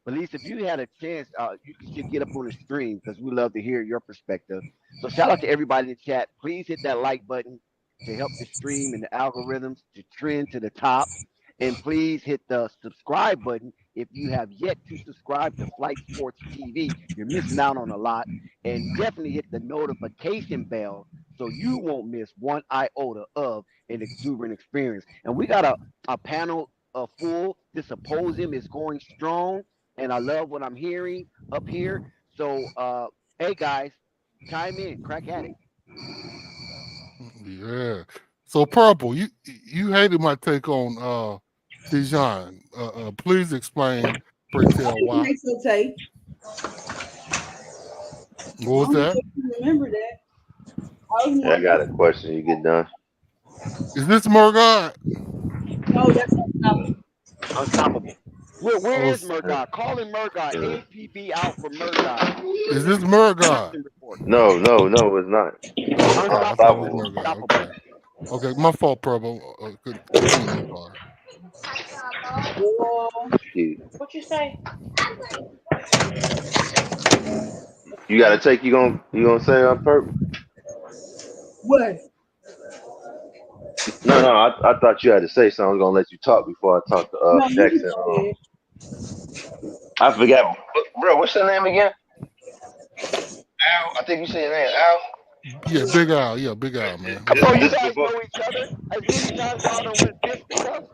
Belize, if you had a chance, you should get up on the stream because we love to hear your perspective. So shout out to everybody in the chat. Please hit that like button to help the stream and the algorithms to trend to the top. And please hit the subscribe button if you have yet to subscribe to Flight Sports TV. You're missing out on a lot. And definitely hit the notification bell so you won't miss one iota of an exuberant experience. And we got a panel full. The symposium is going strong, and I love what I'm hearing up here. So, hey, guys, chime in. Crack at it. Yeah. So, Purple, you hated my take on Tijon. Please explain, pray tell why. What was that? Remember that. I got a question. You get done. Is this Murgard? No, that's Unstoppable. Where is Murgard? Call him Murgard. APB out for Murgard. Is this Murgard? No, it's not. Unstoppable. Okay, my fault, Purple. What you say? You got to take you gonna say on purpose? What? No, I thought you had to say something. I was gonna let you talk before I talk to Jackson. I forgot, bro. What's your name again? Al. I think you said your name, Al. Yeah, Big Al. Yeah, Big Al, man. Come on, you guys know each other. As many times y'all done went fisticuffs.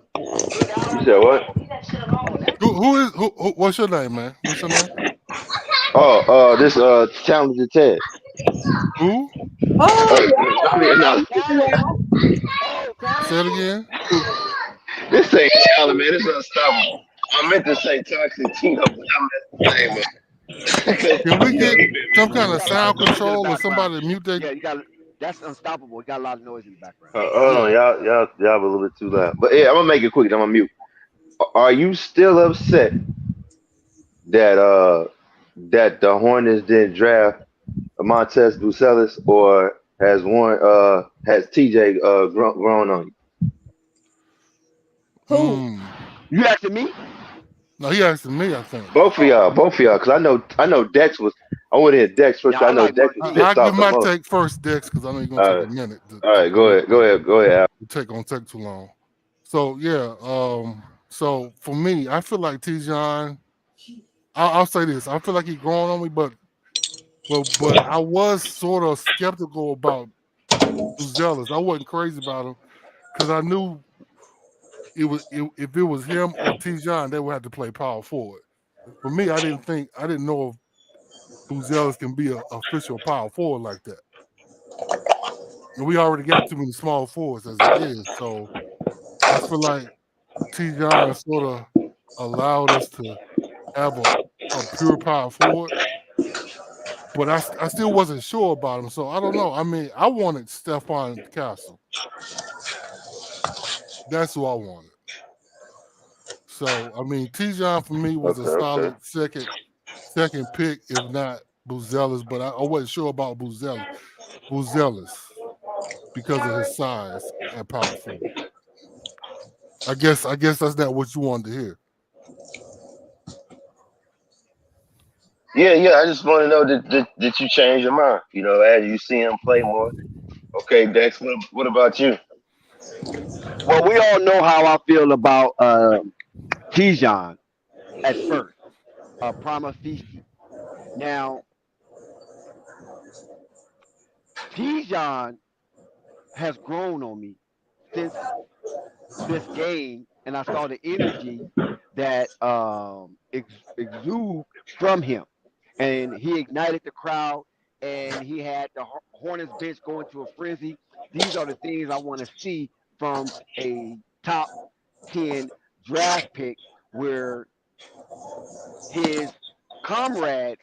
You said what? Who? What's your name, man? What's your name? This talented Ted. Who? Oh, I mean, no, Say it again. this ain't talent, man. It's unstoppable. I meant to say toxic Tino, but I meant to say, man. Can we get some You kind of got a lot of sound noise in the control or background. somebody to mute that? Yeah, you got that's unstoppable. You got a lot of noise in the background. Hold on, Yeah. y'all a little bit too loud. But yeah, I'm gonna make it quick. I'm gonna mute. Are you still upset that that the Hornets didn't draft Montez Bucelis, or has TJ grown on you? who? You asking me? No, he asking me, I think. Both of y'all, because I know Dex was. I went in Dex first. Yeah, I I know like Dex was Marquise. I'll pissed give off the my most. take first, Dex, because I know you're gonna All take right, a minute. all right, go ahead. The take gonna take too long. So yeah, so for me, I feel like Tijon. I'll say this: I feel like he's growing on me, but I was sort of skeptical about Buzelis. I wasn't crazy about him because I knew if it was him or Tijon, they would have to play power forward. For me, I didn't know if Buzelis can be an official power forward like that. And we already got too many small forwards as it is. So I feel like Tijon sort of allowed us to have a pure power forward. But I still wasn't sure about him. So I don't know. I mean, I wanted Stephon Castle. That's who I wanted. So I mean, Tijon for me was a solid second pick, if not Buzelis. But I wasn't sure about Buzelis because of his size at power forward. I guess that's not what you wanted to hear. Yeah. I just want to know that you changed your mind. You know, as you see him play more. Okay, Dex. What about you? Well, we all know how I feel about Tijon at first, prima facie. Now, Tijon has grown on me since this game, and I saw the energy that exude from him, and he ignited the crowd, and he had the Hornets bench going to a frenzy. These are the things I want to see from a top 10 draft pick, where his comrades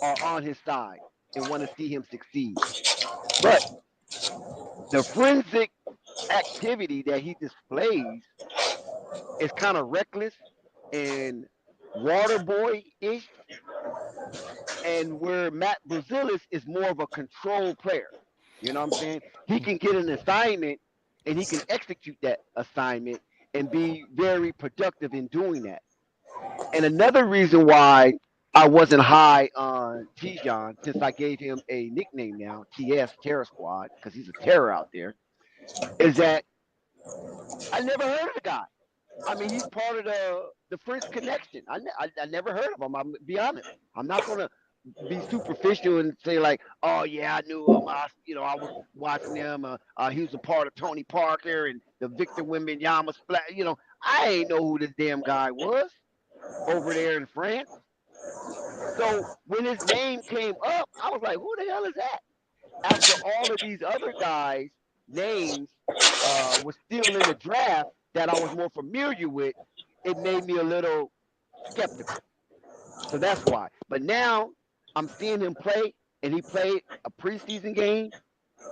are on his side and want to see him succeed. But the forensic activity that he displays is kind of reckless and water boy ish, and where Matt Buzelis is more of a control player. You know what I'm saying? He can get an assignment and he can execute that assignment and be very productive in doing that. And another reason why I wasn't high on Tijon, since I gave him a nickname now, TS Terror Squad, because he's a terror out there, is that I never heard of the guy. I mean, he's part of the French connection. I never heard of him. I'm gonna be honest. I'm not gonna be superficial and say like, oh yeah, I knew him. I was watching him. He was a part of Tony Parker and the Victor Wembanyama splat. I ain't know who this damn guy was over there in France. So when his name came up, I was like, who the hell is that? After all of these other guys' names was still in the draft that I was more familiar with, it made me a little skeptical. So that's why. But now I'm seeing him play, and he played a preseason game,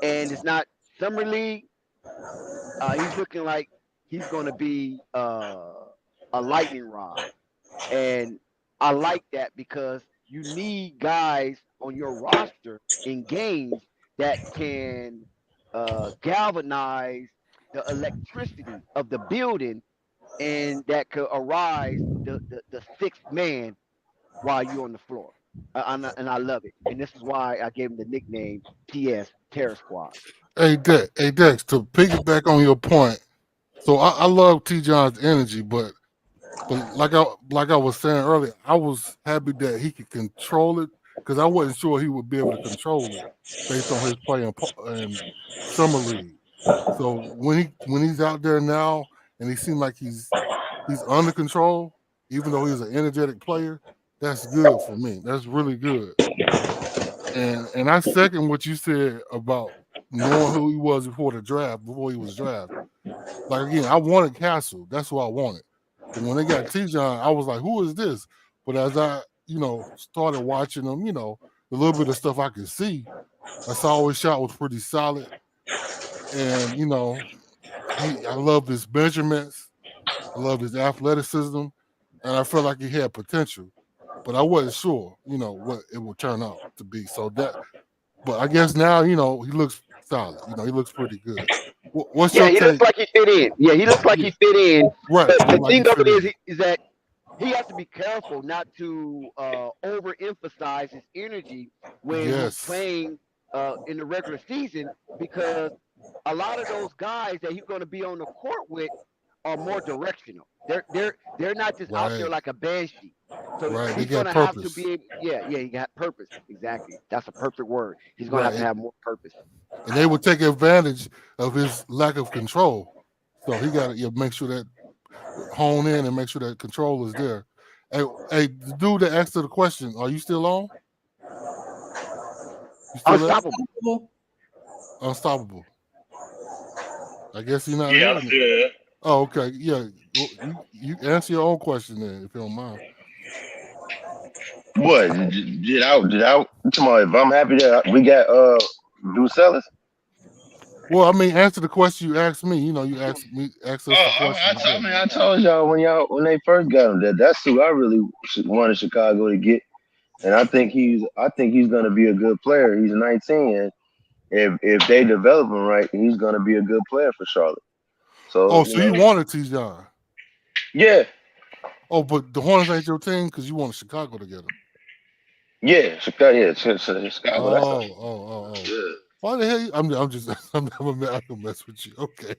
and it's not summer league. He's looking like he's going to be a lightning rod, and I like that because you need guys on your roster in games that can galvanize the electricity of the building, and that could arise the sixth man while you're on the floor. And I love it. And this is why I gave him the nickname TS Terror Squad. Hey Dex, to piggyback on your point, so I love Tijon's energy, but like I was saying earlier, I was happy that he could control it because I wasn't sure he would be able to control it based on his play in summer league. So when he's out there now, and he seems like he's under control, even though he's an energetic player, That's good for me. That's really good. And I second what you said about knowing who he was before the draft, before he was drafted. Like again, I wanted Castle. That's who I wanted. But when they got Tijon, I was like, who is this? But as I, started watching him, the little bit of stuff I could see, I saw his shot was pretty solid. And, I love his measurements. I love his athleticism. And I felt like he had potential. But I wasn't sure, what it would turn out to be. But I guess now, he looks solid. He looks pretty good. What's your he take? looks like he fit in. Yeah, he looks like he fit in. Right. But the like thing of it is that he has to be careful not to overemphasize his energy when he's playing in the regular season, because a lot of those guys that he's going to be on the court with are more directional. They're not just out there like a banshee. So he's going to have to be able, he got purpose. Exactly. That's a perfect word. He's going to have more purpose. And they would take advantage of his lack of control. So he got to make sure that hone in and make sure that control is there. Hey, the dude that asked the question, are you still on? You still Unstoppable. Unstoppable. I guess you're not. Yeah, I'm still there. Oh, okay. Yeah, you answer your own question then, if you don't mind. What did I? Come on, if I'm happy that we got Ducelis. Well, I mean, answer the question you asked me. You asked us the question. I told y'all when they first got him that's who I really wanted Chicago to get, and I think he's going to be a good player. He's 19, and if they develop him right, he's going to be a good player for Charlotte. So, so you wanted Tijon? Yeah. Oh, but the Hornets ain't your team because you wanted Chicago to get him. Yeah, Chicago. Yeah, Chicago. Oh. Yeah. Why the hell? I'm never mess with you. Okay.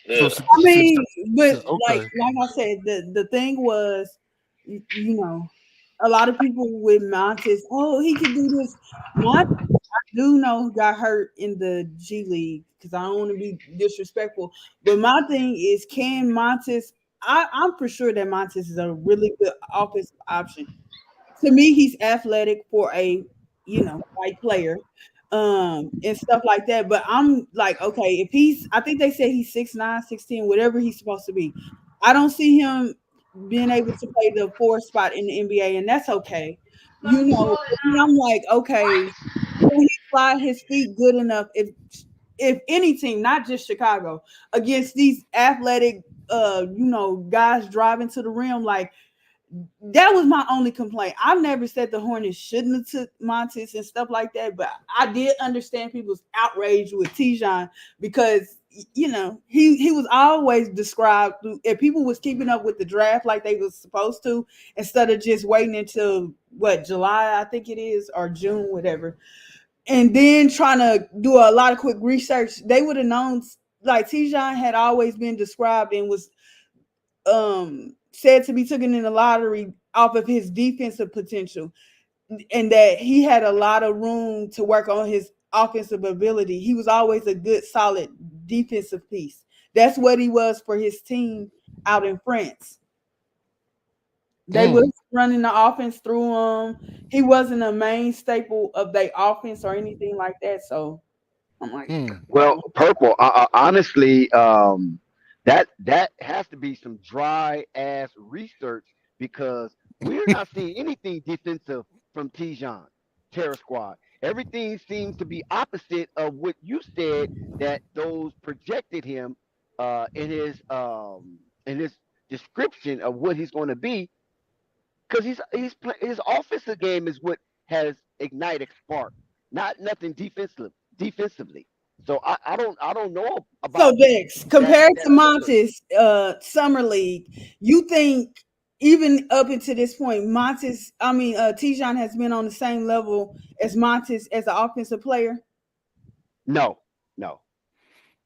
Yeah. So, I mean, but okay. like I said, the thing was, a lot of people with Montes, he could do this. Montes, I do know, got hurt in the G League, because I don't want to be disrespectful. But my thing is, can Montes? I'm for sure that Montes is a really good offensive option. To me, he's athletic for a white player, and stuff like that. But I'm like, okay, I think they said he's 6'9", 6'10", whatever he's supposed to be. I don't see him being able to play the 4 spot in the NBA, and that's okay. And I'm like, okay, can he slide his feet good enough if any team, not just Chicago, against these athletic guys driving to the rim? Like, that was my only complaint. I've never said the Hornets shouldn't have took Montes and stuff like that, but I did understand people's outrage with Tijon, because he was always described, if people was keeping up with the draft like they was supposed to, instead of just waiting until July, I think it is, or June, whatever, and then trying to do a lot of quick research, they would have known. Like, Tijon had always been described and was said to be taken in the lottery off of his defensive potential, and that he had a lot of room to work on his offensive ability. He was always a good, solid defensive piece. That's what he was for his team out in France. They was running the offense through him. He wasn't a main staple of their offense or anything like that. So I'm like, well, Purple, honestly, that has to be some dry ass research, because we're not seeing anything defensive from Tijon Terror Squad. Everything seems to be opposite of what you said, that those projected him in his description of what he's going to be, because his offensive game is what has ignited spark, nothing defensively. So I don't know about. So Dex, compared to Montes summer league, you think even up until this point, Tijon has been on the same level as Montes as an offensive player? No.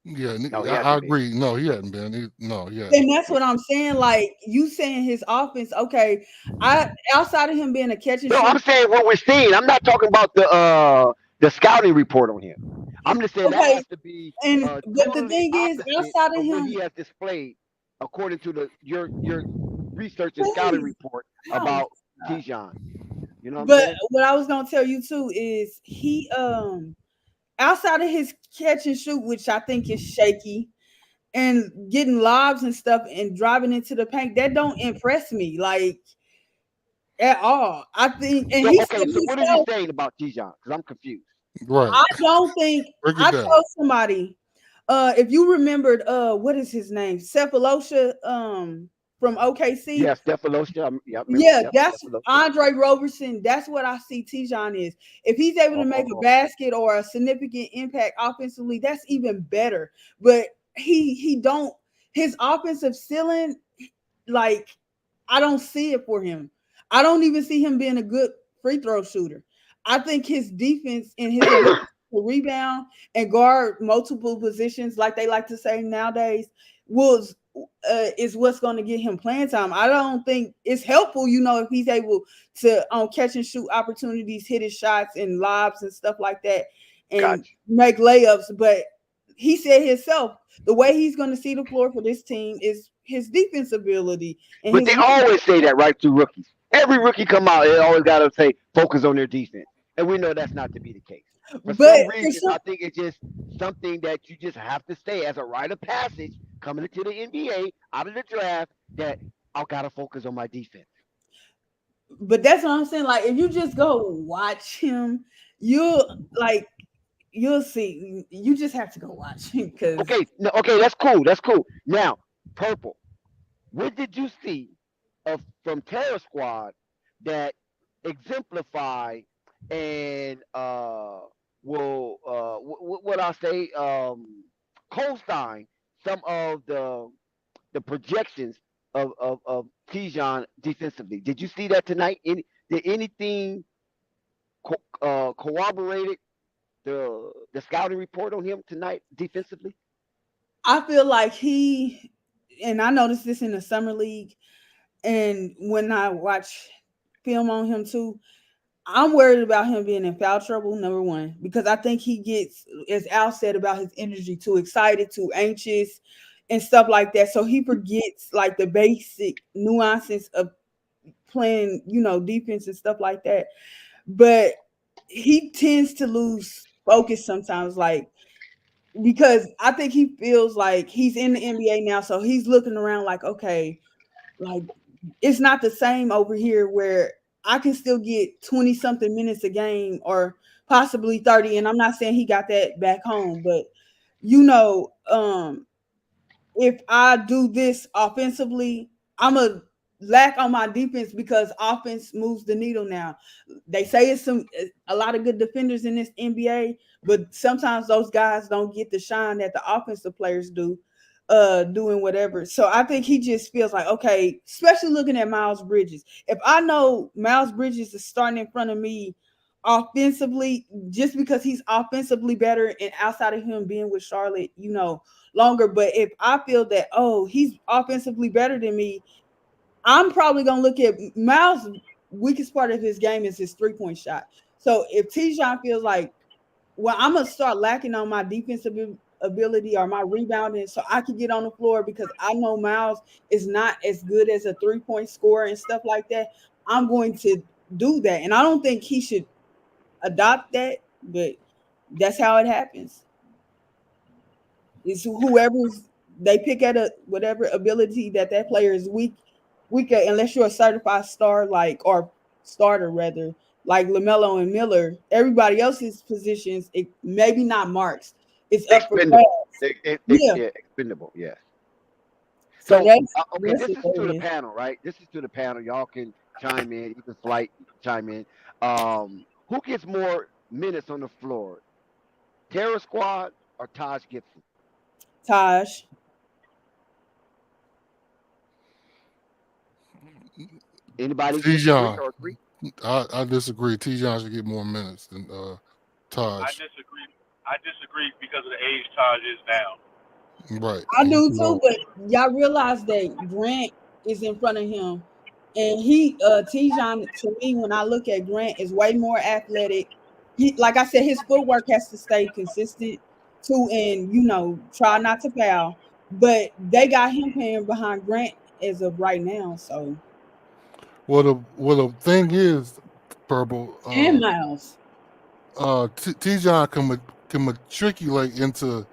Yeah, I agree. No, he hadn't been. And that's what I'm saying. Like, you saying his offense, okay. Outside of him being a catch and shoot. No, I'm saying what we're seeing. I'm not talking about the scouting report on him. I'm just saying that has to be. But the thing is, outside of him, what he has displayed, according to your research and scouting report about Tijon. You know what I'm But saying? what I was gonna tell you too is he outside of his catch and shoot, which I think is shaky, and getting lobs and stuff and driving into the paint, that don't impress me like at all. I think, and So he okay, said so what are you himself, saying about Tijon? Because I'm confused. Right. I don't think Break it I down. told somebody, if you remembered, what is his name? Cephalosha, from OKC. Yeah, Stephalosha. Yeah, I remember. Yeah, Yep, that's Stephalosha. Andre Roberson. That's what I see Tijon is. If he's able to make a Oh, basket or a significant impact offensively, that's even better. But he don't, his offensive ceiling, like, I don't see it for him. I don't even see him being a good free throw shooter. I think his defense and his ability to rebound and guard multiple positions, like they like to say nowadays, was is what's going to get him playing time. I don't think it's helpful, if he's able to catch and shoot opportunities, hit his shots and lobs and stuff like that, and gotcha. make layups. But he said himself, the way he's going to see the floor for this team is his defense ability and But his. they always say that, right, to rookies. Every rookie come out, they always got to say focus on their defense, and we know that's not to be the case. For But some for reason, some, I think it's just something that you just have to say as a rite of passage coming into the NBA out of the draft that I got to focus on my defense. but that's what I'm saying. Like, if you just go watch him, you'll like you'll see. You just have to go watch him because Okay, no, okay, that's cool. That's cool. Now, Purple, what did you see from Terror Squad that exemplify and what I say co-sign some of the projections of Tijon defensively? Did you see that tonight? Did anything corroborated the scouting report on him tonight defensively? I feel like and I noticed this in the summer league, and when I watch film on him too, I'm worried about him being in foul trouble, number one, because I think he gets, as Al said, about his energy, too excited, too anxious, and stuff like that. So he forgets like the basic nuances of playing, defense and stuff like that. But he tends to lose focus sometimes, like, because I think he feels like he's in the NBA now, so he's looking around like, okay, like, it's not the same over here where I can still get 20 something minutes a game or possibly 30. And I'm not saying he got that back home, but if I do this offensively, I'm a lack on my defense because offense moves the needle now. They say it's a lot of good defenders in this NBA, but sometimes those guys don't get the shine that the offensive players do, doing whatever. So I think he just feels like, okay, especially looking at Miles Bridges. If I know Miles Bridges is starting in front of me offensively, just because he's offensively better and outside of him being with Charlotte, longer. But if I feel that, he's offensively better than me, I'm probably gonna look at Miles' weakest part of his game is his 3-point shot. So if Tijon feels like, well, I'm gonna start lacking on my defensive ability or my rebounding so I can get on the floor because I know Miles is not as good as a 3-point scorer and stuff like that, I'm going to do that. And I don't think he should adopt that, but that's how it happens. It's whoever's they pick at whatever ability that player is weak at, unless you're a certified star, like, or starter rather, like Lamelo and Miller. Everybody else's positions, it maybe not marks. It's up for Expendable. grabs. Yeah. Expendable. Yeah. So So okay, that's this what is to that the is. panel, right? This is to the panel. Y'all can chime in. You can chime in. Who gets more minutes on the floor, Terror Squad or Taj Gibson? Taj. Anybody disagree Tijon. or agree? I disagree. Tijon should get more minutes than I Taj. disagree. I disagree because of the age Taj is now. Right. I do He's too, old. but y'all realize that Grant is in front of him. And Tijon, to me, when I look at Grant, is way more athletic. He, like I said, his footwork has to stay consistent too, and try not to foul. But they got him playing behind Grant as of right now. So Well, the thing is, Purple. And Miles. Tijon can matriculate into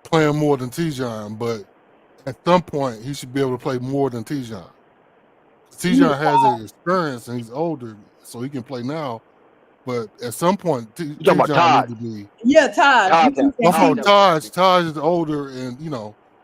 playing more than Tijon, but at some point he should be able to play more than Tijon. Tijon has the experience and he's older, so he can play now. But at some point, You talking about Tijon Taj? needs to be. Yeah, Taj. Taj is older, and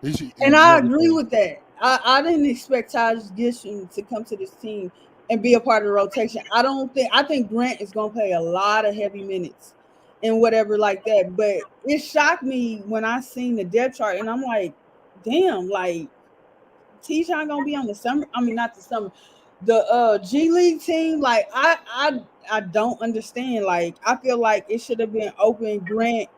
he should. And I agree with that. I didn't expect Taj Gibson to come to this team and be a part of the rotation. I think Grant is gonna play a lot of heavy minutes and whatever like that. But it shocked me when I seen the depth chart, and I'm like, damn, like Tijon gonna be on the summer. I mean, not the summer. The G League team, like I don't understand. Like I feel like it should have been open Grant,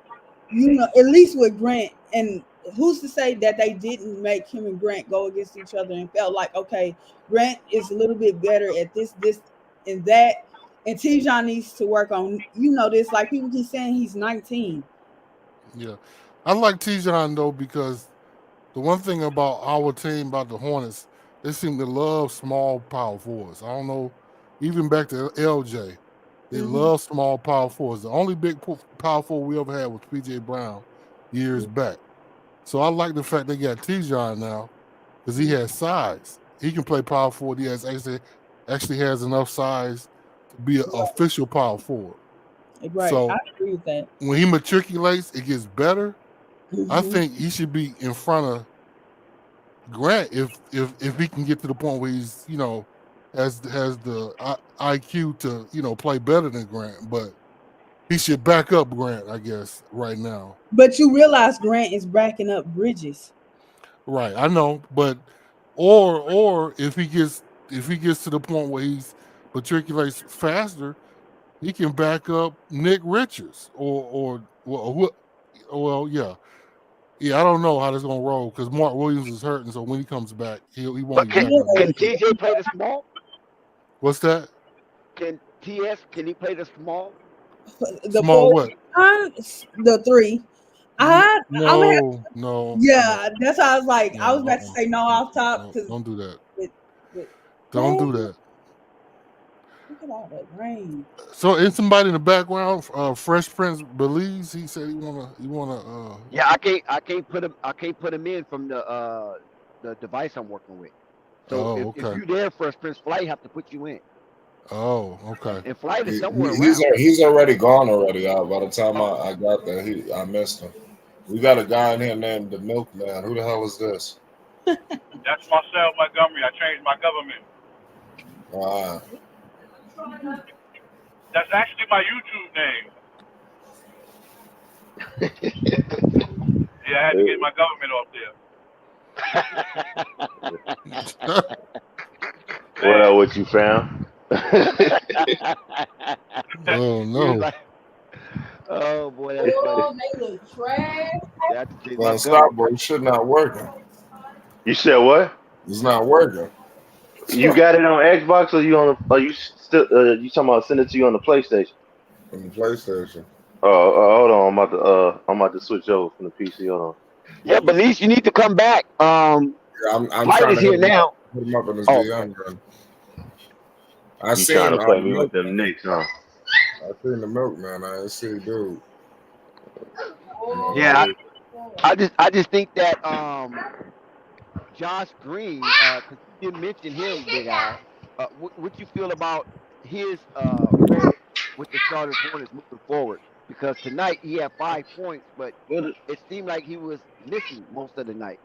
at least with Grant. And who's to say that they didn't make him and Grant go against each other and felt like, okay, Grant is a little bit better at this, and that, and Tijon needs to work on this. Like people keep saying he's 19. Yeah, I like Tijon though because the one thing about our team, about the Hornets, they seem to love small power forwards. I don't know, even back to LJ, they love small power forwards. The only big power forward we ever had was P.J. Brown years back. So I like the fact they got Tijon now because he has size. He can play power forward. He actually has enough size to be an official power forward. Right, so I agree with that. When he matriculates, it gets better. I think he should be in front of Grant if he can get to the point where he's has the IQ to play better than Grant, but he should back up Grant, I guess, right now. But you realize Grant is backing up Bridges, right? I know, but or if he gets to the point where he's matriculates faster, he can back up Nick Richards Yeah, I don't know how this gonna roll because Mark Williams is hurting, so when he comes back, he won't. But can TJ play the small? What's that? Can he play the small? Small what? The 3. No. Yeah, that's how I was like. I was about to say no off top. Don't do that. Don't do that. Look at all that rain. So, is somebody in the background? Fresh Prince Belize. He said he wanna. Yeah, I can't put him in from the device I'm working with. So if you there, Fresh Prince, Flight have to put you in. Oh, okay. And Flight is somewhere around. He's already gone already. By the time I got there, I missed him. We got a guy in here named the Milkman. Who the hell is this? That's Marcel Montgomery. I changed my government. Wow. That's actually my YouTube name. Yeah, I had to get my government off there. Well, what you found? Oh no. Oh boy, that's funny. They look trash. Well, stop, boy. It should not working. You said what? It's not working. You got it on Xbox, or you still you talking about send it to you on the PlayStation? On the PlayStation. Hold on, I'm about to switch over from the PC. Hold on. Yeah, but at least you need to come back. I'm trying to here now. Put him up in his young run. I see trying to play me with them Knicks, huh? I seen the Milkman. I see, dude. Yeah, I just think that Josh Green, because you didn't mention him, Big Eye. What you feel about his role with the Charlotte Hornets moving forward? Because tonight he had 5 points, but it seemed like he was missing most of the night.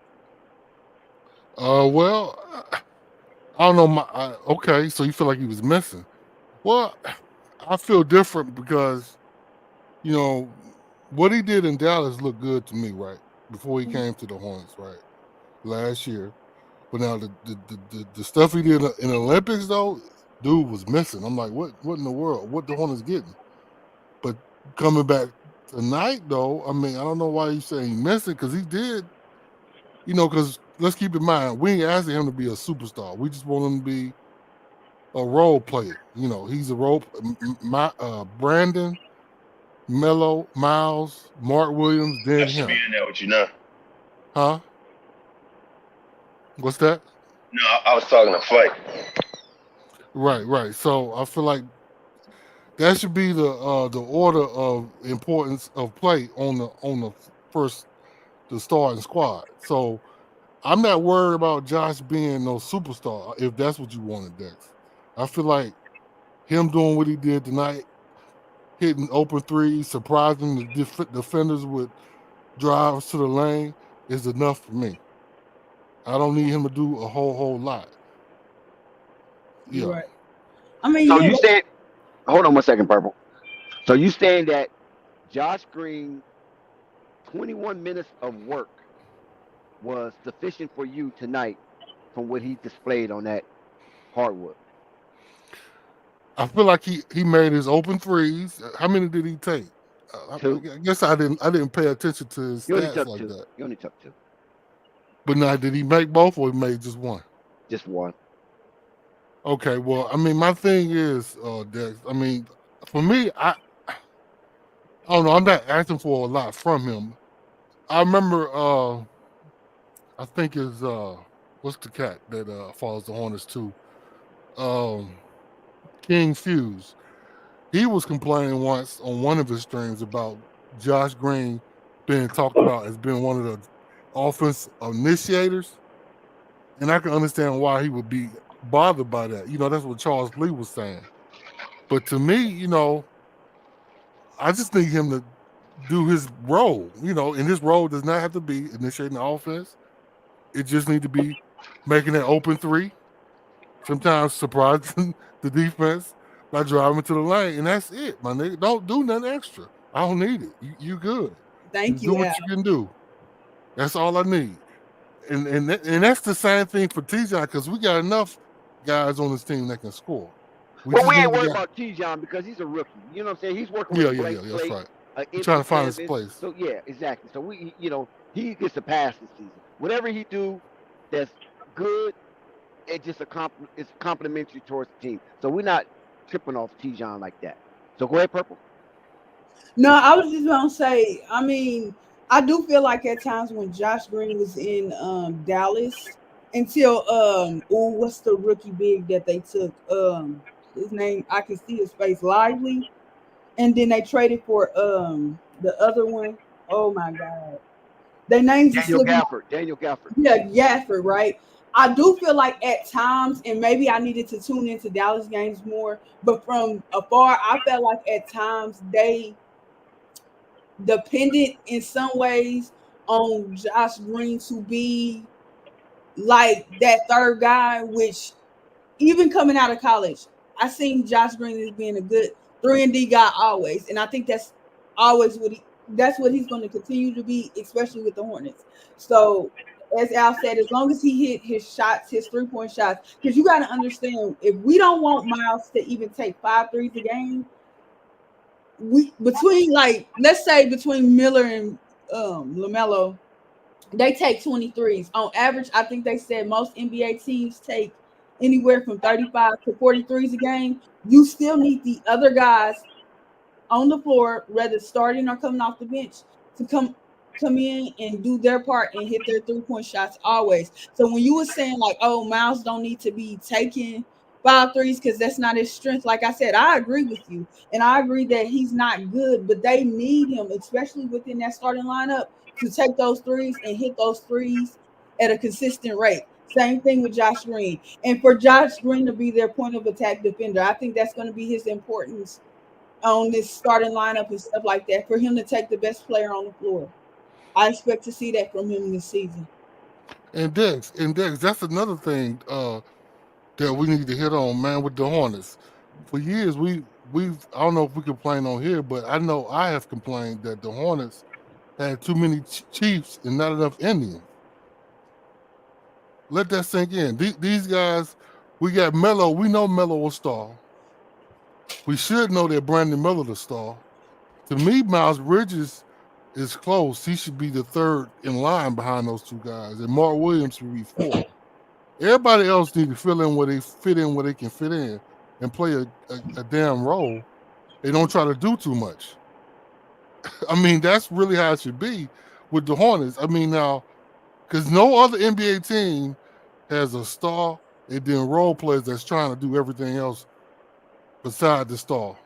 Well, I don't know. Okay, so you feel like he was missing. Well, I feel different because, what he did in Dallas looked good to me, right? Before he came to the Hornets, right? Last year. But now the stuff he did in the Olympics, though, dude was missing. I'm like, what in the world? What the Hornets getting? But coming back tonight, though, I mean, I don't know why you saying he missing, because he did, because let's keep in mind, we ain't asking him to be a superstar. We just want him to be a role player. He's a role. Brandon, Melo, Miles, Mark Williams, then him. Be in there with you now. Huh? What's that? No, I was talking to Flight. Right. So I feel like that should be the order of importance of play on the first the starting squad. So I'm not worried about Josh being no superstar if that's what you wanted, Dex. I feel like him doing what he did tonight, hitting open threes, surprising the defenders with drives to the lane is enough for me. I don't need him to do a whole lot. Yeah. Right. I mean, So yeah, you said, hold on 1 second, Purple. So you saying that Josh Green 21 minutes of work was sufficient for you tonight from what he displayed on that hardwood? I feel like he made his open threes. How many did he take? I Two. guess I didn't pay attention to his You only stats took like two. that. You only took two. But now, did he make both or he made just one? Just one. Okay, well, I mean, my thing is, Dex, I mean, for me, I don't know. I'm not asking for a lot from him. I remember, I think is what's the cat that follows the Hornets too? King Fuse. He was complaining once on one of his streams about Josh Green being talked about as being one of the offense initiators, and I can understand why he would be bothered by that. You know, that's what Charles Lee was saying. But to me, you know, I just need him to do his role. You know, and his role does not have to be initiating the offense. It just need to be making that open three, sometimes surprising the defense by driving to the lane, and that's it, my nigga. Don't do nothing extra. I don't need it. You good. thank Just do you, what Al. you can do. That's all I need. And that's the same thing for TJ because we got enough guys on this team that can score. We Well, just we ain't need to worried get. about T-John because he's a rookie. You know what I'm saying? He's working with Yeah, a yeah, yeah. blank That's slate, right. an We're empty trying to find his canvas. place. So yeah, exactly. So we, he gets a pass this season. Whatever he do, that's good. It's just it's complimentary towards the team. So we're not tripping off T-John like that. So go ahead, Purple. No, I was just gonna say, I mean, I do feel like at times when Josh Green was in Dallas until what's the rookie big that they took? His name I can see his face Lively. And then they traded for the other one. Oh my god. Their names are Daniel slipping. Gafford. Daniel Gafford. Yeah, Gafford, right? I do feel like at times, and maybe I needed to tune into Dallas games more, but from afar, I felt like at times they depended in some ways on Josh Green to be like that third guy, which even coming out of college, I seen Josh Green as being a good 3-and-D guy always, and I think that's always that's what he's going to continue to be, especially with the Hornets. So, as Al said, as long as he hit his shots, his 3-point shots, because you got to understand, if we don't want Miles to even take 5 threes a game, we between like let's say between Miller and Lamelo, they take 23s on average. I think they said most NBA teams take anywhere from 35 to 43s a game. You still need the other guys on the floor, whether starting or coming off the bench, to come in and do their part and hit their 3-point shots always. So when you were saying like, oh, Miles don't need to be taking 5 threes because that's not his strength, like I said, I agree with you. And I agree that he's not good, but they need him, especially within that starting lineup, to take those threes and hit those threes at a consistent rate. Same thing with Josh Green. And for Josh Green to be their point of attack defender, I think that's going to be his importance on this starting lineup and stuff like that, for him to take the best player on the floor. I expect to see that from him this season. And Dex, that's another thing that we need to hit on, man, with the Hornets. For years, we've I don't know if we complain on here, but I know I have complained that the Hornets had too many Chiefs and not enough Indians. Let that sink in. These guys, we got Melo. We know Melo will star. We should know that Brandon Miller the star. To me, Miles Bridges is close. He should be the third in line behind those two guys, and Mark Williams should be fourth. Everybody else need to fill in where they fit in, where they can fit in, and play a damn role. They don't try to do too much. I mean, that's really how it should be with the Hornets. I mean, now, because no other NBA team has a star and then role players that's trying to do everything else beside the star,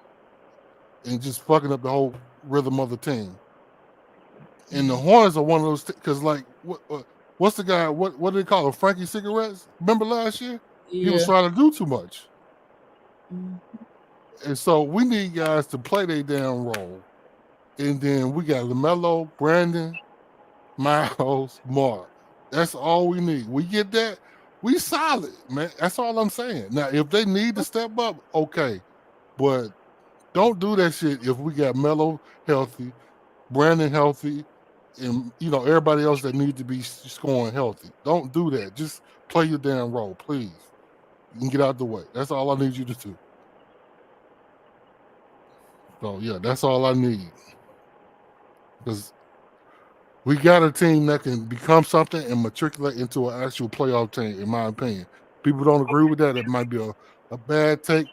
and just fucking up the whole rhythm of the team. And the Hornets are one of those because, like, what's the guy? What do they call him? Frankie Cigarettes? Remember last year? Yeah. He was trying to do too much. And so we need guys to play their damn role. And then we got Lamelo, Brandon, Miles, Mark. That's all we need. We get that, we solid, man. That's all I'm saying. Now, if they need to step up, okay. But don't do that shit if we got Melo healthy, Brandon healthy, and everybody else that needs to be scoring healthy. Don't do that. Just play your damn role, please. You can get out the way. That's all I need you to do. So yeah, that's all I need. Because we got a team that can become something and matriculate into an actual playoff team, in my opinion. People don't agree with that. It might be a bad take,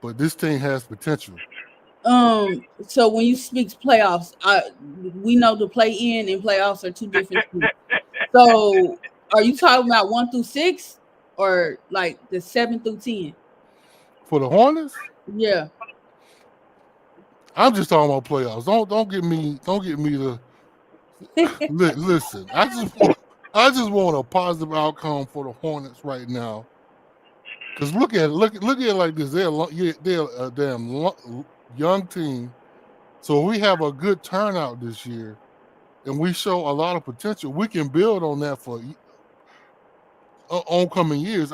but this team has potential. So when you speak playoffs, we know the play-in and playoffs are two different things. So are you talking about 1 through 6 or like the 7 through 10? For the Hornets? Yeah. I'm just talking about playoffs. Don't get me to listen. I just want a positive outcome for the Hornets right now. Because look at it like this. They're a damn young team. So we have a good turnout this year, and we show a lot of potential. We can build on that for oncoming years.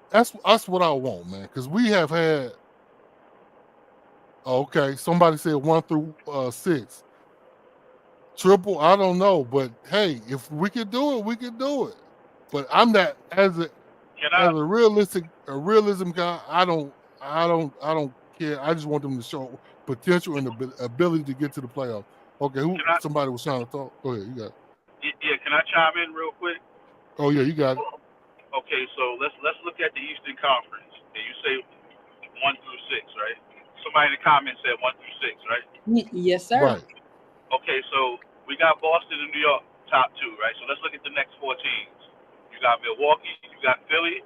That's what I want, man. Because we have had. Okay, somebody said 1 through 6. Triple, I don't know, but hey, if we could do it, we could do it. But I'm not as a realism guy. I don't care. I just want them to show potential and the ability to get to the playoffs. Okay, somebody was trying to talk. Go ahead, you got it. Yeah, can I chime in real quick? Oh yeah, you got it. Okay, so let's look at the Eastern Conference. And you say 1 through 6, right? Somebody in the comments said 1 through 6, right? Yes, sir. Right. Okay, so we got Boston and New York top 2, right? So let's look at the next 4 teams. You got Milwaukee, you got Philly,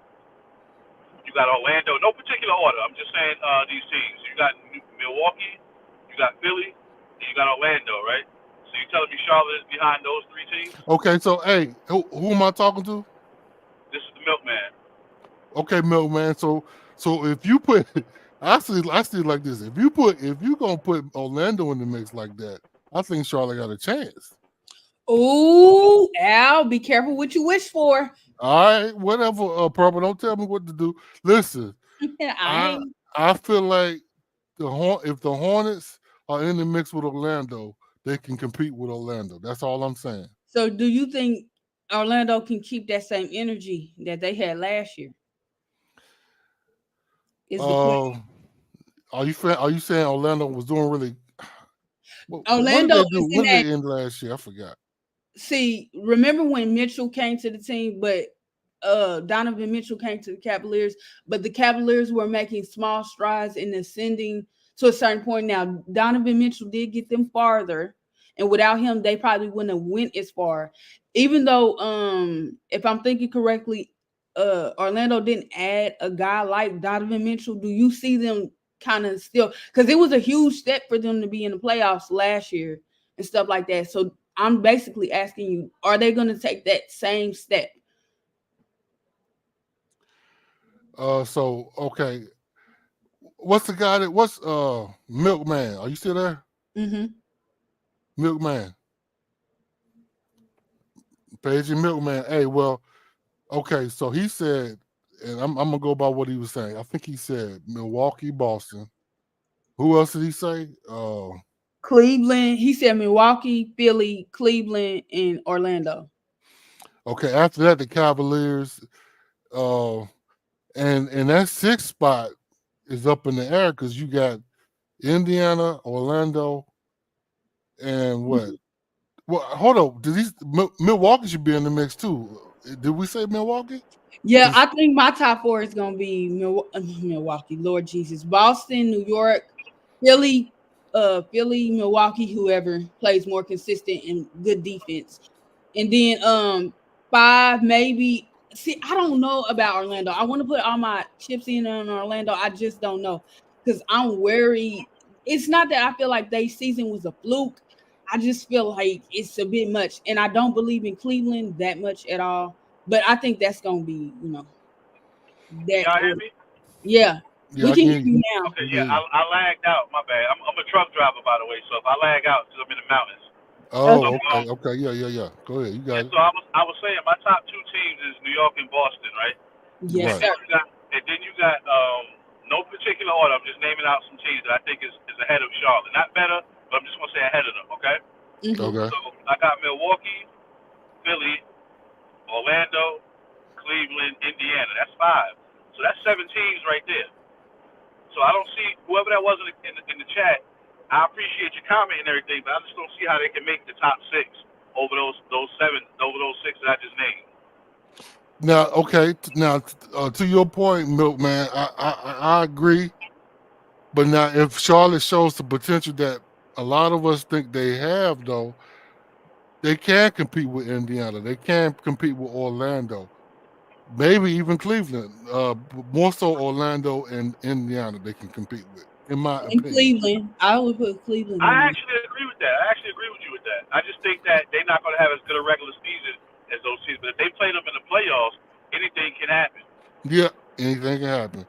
you got Orlando. No particular order. I'm just saying these teams. You got Milwaukee, you got Philly, and you got Orlando, right? So you telling me Charlotte is behind those 3 teams? Okay, so hey, who am I talking to? This is the Milkman. Okay, Milkman. So if you put, I see it like this. If you gonna put Orlando in the mix like that, I think Charlotte got a chance. Ooh, Al, be careful what you wish for. All right, whatever, Purple. Don't tell me what to do. Listen, I feel like if the Hornets are in the mix with Orlando, they can compete with Orlando. That's all I'm saying. So do you think Orlando can keep that same energy that they had last year? Are you saying Orlando was doing really? Orlando what did they end last year? I forgot. See, remember when Mitchell came to the team, but Donovan Mitchell came to the Cavaliers, but the Cavaliers were making small strides in ascending to a certain point. Now, Donovan Mitchell did get them farther, and without him, they probably wouldn't have went as far. Even though, if I'm thinking correctly, Orlando didn't add a guy like Donovan Mitchell. Do you see them kind of still? Because it was a huge step for them to be in the playoffs last year and stuff like that. So I'm basically asking you, are they going to take that same step? So okay, what's the guy what's Milkman? Are you still there? Mm-hmm. Milkman. Paging Milkman. Hey, well, okay, so he said, and I'm gonna go by what he was saying. I think he said Milwaukee, Boston. Who else did he say? Cleveland. He said Milwaukee, Philly, Cleveland, and Orlando. Okay, after that, the Cavaliers. And that 6th spot is up in the air because you got Indiana, Orlando, and what? Well, hold on. Milwaukee should be in the mix too. Did we say Milwaukee? Yeah, I think my top 4 is going to be Milwaukee. Lord Jesus, Boston, New York, Philly, Milwaukee. Whoever plays more consistent and good defense, and then 5 maybe See, I don't know about Orlando. I want to put all my chips in on Orlando. I just don't know because I'm worried. It's not that I feel like their season was a fluke. I just feel like it's a bit much, and I don't believe in Cleveland that much at all. But I think that's gonna be, Can that. y'all hear me? Yeah, Yeah, we I can can hear hear you you. now. Okay, Yeah. yeah, I lagged out. My bad. I'm a truck driver, by the way. So if I lag out, because I'm in the mountains. Oh, Okay. okay. Yeah. Go ahead. You got Yeah, it. so I was saying my top two teams is New York and Boston, right? Yes, Right. sir. And then you got no particular order. I'm just naming out some teams that I think is ahead of Charlotte. Not better, but I'm just gonna say ahead of them. Okay. Okay. So I got Milwaukee, Philly, Orlando, Cleveland, Indiana. That's 5. So that's 7 teams right there. So I don't see whoever that was in the chat. I appreciate your comment and everything, but I just don't see how they can make the top 6 over those 7 over those 6 that I just named. Now, okay. Now, to your point, Milkman, I agree. But now, if Charlotte shows the potential that a lot of us think they have, though, they can compete with Indiana. They can compete with Orlando. Maybe even Cleveland. More so Orlando and Indiana they can compete with, in my In opinion. Cleveland, I would put Cleveland in I there. actually agree with that. I actually agree with you with that. I just think that they're not going to have as good a regular season as those teams. But if they play them in the playoffs, anything can happen. Yeah, anything can happen.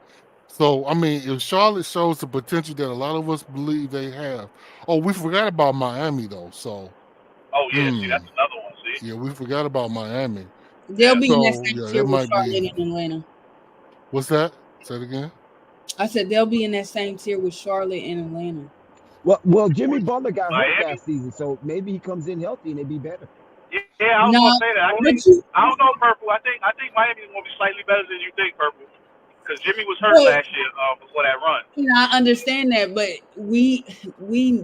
So, I mean, if Charlotte shows the potential that a lot of us believe they have. Oh, we forgot about Miami, though. So, Oh, yeah. See, that's another one. See? yeah, we forgot about Miami. They'll be in that So, same yeah, tier that with might Charlotte be. and Atlanta. What's that? Say it again. I said they'll be in that same tier with Charlotte and Atlanta. Well, Jimmy Butler got hurt Miami? last season, so maybe he comes in healthy and they be better. Yeah, I was No, going to say that. I don't know, Purple. I think Miami is going to be slightly better than you think, Purple. Because Jimmy was hurt last year before that run. I understand that, but we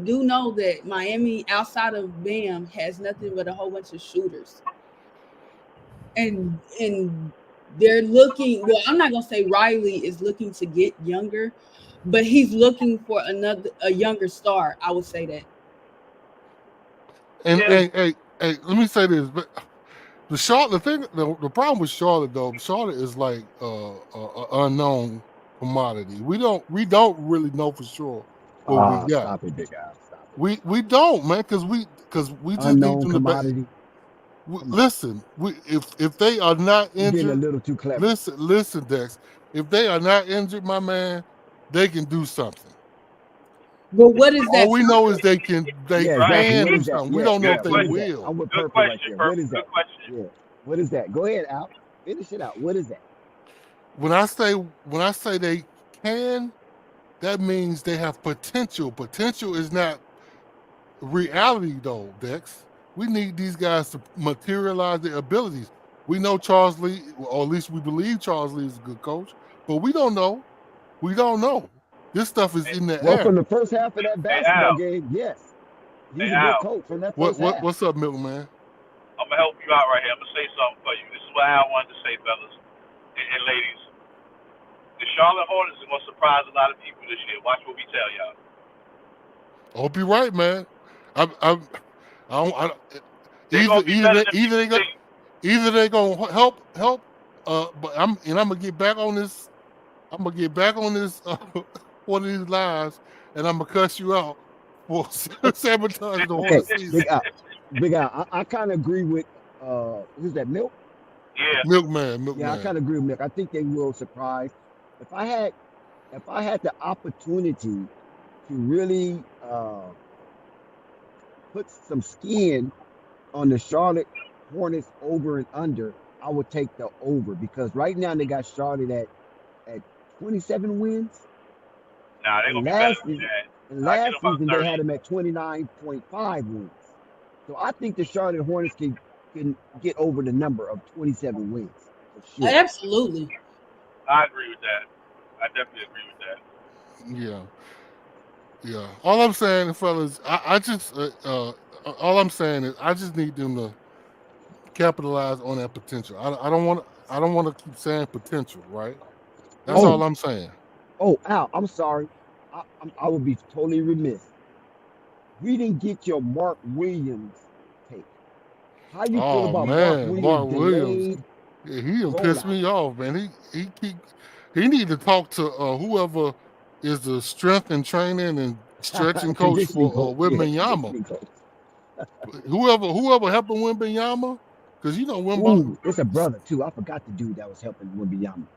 do know that Miami, outside of Bam, has nothing but a whole bunch of shooters, and they're looking. Well, I'm not gonna say Riley is looking to get younger, but he's looking for a younger star. I would say that. And Yeah. hey, let me say this, but the problem with Charlotte though, Charlotte is like an unknown commodity. We don't really know for sure what we got. Stop it, Big Al. Stop it. We don't, man, because we just Unknown need them commodity. listen, if they are not You're getting a injured, little too clever. listen, Dex. If they are not injured, my man, they can do something. But what is that? All we know is they can What do is that? something. We Yeah, don't know yeah, if they what is that? will. I'm with Good Purple right question, there. What is Purple. that? Good question. Yeah. What is that? Go ahead, Al. Finish it out. What is that? When I say they can, that means they have potential. Potential is not reality, though, Dex. We need these guys to materialize their abilities. We know Charles Lee, or at least we believe Charles Lee is a good coach, but we don't know. We don't know. This stuff is in the Well, air. from the first half of that basketball Al. game, yes. He's Hey, a good Al. coach from that first half. What's up, Milkman? I'm going to help you out right here. I'm going to say something for you. This is what Al wanted to say, fellas and ladies. The Charlotte Hornets is going to surprise a lot of people this year. Watch what we tell y'all. I hope you're right, man. Either they gonna help. But I'm gonna get back on this. I'm gonna get back on this one of these lives, and I'm gonna cuss you out for sabotaging the whole season. Big Al, I kind of agree with who's that? Milk? Yeah. Milkman. Yeah, I kind of agree with Milk. I think they will surprise. If I had the opportunity to really put some skin on the Charlotte Hornets over and under, I would take the over because right now they got Charlotte at 27 wins. Nah, they're going to be better than that. Last season they had them at 29.5 wins. So I think the Charlotte Hornets can get over the number of 27 wins. For sure. Absolutely. I agree with that. I definitely agree with that. Yeah. All I'm saying, fellas, I just all I'm saying is I just need them to capitalize on that potential. I don't want to keep saying potential, right? That's all I'm saying. Oh, Al, I'm sorry. I would be totally remiss. We didn't get your Mark Williams take. How you feel about Mark Williams Yeah, he done Rollout. pissed me off, man. He need to talk to whoever is the strength and training and stretching coach Conditioning for coach. Yeah, Wembanyama. conditioning coach. Whoever helping Wembanyama, because you know Ooh, it's a brother too. I forgot the dude that was helping Wembanyama.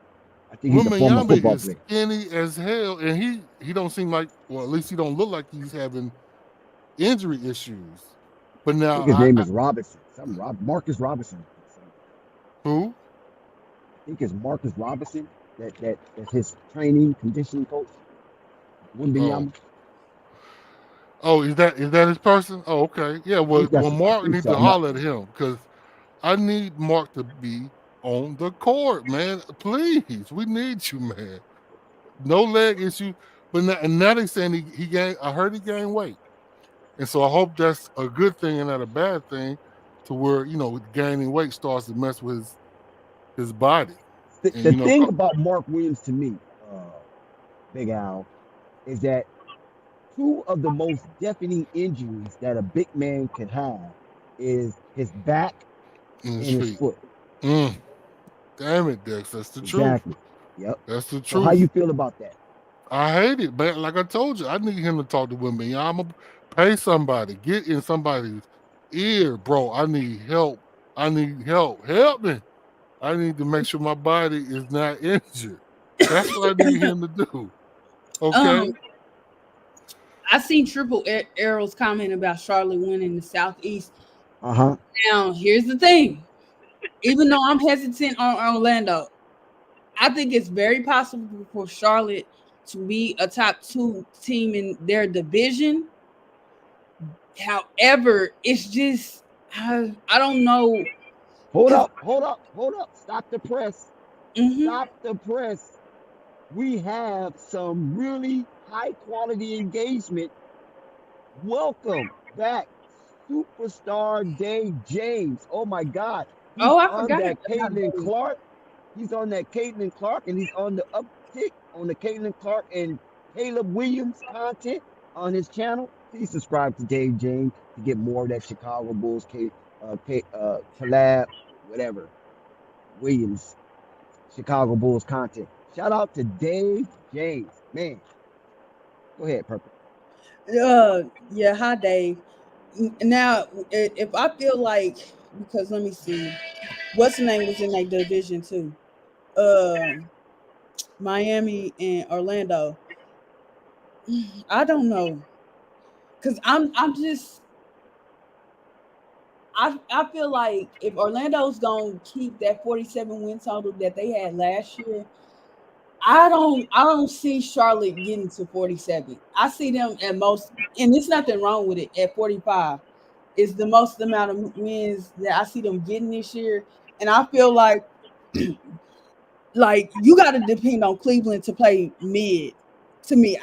I think he's a former Wembanyama football is player. skinny as hell, and he don't seem like, well, at least he don't look like he's having injury issues. But I now think his name is Robinson. Marcus Robinson. who? I think it's Marcus Robinson. That's his training conditioning coach. Oh, Wembanyama. is that his person? Oh, okay. Yeah. I think Well, I Mark think needs so. to I'm not holler at him because I need Mark to be on the court, man. Please, we need you, man. No leg issue, but now they saying he gained. I heard he gained weight, and so I hope that's a good thing and not a bad thing, to where gaining weight starts to mess with his body, and the thing about Mark Williams to me, Big Al, is that two of the most deafening injuries that a big man could have is his back in his and his feet. foot. Damn it, Dex. That's the truth. Exactly. Yep. That's the So how you truth. feel about that? I hate it, man. Like I told you, I need him to talk to women. I'm gonna pay somebody, get in somebody's ear, bro. I need help. I need help. Help me. I need to make sure my body is not injured. That's what I need him to do. Okay. I seen Triple Arrow's comment about Charlotte winning the Southeast. Uh-huh. Now, here's the thing. Even though I'm hesitant on Orlando, I think it's very possible for Charlotte to be a top 2 team in their division. However, it's just I don't know. Hold up. Stop the press. Mm-hmm. Stop the press. We have some really high quality engagement. Welcome back, superstar Dave James. Oh my God. He's I on forgot that about Caitlin Dave. Clark. He's on that Caitlin Clark, and he's on the uptick on the Caitlin Clark and Caleb Williams content on his channel. Please subscribe to Dave James to get more of that Chicago Bulls, collab, whatever, Williams, Chicago Bulls content. Shout out to Dave James. Man, go ahead, Purple. Yeah, hi Dave. Now, if I feel like, because let me see, what's the name was in that division too? Miami and Orlando. I don't know, cause I'm just I feel like if Orlando's gonna keep that 47 win total that they had last year, I don't see Charlotte getting to 47. I see them at most, and there's nothing wrong with it, at 45. Is the most amount of wins that I see them getting this year. And I feel like you got to depend on Cleveland to play mid. To me,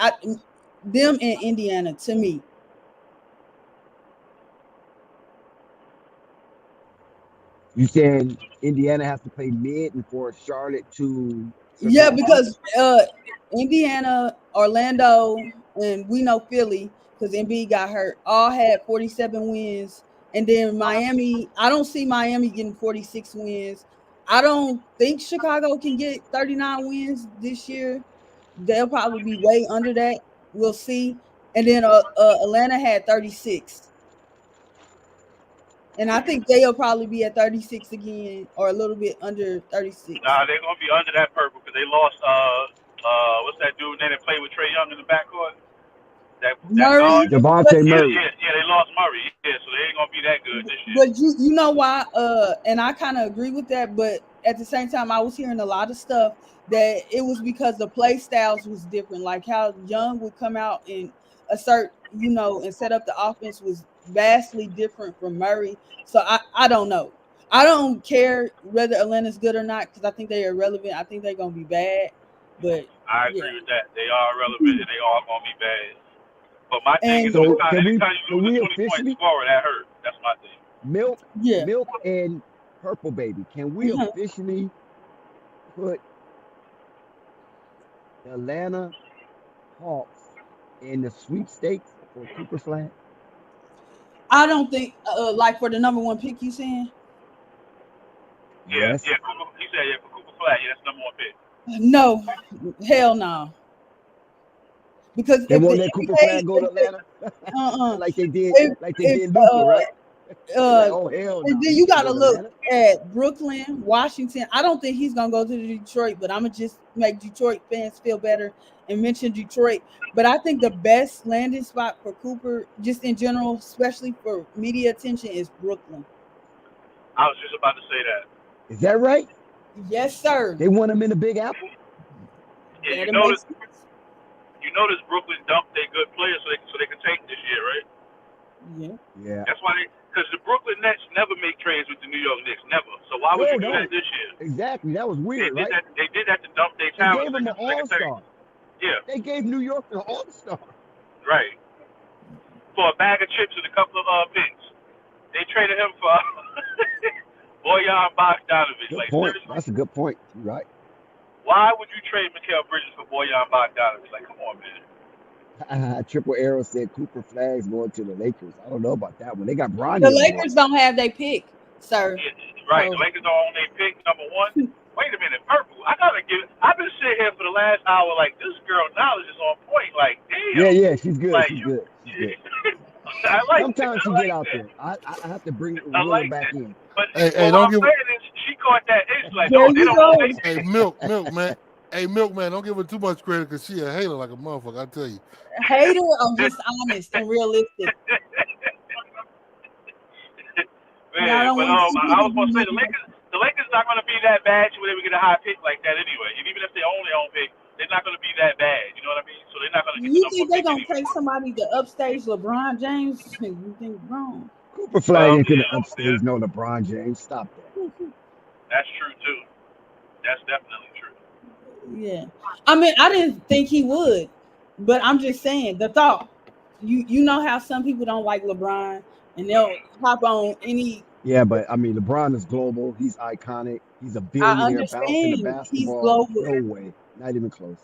them and Indiana, to me. You said Indiana has to play mid and for Charlotte to survive? Yeah, because Indiana, Orlando, and we know Philly, because Embiid got hurt, all had 47 wins. And then Miami, I don't see Miami getting 46 wins. I don't think Chicago can get 39 wins this year. They'll probably be way under that. We'll see. And then Atlanta had 36. And I think they'll probably be at 36 again, or a little bit under 36. Nah, they're gonna be under that purple because they lost what's that dude that played with Trae Young in the backcourt? That Murray, Devontae Murray. Yeah, they lost Murray. Yeah, so they ain't gonna be that good this year. But you know why? And I kind of agree with that. But at the same time, I was hearing a lot of stuff that it was because the play styles was different. Like how Young would come out and assert, and set up the offense was vastly different from Murray. So I don't know. I don't care whether Atlanta's good or not because I think they are irrelevant. I think they're gonna be bad. But I agree with that. They are irrelevant and they are gonna be bad. But my thing is, so anytime you lose a 20-point scorer, that hurt. That's my thing. Milk and Purple Baby. Can we officially put the Atlanta Hawks in the sweepstakes for Cooper Flag? I don't think, like for the number 1 pick, you saying? Yeah, He said, yeah, for Cooper Flag, yeah, that's number 1 pick. No, hell no. Because They if won't the let Cooper NBA, Flag go to Atlanta like they did Luka, right? Like, oh hell no. and then you got to Go to look Atlanta? at Brooklyn, Washington. I don't think he's gonna go to Detroit, but I'm gonna just make Detroit fans feel better and mention Detroit. But I think the best landing spot for Cooper, just in general, especially for media attention, is Brooklyn. I was just about to say that. Is that right? Yes, sir. They want him in the Big Apple? Yeah, That'll you notice Brooklyn dumped their good players so they could take this year, right? Yeah. That's why because the Brooklyn Nets never make trades with the New York Knicks, never. So why would you do that this year? Exactly. That was weird, right? They did that to dump their They talent. gave him an all-star. Yeah. They gave New York an all-star. Right. For a bag of chips and a couple of picks. They traded him for Bojan Bogdanovic. Good like, point. seriously? That's a good point. You're right. Why would you trade Mikal Bridges for Bojan Bogdanovic? Like, come on, man. Triple Arrow said Cooper Flag's going to the Lakers. I don't know about that one. They got Bronny. The Lakers don't have their pick, sir. Yeah, right. The Lakers don't own their pick, number 1. Wait a minute, Purple. I've been sitting here for the last hour like, this girl knowledge is on point. Like, damn. Yeah, she's good. Like, she's good. I like Sometimes it. she I get like out that. there. I have to bring I Will like back that. in. But Hey, what don't I'm saying is she caught that itch. Like, no, they don't own their pick. Hey, Milk, man. Hey, Milk, man, don't give her too much credit because she a hater like a motherfucker, I tell you. Hater or just honest and realistic? Man, but I was going to say, the Lakers not going to be that bad when they get a high pick like that anyway. And even if they own their own pick, they're not going to be that bad. You know what I mean? So they're not going to get You the think number they're 1 going pick to anyway. take somebody to upstage LeBron James? You think wrong. Cooper Flag ain't gonna upstage no LeBron James. Stop that. That's true too. That's definitely true. Yeah. I mean, I didn't think he would, but I'm just saying the thought. You know how some people don't like LeBron and they'll hop on any. Yeah, but I mean, LeBron is global. He's iconic. He's a billionaire bouncing the basketball. He's global. No way. Not even close.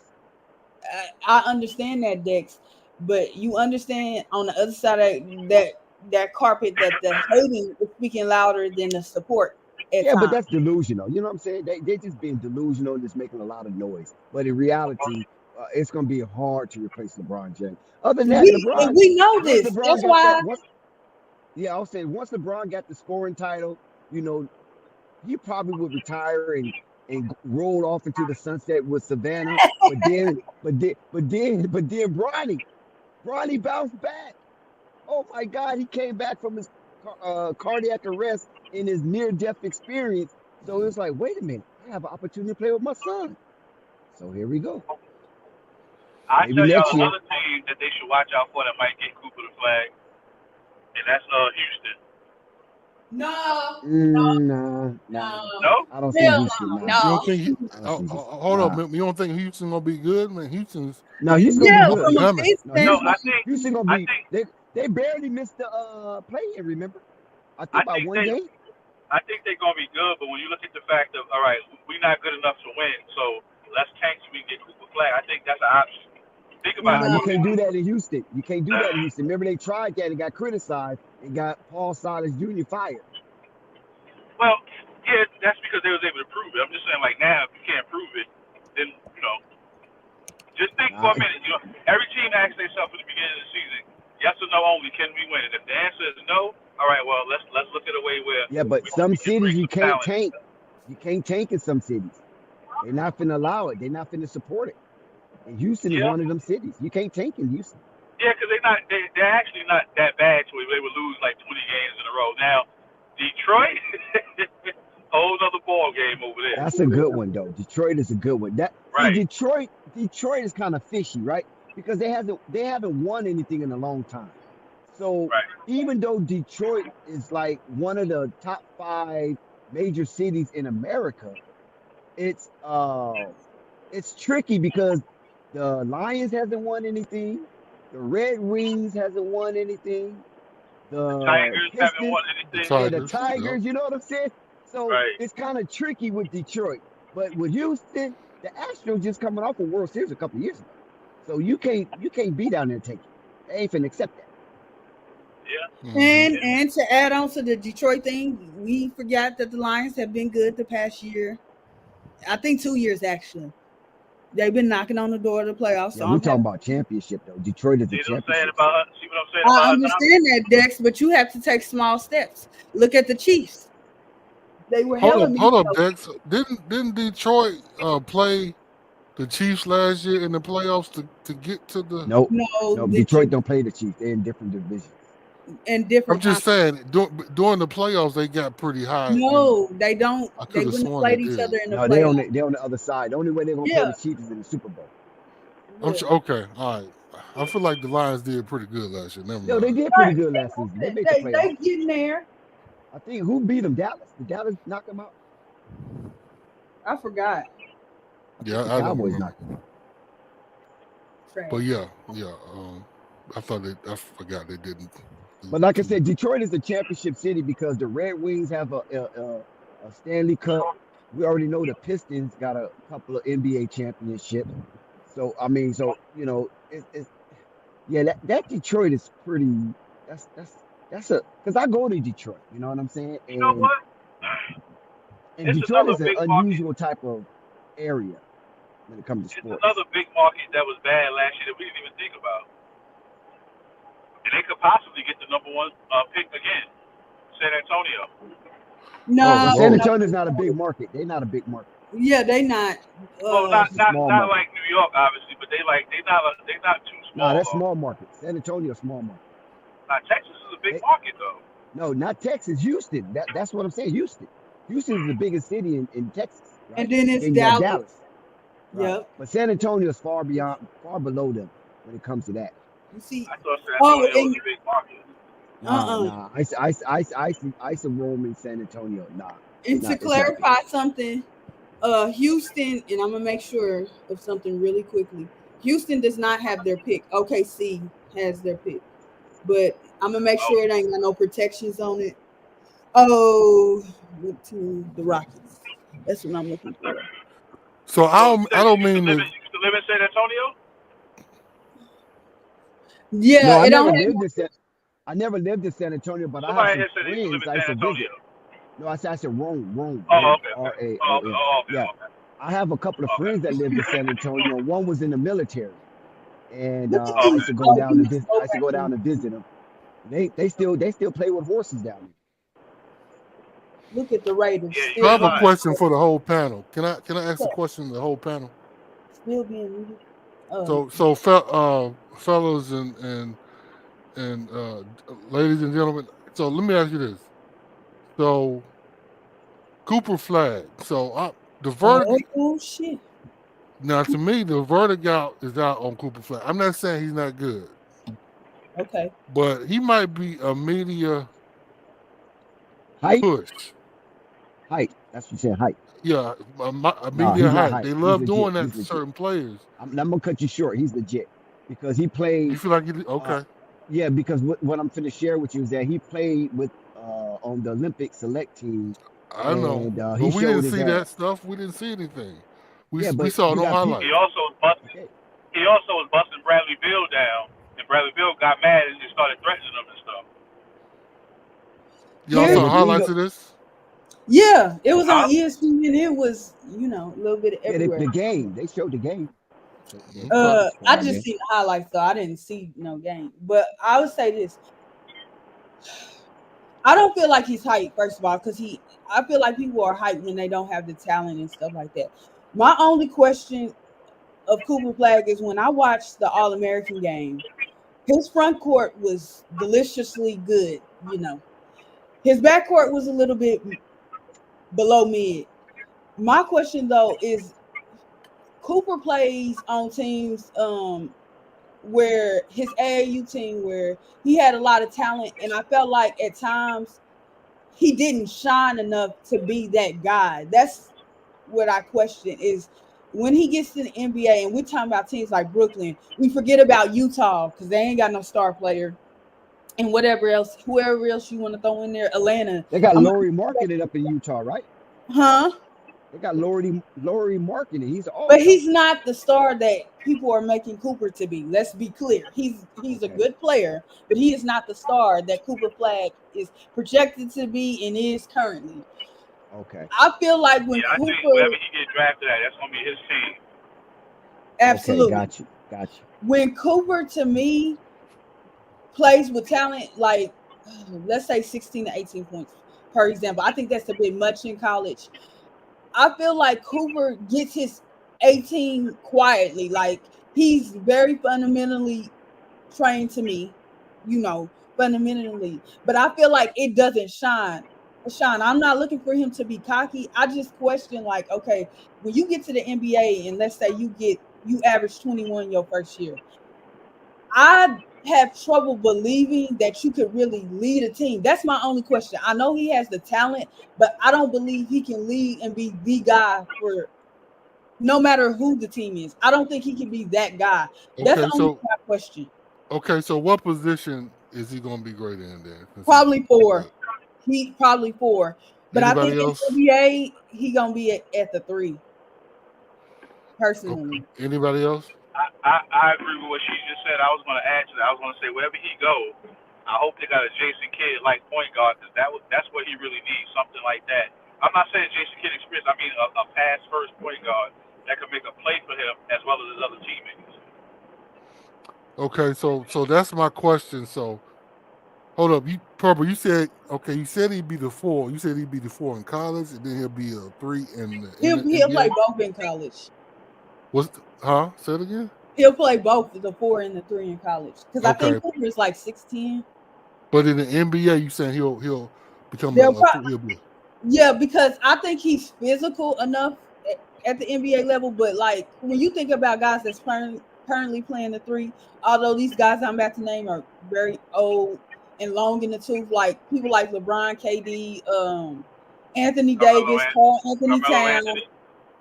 I understand that, Dex, but you understand on the other side of that carpet that the hating is speaking louder than the support. Yeah, but that's delusional. You know what I'm saying? They're just being delusional and just making a lot of noise. But in reality, it's going to be hard to replace LeBron James. Other than that, LeBron. We know this. That's why. I was saying, once LeBron got the scoring title, you know, he probably would retire and roll off into the sunset with Savannah. But then Bronny bounced back. Oh my God, he came back from his cardiac arrest in his near-death experience. So it's like, wait a minute, I have an opportunity to play with my son. So here we go. I tell y'all another team that they should watch out for that might get Cooper the Flag, and that's Houston. No. I don't think Houston. You don't think hold up, you don't think Houston gonna be good, man? Houston's gonna be good. Houston gonna be. They barely missed the play-in. Remember, I think by one game. I think they're gonna be good, but when you look at the fact of, all right, we're not good enough to win, so let's tank so we can get Cooper Flag. I think that's an option. Think about it. You can't do that in Houston. You can't do that in Houston. Remember, they tried that and got criticized and got Paul Silas Jr. fired. Well, yeah, that's because they was able to prove it. I'm just saying, like, now, if you can't prove it, then, you know, just think for a minute. You know, every team asks themselves at the beginning of the season, yes or no only, can we win? And if the answer is no, all right, well, let's look at a way where. Yeah, but some cities you can't tank. You can't tank in some cities. They're not finna allow it. They're not finna support it. And Houston is one of them cities. You can't tank in Houston. Yeah, because they're actually not that bad to where they would lose like 20 games in a row. Now, Detroit, whole other ball game over there. That's a good one, though. Detroit is a good one. Detroit is kind of fishy, right? Because they haven't won anything in a long time. So even though Detroit is like one of the top 5 major cities in America, it's tricky because the Lions hasn't won anything, the Red Wings hasn't won anything, the Tigers haven't won anything. The Tigers, you know what I'm saying? So it's kind of tricky with Detroit. But with Houston, the Astros just coming off a World Series a couple years ago. So you can't be down there and take it. They ain't finna accept that. Yeah. And to add on to the Detroit thing, we forgot that the Lions have been good the past year. I think 2 years actually. They've been knocking on the door of the playoffs. Yeah, So we're talking about championship though. Detroit is a See what I'm saying championship. about see what I'm saying I about understand that, Dex, but you have to take small steps. Look at the Chiefs. They were hella Hold up, mediocre. Dex. Didn't Detroit play the Chiefs last year in the playoffs to get to the? Nope. No, Nope. Detroit don't play the Chiefs. They're in different divisions. in I'm different just conferences. saying during the playoffs they got pretty high. No, they don't. I They could have wouldn't have sworn they played each did. other in the No, they're playoffs. on the other side. The only way they're gonna play Yeah. the Chiefs is in the Super Bowl. I'm Yeah. sure, okay, all right. I feel like the Lions did pretty good last year. Never No, they mind. did pretty good last season. They made the They playoffs. getting there. I think who beat them? Dallas. Did Dallas knock them out? I forgot. Yeah, The I don't Cowboys remember. knocked them out. But yeah. I forgot they didn't. But like I said, Detroit is a championship city because the Red Wings have a Stanley Cup. We already know the Pistons got a couple of NBA championships. So I mean, that Detroit is pretty. That's a because I go to Detroit. You know what I'm saying? You know what? And It's Detroit another is an big market. unusual type of area when it comes to It's sports. another big market that was bad last year that we didn't even think about. And they could possibly get the number one pick again, San Antonio. No, San Antonio's not a big market. They're not a big market. Yeah, they not. Well, not market. like New York, obviously, but they're not too small. No, that's small market. San Antonio, small market. Texas is a big market though. No, not Texas. Houston. That's what I'm saying. Houston is the biggest city in Texas. Right? And then it's you have Dallas. Right? Yep. But San Antonio is far below them when it comes to that. You see, I thought San Antonio was a big market. Nah. I used to roam in San Antonio. Nah. And to clarify something, Houston, and I'm gonna make sure of something really quickly. Houston does not have their pick. OKC has their pick, but I'm gonna make sure it ain't got no protections on it. Oh, went to the Rockets. That's what I'm looking for. So I don't mean to. You used to live in San Antonio? Yeah, no, I never lived in San Antonio, but I have some friends I used to visit. No, I said Rome. Oh, okay. R-A-O-M. Yeah. Okay. I have a couple of friends that lived in San Antonio. One was in the military, and I used to go down to visit. I used to go down and visit them. They still play with horses down there. Look at the Raiders. I have a question for the whole panel. Can I ask a question to the whole panel? Still being muted. So fellows and ladies and gentlemen. So let me ask you this. So Cooper Flag. So the verdict. Oh shit. Now to me, the verdict is out on Cooper Flag. I'm not saying he's not good. Okay. But he might be a media push. Hype. That's what you said. Hype. Yeah, a media hype. They love doing that to certain players. I'm gonna cut you short. He's legit because he played. You feel like okay? Yeah, because what I'm finna share with you is that he played with on the Olympic select team. I know, but we didn't see that stuff. We didn't see anything. We saw no highlights. He also was busting Bradley Beal down, and Bradley Beal got mad and just started threatening him and stuff. Y'all saw highlights of this? Yeah, it was on ESPN. It was, a little bit everywhere. The game. They showed the game. I just seen the highlights, though. I didn't see no game. But I would say this. I don't feel like he's hyped, first of all, because I feel like people are hyped when they don't have the talent and stuff like that. My only question of Cooper Flag is when I watched the All-American game, his front court was deliciously good, His backcourt was a little bit below mid. My question, though, is Cooper plays on teams where his AAU team where he had a lot of talent, and I felt like at times he didn't shine enough to be that guy. That's what I question is when he gets to the NBA, and we're talking about teams like Brooklyn, we forget about Utah because they ain't got no star player and whoever else you want to throw in there, Atlanta. They got Lauri Markkanen up in Utah, right? Huh? They got Lauri Markkanen. But he's not the star that people are making Cooper to be. Let's be clear. He's a good player, but he is not the star that Cooper Flag is projected to be and is currently. Okay. I feel like when Yeah, I think Cooper, wherever he get drafted at, that's gonna be his team. absolutely, Okay, got you. when Cooper to me plays with talent, like let's say 16 to 18 points per example, I think that's a bit much in college. I feel like Cooper gets his 18 quietly. Like he's very fundamentally trained to me, fundamentally. But I feel like it doesn't shine. I'm not looking for him to be cocky. I just question, like, okay, when you get to the NBA and let's say you average 21 your first year, I have trouble believing that you could really lead a team. That's my only question. I know he has the talent, but I don't believe he can lead and be the guy for no matter who the team is. I don't think he can be that guy. That's Okay, the only so question. what position is he going to be great in then? Probably four. He probably four. But I think Anybody in else? NBA, he gonna be at the three. Personally. Okay. Anybody else? I agree with what she just said. I was gonna add to that. I was gonna say wherever he go, I hope they got a Jason Kidd like point guard because that's what he really needs, something like that. I'm not saying Jason Kidd experience. I mean a pass first point guard that can make a play for him as well as his other teammates. Okay, so that's my question. So hold up, Purple, you said he'd be the 4. You said he'd be the 4 in college, and then he'll be a 3 in the He'll NBA? play both in college. Say it again? He'll play both the 4 and the 3 in college. Because I think Okay. Cooper is like 6'10". But in the NBA, you saying he'll become yeah, because I think he's physical enough at the NBA level. But like when you think about guys that's currently playing the 3, although these guys I'm about to name are very old and long in the tooth, like people like LeBron, KD, Anthony Davis, Carl Anthony Towns.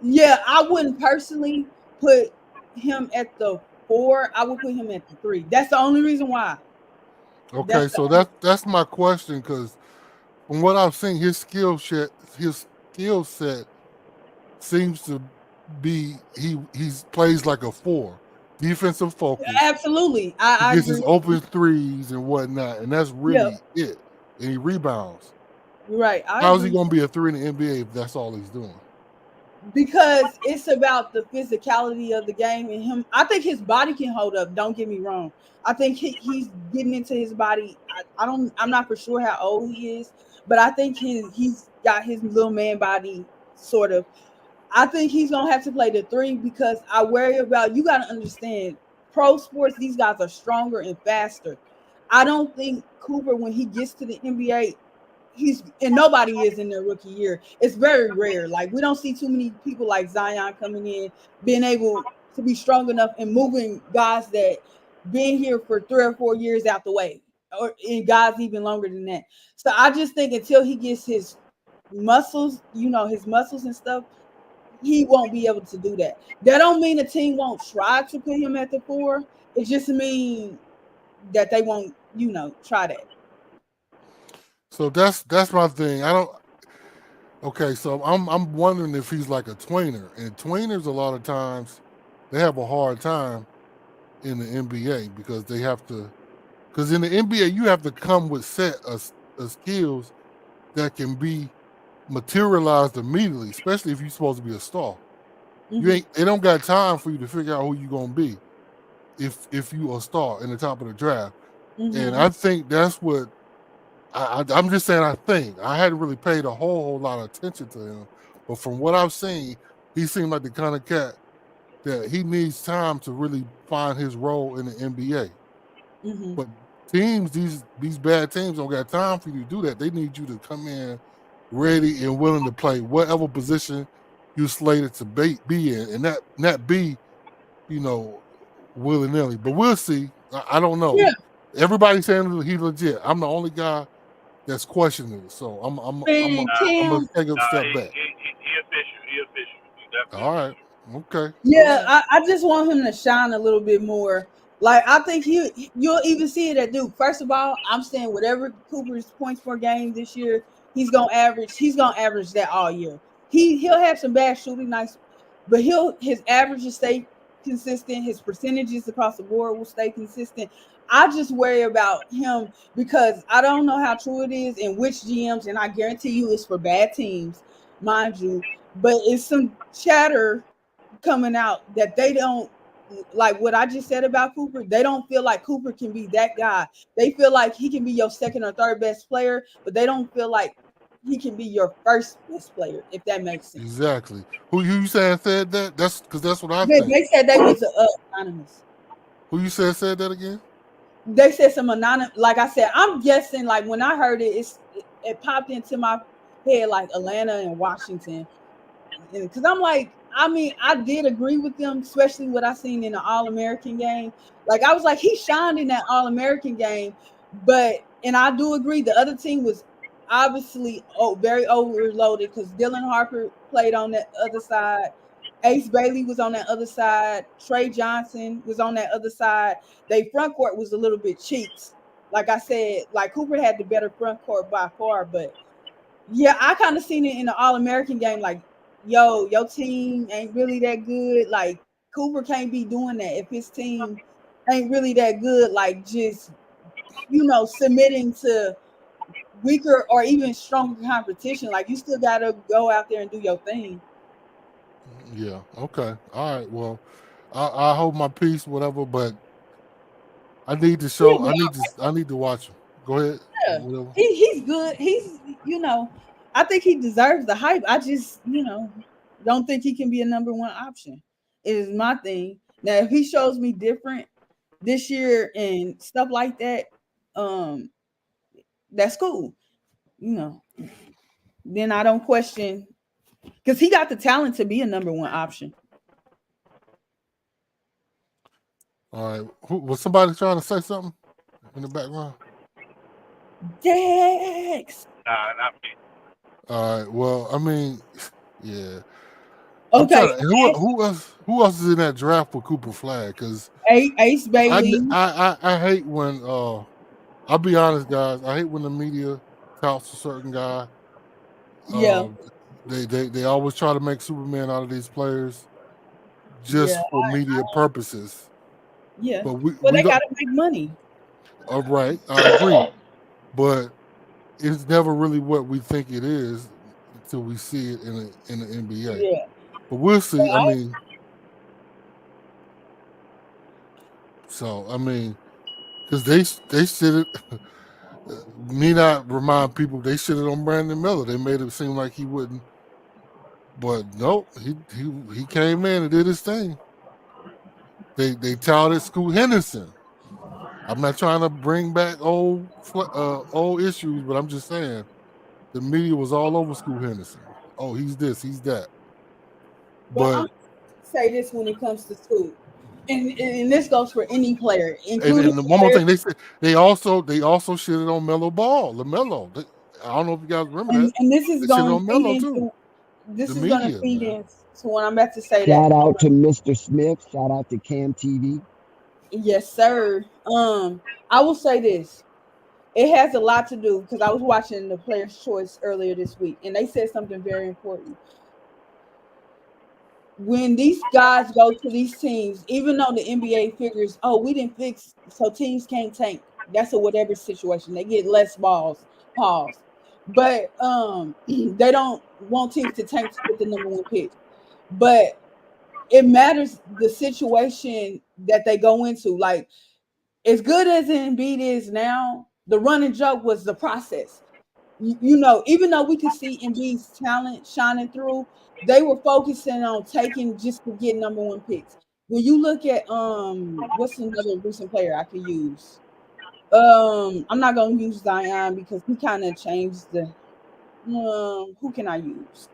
Yeah, I wouldn't personally put him at the 4. I would put him at the 3. That's the only reason why. Okay, so that's my question, because from what I've seen, his skill set seems to be he's plays like a 4, defensive focus. Absolutely, I he gets agree. his open threes and whatnot, and that's really it. And he rebounds. Right. How's he going to be a 3 in the NBA if that's all he's doing? Because it's about the physicality of the game and him. I think his body can hold up. Don't get me wrong. I think he's getting into his body. I'm not for sure how old he is, but I think he's got his little man body sort of. I think he's gonna have to play the 3 because I worry about. You got to understand, pro sports. These guys are stronger and faster. I don't think Cooper, when he gets to the NBA, and nobody is in their rookie year. It's very rare. Like we don't see too many people like Zion coming in, being able to be strong enough and moving guys that been here for 3 or 4 years out the way, or in guys even longer than that. So I just think until he gets his muscles, his muscles and stuff, he won't be able to do that. That don't mean the team won't try to put him at the 4. It just means that they won't, try that. So that's my thing. Okay, so I'm wondering if he's like a tweener, and tweeners a lot of times they have a hard time in the NBA because they have to. Because in the NBA you have to come with set of skills that can be materialized immediately, especially if you're supposed to be a star. Mm-hmm. They don't got time for you to figure out who you're gonna be if you a star in the top of the draft. Mm-hmm. And I think that's what. I'm just saying. I think I hadn't really paid a whole lot of attention to him, but from what I've seen, he seemed like the kind of cat that he needs time to really find his role in the NBA. Mm-hmm. But teams, these bad teams, don't got time for you to do that. They need you to come in ready and willing to play whatever position you're slated to be in, and not be, willy nilly. But we'll see. I don't know. Yeah. Everybody's saying he's legit. I'm the only guy that's questioning it, so I'm gonna take a step back. He official. All right, okay. Yeah, I just want him to shine a little bit more. Like I think you'll even see it at Duke. First of all, I'm saying whatever Cooper's points per game this year, he's gonna average that all year. He'll have some bad shooting nights, but his averages stay consistent. His percentages across the board will stay consistent. I just worry about him because I don't know how true it is and which GMs, and I guarantee you it's for bad teams. mind you, but it's some chatter coming out that they don't like what I just said about Cooper. They don't feel like Cooper can be that guy. They feel like he can be your second or third best player, but they don't feel like he can be your first best player, if that makes sense. Exactly. Who you saying said that? That's because that's what I They, think. they said they was anonymous. Who you said that again? They said some anonymous. Like I said, I'm guessing. Like when I heard it, it popped into my head like Atlanta and Washington, because I'm like, I mean, I did agree with them, especially what I seen in the All-American game. Like I was like, he shined in that All-American game, and I do agree the other team was obviously very overloaded because Dylan Harper played on that other side. Ace Bailey was on that other side. Trey Johnson was on that other side. They front court was a little bit cheats. Like I said, like Cooper had the better front court by far, but yeah, I kind of seen it in the All-American game. Like, yo, your team ain't really that good. Like, Cooper can't be doing that if his team ain't really that good. Like, just submitting to weaker or even stronger competition. Like, you still gotta go out there and do your thing. Yeah. Okay. All right. Well, I hold my peace, whatever. But I need to show. Yeah, I need to watch him. Go ahead. yeah. Whatever. He's good. I think he deserves the hype. I just, don't think he can be a number one option. It is my thing. Now, if he shows me different this year and stuff like that, that's cool. Then I don't question because he got the talent to be a number one option. All right. Was somebody trying to say something in the background? Dex. Nah, not me. All right. Well, I mean, yeah. Okay. Who else is in that draft for Cooper Flag? Because Ace Bailey. I hate when I'll be honest, guys. I hate when the media touts a certain guy. Yeah. They always try to make Superman out of these players just for media purposes. Yeah. But they got to make money. All right, I agree. But it's never really what we think it is until we see it in the NBA. Yeah. But we'll see. I mean, because they should it. Me not remind people they shitted on Brandon Miller. They made it seem like he wouldn't. But nope, he came in and did his thing. They touted Scoot Henderson. I'm not trying to bring back old issues, but I'm just saying the media was all over Scoot Henderson. Oh, he's this, he's that. But I'm say this when it comes to Scoot, and this goes for any player, including and one more thing, they also shitted on Lamelo. I don't know if you guys remember that. And this is going to feed into this is going to feed into what I'm about to say. Shout out to Mr. Smith. Shout out to Cam TV. Yes, sir. I will say this. It has a lot to do because I was watching the Player's Choice earlier this week, and they said something very important. When these guys go to these teams, even though the NBA figures, we didn't fix, so teams can't tank. That's a whatever situation. They get less balls, pause. But they don't want teams to tank with the number one pick. But it matters the situation that they go into. Like, as good as Embiid is now, the running joke was the process. Even though we could see Embiid's talent shining through, they were focusing on taking just to get number one picks. When you look at what's another recent player I could use? I'm not gonna use Zion because he kind of changed the. Who can I use?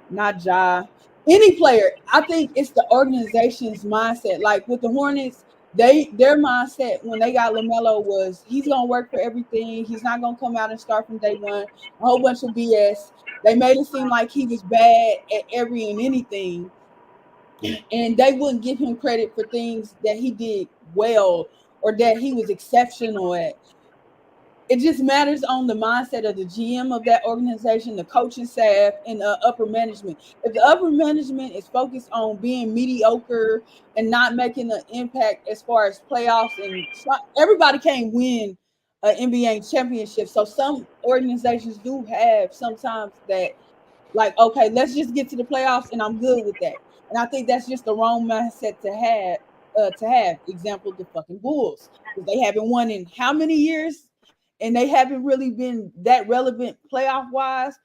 Not Ja. Any player. I think it's the organization's mindset. Like with the Hornets, their mindset when they got Lamelo was he's gonna work for everything. He's not gonna come out and start from day one. A whole bunch of BS. They made it seem like he was bad at every and anything, and they wouldn't give him credit for things that he did well or that he was exceptional at. It just matters on the mindset of the GM of that organization, the coaching staff, and the upper management. If the upper management is focused on being mediocre and not making an impact as far as playoffs, and everybody can't win an NBA championship. So some organizations do have sometimes that Like, okay, let's just get to the playoffs, and I'm good with that. And I think that's just the wrong mindset to have. Example, the fucking Bulls, because they haven't won in how many years, and they haven't really been that relevant playoff wise.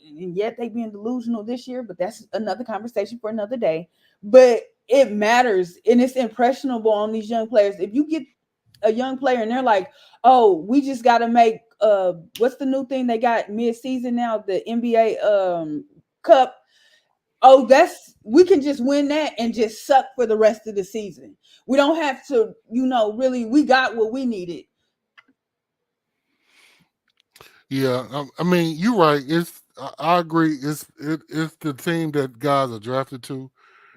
And yet they've been delusional this year, but that's another conversation for another day. But it matters, and it's impressionable on these young players. If you get a young player and they're like, oh, we just got to make what's the new thing they got mid-season now, the NBA Cup. Oh, we can just win that and just suck for the rest of the season. We don't have to, really, we got what we needed. Yeah, I mean, you're right. I agree. It's the team that guys are drafted to,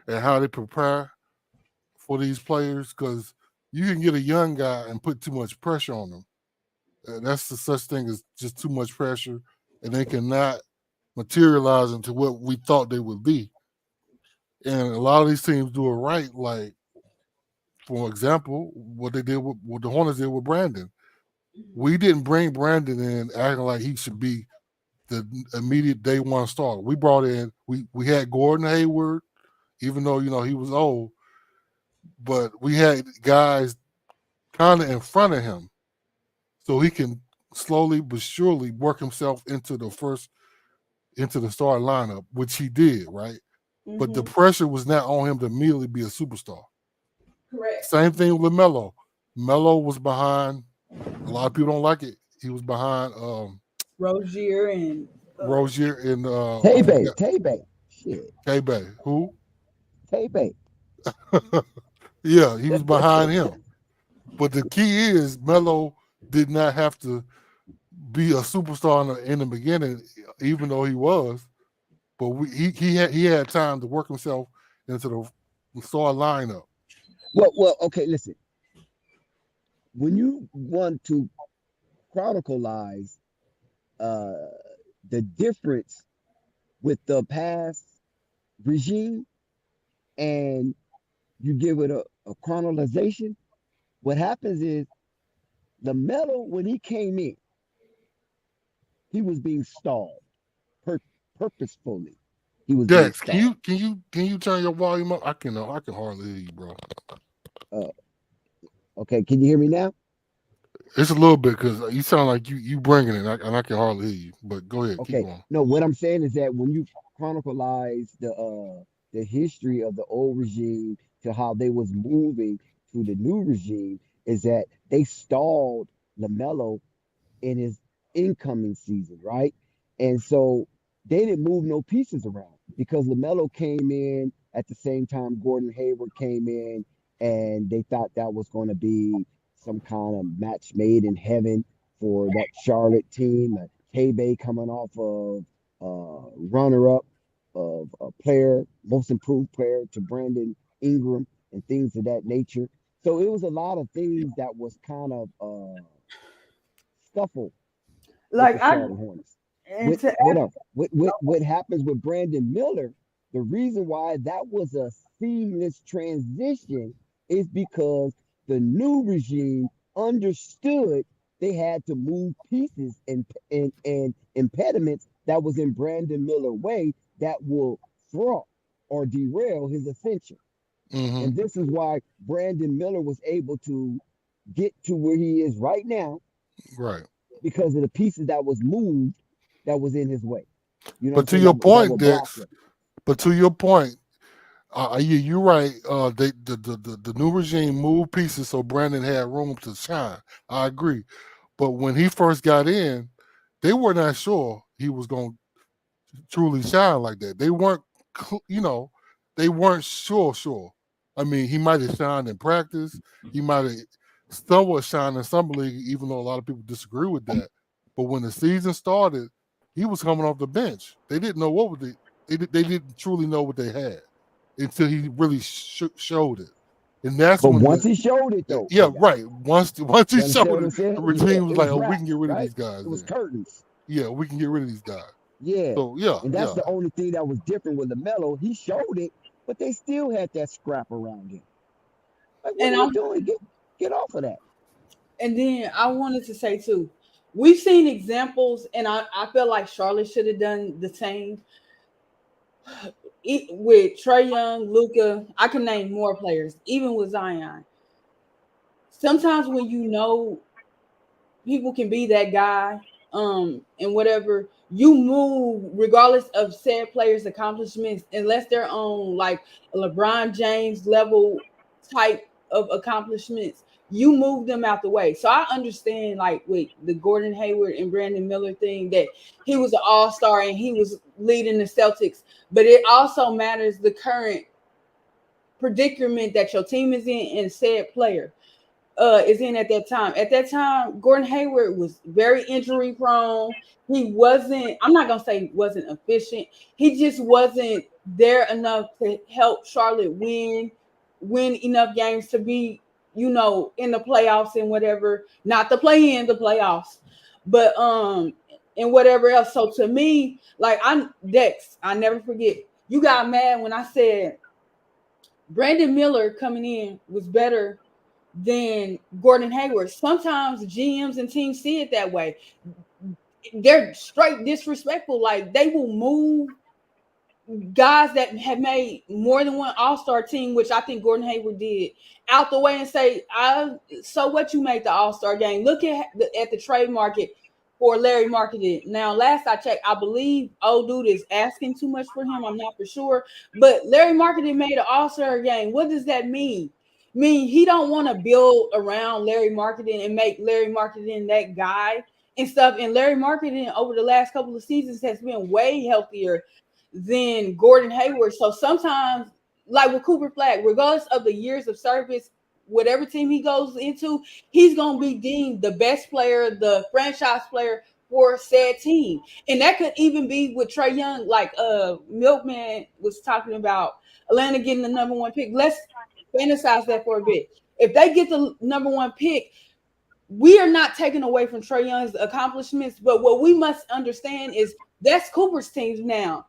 and how they prepare for these players. Because you can get a young guy and put too much pressure on them. That's the such thing as just too much pressure, and they cannot materialize into what we thought they would be. And a lot of these teams do it right. Like, for example, what the Hornets did with Brandon. We didn't bring Brandon in acting like he should be the immediate day one starter. We brought in, we had Gordon Hayward, even though he was old, but we had guys kind of in front of him, so he can slowly but surely work himself into the start lineup, which he did, right? Mm-hmm. But the pressure was not on him to immediately be a superstar. Correct. Same thing with Lamelo. Melo was behind. A lot of people don't like it. He was behind Rozier and Tay-Bay. Shit. Tay-Bay. Who? Tay-Bay. Yeah, he was behind him. But the key is Melo did not have to be a superstar in the beginning, even though he was. But he had time to work himself into the start lineup. Well, okay, listen. When you want to chronicleize the difference with the past regime and you give it a chronologization, what happens is Lamelo, when he came in, he was being stalled purposefully. He was Dex, being stalled. Can you turn your volume up? I can hardly hear you, bro. Okay, can you hear me now? It's a little bit because you sound like you bringing it, and I can hardly hear you. But go ahead, keep going. No, what I'm saying is that when you chronicleize the history of the old regime to how they was moving to the new regime, is that they stalled Lamelo in his incoming season, right? And so they didn't move no pieces around because Lamelo came in at the same time Gordon Hayward came in, and they thought that was going to be some kind of match made in heaven for that Charlotte team. Tay-Bay coming off of runner-up of a player, most improved player to Brandon Ingram and things of that nature. So it was a lot of things that was kind of scuffle like with the Charlotte Hornets. What happens with Brandon Miller, the reason why that was a seamless transition is because the new regime understood they had to move pieces and impediments that was in Brandon Miller's way that will thwart or derail his ascension. Mm-hmm. And this is why Brandon Miller was able to get to where he is right now. Right. Because of the pieces that was moved that was in his way. But to your point, Dex, you're right. The new regime moved pieces so Brandon had room to shine. I agree. But when he first got in, they were not sure he was going to truly shine like that. They weren't, they weren't sure. I mean, he might have shined in practice. He might have somewhat shined in summer league, even though a lot of people disagree with that. But when the season started, he was coming off the bench. They didn't know they didn't truly know what they had until he really showed it. And that's but once he showed it, though. Yeah, right. Once he showed it, the regime was like, "Oh, we can get rid of these guys." It was curtains. Yeah, we can get rid of these guys. Yeah. So yeah, and that's the only thing that was different with Lamelo. He showed it, but they still had that scrap around him. Like, what are you doing? Get off of that. And then I wanted to say too, we've seen examples, and I feel like Charlotte should have done the same with Trae Young, Luka. I can name more players, even with Zion. Sometimes when you know people can be that guy, and whatever, you move regardless of said players' accomplishments, unless they're on like a LeBron James level type of accomplishments, you move them out the way. So I understand, like with the Gordon Hayward and Brandon Miller thing, that he was an all-star and he was leading the Celtics, but it also matters the current predicament that your team is in and said player is in at that time. At that time, Gordon Hayward was very injury prone. He wasn't, I'm not gonna say he wasn't efficient. He just wasn't there enough to help Charlotte win enough games to be, in the playoffs and whatever. Not the play in, the playoffs. But and whatever else. So to me, like Dex, I never forget. You got mad when I said Brandon Miller coming in was better than Gordon Hayward. Sometimes GMs and teams see it that way. They're straight disrespectful. Like they will move guys that have made more than one all-star team, which I think Gordon Hayward did, out the way and say, so what, you made the all-star game. Look at the trade market for Larry Marketed. Now, last I checked, I believe old dude is asking too much for him. I'm not for sure. But Larry Marketed made an all-star game. What does that mean? Mean he don't want to build around Larry Marketing and make Larry Marketing that guy and stuff. And Larry Marketing over the last couple of seasons has been way healthier than Gordon Hayward. So sometimes, like with Cooper Flag, regardless of the years of service, whatever team he goes into, he's going to be deemed the best player, the franchise player for said team. And that could even be with Trae Young, like Milkman was talking about Atlanta getting the number one pick. Let's fantasize that for a bit. If they get the number one pick, we are not taking away from Trae Young's accomplishments, but what we must understand is that's Cooper's team now.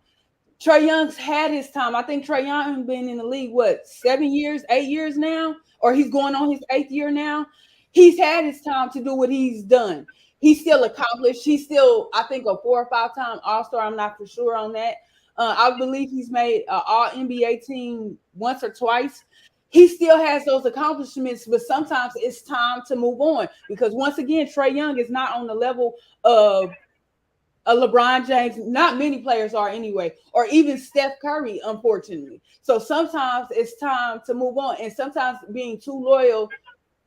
Trae Young's had his time. I think Trae Young been in the league, 7 years, 8 years now? Or he's going on his 8th year now. He's had his time to do what he's done. He's still accomplished. He's still, I think, a 4 or 5 time All-Star. I'm not for sure on that. I believe he's made an All-NBA team once or twice. He still has those accomplishments, but sometimes it's time to move on because, once again, Trae Young is not on the level of a LeBron James. Not many players are anyway, or even Steph Curry, unfortunately. So sometimes it's time to move on, and sometimes being too loyal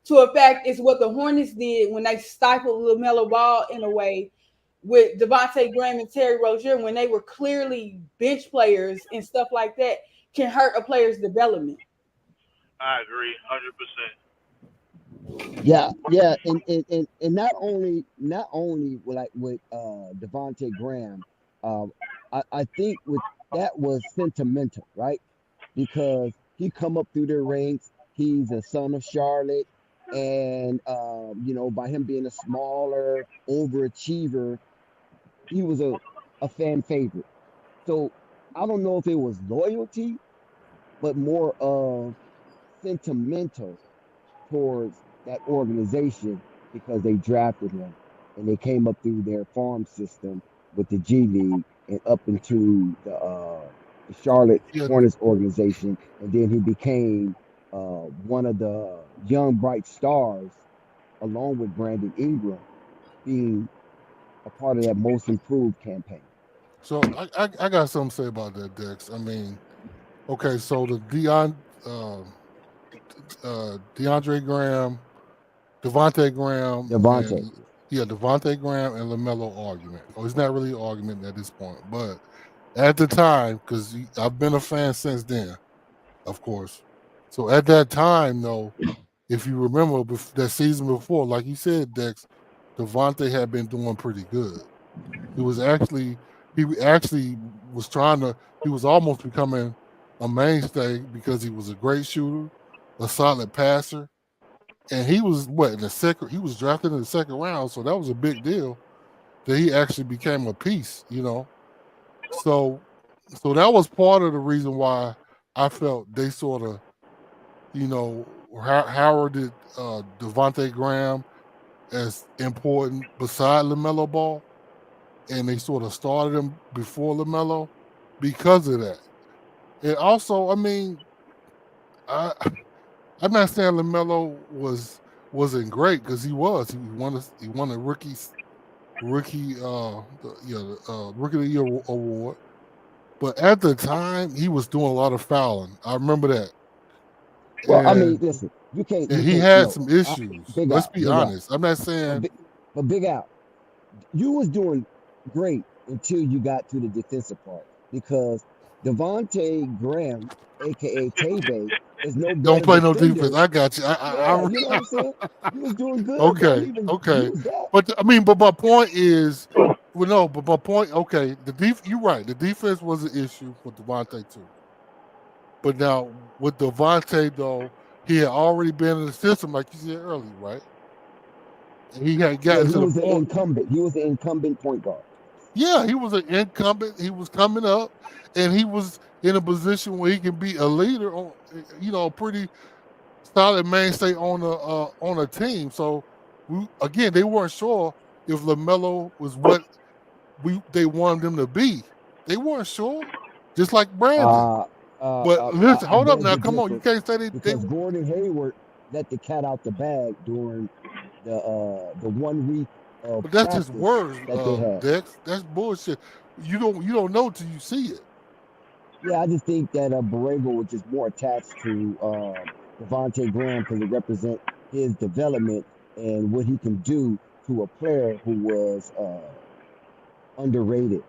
to a fact is what the Hornets did when they stifled Lamelo Ball in a way with Devontae Graham and Terry Rozier, when they were clearly bench players and stuff like that, can hurt a player's development. I agree, 100%. Yeah, and not only like with Devontae Graham, I think with that was sentimental, right? Because he come up through the ranks, he's a son of Charlotte, and by him being a smaller overachiever, he was a fan favorite. So I don't know if it was loyalty, but more of sentimental towards that organization because they drafted him and they came up through their farm system with the G League and up into the Charlotte Hornets organization, and then he became one of the young bright stars along with Brandon Ingram, being a part of that most improved campaign. So I got something to say about that, Dex. I mean, okay, so the DeAndre Graham, Devontae Graham, Devontae Graham and LaMelo argument. Oh, it's not really an argument at this point, but at the time, because I've been a fan since then, of course. So at that time, though, if you remember that season before, like you said, Dex, Devontae had been doing pretty good. He was actually almost becoming a mainstay because he was a great shooter, a solid passer, and he was he was drafted in the second round, so that was a big deal that he actually became a piece, So that was part of the reason why I felt they sort of, Howard did Devontae Graham as important beside LaMelo Ball, and they sort of started him before LaMelo because of that. And also, I mean, I'm not saying LaMelo wasn't great because he was. He won a rookie rookie of the year award. But at the time, he was doing a lot of fouling. I remember that. Well, I mean, listen, you can't. And he had some issues. Let's be honest. I'm not saying. But Big Al, you was doing great until you got to the defensive part because Devontae Graham, aka Tay-Bay, is no better. Don't play no defender. defense. I got you. You know what I'm saying? You was doing good. Okay. But I mean, but my point is, well, no. But my point, okay, you're right. The defense was an issue with Devontae too. But now with Devontae though, he had already been in the system, like you said earlier, right? And he had gotten to the point. Incumbent. He was an incumbent point guard. Yeah, he was an incumbent. He was coming up, and he was in a position where he can be a leader on, a pretty solid mainstay on a team. So, they weren't sure if LaMelo was what they wanted him to be. They weren't sure, just like Brandon. But listen, hold up now. Come on, you can't say they because Gordon Hayward let the cat out the bag during the 1 week. But that's just words, Dex. That's bullshit. You don't know till you see it. Yeah, I just think that Borrego was just more attached to Devontae Graham because it represents his development and what he can do to a player who was underrated,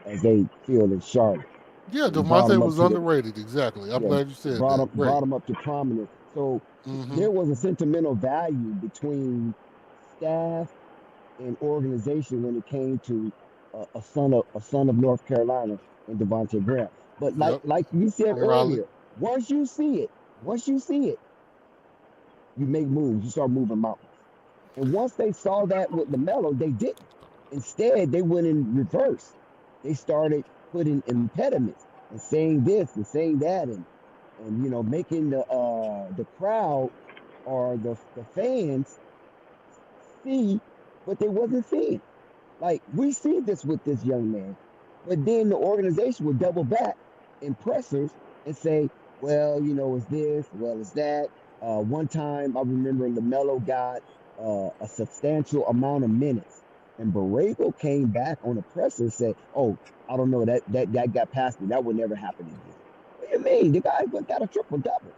as they feel in Charlotte. Yeah, Devontae was underrated. Exactly. I'm glad you said that. Brought him up to prominence. So there was a sentimental value between staff and organization when it came to a son of North Carolina and Devontae Graham. But like you said earlier, once you see it, you make moves. You start moving mountains. And once they saw that with LaMelo, they didn't. Instead, they went in reverse. They started putting impediments and saying this and saying that and making the crowd or the fans see what they wasn't seeing. Like, we see this with this young man, but then the organization would double back in pressers and say, well, it's this, well, it's that. One time I remember LaMelo got a substantial amount of minutes, and Borrego came back on the presser and said, oh, I don't know, that got past me. That would never happen again. What do you mean? The guy got a triple-double.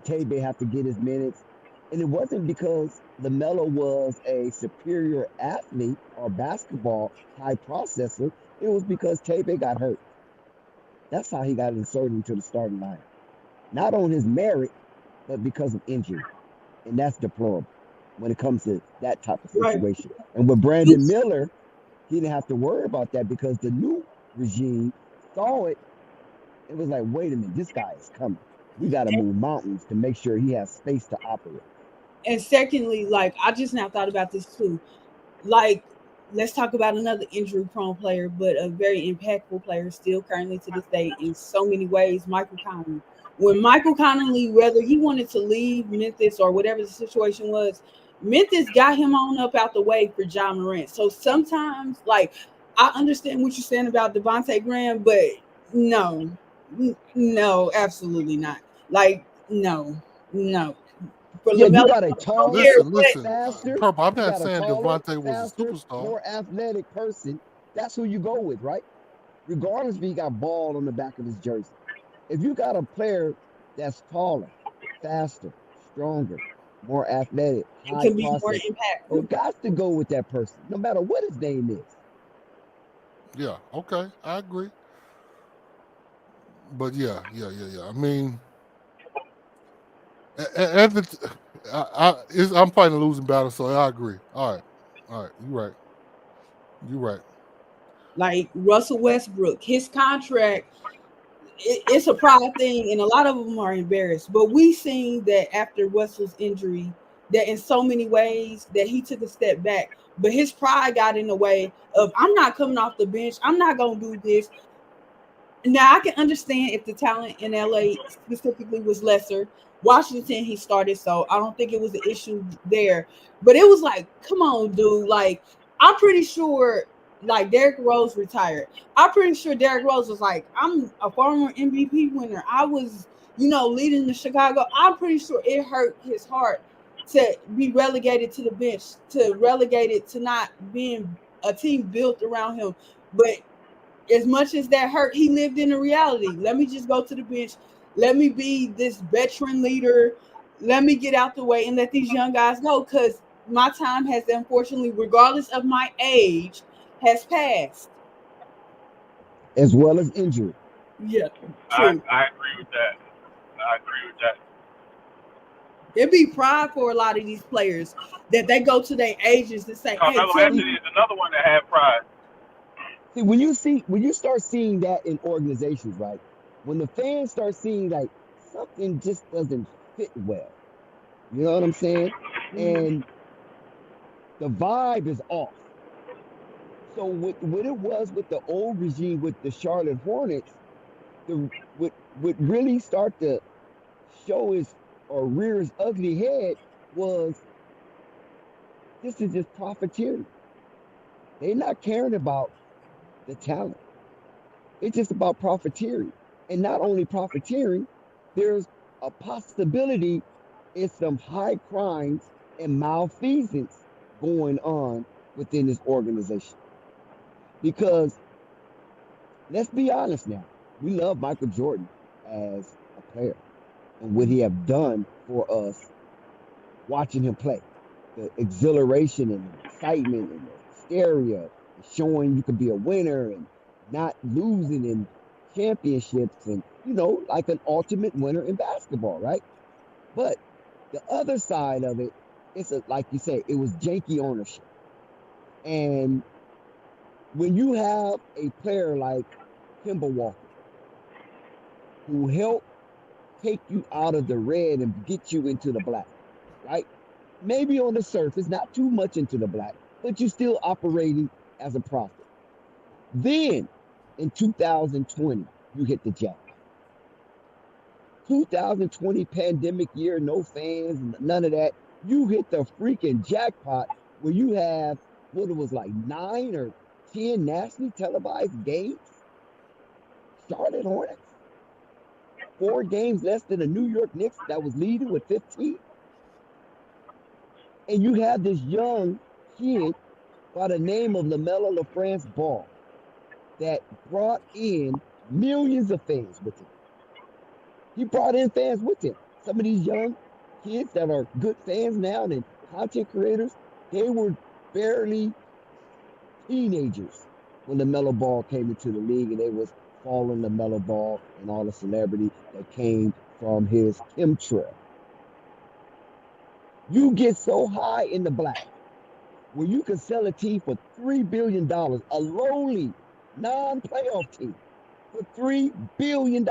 Tay-Bay have to get his minutes. And it wasn't because LaMelo was a superior athlete or basketball high processor. It was because Tay-Bay got hurt. That's how he got inserted into the starting lineup. Not on his merit, but because of injury. And that's deplorable when it comes to that type of situation. Right. And with Brandon Miller, he didn't have to worry about that because the new regime saw it. It was like, wait a minute, this guy is coming. We got to move mountains to make sure he has space to operate. And secondly, I just now thought about this too. Let's talk about another injury-prone player, but a very impactful player still currently to this day in so many ways, Michael Conley. When Michael Conley, whether he wanted to leave Memphis or whatever the situation was, Memphis got him on up out the way for Ja Morant. So sometimes, I understand what you're saying about Devontae Graham, but no, absolutely not. No. You got a tall, listen. faster. Purple, I'm not saying Devontae was a superstar. More athletic person. That's who you go with, right? Regardless if he got ball on the back of his jersey. If you got a player that's taller, faster, stronger, more athletic, high process, you got to go with that person, no matter what his name is. Yeah, okay, I agree. But yeah. I mean, I'm fighting a losing battle, so I agree. All right, you're right. Like Russell Westbrook, his contract, it's a pride thing, and a lot of them are embarrassed. But we seen that after Russell's injury, that in so many ways that he took a step back, but his pride got in the way of, I'm not coming off the bench. I'm not going to do this. Now, I can understand if the talent in LA specifically was lesser, Washington, he started, so I don't think it was an issue there. But it was like, come on, dude. Like, I'm pretty sure, like, Derrick Rose retired. I'm pretty sure Derrick Rose was like, I'm a former MVP winner. I was, leading the Chicago. I'm pretty sure it hurt his heart to be relegated to the bench, to relegated to not being a team built around him. But as much as that hurt, he lived in a reality. Let me just go to the bench. Let me be this veteran leader. Let me get out the way and let these young guys go, because my time has, unfortunately, regardless of my age, has passed. As well as injury. Yeah, true. I agree with that. I agree with that. It'd be pride for a lot of these players that they go to their agents and say, "Hey, Carmelo tell Anthony me." is another one that had pride. See, when you start seeing that in organizations, right? When the fans start seeing like something just doesn't fit well, you know what I'm saying? And the vibe is off. So what it was with the old regime with the Charlotte Hornets, what really start to show his or rear his ugly head was this is just profiteering. They're not caring about the talent. It's just about profiteering. And not only profiteering, there's a possibility it's some high crimes and malfeasance going on within this organization. Because let's be honest now, we love Michael Jordan as a player and what he have done for us watching him play. The exhilaration and the excitement and the hysteria, and showing you can be a winner and not losing in championships and, like an ultimate winner in basketball, right? But the other side of it, like you say, it was janky ownership. And when you have a player like Kemba Walker, who helped take you out of the red and get you into the black, right? Maybe on the surface, not too much into the black, but you're still operating as a profit. Then in 2020, you hit the jackpot. 2020 pandemic year, no fans, none of that. You hit the freaking jackpot where you have what it was like 9 or 10 nationally televised games. Charlotte Hornets. 4 games less than the New York Knicks that was leading with 15. And you have this young kid by the name of Lamelo LaFrance Ball that brought in millions of fans with him. He brought in fans with him. Some of these young kids that are good fans now and content creators, they were barely teenagers when LaMelo Ball came into the league, and they was following LaMelo Ball and all the celebrity that came from his chemtrail. You get so high in the black where you can sell a team for $3 billion, a lowly non-playoff team for $3 billion.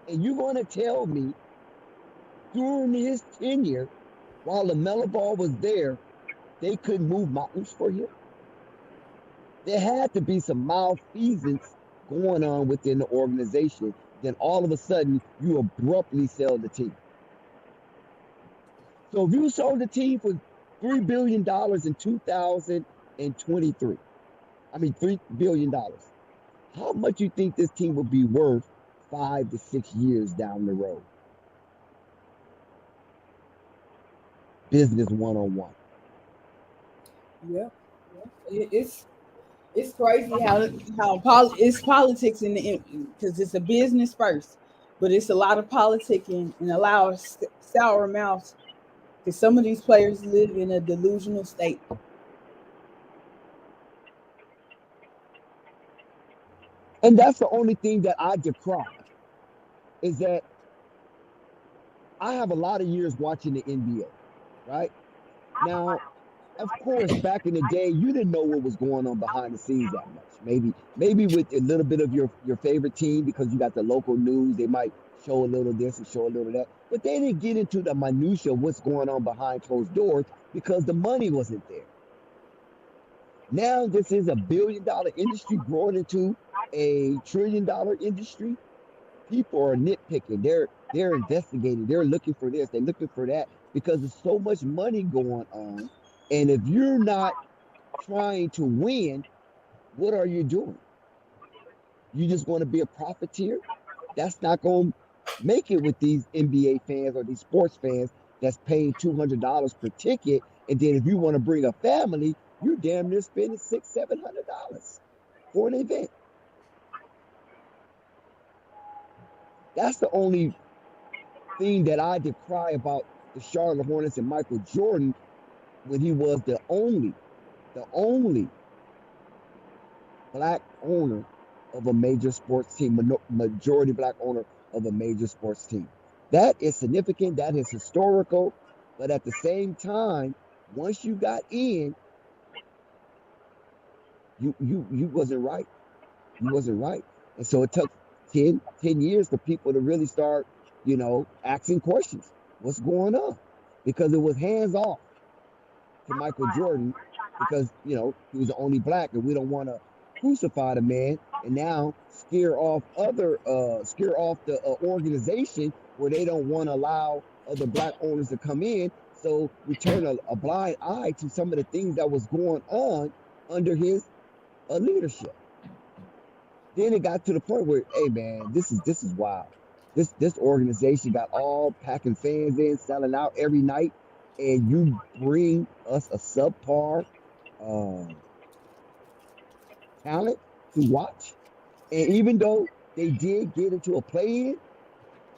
And you're going to tell me during his tenure, while LaMelo Ball was there, they couldn't move mountains for him? There had to be some malfeasance going on within the organization. Then all of a sudden, you abruptly sell the team. So if you sold the team for $3 billion in 2023, $3 billion, how much you think this team will be worth 5 to 6 years down the road? Business 101. Yeah. It's crazy how it's politics because it's a business first, but it's a lot of politicking and a lot of sour mouths because some of these players live in a delusional state. And that's the only thing that I decry is that I have a lot of years watching the NBA, right? Now, of course, back in the day, you didn't know what was going on behind the scenes that much. Maybe with a little bit of your favorite team because you got the local news, they might show a little this and show a little that. But they didn't get into the minutia of what's going on behind closed doors because the money wasn't there. Now this is a $1 billion industry growing into a $1 trillion industry. people are nitpicking. They're investigating. They're looking for this. They're looking for that because there's so much money going on. And if you're not trying to win, what are you doing? You just want to be a profiteer? That's not going to make it with these NBA fans or these sports fans that's paying $200 per ticket. And then if you want to bring a family, you're damn near spending $600-700 for an event. That's the only thing that I decry about the Charlotte Hornets and Michael Jordan when he was the only black owner of a major sports team, majority black owner of a major sports team. That is significant, that is historical, but at the same time, once you got in, you wasn't right. You wasn't right. And so it took 10 years for people to really start, asking questions. What's going on? Because it was hands off to Michael Jordan because, he was the only black and we don't want to crucify the man and now scare off the organization where they don't want to allow other black owners to come in. So we turn a blind eye to some of the things that was going on under his leadership. Then it got to the point where, hey man, this is wild. This organization got all packing fans in, selling out every night, and you bring us a subpar talent to watch. And even though they did get into a play-in,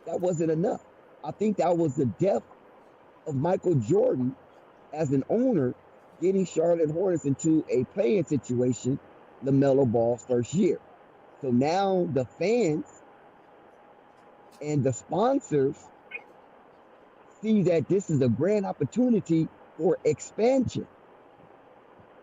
that wasn't enough. I think that was the death of Michael Jordan as an owner, getting Charlotte Hornets into a play-in situation, Lamelo Ball's first year. So now the fans and the sponsors see that this is a grand opportunity for expansion.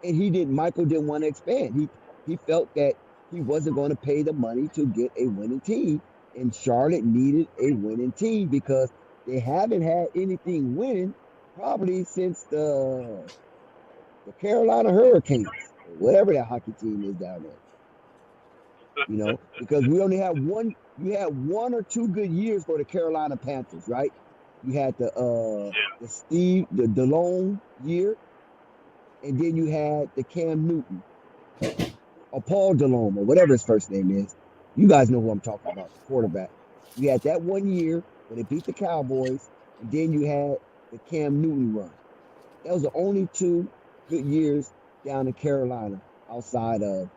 And Michael didn't want to expand. He felt that he wasn't going to pay the money to get a winning team. And Charlotte needed a winning team because they haven't had anything winning probably since the Carolina Hurricanes, or whatever that hockey team is down there. Because we only had one. You had 1 or 2 good years for the Carolina Panthers, right? You had the Delone year, and then you had the Cam Newton, or Paul Delone, or whatever his first name is. You guys know who I'm talking about, the quarterback. You had that 1 year when they beat the Cowboys, and then you had the Cam Newton run. That was the only 2 good years down in Carolina outside of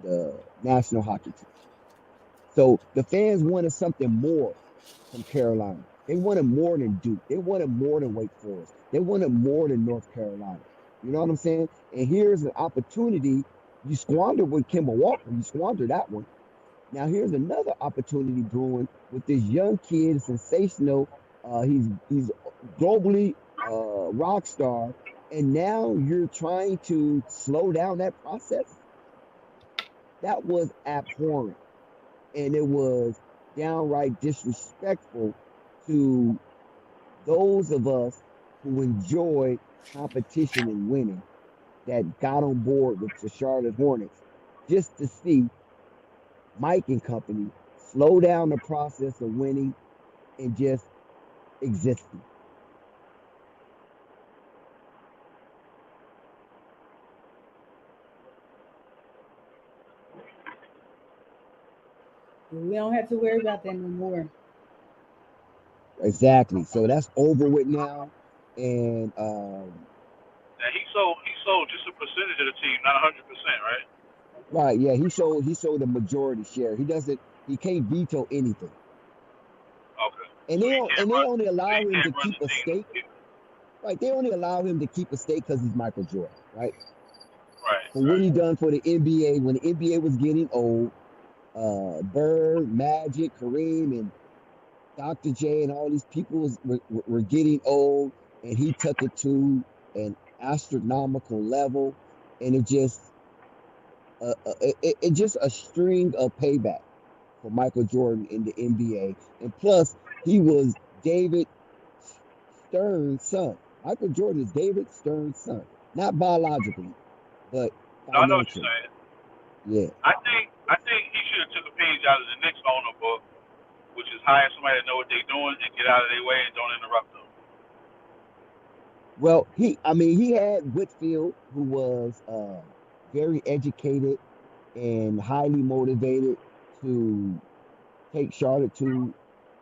the National Hockey Team. So the fans wanted something more from Carolina. They wanted more than Duke. They wanted more than Wake Forest. They wanted more than North Carolina. You know what I'm saying? And here's an opportunity. You squandered with Kemba Walker. You squandered that one. Now here's another opportunity brewing with this young kid, sensational. He's globally rock star. And now you're trying to slow down that process? That was abhorrent. And it was downright disrespectful to those of us who enjoy competition and winning that got on board with the Charlotte Hornets just to see Mike and company slow down the process of winning and just existing. We don't have to worry about that no more. Exactly. So that's over with now. And he sold just a percentage of the team, not 100%, right? Right, yeah, he sold a majority share. He can't veto anything. Okay. And they only allow him to keep a stake. Right, they only allow him to keep a stake because he's Michael Jordan, right? Right. For what he done for the NBA when the NBA was getting old, Bird, Magic, Kareem, and Dr. J, and all these people were getting old, and he took it to an astronomical level, and it just a string of payback for Michael Jordan in the NBA. And plus, he was David Stern's son. Michael Jordan is David Stern's son, not biologically, but No, I know what you're financially. saying. Yeah. I think he should have took a page out of the Knicks owner book which is hire somebody that know what they're doing and get out of their way and don't interrupt them. Well, he had Whitfield, who was very educated and highly motivated to take Charlotte to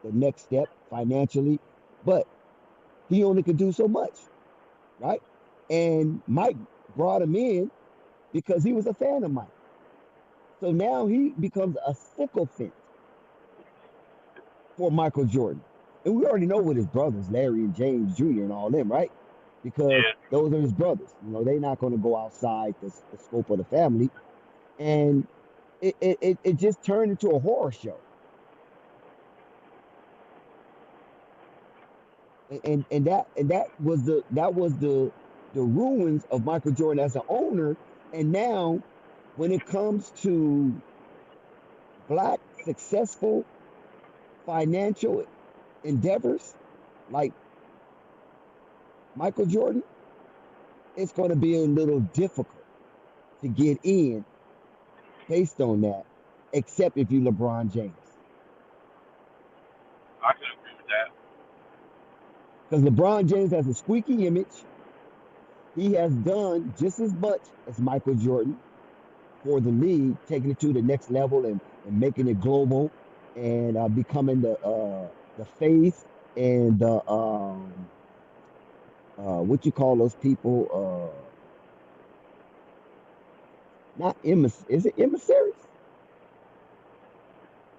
the next step financially, but he only could do so much, right? And Mike brought him in because he was a fan of Mike. So now he becomes a sycophant for Michael Jordan. And we already know with his brothers, Larry and James Jr. and all them, right? Because those are his brothers. They're not going to go outside the scope of the family. And it just turned into a horror show. And that was the ruins of Michael Jordan as an owner. And now when it comes to Black successful financial endeavors like Michael Jordan, it's going to be a little difficult to get in based on that, except if you're LeBron James. I can agree with that. Because LeBron James has a squeaky image. He has done just as much as Michael Jordan for the league, taking it to the next level and making it global and becoming the face and the what you call those people? Not is it emissaries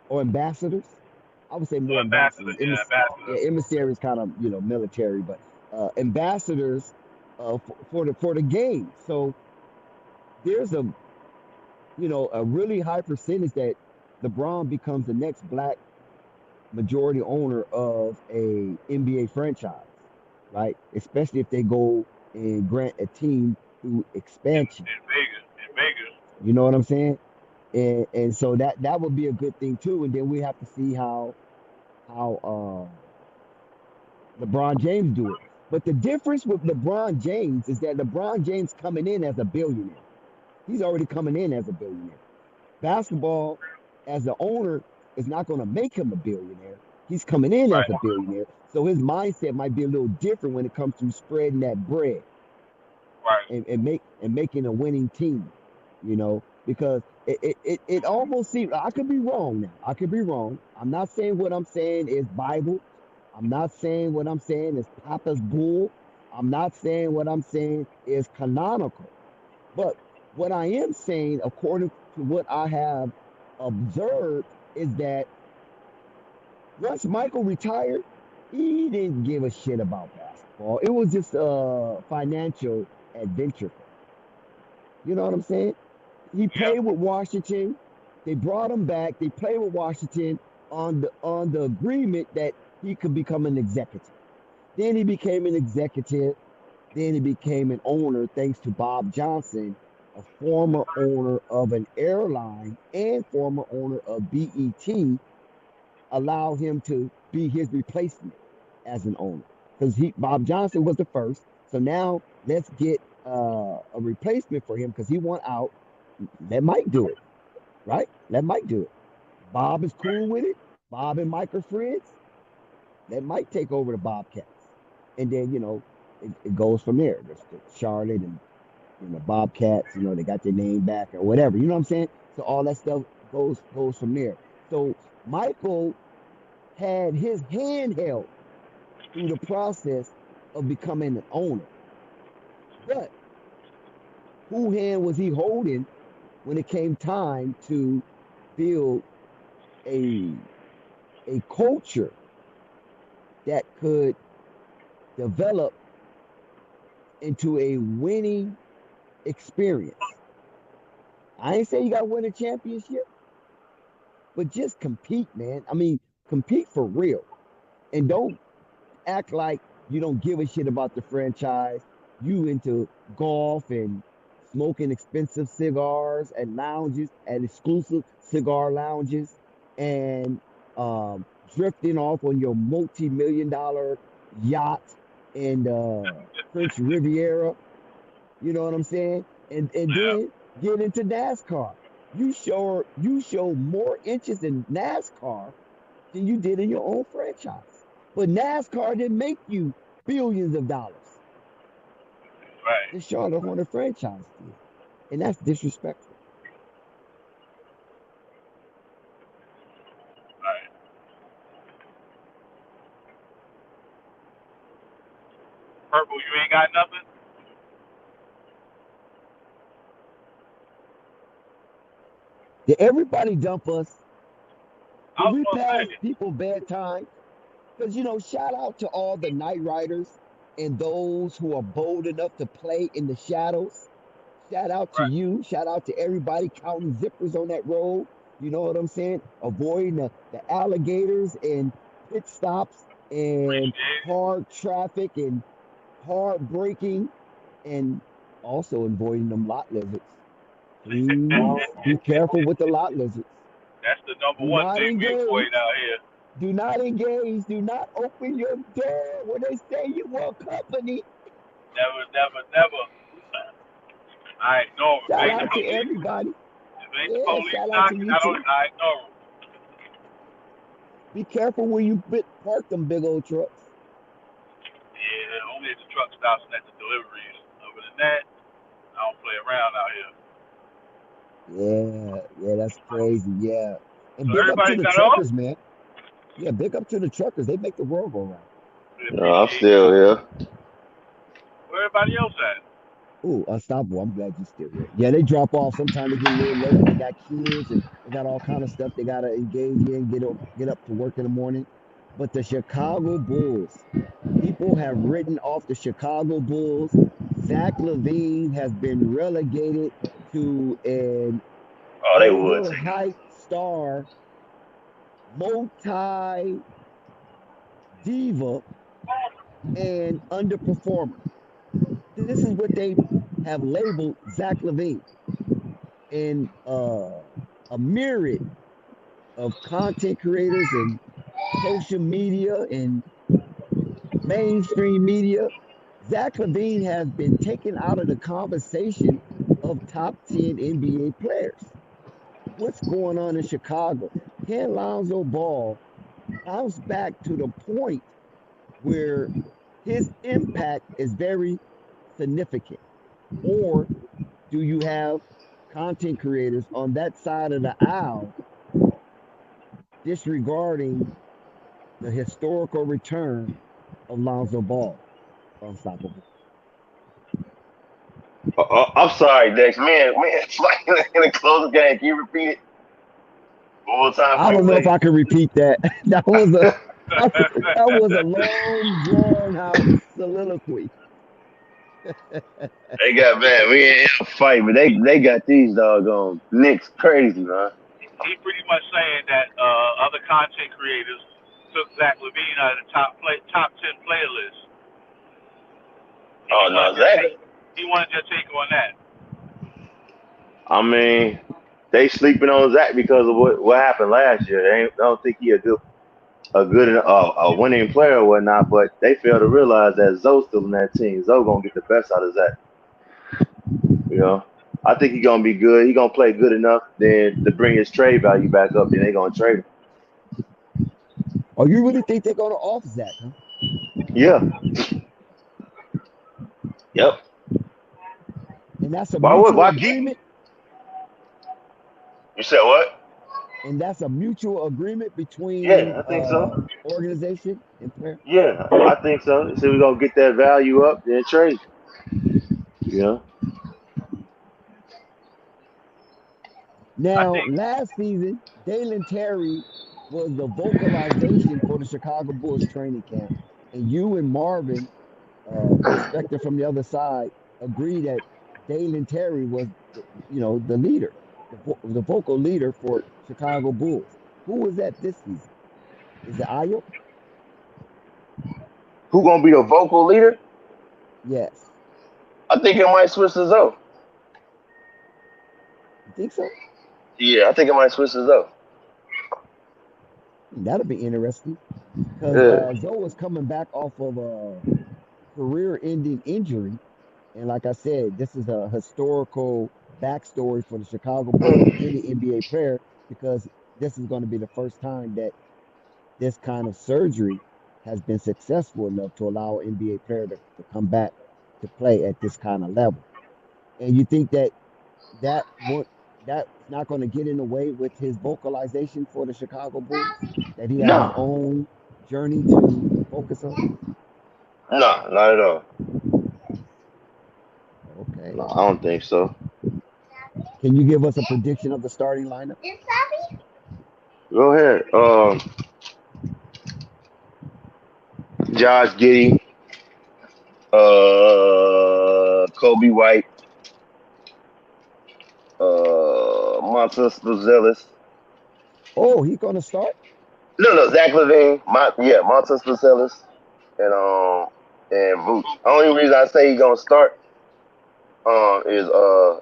or ambassadors? I would say more ambassadors. Ambassadors. Emissaries kind of military, but ambassadors for the game. So there's a really high percentage that LeBron becomes the next Black majority owner of a NBA franchise, right? Especially if they go and grant a team through expansion. In Vegas. You know what I'm saying? And so that would be a good thing too. And then we have to see how LeBron James do it. But the difference with LeBron James is that LeBron James coming in as a billionaire. He's already coming in as a billionaire. Basketball, as the owner, is not going to make him a billionaire. He's coming in as a billionaire. So his mindset might be a little different when it comes to spreading that bread. Right. And making a winning team, because it almost seems, I could be wrong now. I could be wrong. I'm not saying what I'm saying is Bible. I'm not saying what I'm saying is Papa's bull. I'm not saying what I'm saying is canonical. But what I am saying, according to what I have observed, is that once Michael retired, he didn't give a shit about basketball. It was just a financial adventure. You know what I'm saying? He played with Washington. They brought him back. They played with Washington on the agreement that he could become an executive. Then he became an executive. Then he became an owner, thanks to Bob Johnson, a former owner of an airline and former owner of BET, allowed him to be his replacement as an owner. Because Bob Johnson was the first. So now let's get a replacement for him because he won out. Let Mike do it, right? Let Mike do it. Bob is cool with it. Bob and Mike are friends. Let Mike take over the Bobcats. And then, it goes from there. There's Charlotte and Bobcats, they got their name back or whatever. You know what I'm saying? So all that stuff goes from there. So Michael had his hand held through the process of becoming an owner. But whose hand was he holding when it came time to build a culture that could develop into a winning experience? I ain't saying you got to win a championship, but just compete, man. I mean, compete for real. And don't act like you don't give a shit about the franchise. You into golf and smoking expensive cigars at lounges, at exclusive cigar lounges, and drifting off on your multi-million-dollar yacht in French Riviera. You know what I'm saying? And then get into NASCAR. You show more interest in NASCAR than you did in your own franchise. But NASCAR didn't make you billions of dollars. Right. The Charlotte Hornet franchise did. And that's disrespectful. Right. Purple, you ain't got nothing? Did everybody dump us? I Did was we gonna pass say, people bedtime? Because, shout out to all the night riders and those who are bold enough to play in the shadows. Shout out to right. you. Shout out to everybody counting zippers on that road. You know what I'm saying? Avoiding the alligators and pit stops and Appreciate it. hard traffic and hard braking and also avoiding them lot lizards. Please be careful with the lot lizards. That's the number Do one not thing we avoid engage. out here. Do not engage. Do not open your door when they say you want company. Never, never, never. I ignore them. If Shout ain't the out to police, everybody. if ain't the Yeah, police shout out to knocking, you too. I ignore them. Be careful where you park them big old trucks. Yeah, only at the truck stops and at the deliveries. Other than that, I don't play around out here. Yeah, that's crazy. Yeah. And So big up to everybody the got off? truckers, man. Yeah, big up to the truckers. They make the world go round. We No, I'm appreciate still y'all. here. Where everybody else at? Ooh, unstoppable. I'm glad you're still here. Yeah, they drop off. Sometimes they get a little late. They got kids and they got all kind of stuff they gotta engage in, get up to work in the morning. But the Chicago Bulls, people have written off the Chicago Bulls. Zach LaVine has been relegated to an Oh, they would take him. overhyped star, multi diva, and underperformer. This is what they have labeled Zach LaVine. And a myriad of content creators and social media and mainstream media, Zach LaVine has been taken out of the conversation of top 10 NBA players. What's going on in Chicago? Can Lonzo Ball bounce back to the point where his impact is very significant? Or do you have content creators on that side of the aisle disregarding the historical return of Lonzo Ball? Unstoppable. I'm sorry, Dex. Man, it's like in a close game. Can you repeat it one more time I for me, don't know if please? I can repeat that. That was a long drawn out soliloquy. They got man, we ain't in a fight, but they got these doggone Knicks crazy, man. He pretty much saying that other content creators took Zach LaVine out of the top 10 player list. And Oh no, Zach. he wanted your take on that. I mean, they sleeping on Zach because of what happened last year. I don't think he a good a winning player or whatnot, but they fail to realize that Zoe's still in that team. Zoe gonna get the best out of Zach. You know, I think he gonna be good. He gonna play good enough then to bring his trade value back up. Then they gonna trade him. Oh, you really think they're going to off Zach, huh? Yeah. Yep. And that's a Why mutual keep? agreement. You said what? And that's a mutual agreement between Yeah, I think so. organization and player. Yeah, I think so. So we're gonna get that value up, then trade. Yeah. I Now, think last season, Dalen Terry was the vocalization for the Chicago Bulls training camp. And you and Marvin, perspective from the other side, agree that Dalen Terry was, the leader, the vocal leader for Chicago Bulls. Who was that this season? Is it Ayo? Who gonna be the vocal leader? Yes. I think it might switch to Zoe. You think so? Yeah, I think it might switch to Zoe. That'll be interesting because Yeah. Zoe was coming back off of a career-ending injury, and like I said, this is a historical backstory for the Chicago Bulls and any NBA player because this is going to be the first time that this kind of surgery has been successful enough to allow an NBA player to come back to play at this kind of level. And you think that that won't that's not going to get in the way with his vocalization for the Chicago Bulls? That he has his No, own journey to focus on? no, not at all. Okay. No, I don't think so. Can you give us a prediction of the starting lineup? Go ahead. Josh Giddey, Kobe White, Montas Vazelis. Oh, he's going to start? No, Zach Levine. Montas Vazelis and Vooch. Only reason I say he's gonna start um is uh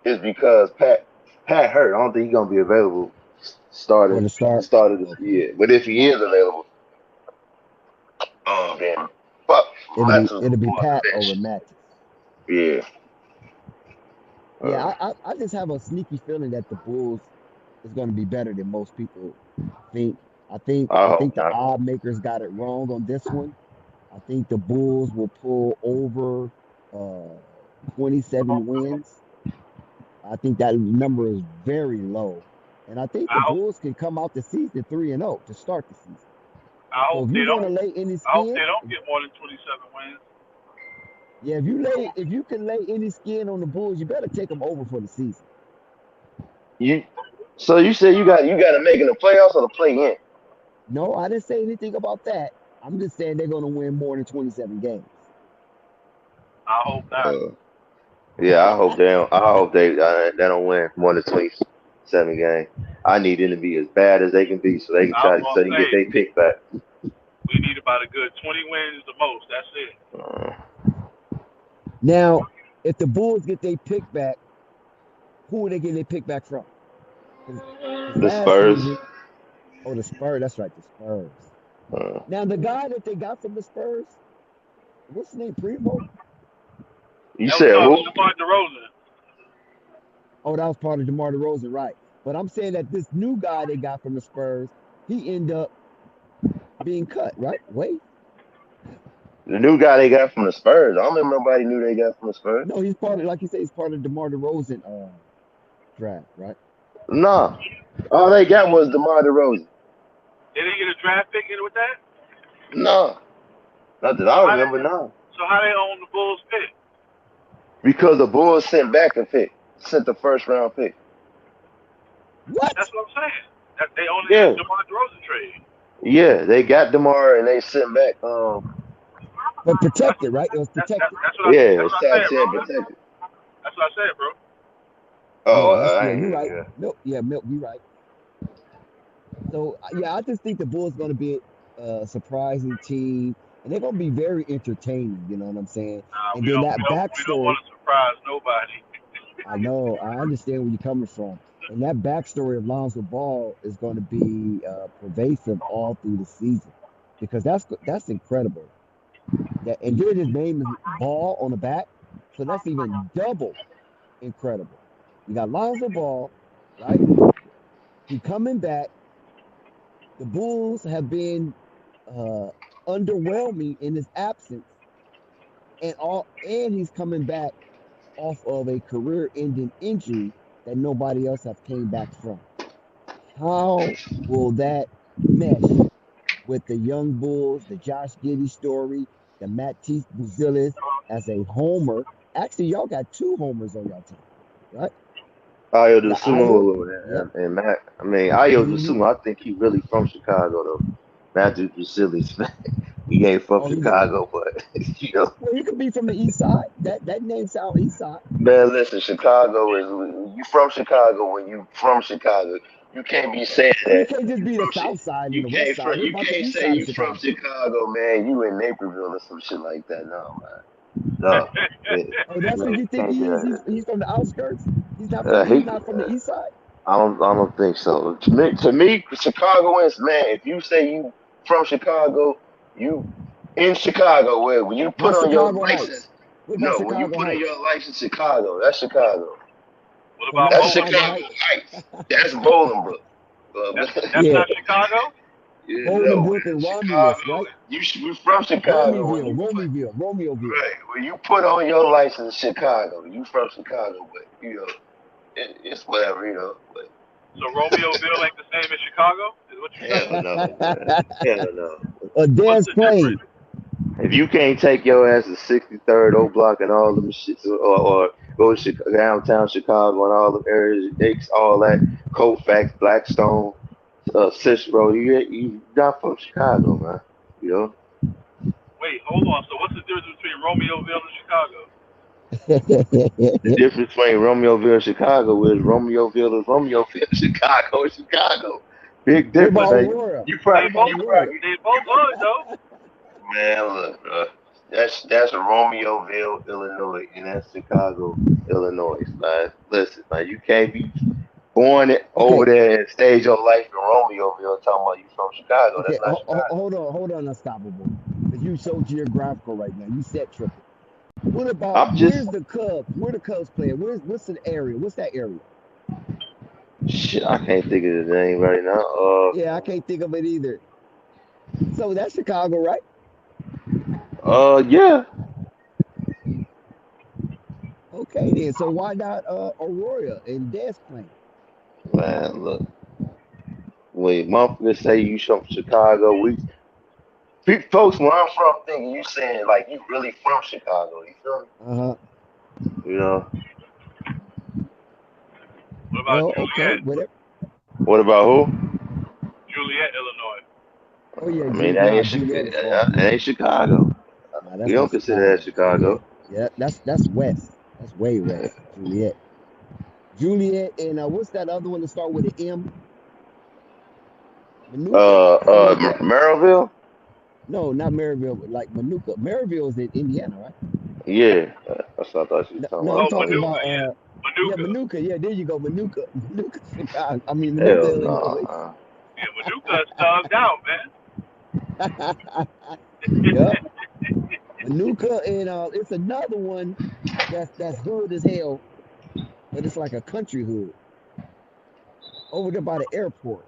is because Pat hurt. I don't think he's gonna be available For started the start? started this year. But if he is available, then fuck Matthews will It'll go be off Pat the over bench. Matthews. Yeah. Yeah, I just have a sneaky feeling that the Bulls is going to be better than most people think. I think I I hope think the not. odd makers got it wrong on this one. I think the Bulls will pull over 27 wins. I think that number is very low. And I think the I hope Bulls can come out the season 3-0 to start the season. I So hope if they you want don't. to lay any I hope skin, they don't get more than 27 wins. yeah, if you can lay any skin on the Bulls, you better take them over for the season. You so you say you got to make in the playoffs or the play in? No, I didn't say anything about that. I'm just saying they're going to win more than 27 games. I hope not. Yeah, I hope they don't win more than 27 games. I need them to be as bad as they can be, so they can I was so gonna they can say get their pick back. we need about a good 20 wins the most. That's it. Now, if the Bulls get their pick back, who are they getting their pick back from? Because The last Spurs. season, oh, the Spurs, that's right, the Spurs. Uh, Now, the guy that they got from the Spurs, what's his name, Primo? you That was said who? DeMar DeRozan. Oh, that was part of DeMar DeRozan, right. But I'm saying that this new guy they got from the Spurs, he ended up being cut, right? Wait. The new guy they got from the Spurs. I don't remember nobody knew they got from the Spurs. No, he's part of, like you say, he's part of DeMar DeRozan draft, right? No. All they got was DeMar DeRozan. They didn't get a draft pick in with that. No. Not that I remember, no. So how they own the Bulls pick? Because the Bulls sent back a pick. Sent the first round pick. What? That's what I'm saying. That they own Yeah. the DeMar DeRozan trade. Yeah, they got DeMar and they sent back But protected, right? It was That's protected. what yeah, I it's said, top bro. 10 protected. That's what I said, bro. Oh, You're right. Milk, you're right. So yeah, I just think the Bulls going to be a surprising team, and they're going to be very entertaining. You know what I'm saying? And We then don't that backstory, want to surprise nobody. I know, I understand where you're coming from, and that backstory of Lonzo Ball is going to be pervasive all through the season because that's incredible. That and then his name is Ball on the back, so that's even double incredible. You got Lonzo Ball, right? He coming back. The Bulls have been uh, underwhelming in his absence, and he's coming back off of a career-ending injury that nobody else have came back from. How will that mesh with the young Bulls, the Josh Giddey story, the Matisse Buzelis as a homer? Actually, y'all got two homers on y'all team, right? Ayo You got Ayo. Yep. and Matt. I mean, Ayo Mhm. Dosunmu, I think he really from Chicago, though. Matthew Vasilis, he ain't from Oh, Chicago, but, well, you could be from the East Side. That name sound East Side. man, listen, Chicago is, you from Chicago when you from Chicago. You can't be saying Well, you that can't just you be the from South Side and you the West can't Side. What you about the can't East say Side of you from Chicago? Chicago, man. You in Naperville or some shit like that. No, man. No. Oh, that's what Man, you think can't he do is. that. He's from the outskirts. He's not He, from the East Side. I don't think so. To me, Chicagoans, man, if you say you from Chicago, you in Chicago. Where when you put What's on your Chicago license, Heights? What about no, when you Chicago put on Heights? your license, Chicago, that's Chicago. What So about what's That's Bowling Chicago Green? Chicago Heights? Heights. That's Bolingbrook. That's yeah, not Chicago? you know, Bolingbrook and Chicago. Romulus, right? We from Chicago. Romeoville. Right, when you put on your license Chicago, you from Chicago, but you know, it's whatever, you know. But So Romeoville ain't the same as Chicago? Is what you're saying? hell no, man. Hell no. What's Des the Plaines. difference? If you can't take your ass to 63rd O Block and all them shits, or go to downtown Chicago and all the areas, all that, Colfax, Blackstone, Cicero, you not from Chicago, man. You know. Wait, hold on. So what's the difference between Romeoville and Chicago? The difference between Romeoville and Chicago is Romeoville, Chicago is Chicago. Big What difference. about Hey, Aurora? you What They probably, about both you Aurora? probably, they both hood though. man, look, that's Romeoville, Illinois, and that's Chicago, Illinois, man. Listen, man, you can't be born over Okay, there and stage your life in Romeoville talking about you from Chicago. okay. That's not Chicago. Hold on, Unstoppable. Because you so geographical right now. You set tripping. What about I'm just where's the Cubs? Where the Cubs playing? What's the area? What's that area? shit. I can't think of the name right now. Yeah, I can't think of it either. So that's Chicago, right? Yeah. Okay then. So why not Aurora and Des Plaines? Man, look. When motherfuckers say you from Chicago, folks where I'm from thinking you saying like you really from Chicago. You feel Uh-huh. me? You know. What about Well, okay, Juliet? whatever. What about who? Juliet, Illinois. Oh yeah, I mean, nah, Juliet is far. That ain't Chicago. Nah, We that's don't not consider that Chicago. Juliet. Chicago. Yeah, that's west. That's way west. Juliet. Juliet and what's that other one that start with an M? Manuka? Something like that. Merrillville. No, not Maryville, but like Manuka. Maryville is in Indiana, right? Yeah, that's what I thought you was No, talking no, about. I'm Oh, talking Something. Manuka, about yeah. yeah, Manuka. Manuka. Yeah, there you go, Manuka. Manuka, Chicago. I mean Manuka, Hell Illinois. no. Yeah, Manuka is thugged out, man. Yep. Manuka and it's another one that's hood as hell, but it's like a country hood over there by the airport.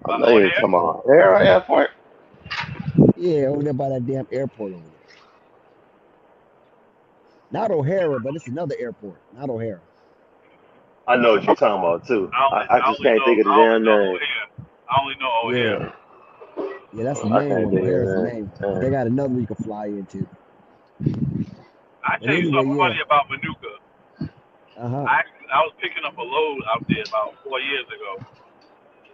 I By know you're O'Hare? talking about Airport. Yeah, over there by that damn airport over there. Not O'Hara, but it's another airport. Not O'Hara. I know what you're talking about too. I I just only can't know think of the I only damn know name. O'Hare. I only know O'Hare. Yeah, yeah, that's the I main can't one. think of O'Hara's the the main one, but name. they got another one you can fly into. I But tell you anyway, something yeah. funny about Manuka. Uh-huh. I was picking up a load out there about 4 years ago.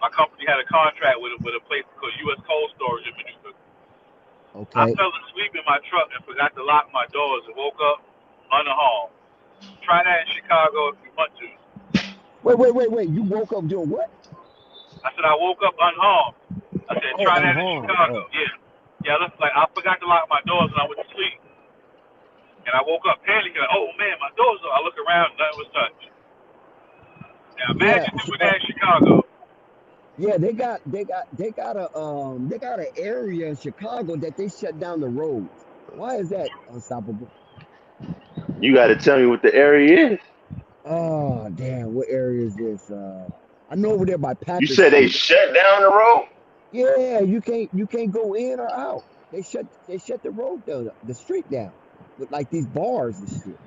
My company had a contract with a place called U.S. Cold Storage in Manuka. I Okay. fell asleep in my truck and forgot to lock my doors and woke up unharmed. Try that in Chicago if you want to. Wait. You woke up doing what? I said I woke up unharmed. I said Oh, try that in unharmed. Chicago. Oh. Yeah. Yeah, that's like I forgot to lock my doors when I went to sleep. And I woke up panicking, like, oh man, my doors are. I look around, nothing was touched. Now Yeah. imagine doing that in Chicago. Yeah, they got an area in Chicago that they shut down the roads. Why is that unstoppable? You got to tell me what the area is. Oh, damn, what area is this? I know over there by You Packard said they Street. shut down the road. Yeah, you can't go in or out. They shut the road down, the street down with like these bars and shit.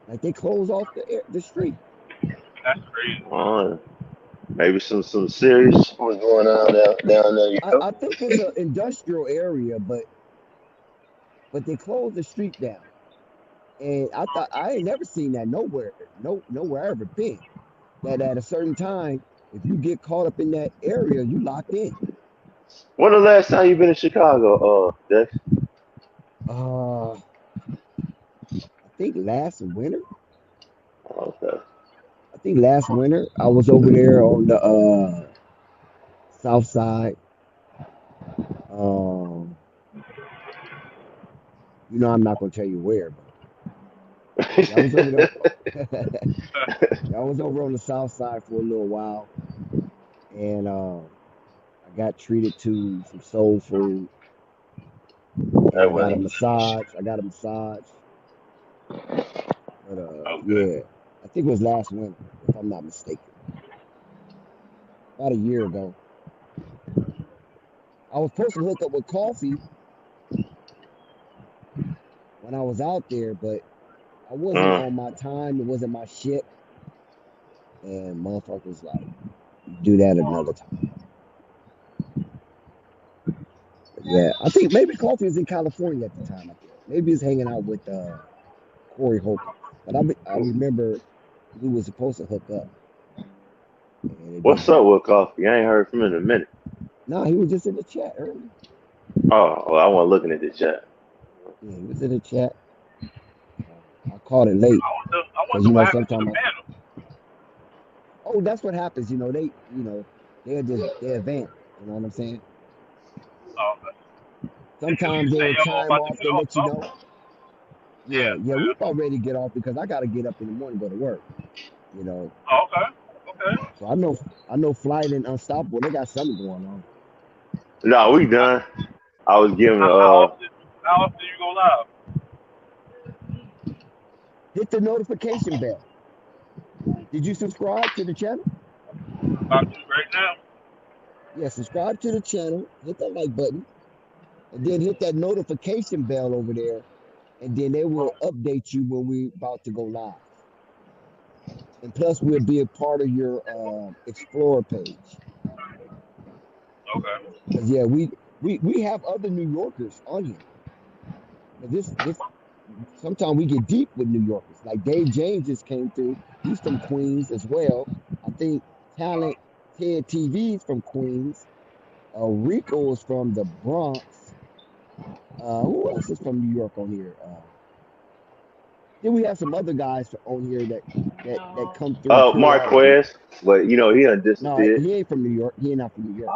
Like they close off the street. That's crazy. Maybe some serious shit was going on down there. You I, know. I think it's an industrial area, but they closed the street down. And I thought I ain't never seen that nowhere, nowhere I ever been. That at a certain time, if you get caught up in that area, you locked in. When the last time you been in Chicago, Dex? Uh, I think last winter. Okay. I think last winter I was over there on the south side. Um, I'm not gonna tell you where, but yeah, I was over there. Yeah, I was over on the south side for a little while, and I got treated to some soul food, and That I got a wasn't. massage. But Okay. yeah, I think it was last winter, if I'm not mistaken. about a year ago. I was supposed to hook up with coffee when I was out there, but I wasn't on my time. It wasn't my ship. And motherfuckers like, do that another time. But yeah, I think maybe coffee was in California at the time. I think maybe he's hanging out with Corey Holcomb. But I remember we were supposed to hook up, and it didn't What's up happen. with Coffee? I ain't heard from him in a minute. No, he was just in the chat earlier. Oh, well, I wasn't looking at the chat. Yeah, he was in the chat. I called it late I because wonder what happened to sometimes the panel. oh, that's what happens. They advance. You know what I'm saying? Oh, Sometimes say they'll y'all chime about to off get to off let you know. something. Yeah, we about ready to get off because I got to get up in the morning and go to work. You know, Oh, okay. so I know Flight and Unstoppable. They got something going on. No, we done. I was giving How often do you go live? Hit the notification bell. Did you subscribe to the channel? About to right now. Yeah, subscribe to the channel. Hit that like button, and then hit that notification bell over there, and then they will update you when we about to go live. And plus, we'll be a part of your Explorer page. Okay. Because yeah, we have other New Yorkers on here. But this sometimes we get deep with New Yorkers. Like Dave James just came through. He's from Queens as well. I think Talent Ted TV is from Queens. Rico is from the Bronx. Who else is from New York on here? Then we have some other guys on here that come through periodically. Marquez, but he done No, disappeared. he ain't from New York. He ain't not from New York.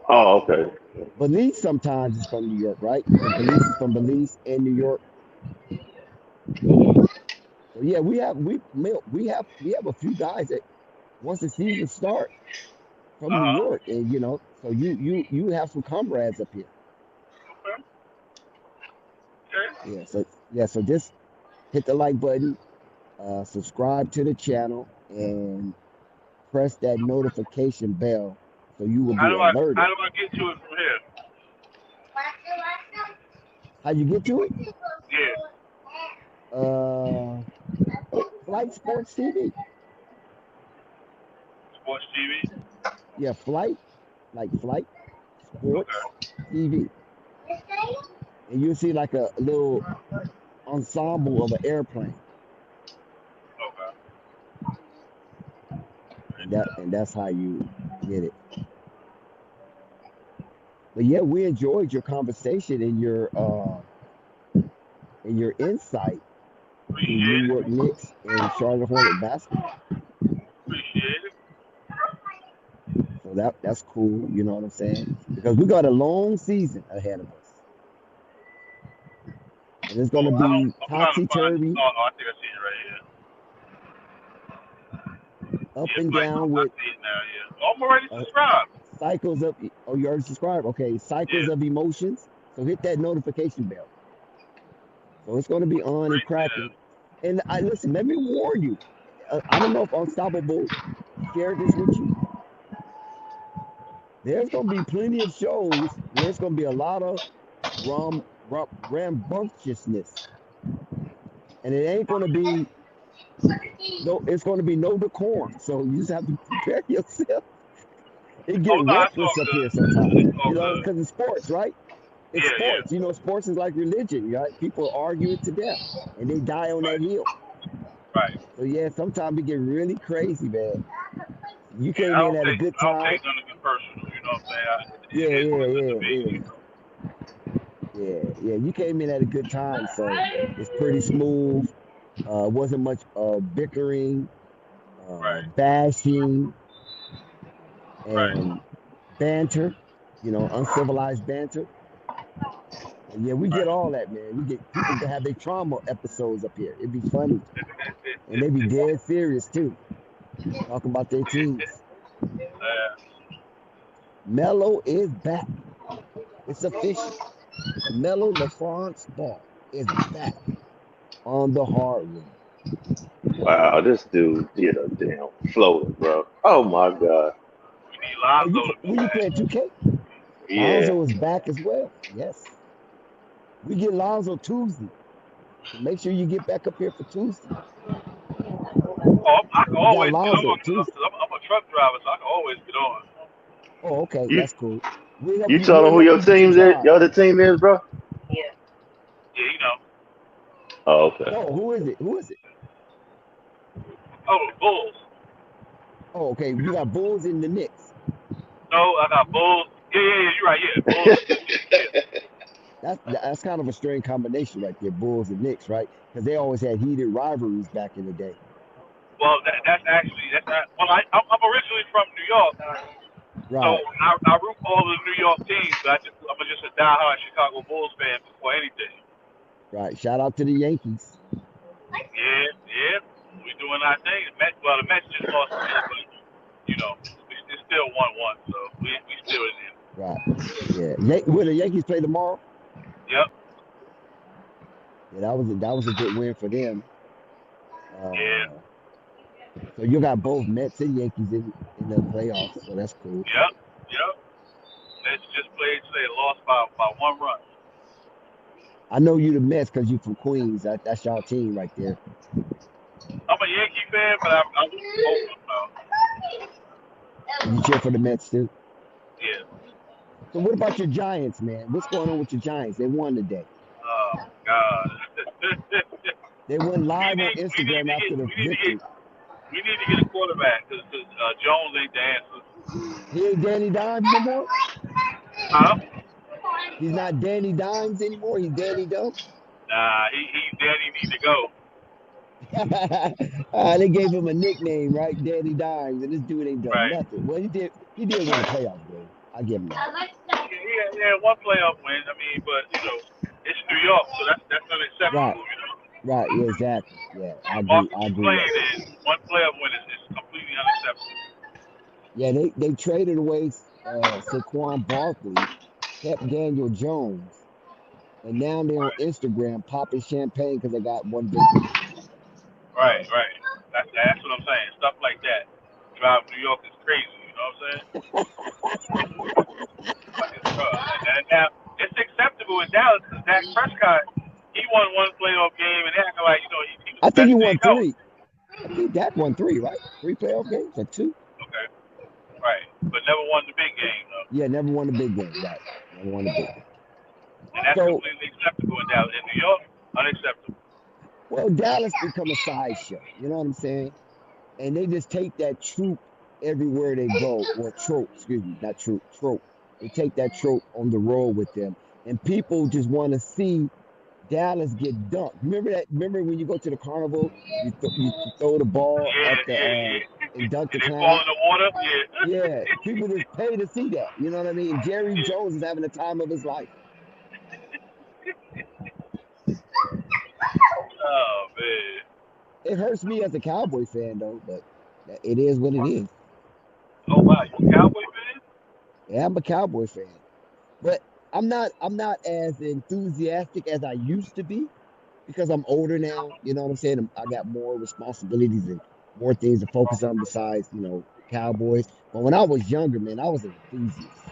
Oh, okay. Belize sometimes is from New York, right? Because Belize is from Belize and New York. So yeah, we have a few guys that once the season start from New York, and so you have some comrades up here. Okay. So just hit the like button, subscribe to the channel, and press that notification bell so you will How be do I alerted. get to it from here? How you get to it? Yeah. Flight Sports TV. Sports TV. Yeah, Flight Sports TV. And you'll see like a little ensemble of an airplane. Okay. And that's how you get it. But yeah, we enjoyed your conversation and your insight to New York Knicks and Charlotte Hornet basketball. Appreciate it. So that's cool, you know what I'm saying? Because we got a long season ahead of us. And it's gonna be topsy-turvy. Oh, I think I see it right here. Up and down with. I see it now, yeah. Oh, I'm already subscribed. Cycles of. Oh, you already subscribed? Okay. Cycles of emotions. So hit that notification bell. So it's gonna be on and cracking. And listen, let me warn you. I don't know if Unstoppable shared this with you. There's gonna be plenty of shows where it's gonna be a lot of rambunctiousness, and it ain't gonna be it's gonna be no decorum. So you just have to prepare yourself. It get reckless up here sometimes, because it's sports, right? It's sports. Yeah. Sports is like religion, right? People argue it to death, and they die on that hill. Right. So yeah, sometimes we get really crazy, man. You came in at a good time. I don't take nothing personal, you know what I'm saying? Yeah. You came in at a good time, so it's pretty smooth. Wasn't much bickering, bashing, and banter. Uncivilized banter. And yeah, we get all that, man. We get people that have their trauma episodes up here. It'd be funny, and they be dead serious too, talking about their teams. Melo is back. It's official. Melo LaFrance Ball is back on the hardwood. Wow, this dude did a damn floater, bro. Oh my god. We need Lonzo to do When you that. playing 2K, Yeah. Lonzo is back as well. Yes. We get Lonzo Tuesday. So make sure you get back up here for Tuesday. Oh, I can We got always get Lonzo on Tuesday. because I'm a truck driver, so I can always get on. Oh, okay. You That's cool. We'll help you you, told we'll them who help your you get your team's is? job. Your other team is, bro? Yeah, you know. Oh, okay. Oh, who is it? Who is it? Oh, the Bulls. Oh, okay. You got Bulls in the Knicks. No, I got Bulls. Yeah, you're right. Yeah, Bulls. Yeah. That's kind of a strange combination right there, Bulls and Knicks, right? Because they always had heated rivalries back in the day. Well, that's not. Well, I'm originally from New York, so Right, I root for all the New York teams. But I'm just a diehard Chicago Bulls fan before anything. right. Shout out to the Yankees. Yeah, we doing our thing. The Mets just lost today, but you know, it's still 1-1, so we still in there. Right. Yeah. Will the Yankees play tomorrow? Yep. Yeah, that was a good win for them. Yeah. So you got both Mets and Yankees in the playoffs, so that's cool. Yep. Mets just played today, lost by 1 run. I know you the Mets because you from Queens. That's y'all team right there. I'm a Yankee fan, but I'm both of them now. You cheer for the Mets too. Yeah. So what about your Giants, man? What's going on with your Giants? They won today. Oh God. They went live on we need Instagram after the victory. We need to get a quarterback because Jones ain't the answer. He ain't Danny Dimes no more. Huh? He's not Danny Dimes anymore. He's Danny Dumb. Nah, he Danny need to go. They gave him a nickname, right? Danny Dimes, and this dude ain't done Right. nothing. Well, he did win a playoff game. I give him that. He had one playoff win. I mean, but you know, it's New York, so that's unacceptable. Right. You know. Right, yeah, exactly. Yeah, I The agree. market I you agree. playing in, one playoff win is completely unacceptable. Yeah, they traded away Saquon Barkley, kept Daniel Jones, and now they're on Instagram popping champagne because they got one victory. Right. That's what I'm saying. Stuff like that drive New York is crazy. You know what I'm saying? And now it's acceptable in Dallas because Dak Prescott he won one playoff game and acting like he was I the think he best won thing out. 3. I think Dak won 3, right? 3 playoff games or 2? Okay. Right. But never won the big game though. Yeah, never won a big game. Right, never won a big game. And that's So, completely acceptable in Dallas. In New York, unacceptable. well, Dallas become a sideshow. You know what I'm saying? And they just take that troop everywhere they go, or trope, excuse me, not troop, trope. They take that trope on the road with them, and people just want to see Dallas get dunked. Remember that? Remember when you go to the carnival, you throw the ball at the and dunk the And they fall clown? in the water. Yeah, people just pay to see that. You know what I mean? Jerry Yeah. Jones is having the time of his life. Oh man. It hurts me as a Cowboy fan though, but it is what it is. Oh wow, you a Cowboy fan? Yeah, I'm a Cowboy fan, but I'm not as enthusiastic as I used to be because I'm older now. You know what I'm saying? I got more responsibilities and more things to focus on besides Cowboys. But when I was younger, man, I was an enthusiast.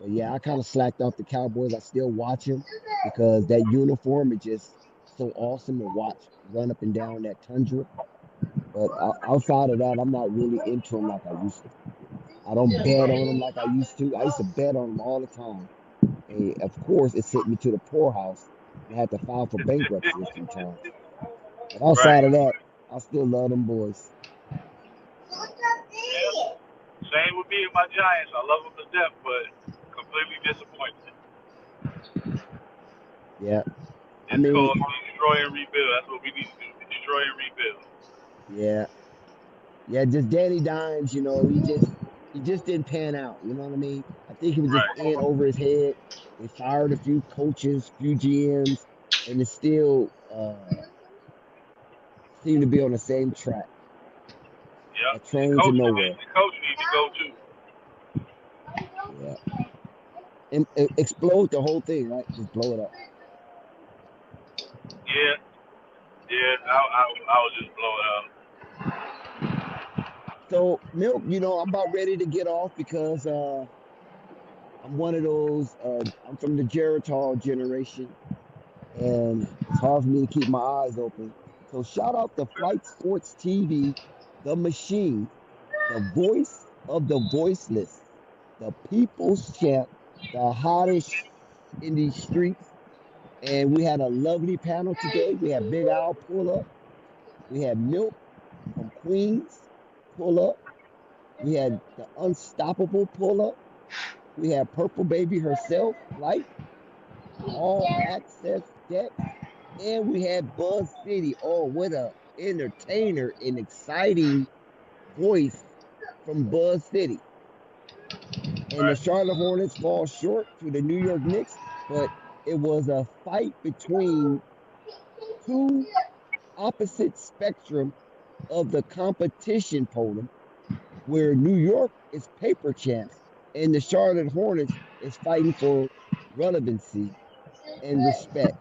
But yeah, I kind of slacked off the Cowboys. I still watch them because that uniform is just so awesome to watch run up and down that tundra. But outside of that, I'm not really into them like I used to. I don't bet on them like I used to. I used to bet on them all the time. And of course, it sent me to the poorhouse and I had to file for bankruptcy a few times. But outside Right. of that, I still love them boys. Yeah. Same with me and my Giants. I love them to death, but completely disappointed. Yeah. I It's mean, called destroy and rebuild. That's what we need to do. Destroy and rebuild. yeah. Yeah, just Danny Dimes, he just didn't pan out. You know what I mean? I think he was just Right. in over his head. They fired a few coaches, few GMs, and it still seemed to be on the same track. Yep. A And train to nowhere. the coach needs to go too. Yeah. And explode the whole thing, right? Just blow it up. Yeah. I will just blow it up. So, Milk, I'm about ready to get off because I'm one of those. I'm from the Geritol generation, and it's hard for me to keep my eyes open. So, shout out to Flight Sports TV, the machine, the voice of the voiceless, the people's champ, the hottest in these streets. And we had a lovely panel today. We had Big Al pull up. We had Milk from Queens pull up. We had the Unstoppable pull up. We had Purple Baby herself, Flight, All Access Dex. And we had Buzz City. Oh, what a entertainer and exciting voice from Buzz City. And the Charlotte Hornets fall short to the New York Knicks, but it was a fight between two opposite spectrum of the competition podium, where New York is paper champs and the Charlotte Hornets is fighting for relevancy and respect.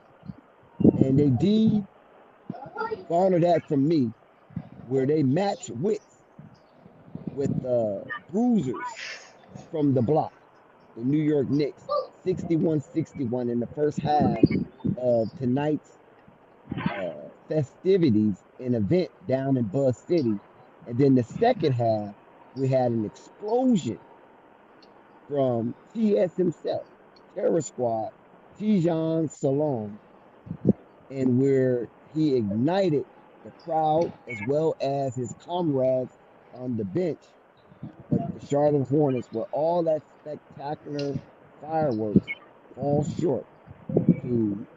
And they did garner that from me, where they match wits with the bruisers from the block, the New York Knicks, 61-61 in the first half of tonight's festivities and event down in Buzz City. And then the second half, we had an explosion from TS himself, Terror Squad, Tijan Salon, and where he ignited the crowd as well as his comrades on the bench. But the Charlotte Hornets, with all that spectacular fireworks, fall short to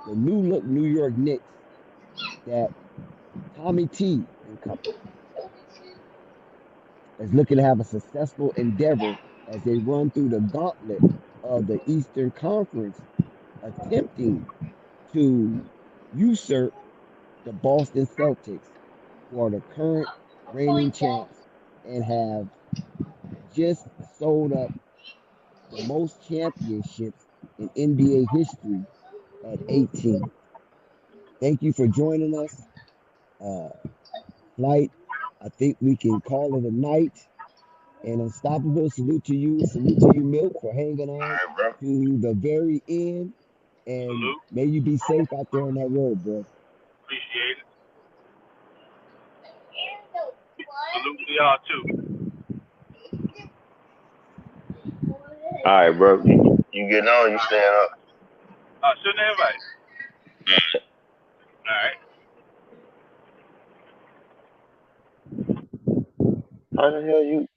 the new look New York Knicks that Tommy T and company is looking to have a successful endeavor as they run through the gauntlet of the Eastern Conference, attempting to usurp the Boston Celtics, who are the current reigning champs and have just sold up the most championships in NBA history at 18. Thank you for joining us. Uh, Flight, I think we can call it a night. And Unstoppable, salute to you. Salute to you, Milk, for hanging on All right, bro. to the very end. And Salute. may you be safe out there on that road, bro. Appreciate it. Salute to y'all too. All right, bro. You getting on? You staying up? Send the invite. All right. How the hell you?